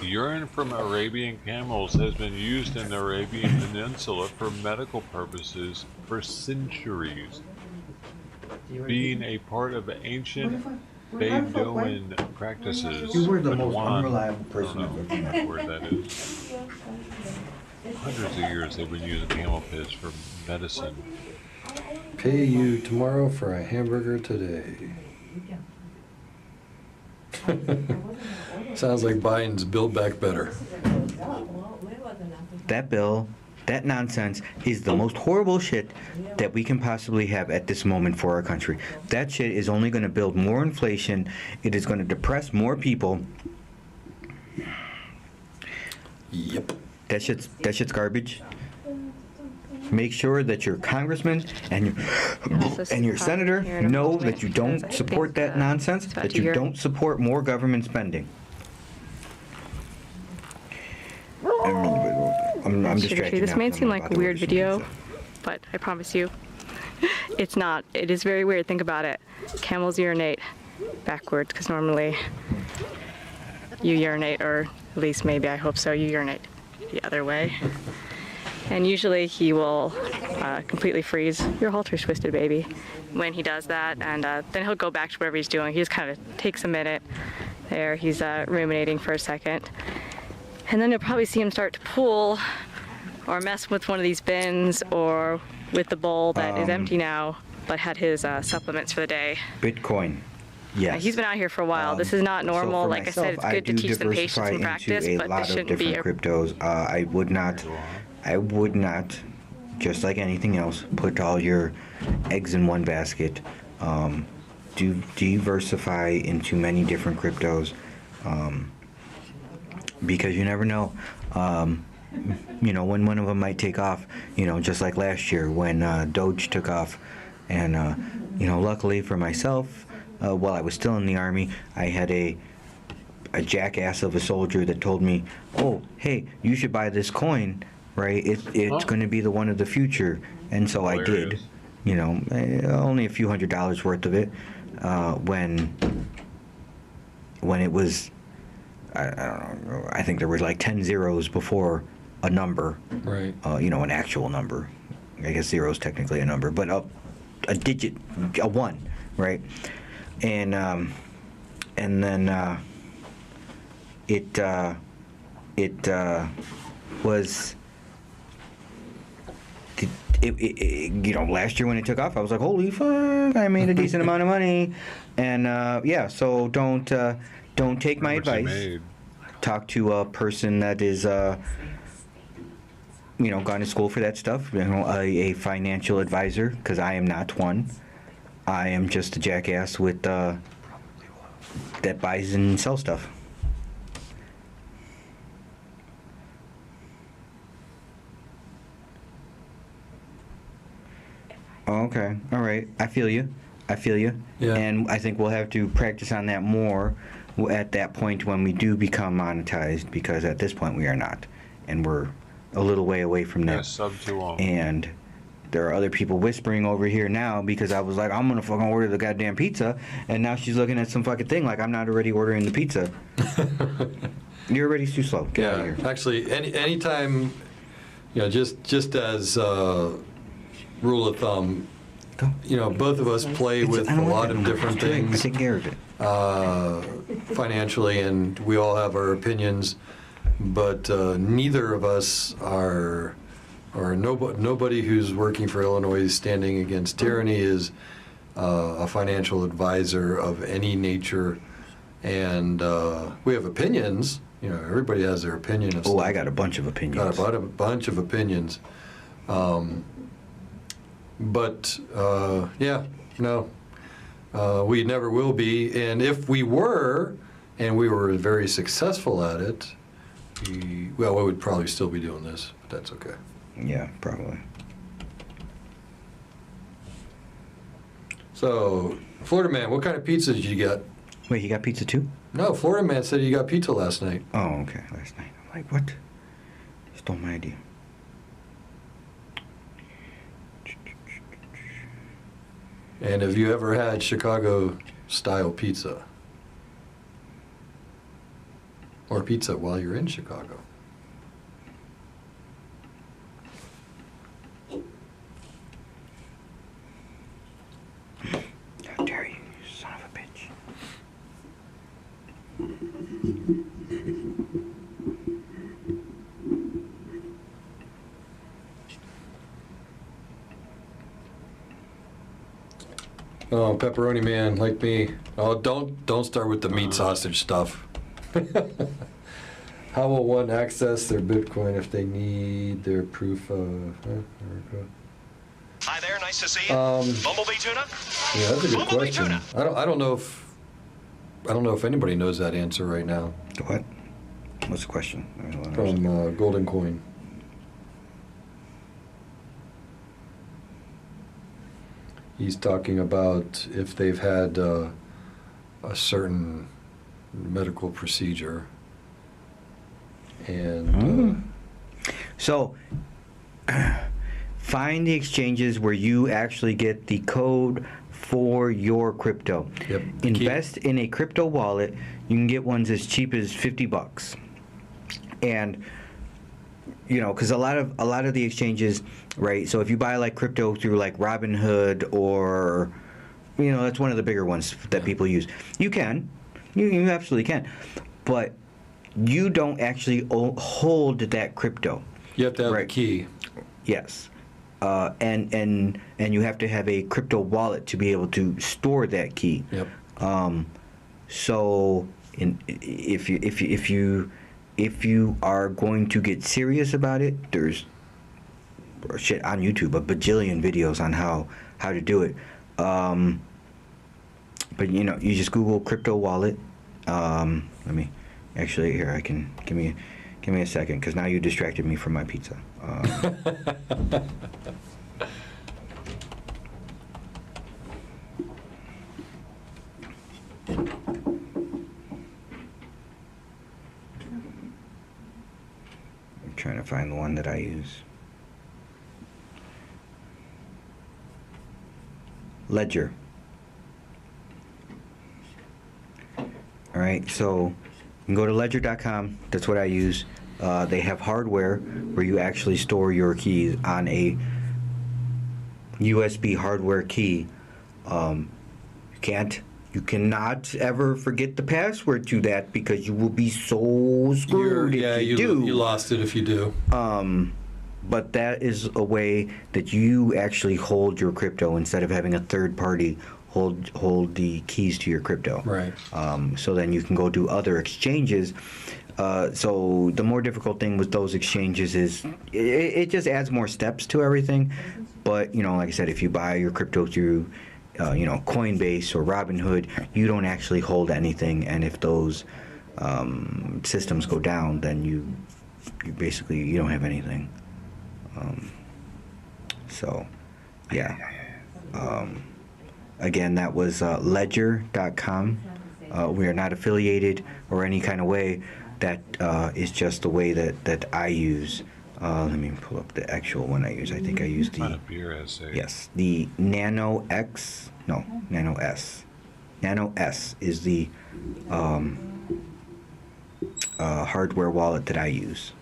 Speaker 3: Urine from Arabian camels has been used in the Arabian Peninsula for medical purposes for centuries, being a part of ancient Bedouin practices.
Speaker 8: You were the most
Speaker 3: Bedouin,
Speaker 8: unreliable person
Speaker 3: I don't know what word that is. Hundreds of years they've been using camel piss for medicine.
Speaker 5: Pay you tomorrow for a hamburger today. Sounds like Biden's Build Back Better.
Speaker 8: That bill, that nonsense, is the most horrible shit that we can possibly have at this moment for our country. That shit is only going to build more inflation. It is going to depress more people.
Speaker 5: Yep.
Speaker 8: That shit's garbage. Make sure that your congressman and your senator know that you don't support that nonsense, that you don't support more government spending. I'm distracted.
Speaker 9: This may seem like a weird video, but I promise you, it's not. It is very weird. Think about it. Camels urinate backwards because normally you urinate, or at least maybe I hope so, you urinate the other way. And usually he will completely freeze. Your halter's twisted, baby. When he does that, and then he'll go back to whatever he's doing. He just kind of takes a minute there. He's ruminating for a second. And then you'll probably see him start to pull or mess with one of these bins or with the bowl that is empty now, but had his supplements for the day.
Speaker 8: Bitcoin. Yes.
Speaker 9: He's been out here for a while. This is not normal.
Speaker 8: So for
Speaker 9: like
Speaker 8: myself,
Speaker 9: I said, it's good to
Speaker 8: do
Speaker 9: teach them patience
Speaker 8: diversify
Speaker 9: and practice,
Speaker 8: into
Speaker 9: but
Speaker 8: a lot
Speaker 9: this
Speaker 8: of
Speaker 9: shouldn't be
Speaker 8: different cryptos. I would not, just like anything else, put all your eggs in one basket. Do diversify into many different cryptos, because you never know. when one of them might take off, just like last year when Doge took off. And, luckily for myself, while I was still in the Army, I had a jackass of a soldier that told me, oh, hey, you should buy this coin, right? It's going to be the one of the future. And so I did, only a few $100s worth of it, when it was, I don't know, I think there were like 10 zeros before a number.
Speaker 5: Right.
Speaker 8: An actual number. I guess zero is technically a number, but a digit, a 1, right? And then it was, last year when it took off, I was like, holy fuck, I made a decent amount of money. And so don't take my advice. Talk to a person that is gone to school for that stuff, a financial advisor, because I am not one. I am just a jackass with that buys and sells stuff. Okay, all right, I feel you.
Speaker 5: Yeah.
Speaker 8: And I think we'll have to practice on that more at that point when we do become monetized, because at this point we are not, and we're a little way away from that.
Speaker 3: Sub to them.
Speaker 8: And there are other people whispering over here now, because I was like, I'm gonna fucking order the goddamn pizza, and now she's looking at some fucking thing like I'm not already ordering the pizza. You're already too slow. Get out of here.
Speaker 5: Actually, anytime, just as rule of thumb, both of us play with a lot of different things.
Speaker 8: Take care of it.
Speaker 5: Financially, and we all have our opinions, but neither of us are, or nobody who's working for Illinois is standing against tyranny is a financial advisor of any nature, and we have opinions. Everybody has their opinion of stuff.
Speaker 8: I got a bunch of opinions.
Speaker 5: Got a bunch of opinions. But we never will be, and if we were, and we were very successful at it, we would probably still be doing this, but that's okay.
Speaker 8: Yeah, probably.
Speaker 5: So, Florida Man, what kind of pizza did you get?
Speaker 8: Wait, you got pizza too?
Speaker 5: No, Florida Man said you got pizza last night.
Speaker 8: Oh, okay, last night. I'm like, what? Stole my idea.
Speaker 5: And have you ever had Chicago-style pizza? Or pizza while you're in Chicago?
Speaker 8: How dare you son of a bitch.
Speaker 5: Oh, pepperoni man, like me. Oh, don't start with the meat sausage stuff. How will one access their Bitcoin if they need their proof of?
Speaker 11: Hi there, nice to see you. Bumblebee tuna.
Speaker 5: Yeah, that's a good
Speaker 11: Bumblebee
Speaker 5: question.
Speaker 11: tuna.
Speaker 5: I don't know if anybody knows that answer right now.
Speaker 8: What? What's the question?
Speaker 5: From Golden Coin. He's talking about if they've had a certain medical procedure. And
Speaker 8: so find the exchanges where you actually get the code for your crypto.
Speaker 5: Yep.
Speaker 8: Invest in a crypto wallet. You can get ones as cheap as $50. And because a lot of the exchanges, right? So if you buy like crypto through like Robinhood or, that's one of the bigger ones that people use. You can, you absolutely can, but you don't actually hold that crypto.
Speaker 5: You have to have a key.
Speaker 8: Yes, and you have to have a crypto wallet to be able to store that key.
Speaker 5: Yep.
Speaker 8: So if you are going to get serious about it, there's shit on YouTube, a bajillion videos on how to do it. But you just Google crypto wallet. Let me actually here. Give me Give me a second, because now you distracted me from my pizza. I'm trying to find the one that I use. Ledger. All right, so you can go to ledger.com. That's what I use. They have hardware where you actually store your keys on a USB hardware key. You cannot ever forget the password to that, because you will be so screwed if you do.
Speaker 5: You lost it if you do.
Speaker 8: But that is a way that you actually hold your crypto instead of having a third party hold the keys to your crypto.
Speaker 5: Right.
Speaker 8: So then you can go do other exchanges. So the more difficult thing with those exchanges is it just adds more steps to everything. But, like I said, if you buy your crypto through Coinbase or Robinhood, you don't actually hold anything. And if those systems go down, then you basically don't have anything. So, yeah. Again, that was ledger.com. We are not affiliated or any kind of way. That is just the way that I use. Let me pull up the actual one I use. I think I use the the Nano X. No, Nano S. Nano S is the hardware wallet that I use.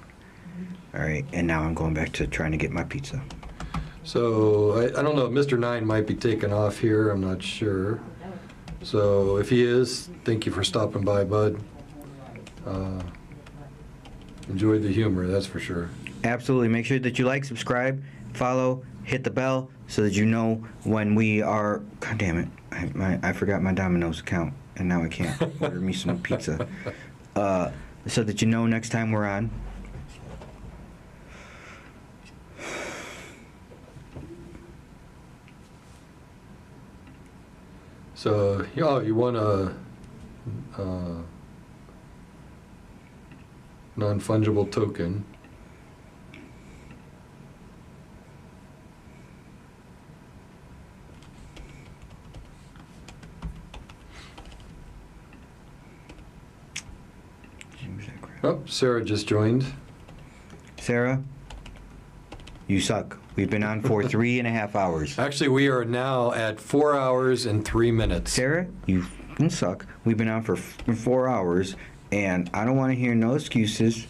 Speaker 8: All right, and now I'm going back to trying to get my pizza.
Speaker 5: So I don't know. Mr. 9 might be taking off here. I'm not sure. So if he is, thank you for stopping by, bud. Enjoyed the humor, that's for sure.
Speaker 8: Absolutely. Make sure that you like, subscribe, follow, hit the bell so that you know when we are. God damn it! I forgot my Domino's account, and now I can't order me some pizza. So that you know next time we're on.
Speaker 5: So, you want a non-fungible token. Oh, Sarah just joined.
Speaker 8: Sarah, you suck. We've been on for 3.5 hours.
Speaker 5: Actually, we are now at 4 hours and 3 minutes.
Speaker 8: Sarah, you suck. We've been on for 4 hours, and I don't want to hear no excuses,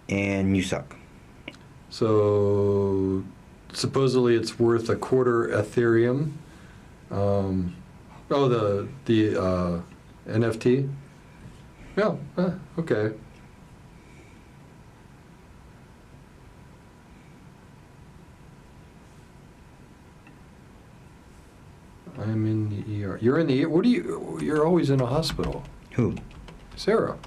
Speaker 8: and you suck.
Speaker 5: So, supposedly it's worth a quarter Ethereum. The NFT? Yeah, okay. I'm in the ER. You're in the ER? You're always in a hospital.
Speaker 8: Who?
Speaker 5: Sarah.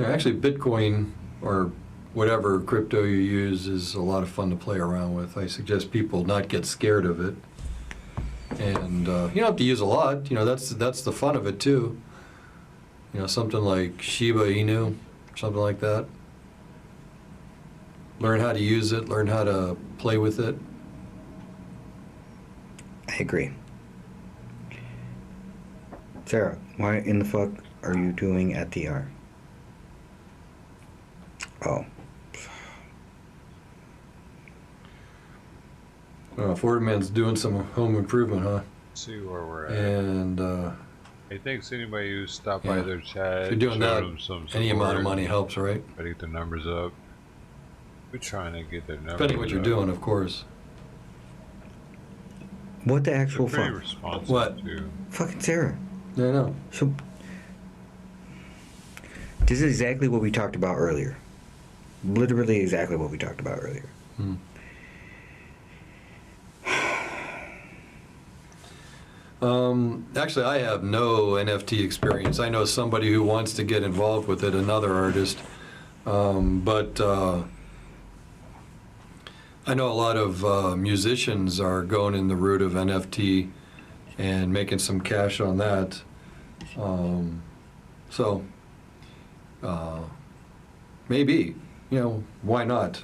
Speaker 5: Actually, Bitcoin or whatever crypto you use is a lot of fun to play around with. I suggest people not get scared of it. And you don't have to use a lot. That's the fun of it too. Something like Shiba Inu, or something like that. Learn how to use it. Learn how to play with it.
Speaker 8: I agree. Sarah, what in the fuck are you doing at the ER? Oh.
Speaker 5: Fordman's doing some home improvement, huh?
Speaker 3: Let's see where we're at.
Speaker 5: And
Speaker 3: hey, thanks anybody who stopped by their chat.
Speaker 5: If you're doing that,
Speaker 3: some
Speaker 5: any amount of money helps, right?
Speaker 3: Try to get their numbers up. We're trying to get their numbers
Speaker 5: Depending what you're doing, of course.
Speaker 8: What the actual fuck?
Speaker 3: Responsive
Speaker 5: what?
Speaker 3: To.
Speaker 8: Fucking Sarah.
Speaker 5: I know.
Speaker 8: So this is exactly what we talked about earlier. Literally exactly what we talked about earlier.
Speaker 5: Actually, I have no NFT experience. I know somebody who wants to get involved with it, another artist. But I know a lot of musicians are going in the route of NFT and making some cash on that. So maybe, why not?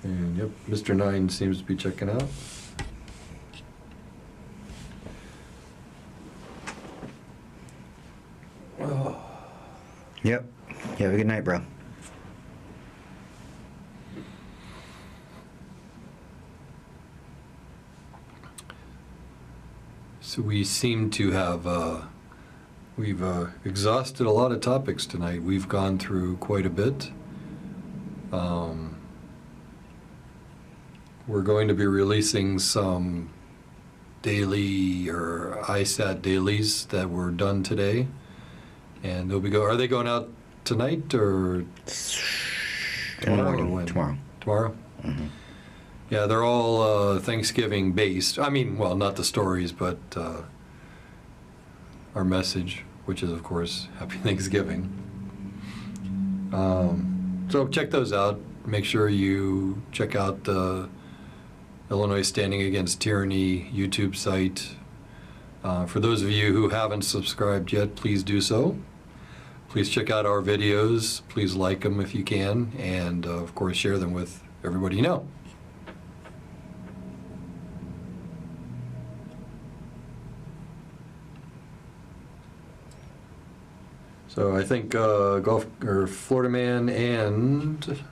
Speaker 5: And yep, Mr. Nine seems to be checking out. Oh.
Speaker 8: Yep. You have a good night, bro.
Speaker 5: So we seem to have, we've exhausted a lot of topics tonight. We've gone through quite a bit. We're going to be releasing some daily or ISAT dailies that were done today. And they'll be are they going out tonight or tomorrow? Tomorrow?
Speaker 8: Mm-hmm.
Speaker 5: Yeah, they're all Thanksgiving based. I mean, well, not the stories, but our message, which is, of course, Happy Thanksgiving. So check those out. Make sure you check out the Illinois Standing Against Tyranny YouTube site. For those of you who haven't subscribed yet, please do so. Please check out our videos. Please like them if you can. And, of course, share them with everybody you know. So I think Florida Man and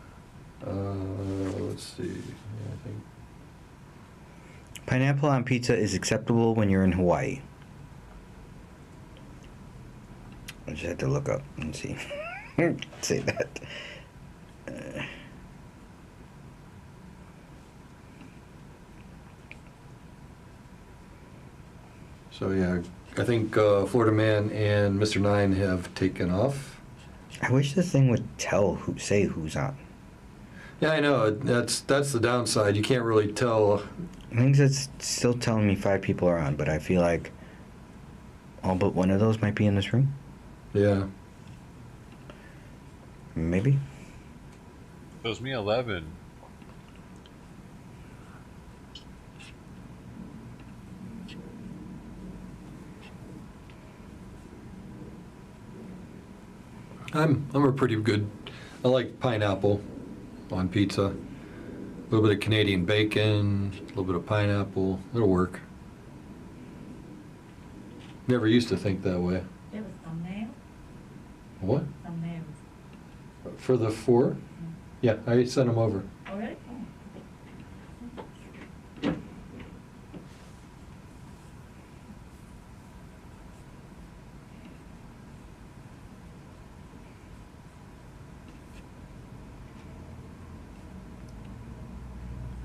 Speaker 5: let's see. I think
Speaker 8: Pineapple on pizza is acceptable when you're in Hawaii. I just had to look up and see. Say that.
Speaker 5: So yeah, I think Florida Man and Mr. Nine have taken off.
Speaker 8: I wish the thing would say who's on.
Speaker 5: Yeah, I know. That's the downside. You can't really tell.
Speaker 8: I think it's still telling me 5 people are on, but I feel like all but one of those might be in this room.
Speaker 5: Yeah.
Speaker 8: Maybe.
Speaker 3: Shows me 11.
Speaker 5: I'm a pretty good. I like pineapple on pizza. A little bit of Canadian bacon, a little bit of pineapple. It'll work. Never used to think that way.
Speaker 10: There was thumbnail?
Speaker 5: What?
Speaker 10: Thumbnails.
Speaker 5: For the 4? Yeah, I sent them over.
Speaker 10: Oh, really?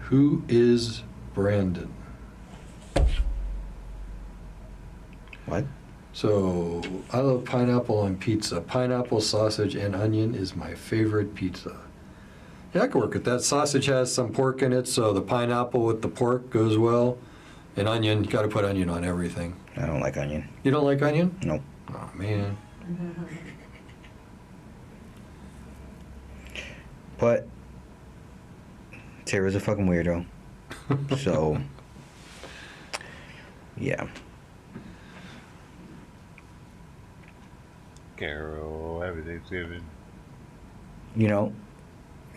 Speaker 5: Who is Brandon?
Speaker 8: What?
Speaker 5: So, I love pineapple on pizza. Pineapple, sausage, and onion is my favorite pizza. Yeah, I can work with that. Sausage has some pork in it, so the pineapple with the pork goes well. And onion, you got to put onion on everything.
Speaker 8: I don't like onion.
Speaker 5: You don't like onion?
Speaker 8: Nope.
Speaker 5: Oh, man.
Speaker 8: But Tara's a fucking weirdo. So, yeah.
Speaker 3: Carol, happy Thanksgiving.
Speaker 8: You know,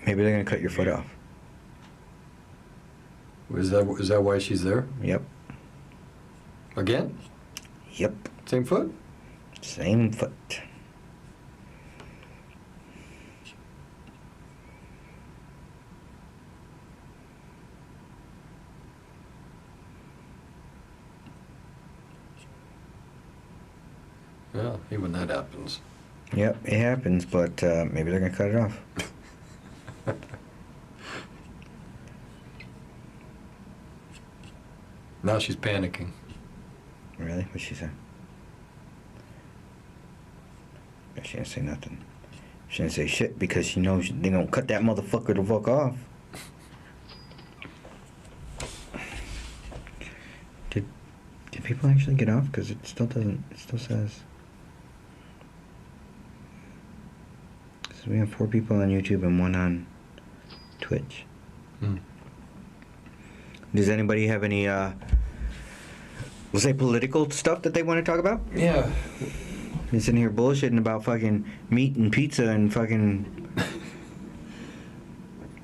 Speaker 8: maybe they're gonna cut your foot off.
Speaker 5: Is that why she's there?
Speaker 8: Yep.
Speaker 5: Again?
Speaker 8: Yep.
Speaker 5: Same foot?
Speaker 8: Same foot.
Speaker 5: Yeah, even that happens.
Speaker 8: Yep, it happens, but maybe they're gonna cut it off.
Speaker 5: Now she's panicking.
Speaker 8: Really? What'd she say? She didn't say nothing. She didn't say shit because she knows they gonna cut that motherfucker the fuck off. Did people actually get off? Because it still doesn't. It still says. So we have 4 people on YouTube and 1 on Twitch. Does anybody have any, we'll say political stuff that they want to talk about?
Speaker 5: Yeah.
Speaker 8: Been sitting here bullshitting about fucking meat and pizza and fucking...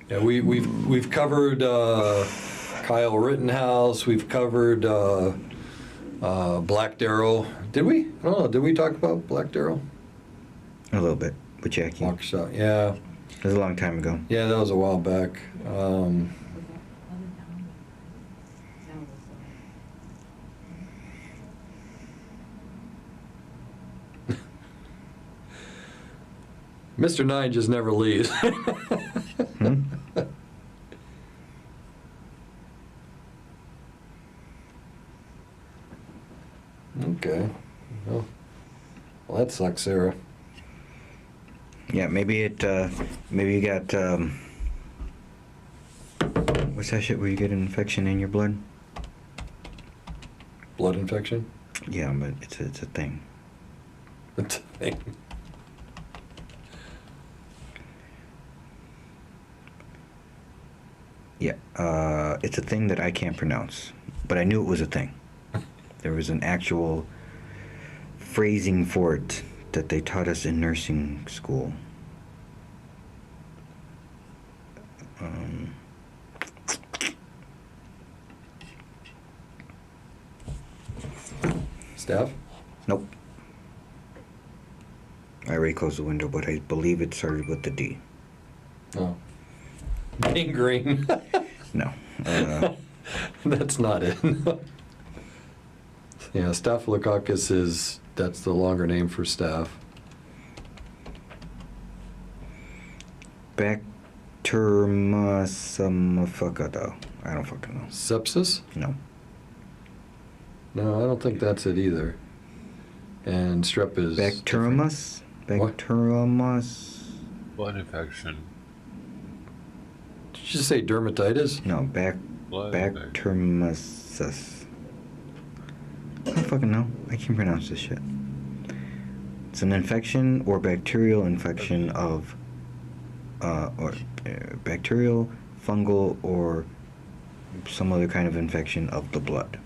Speaker 5: Yeah, we've covered Kyle Rittenhouse. We've covered Black Darrow. Did we? I don't know. Did we talk about Black Darrow?
Speaker 8: A little bit with Jackie.
Speaker 5: Waukesha, yeah.
Speaker 8: It was a long time ago.
Speaker 5: Yeah, that was a while back. Mr. 9 just never leaves. Okay. Well, that sucks, Sarah.
Speaker 8: Yeah, maybe you got, what's that shit where you get an infection in your blood?
Speaker 5: Blood infection?
Speaker 8: Yeah, but it's a thing.
Speaker 5: It's a thing.
Speaker 8: Yeah, it's a thing that I can't pronounce, but I knew it was a thing. There was an actual phrasing for it that they taught us in nursing school.
Speaker 5: Steph?
Speaker 8: Nope. I already closed the window, but I believe it started with the D.
Speaker 5: Oh. Gangrene.
Speaker 8: No.
Speaker 5: That's not it. Yeah, Staphylococcus that's the longer name for staph.
Speaker 8: Bacteremia, I don't fucking know.
Speaker 5: Sepsis?
Speaker 8: No.
Speaker 5: No, I don't think that's it either. And strep is...
Speaker 8: Bacteremia? Bacteremia?
Speaker 3: Blood infection.
Speaker 5: Did you just say dermatitis?
Speaker 8: No, bacteremia. I don't fucking know. I can't pronounce this shit. It's an infection or bacterial infection of, bacterial, fungal, or some other kind of infection of the blood.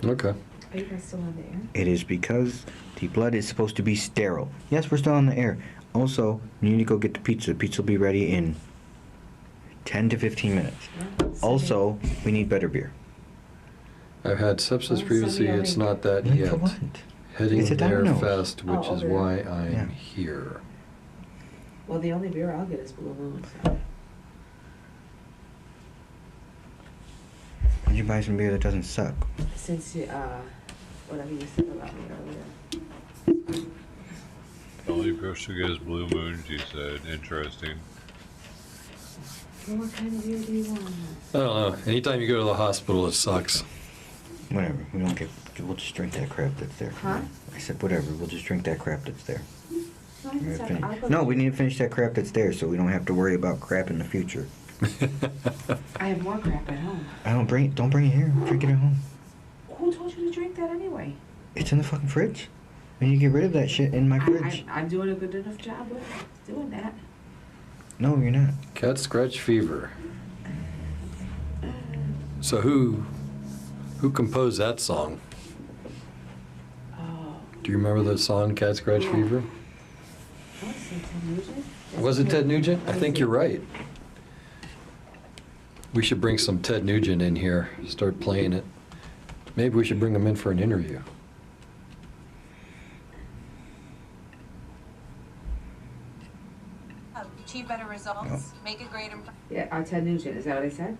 Speaker 5: Okay.
Speaker 10: Are you guys still on the air?
Speaker 8: It is because the blood is supposed to be sterile. Yes, we're still on the air. Also, you need to go get the pizza. The pizza will be ready in 10 to 15 minutes. Also, we need better beer.
Speaker 5: I've had sepsis previously. It's not that yet.
Speaker 8: What?
Speaker 5: Heading
Speaker 8: Is it
Speaker 5: there
Speaker 8: Domino's?
Speaker 5: fast, which is why I'm here.
Speaker 10: Well, the only beer I'll get is Blue Moon. So.
Speaker 8: Why'd you buy some beer that doesn't suck?
Speaker 10: Since whatever you said about me earlier.
Speaker 3: The only beer she gets Blue Moon, she said. Interesting.
Speaker 10: Well, what kind of beer do you want?
Speaker 5: I don't know. Anytime you go to the hospital, it sucks.
Speaker 8: Whatever. We don't get. We'll just drink that crap that's there.
Speaker 10: Huh?
Speaker 8: I said whatever. We'll just drink that crap that's there.
Speaker 10: No,
Speaker 8: We need to finish that crap that's there, so we don't have to worry about crap in the future.
Speaker 10: I have more crap at home.
Speaker 8: Don't bring it here. Drink it at home.
Speaker 10: Who told you to drink that anyway?
Speaker 8: It's in the fucking fridge. And you get rid of that shit in my fridge.
Speaker 10: I'm doing a good enough job with doing that.
Speaker 8: No, you're not.
Speaker 5: Cat scratch fever. So who composed that song?
Speaker 10: Oh.
Speaker 5: Do you remember the song Cat Scratch Fever? Was it Ted Nugent? I think you're right. We should bring some Ted Nugent in here, start playing it. Maybe we should bring him in for an interview.
Speaker 12: Achieve better results, make a great impression.
Speaker 10: Yeah, Ted Nugent, is that what I said?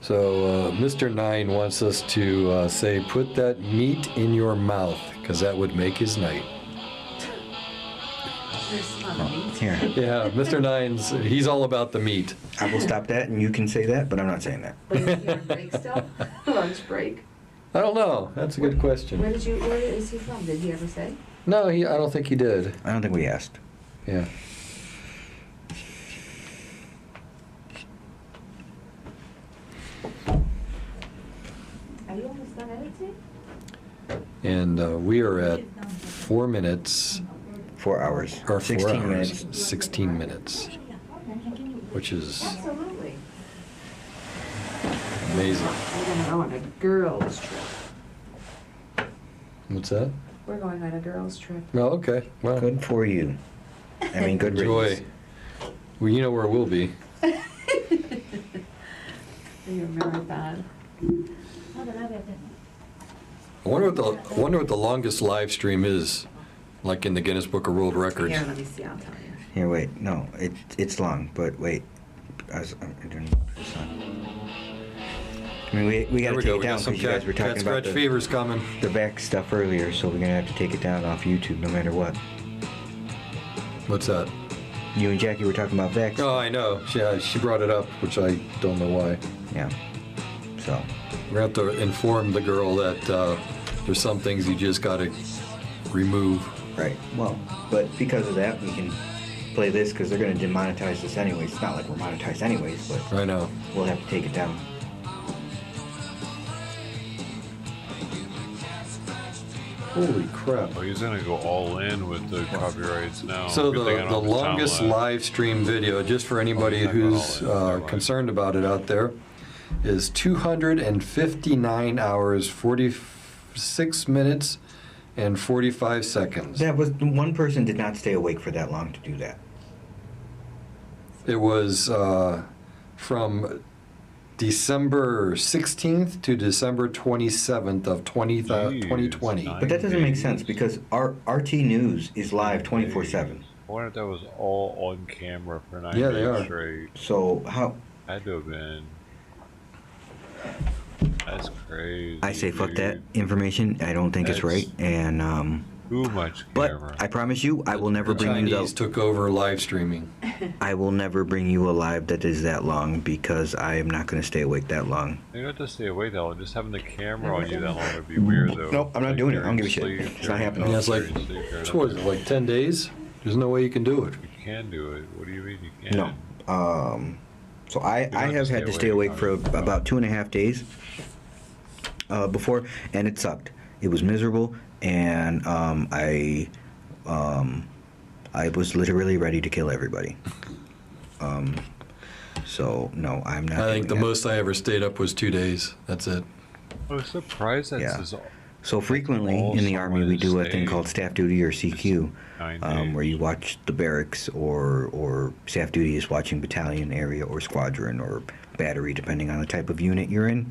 Speaker 5: So Mr. 9 wants us to say, put that meat in your mouth, because that would make his night.
Speaker 8: Here.
Speaker 5: Yeah, Mr. Nines, he's all about the meat.
Speaker 8: I will stop that, and you can say that, but I'm not saying that.
Speaker 10: But is he on break still? Lunch break?
Speaker 5: I don't know. That's a good question.
Speaker 10: Where is he from? Did he ever say?
Speaker 5: No, I don't think he did.
Speaker 8: I don't think we asked.
Speaker 5: Yeah.
Speaker 10: Are you almost done editing?
Speaker 5: And we are at 4 minutes.
Speaker 8: 4 hours.
Speaker 5: Or
Speaker 8: 16
Speaker 5: 4 hours,
Speaker 8: minutes.
Speaker 5: 16 minutes. Which is
Speaker 10: Absolutely.
Speaker 5: amazing.
Speaker 10: We're going to go on a girls' trip.
Speaker 5: What's that?
Speaker 10: We're going on a girls' trip.
Speaker 5: Oh, okay. Well,
Speaker 8: good for you. I mean, good
Speaker 5: enjoy.
Speaker 8: riddance.
Speaker 5: Well, you know where we'll be.
Speaker 10: Your marathon.
Speaker 5: I wonder what the longest live stream is, like in the Guinness Book of World Records.
Speaker 10: Here, let me see. I'll tell you.
Speaker 8: Here, wait. No, it's long, but wait. I'm doing this on. I mean, we got to take it down because you guys were talking about
Speaker 5: the fever's coming.
Speaker 8: The back stuff earlier, so we're gonna have to take it down off YouTube no matter what.
Speaker 5: What's that?
Speaker 8: You and Jackie were talking about Vex.
Speaker 5: Oh, I know. She brought it up, which I don't know why.
Speaker 8: Yeah. So
Speaker 5: we're going to have to inform the girl that there's some things you just got to remove.
Speaker 8: Right. Well, but because of that, we can play this because they're going to demonetize this anyways. It's not like we're monetized anyways, but
Speaker 5: I know.
Speaker 8: We'll have to take it down.
Speaker 5: Holy crap.
Speaker 3: Oh, he's going to go all in with the copyrights now.
Speaker 5: So the longest live stream video, just for anybody who's concerned about it out there, is 259 hours, 46 minutes, and 45 seconds.
Speaker 8: That was, one person did not stay awake for that long to do that.
Speaker 5: It was from December 16th to December 27th of 2020.
Speaker 8: But that doesn't make sense because RT News is live 24/7.
Speaker 3: I wonder if that was all on camera for 9
Speaker 5: Yeah,
Speaker 3: days
Speaker 5: they are.
Speaker 3: straight.
Speaker 8: So how?
Speaker 3: Had to have been. That's crazy.
Speaker 8: I say fuck that information. I don't think it's right. And
Speaker 3: too much camera.
Speaker 8: But I promise you, I will never bring you
Speaker 5: Chinese took over live streaming.
Speaker 8: I will never bring you a live that is that long because I am not going to stay awake that long.
Speaker 3: You don't have to stay awake that long. Just having the camera on you that long would be weird, though.
Speaker 8: Nope, I'm not doing it. I don't give a shit. It's not happening.
Speaker 5: Yeah, it's like, what is it, like 10 days? There's no way you can do it.
Speaker 3: You can do it. What do you mean you can't?
Speaker 8: No. So I have had to stay awake for about 2.5 days before, and it sucked. It was miserable, and I was literally ready to kill everybody. So no, I'm not.
Speaker 5: I think the most I ever stayed up was 2 days. That's it.
Speaker 3: I was surprised that's
Speaker 8: So frequently in the Army we do a thing called staff duty or CQ, where you watch the barracks, or staff duty is watching battalion, area, or squadron, or battery, depending on the type of unit you're in,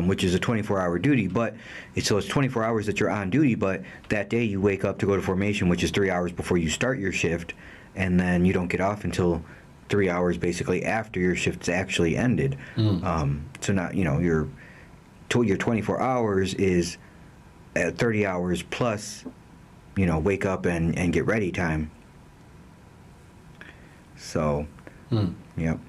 Speaker 8: which is a 24-hour duty. But it's 24 hours that you're on duty, but that day you wake up to go to formation, which is 3 hours before you start your shift, and then you don't get off until 3 hours basically after your shift's actually ended. So not, your 24 hours is at 30 hours plus, wake up and get ready time. So, yep.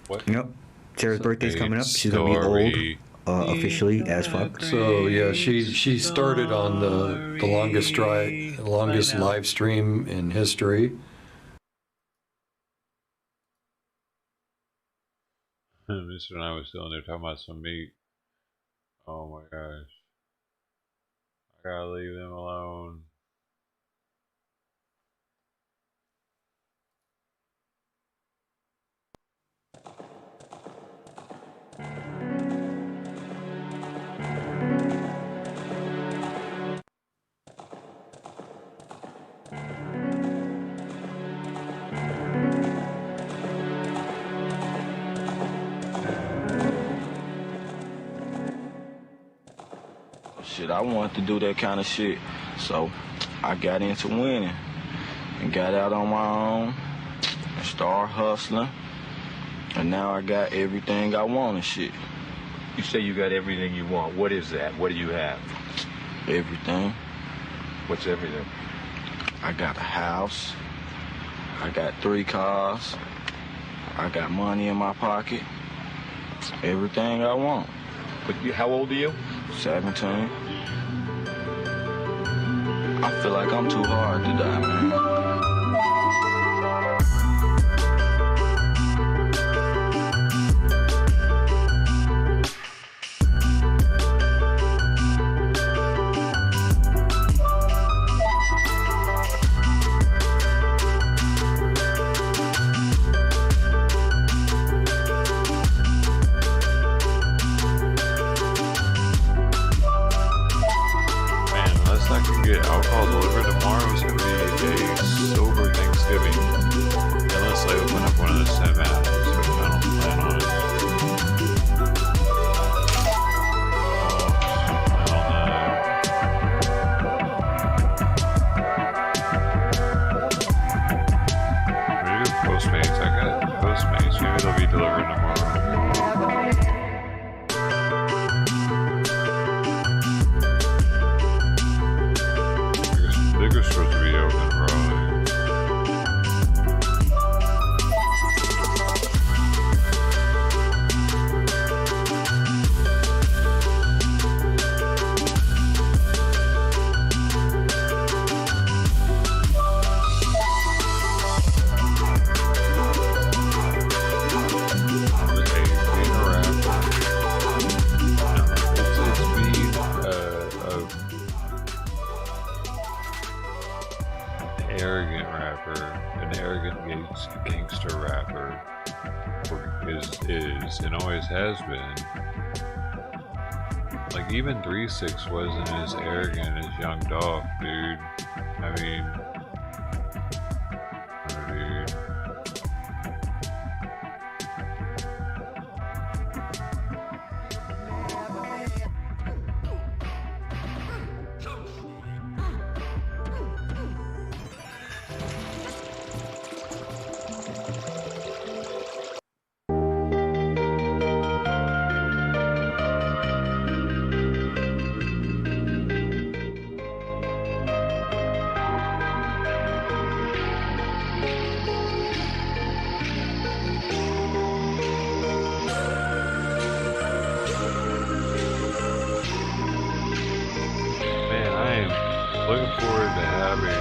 Speaker 3: What?
Speaker 8: Yep. Sarah's birthday's coming up. She's gonna be old, officially as fuck.
Speaker 5: So yeah, she started on the longest live stream in history.
Speaker 3: Mr. and I was still in there talking about some meat. Oh my gosh. I gotta leave them alone.
Speaker 13: Shit, I wanted to do that kind of shit, so I got into winning and got out on my own and started hustling, and now I got everything I want and shit.
Speaker 14: You say you got everything you want. What is that? What do you have?
Speaker 13: Everything.
Speaker 14: What's everything?
Speaker 13: I got a house. I got 3 cars. I got money in my pocket. Everything I want.
Speaker 14: But how old are you?
Speaker 13: 17. I feel like I'm too hard to die, man.
Speaker 3: Alcohol delivered tomorrow is going to be a sober Thanksgiving, unless I open up one of the 7 apples, which I don't plan on it. Maybe Postmates. I got Postmates. Maybe they'll be delivered tomorrow. They're supposed to be open, probably. Arrogant rapper, an arrogant gangster rapper, is and always has been. Like even 3-6 wasn't as arrogant as Young Dolph, dude. I mean, dude. Looking forward to having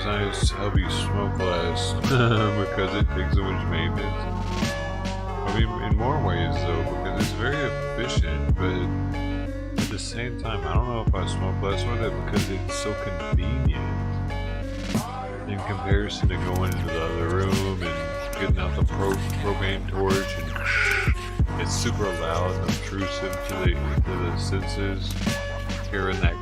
Speaker 3: it's nice to help you smoke less because it takes so much maintenance. I mean, in more ways though, because it's very efficient, but at the same time, I don't know if I smoke less with it because it's so convenient in comparison to going into the other room and getting out the propane torch, and it's super loud and obtrusive to the senses, hearing that.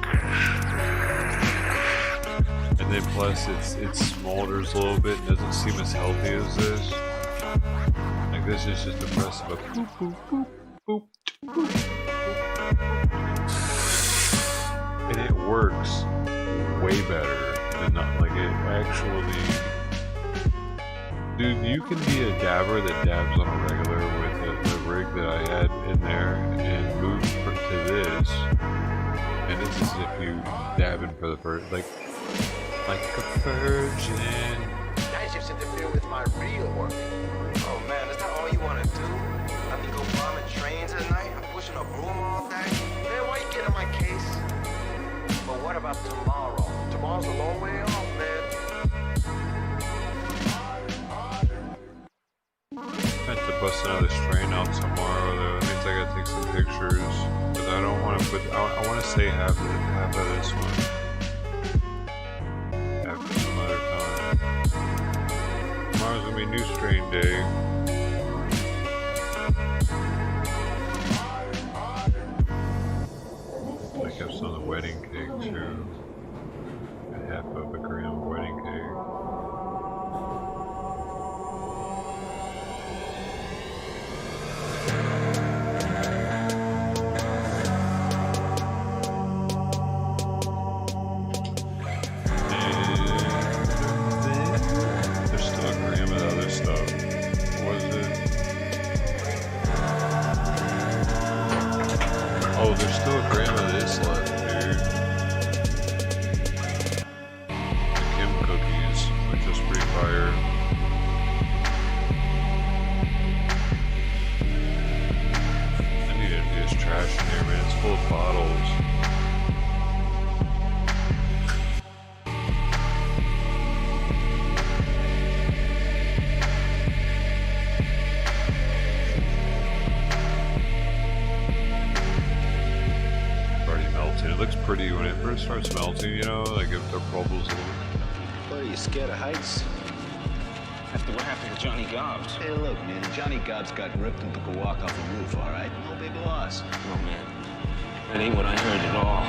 Speaker 3: And then plus it smolders a little bit and doesn't seem as healthy as this. Like this is just a press of a boop, boop, boop, boop, boop, boop. And it works way better than not, like it actually. Dude, you can be a dabber that dabs on a regular with the rig that I had in there and move to this. And it's as if you dabbing for the first, like a virgin.
Speaker 21: Night shifts interfere with my real work. Oh man, is that all you want to do? Let me go bombing trains at night? I'm pushing a broom all day? Man, why you getting in my case? But what about tomorrow? Tomorrow's a long way off, man.
Speaker 3: I have to bust another strain out tomorrow though. That means I gotta take some pictures. Because I don't want to put, I want to say half of this one. After some other time. Tomorrow's gonna be new strain day. I kept some of the wedding cake too. A half of a gram wedding cake. Oh, there's still a gram of this left, dude. The Kim cookies, which is pretty fire. I need to empty this trash in here, man. It's full of bottles. It looks pretty when it first starts melting, you know, like if the bubbles a little.
Speaker 6: What, are you scared of heights? After what happened to Johnny Gobbs? Hey, look, man, Johnny Gobbs got ripped and took a walk off the roof, all right? No big loss.
Speaker 4: No, man. That ain't what I heard at all.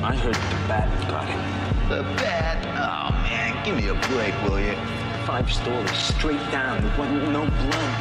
Speaker 4: I heard the bat got him.
Speaker 6: The bat? Oh, man, give me a break, will you?
Speaker 4: 5 stories straight down. There wasn't no blood.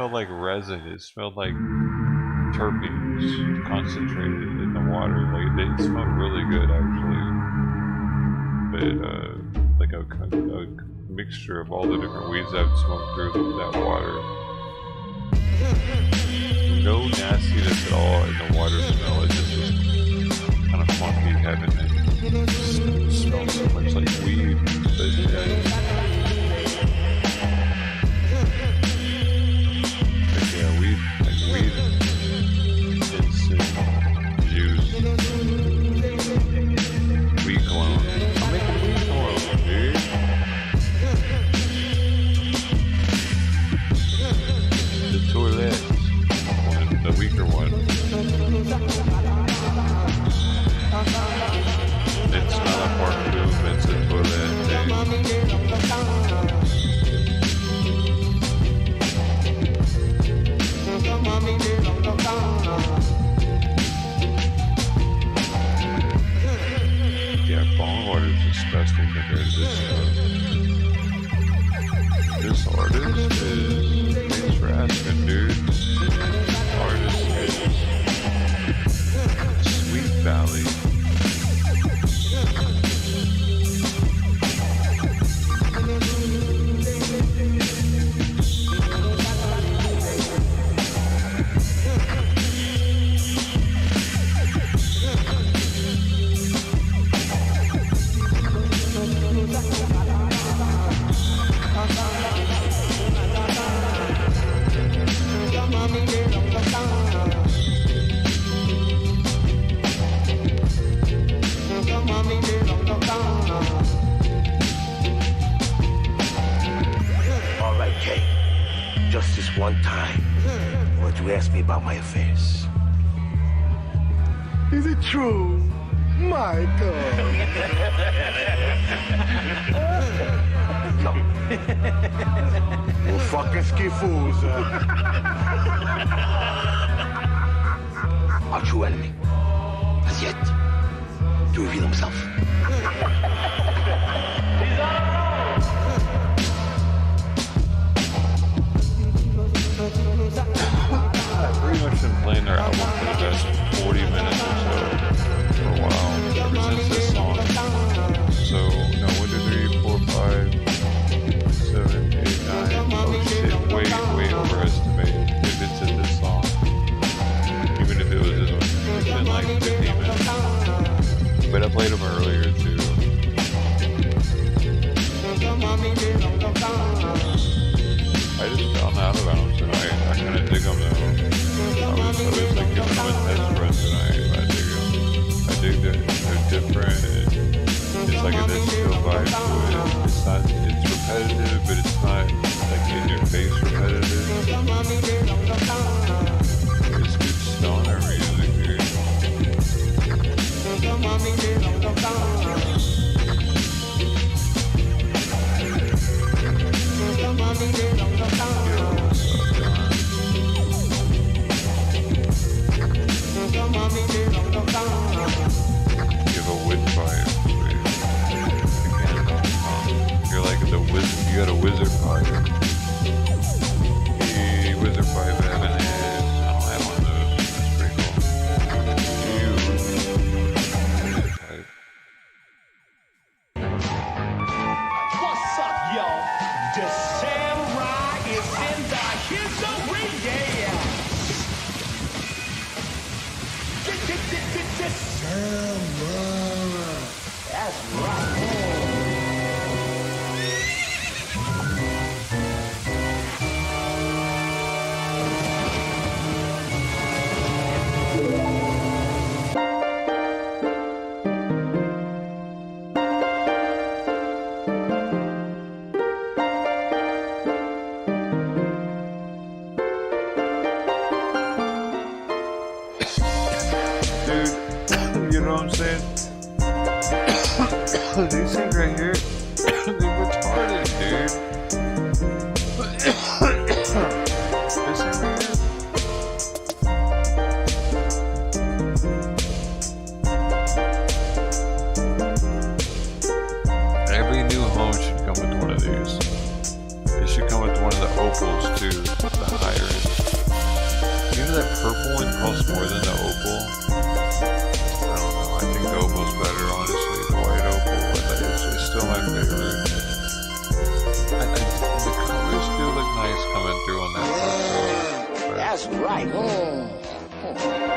Speaker 3: smelled like resin. It smelled like terpenes concentrated in the water. Like they smelled really good actually. But like a mixture of all the different weeds I've smoked through that water. No nastiness at all in the water smell. It just was kind of funky having it smell so much like weed. But yeah, weed, incense, juice, weed cologne. I'm making weed cologne, dude. The toilet. The weaker one. It's not a parfum, it's a toilet thing. Yeah, bong water is disgusting compared to this stuff. This artist is... Thanks for asking, dude. Artist is Sweet Valley.
Speaker 21: All right, Kay. Just this one time, would you ask me about my affairs?
Speaker 19: Is it true, Michael?
Speaker 21: No. You fucking skiffles. Our true enemy has yet to reveal himself.
Speaker 3: I've pretty much been playing their album for the past 40 minutes or so for a while, ever since this song. So, no, 1, 2, 3, 4, 5, 7, 8, 9. Oh shit, way overestimated if it's in this song. Even if it was this one, it's been like 15 minutes. But I played them earlier too. I just found out about them tonight. I kind of dig them though. I was like giving them a test run tonight. I dig them. I dig that they're different. It's like a disco vibe to it. It's not. It's repetitive, but it's not like in your face repetitive. It's good stoner music, dude. Give a wood fire, please. You're like the wizard. You got a wizard fire. Hey, wizard fire, I haven't had. I don't have one of those. That's pretty cool.
Speaker 2: What's up, y'all? The samurai is in the history, yeah. Samurai. That's right.
Speaker 3: Dude, you know what I'm saying? These things right here, they're retarded, dude. This thing right here. Every new home should come with one of these. It should come with one of the opals too, the higher end costs more than the opal. I don't know. I think the opal's better, honestly. The white opal, it's still my favorite. The colors do look nice coming through on that photo.
Speaker 2: That's right.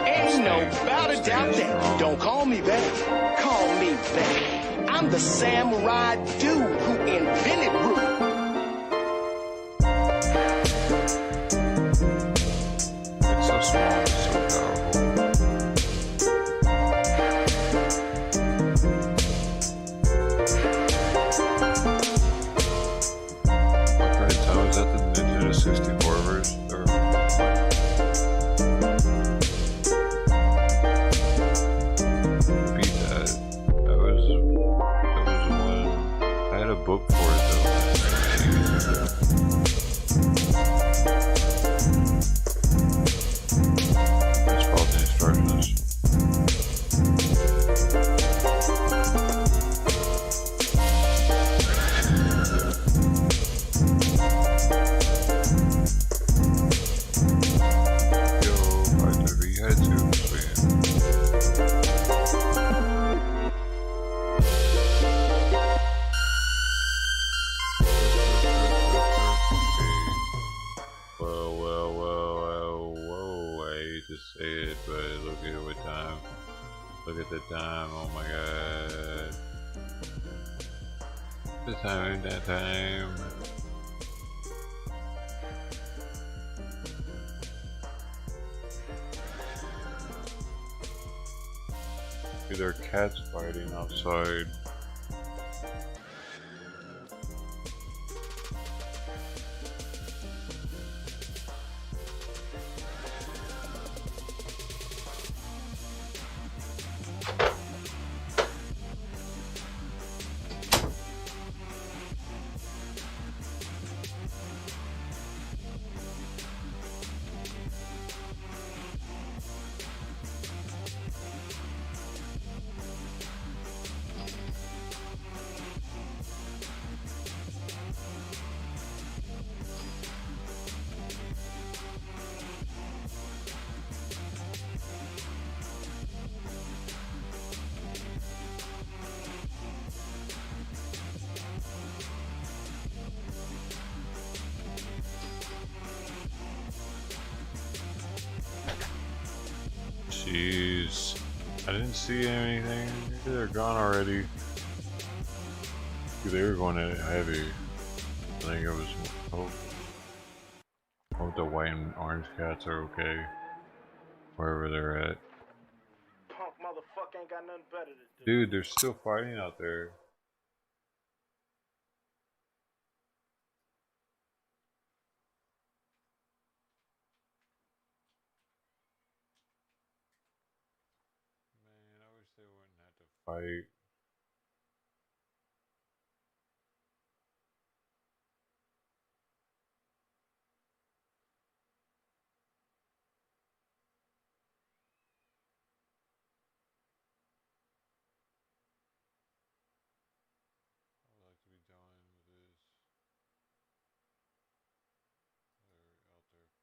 Speaker 2: Ain't no about a doubt that. Don't call me back. Call me back. I'm the samurai dude who invented root.
Speaker 3: It's so small, it's so powerful. What can I tell? Is that the Nintendo 64 version? Or beat that. That was one. I had a book for it though. Let's follow the instructions. Yo, I've you had to, sweet. Whoa, I hate to say it, but look at what time. Look at the time, oh my god. The time ain't that time. Dude, there are cats fighting outside. Jeez, I didn't see anything. They're gone already. They were going in heavy. I think it was. Hope the white and orange cats are okay. Wherever they're at.
Speaker 2: Punk motherfucker ain't got nothing better to do.
Speaker 3: Dude, they're still fighting out there. Man, I wish they wouldn't have to fight. I would like to be done with this. They're out there fighting. I don't like it.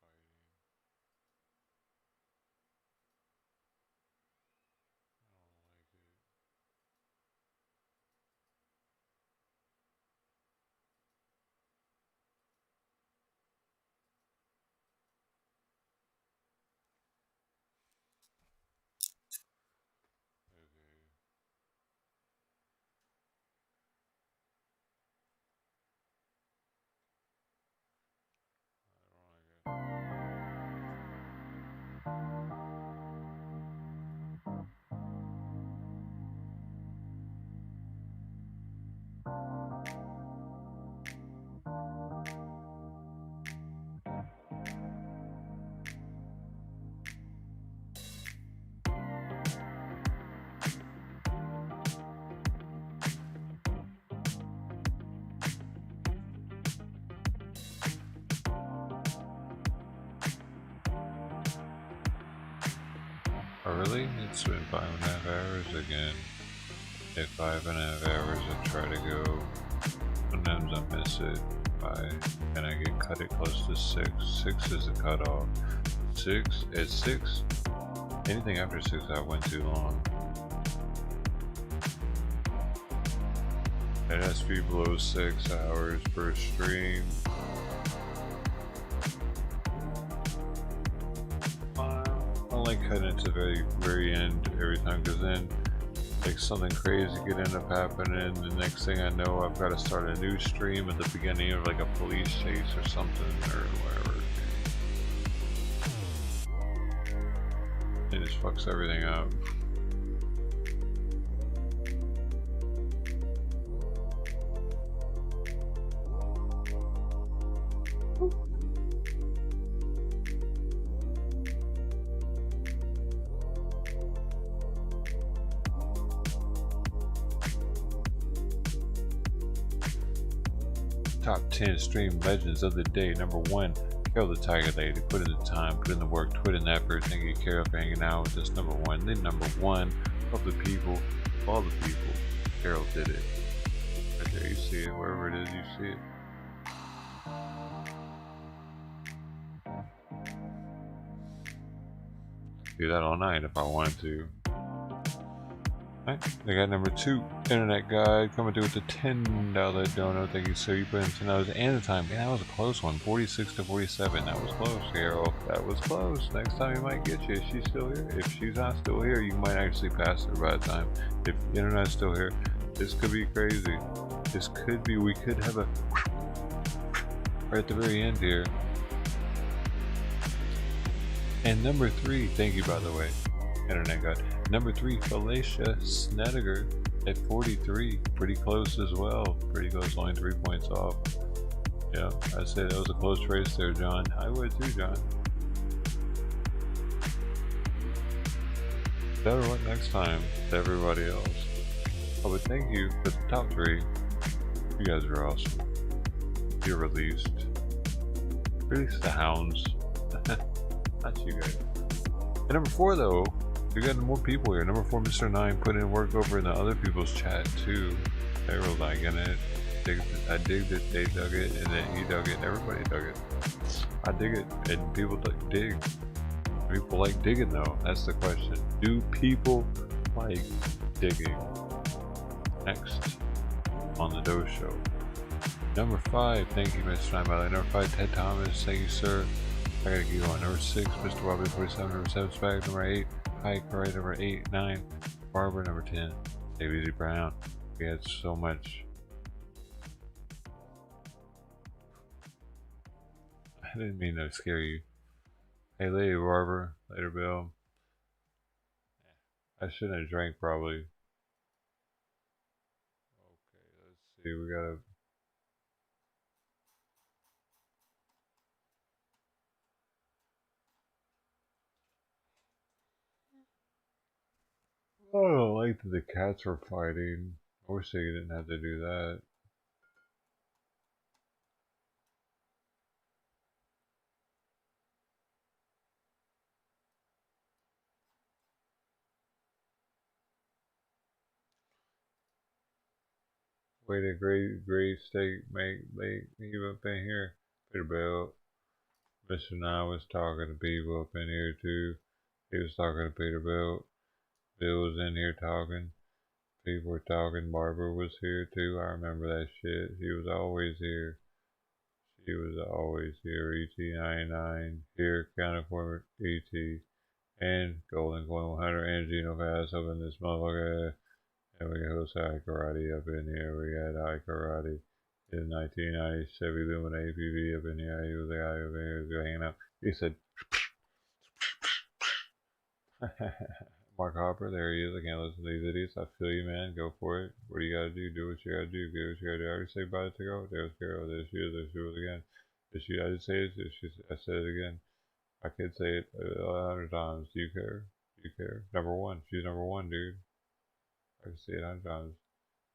Speaker 3: Okay. I don't like it. Oh really? It's been 5.5 hours again. At 5.5 hours I try to go. Sometimes I miss it by, and I get cut it close to 6. 6 is the cutoff. 6? At 6? Anything after 6 I went too long. It has to be below 6 hours per stream. I like cutting it to the very end every time, because then like something crazy could end up happening, and the next thing I know I've got to start a new stream at the beginning of like a police chase or something or whatever. It just fucks everything up. Top 10 stream legends of the day. Number 1, Carol the Tiger Lady. Put in the time, put in the work, put in the effort. Thank you, Carol, for hanging out with us. Number 1. Then number 1, of the people, all the people. Carol did it. Right there, you see it. Wherever it is, you see it. Do that all night if I wanted to. Right. I got number 2, Internet Guide, coming through with the $10 dono. Thank you, sir. You put in $10 and the time. Man, that was a close one. 46 to 47. That was close, Carol. That was close. Next time we might get you. If she's still here. If she's not still here, you might actually pass her by the time. If the Internet's still here, this could be crazy. This could be, we could have a right at the very end here. And number 3, thank you, by the way, Internet Guide. Number 3, Felicia Snediger at 43. Pretty close as well. Pretty close, only 3 points off. Yeah, I'd say that was a close race there, John. I would too, John. Better luck next time to everybody else. Oh, but thank you for the top 3. You guys are awesome. You're released. Release the hounds. Not you guys. And number 4, though. We got more people here. Number 4, Mr. 9, put in work over in the other people's chat too. They were liking it. I digged it. They dug it, and then he dug it. And everybody dug it. I dig it, and people dig. People like digging though. That's the question. Do people like digging? Next on the Doe Show. Number 5, thank you, Mr. 9. By the way, number 5, Ted Thomas. Thank you, sir. I gotta keep going. Number 6, Mr. Bobby 47. Number 7, Spag. Number 8. Hi, correct. Number 8, 9, Barbara. Number 10, Daisy Brown. We had so much. I didn't mean to scare you. Hey, Lady Barbara. Later, Bill. I shouldn't have drank, probably. Okay, let's see. We gotta. I don't like that the cats were fighting. I wish they didn't have to do that. Wait a great steak make you up in here. Peterbilt. Mr. Nye was talking to people up in here too. He was talking to Peterbilt. Bill was in here talking. People were talking. Barbara was here too. I remember that shit. She was always here. She was always here. ET99 here, counting for ET and Golden Coin 100 and Geno Pass up in this motherfucker. And we host High Karate up in here. We got High Karate in 1990 Chevy Lumina APV up in here. He was the guy up in here who was hanging out. He said, Mark Hopper, there he is. I can't listen to these idiots. I feel you, man. Go for it. What do you gotta do? Do what you gotta do. Get what you gotta do. I already say bye to go. There's Carol. There she is. There she was again. I did say it. I said it again. I could say it 100 times. Do you care? Do you care? Number 1. She's number 1, dude. I can say it 100 times.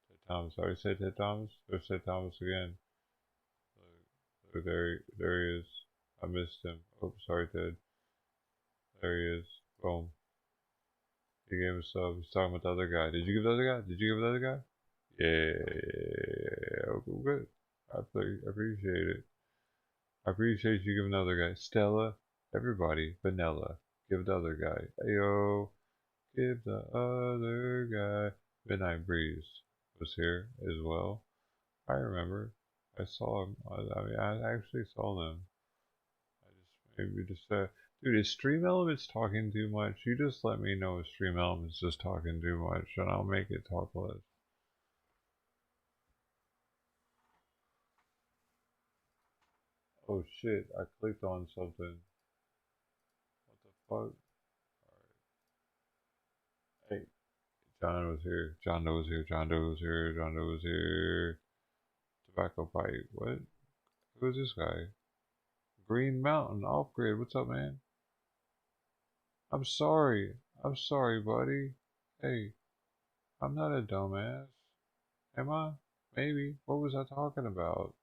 Speaker 3: Ted Thomas. I already said Ted Thomas. There's Ted Thomas again. Look, there he is. I missed him. Oh, sorry, Ted. There he is. Boom. He gave us sub. He's talking about the other guy. Did you give the other guy? Did you give the other guy? Yeah. Okay, good. I appreciate it. I appreciate you giving the other guy. Stella. Everybody, vanilla. Give the other guy. Ayo. Give the other guy. Midnight Breeze was here as well. I remember. I saw him. I mean, I actually saw them. I just maybe just dude, is Stream Elements talking too much? You just let me know if Stream Elements is talking too much, and I'll make it talk less. Oh shit! I clicked on something. What the fuck? Alright. Hey, John was here. John Doe was here. John Doe was here. John Doe was here. Tobacco Pipe. What? Who is this guy? Green Mountain Off-Grid. What's up, man? I'm sorry. I'm sorry, buddy. Hey, I'm not a dumbass. Am I? Maybe. What was I talking about?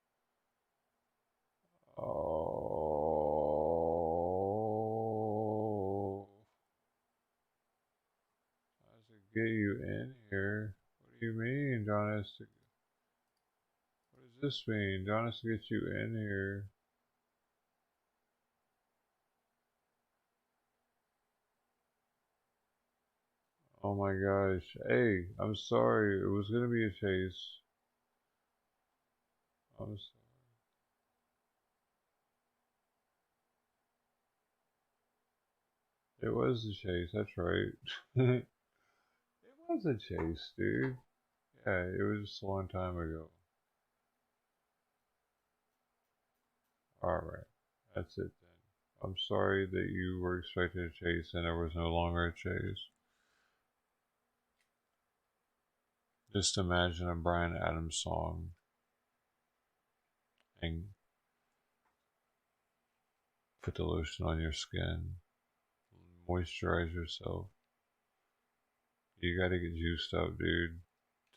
Speaker 3: Oh. I should get you in here. What do you mean, John has to... What does this mean? John has to get you in here. Oh my gosh. Hey, I'm sorry. It was gonna be a chase. I'm sorry. It was a chase, that's right. It was a chase, dude. Yeah, it was just a long time ago. Alright, that's it then. I'm sorry that you were expecting a chase and there was no longer a chase. Just imagine a Bryan Adams song and put the lotion on your skin. Moisturize yourself. You gotta get juiced up, dude,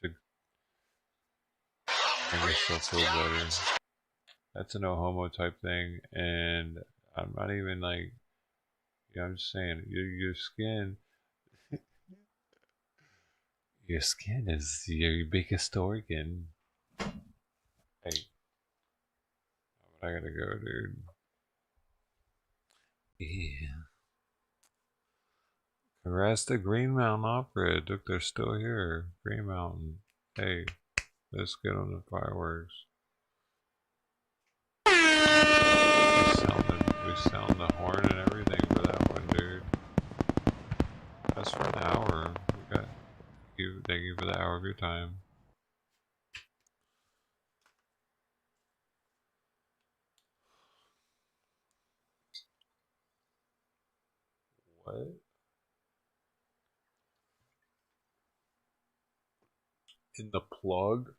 Speaker 3: to make yourself feel better. That's a no homo type thing, and I'm not even like, yeah, I'm just saying, your skin, your skin is your biggest organ. Hey, I gotta go, dude. Yeah. Congrats to Green Mountain Opera. Look, they're still here. Green Mountain. Hey, let's get on the fireworks. We sound the horn and everything for that one, dude. That's for an hour. We got you. Thank you for the hour of your time. What? In the plug?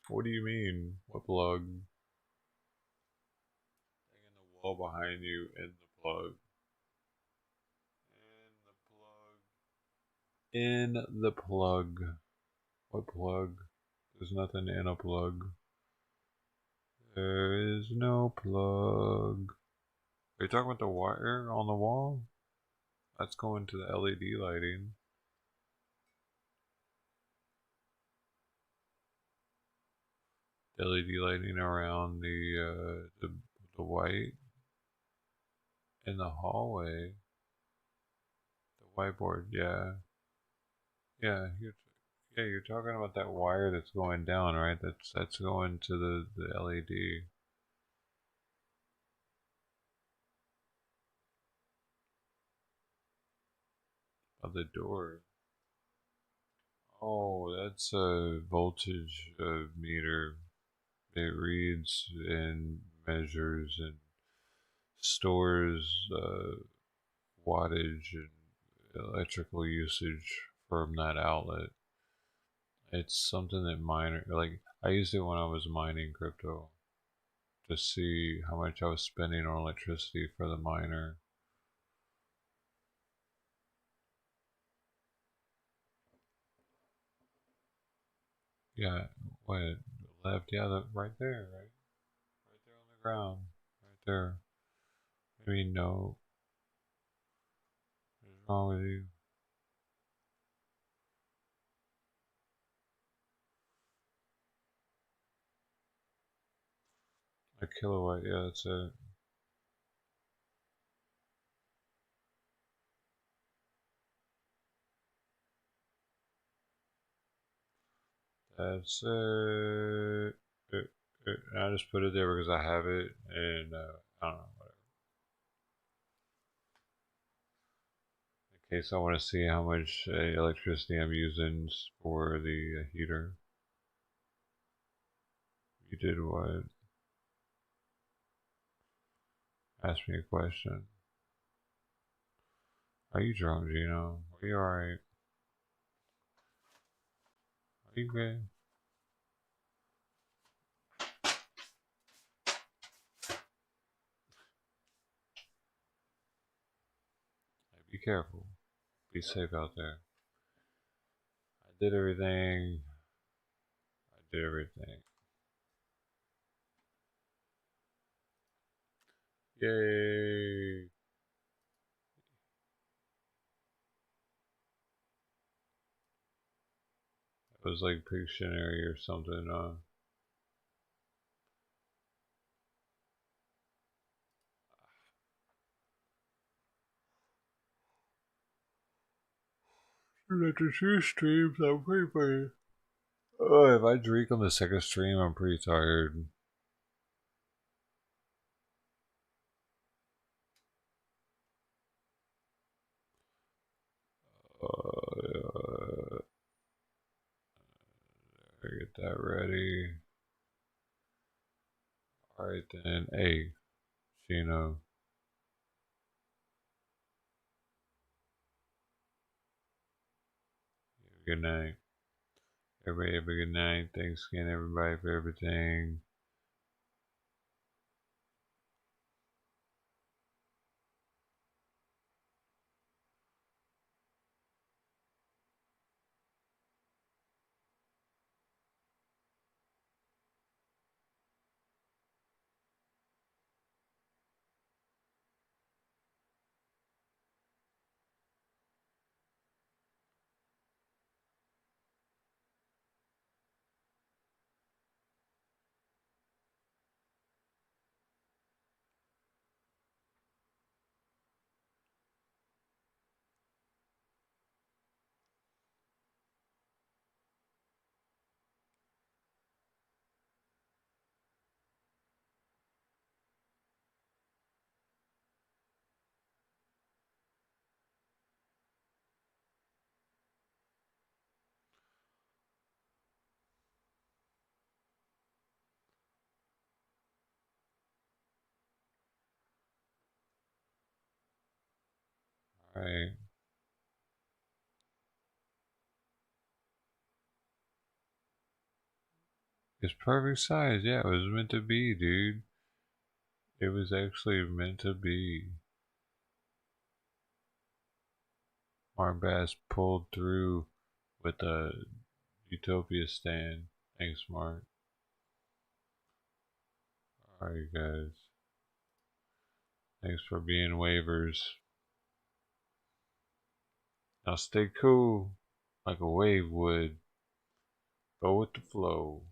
Speaker 3: What do you mean? What plug? In the wall behind you, in the plug. In the plug. What plug? There's nothing in a plug. There is no plug. Are you talking about the wire on the wall? That's going to the LED lighting. LED lighting around the white in the hallway. The whiteboard, yeah. Yeah, you're talking about that wire that's going down, right? That's going to the LED. Of the door. Oh, that's a voltage meter. It reads and measures and stores wattage and electrical usage from that outlet. It's something that like I used it when I was mining crypto to see how much I was spending on electricity for the miner. Yeah, what? Left? Yeah, right there, right? Right there on the ground. Right there. I mean, no. What's wrong with you? A kilowatt, yeah, that's it. That's it. I just put it there because I have it, and I don't know, whatever. In case I want to see how much electricity I'm using for the heater. You did what? Ask me a question. Are you drunk, Gino? Are you alright? Are you good? Be careful. Be safe out there. I did everything. I did everything. Yay! It was like Pictionary or something. After 2 streams, I'm pretty funny. Oh, if I drink on the second stream, I'm pretty tired. Get that ready. Alright then. Hey, Gino. Good night. Everybody have a good night. Thanks again, everybody, for everything. Alright. It's perfect size. Yeah, it was meant to be, dude. It was actually meant to be. Mark Bass pulled through with the Utopia stand. Thanks, Mark. Alright, guys. Thanks for being waivers. Now stay cool, like a wave would. Go with the flow.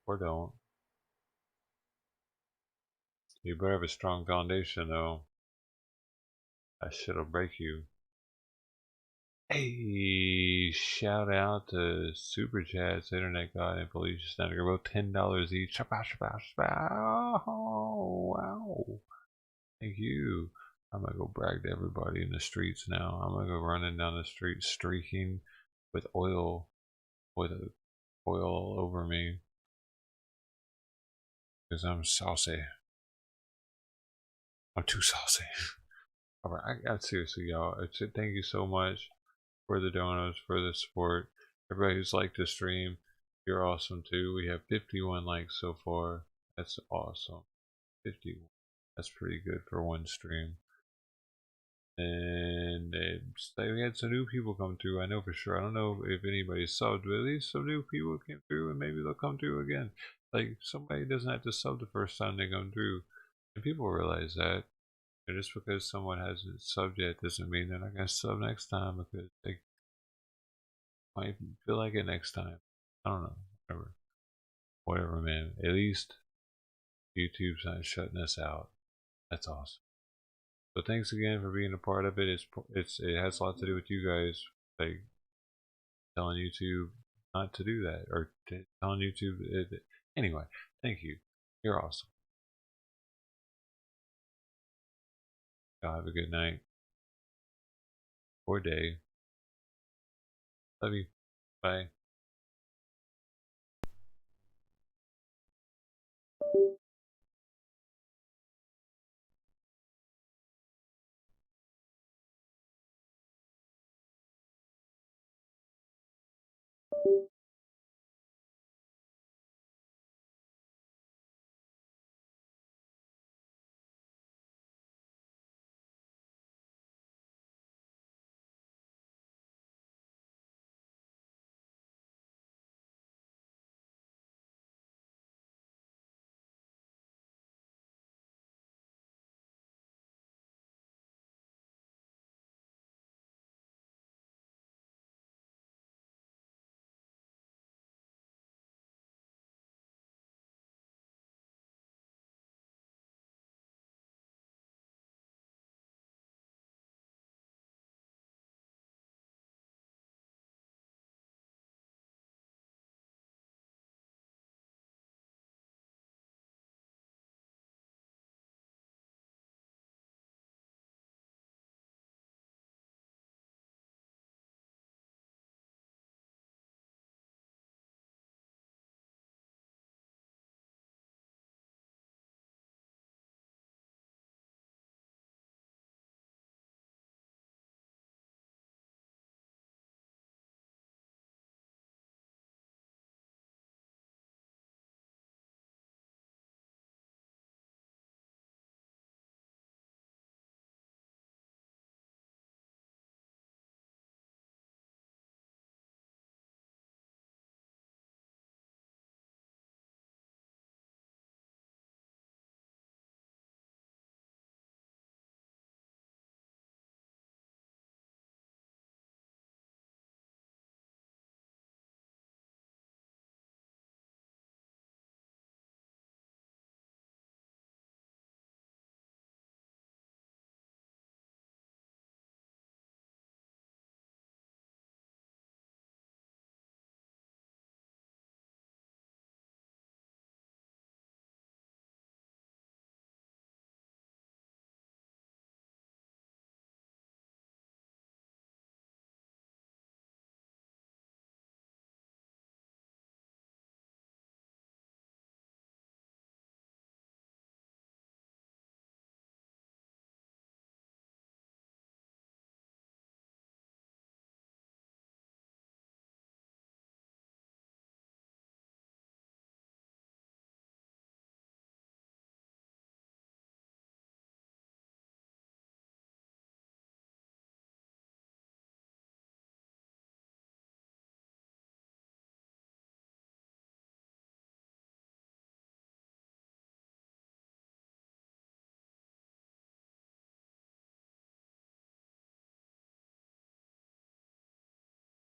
Speaker 3: Or don't. You better have a strong foundation, though. That shit'll break you. Hey, shout out to Super Chats, Internet God, and Felicia Snyder. Both $10 each. Oh, wow. Thank you. I'm gonna go brag to everybody in the streets now. I'm gonna go running down the street streaking with oil, with oil all over me. Because I'm saucy. I'm too saucy. Alright, seriously, y'all. Thank you so much for the donos, for the support. Everybody who's liked the stream, you're awesome too. We have 51 likes so far. That's awesome. 51. That's pretty good for one stream. And we had some new people come through. I know for sure. I don't know if anybody subbed, but at least some new people came through, and maybe they'll come through again. Like, somebody doesn't have to sub the first time they come through, and people realize that. And just because someone hasn't subbed yet doesn't mean they're not gonna sub next time, because they might feel like it next time. I don't know. Whatever, man. At least YouTube's not shutting us out. That's awesome. So thanks again for being a part of it. It has a lot to do with you guys. like telling YouTube not to do that, or telling YouTube. Anyway, thank you. You're awesome. Y'all have a good night or day. Love you. Bye.